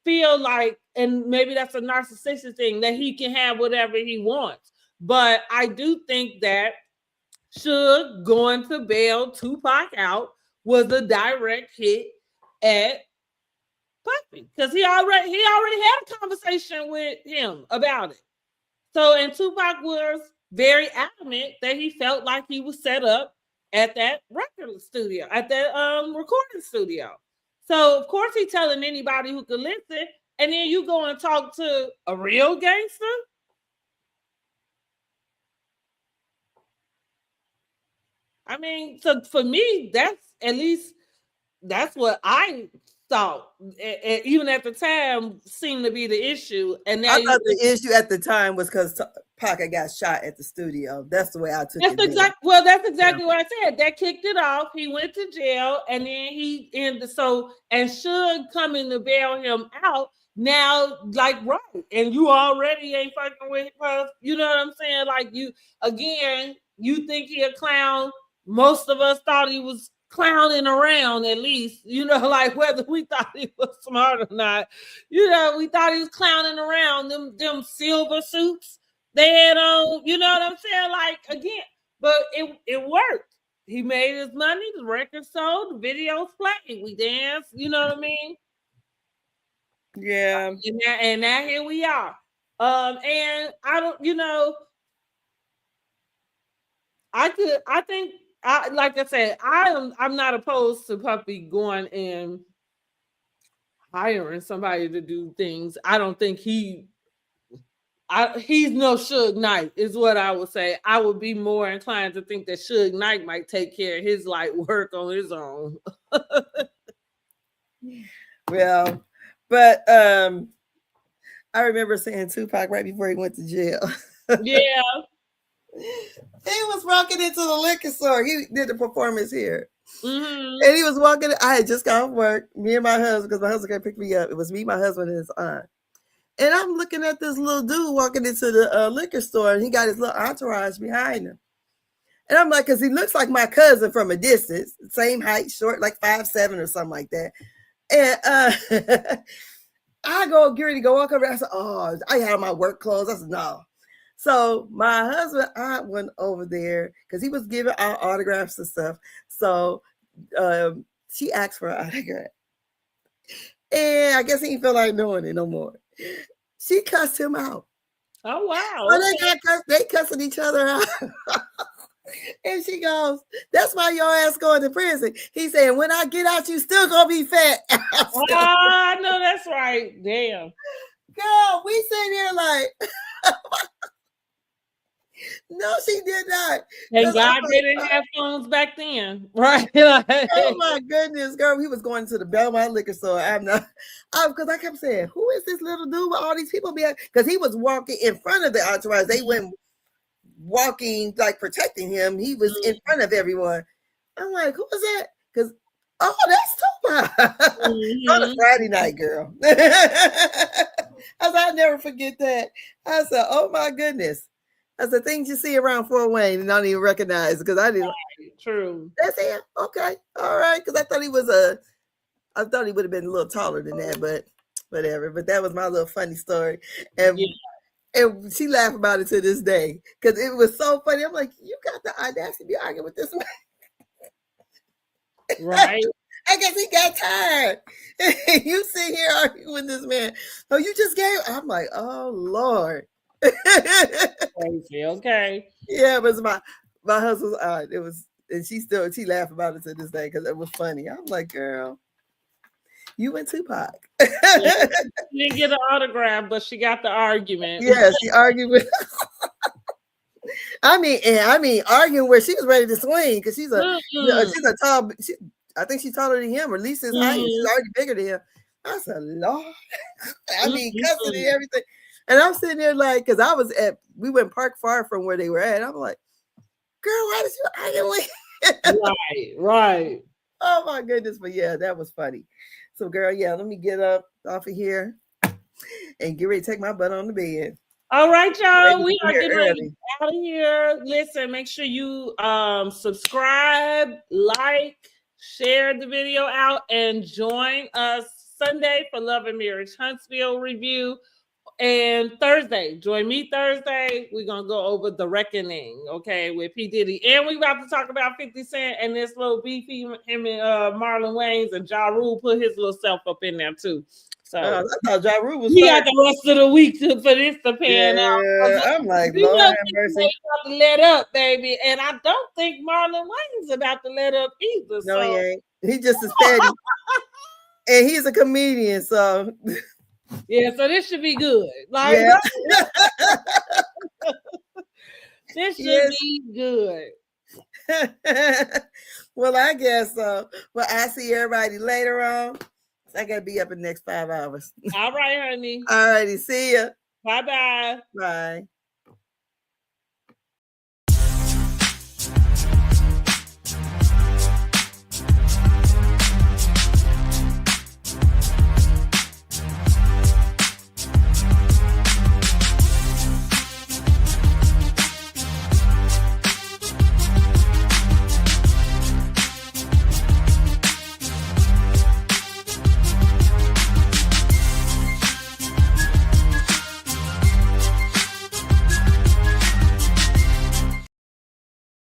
feel like, and maybe that's a narcissistic thing, that he can have whatever he wants. But I do think that Suge going to bail Tupac out was a direct hit at Puffy, because he already had a conversation with him about it. So, and Tupac was very adamant that he felt like he was set up at that record studio, at that recording studio. So, of course, he's telling anybody who could listen, and then you go and talk to a real gangster. I mean, so for me, that's at least that's what I thought. Even at the time, seemed to be the issue, and now I you. thought the issue at the time was because Pac got shot at the studio. That's the way I took it. That's Yeah. exactly what I said. That kicked it off. He went to jail, and then he ended. So and Suge coming to bail him out. Now, like right, and you already ain't fucking with us. You know what I'm saying? Like you again, you think he a clown. Most of us thought he was clowning around at least, like whether we thought he was smart or not, we thought he was clowning around them silver suits they had on, you know what I'm saying? Like again, but it worked. He made his money, the record sold, the videos played, we danced, you know what I mean? Yeah. And now here we are. And I don't, I think like I said, I'm not opposed to Puppy going and hiring somebody to do things. I don't think he's no Suge Knight, is what I would say. I would be more inclined to think that Suge Knight might take care of his light work on his own. Well, but I remember seeing Tupac right before he went to jail. Yeah. He was walking into the liquor store. He did the performance here. Mm-hmm. And he was walking. I had just got off work. Me and my husband, because my husband came pick me up. It was me, my husband, and his aunt. And I'm looking at this little dude walking into the liquor store, and he got his little entourage behind him. And I'm like, because he looks like my cousin from a distance, same height, short, like 5'7" or something like that. And I go get ready to go walk over. I said, oh, I had my work clothes. I said, no. So my husband, aunt went over there because he was giving out autographs and stuff. So she asked for an autograph. And I guess he didn't feel like doing it no more. She cussed him out. Oh, wow. So they cussing each other out. And she goes, that's why your ass going to prison. He said, when I get out, you still gonna be fat. I know that's right. Damn. Girl, we sitting here like, no, she did not. And God didn't have phones back then, right? Oh my goodness, girl, we was going to the Belmont liquor store. Because I kept saying, who is this little dude with all these people behind? Because he was walking in front of the entourage. They went walking, like protecting him. He was in front of everyone. I'm like, who is that? Because, oh, that's Tupac. On a Friday night, girl. I'll never forget that. I said, oh my goodness. That's the things you see around Fort Wayne and don't even recognize, because I didn't. True. That's him. Okay. All right. Because I thought he would have been a little taller than that, but whatever. But that was my little funny story. And and she laughed about it to this day because it was so funny. I'm like, you got the audacity to be arguing with this man. Right. I guess he got tired. You sit here arguing with this man. Oh, you just gave. I'm like, oh Lord. Crazy. Okay. Yeah, it was my husband's aunt. It was, and she laughed about it to this day because it was funny. I'm like, girl, you and Tupac. She didn't get an autograph, but she got the argument. Yeah, she argued with. I mean, arguing where she was ready to swing because she's a tall. I think she's taller than him, or at least his height. She's already bigger than him. I said, Lord. I mean, cussing and everything. And I'm sitting there like, because we went park far from where they were at. I'm like, girl, why did you argue with? Right. Oh my goodness. But yeah, that was funny. So girl, yeah, let me get up off of here and get ready to take my butt on the bed. All right, y'all. We are getting ready out of here. Listen, make sure you subscribe, like, share the video out, and join us Sunday for Love and Marriage Huntsville review. And Thursday, join me Thursday. We're gonna go over The Reckoning, okay, with P. Diddy. And we about to talk about 50 Cent and this little beefy him and Marlon Wayans, and Ja Rule put his little self up in there too. So I thought Ja Rule was we first. got the rest of the week for this to pan out. Yeah, I'm like, We Lord know have People mercy. ain't about to let up, baby. And I don't think Marlon Wayans about to let up either. No, he So ain't. He just as petty. And he's a comedian, so yeah, so this should be good. Like yeah. this should Yes. be good. Well, I guess so. Well, I see everybody later on. I gotta be up in the next 5 hours. All right, honey. All righty, see ya. Bye-bye. Bye.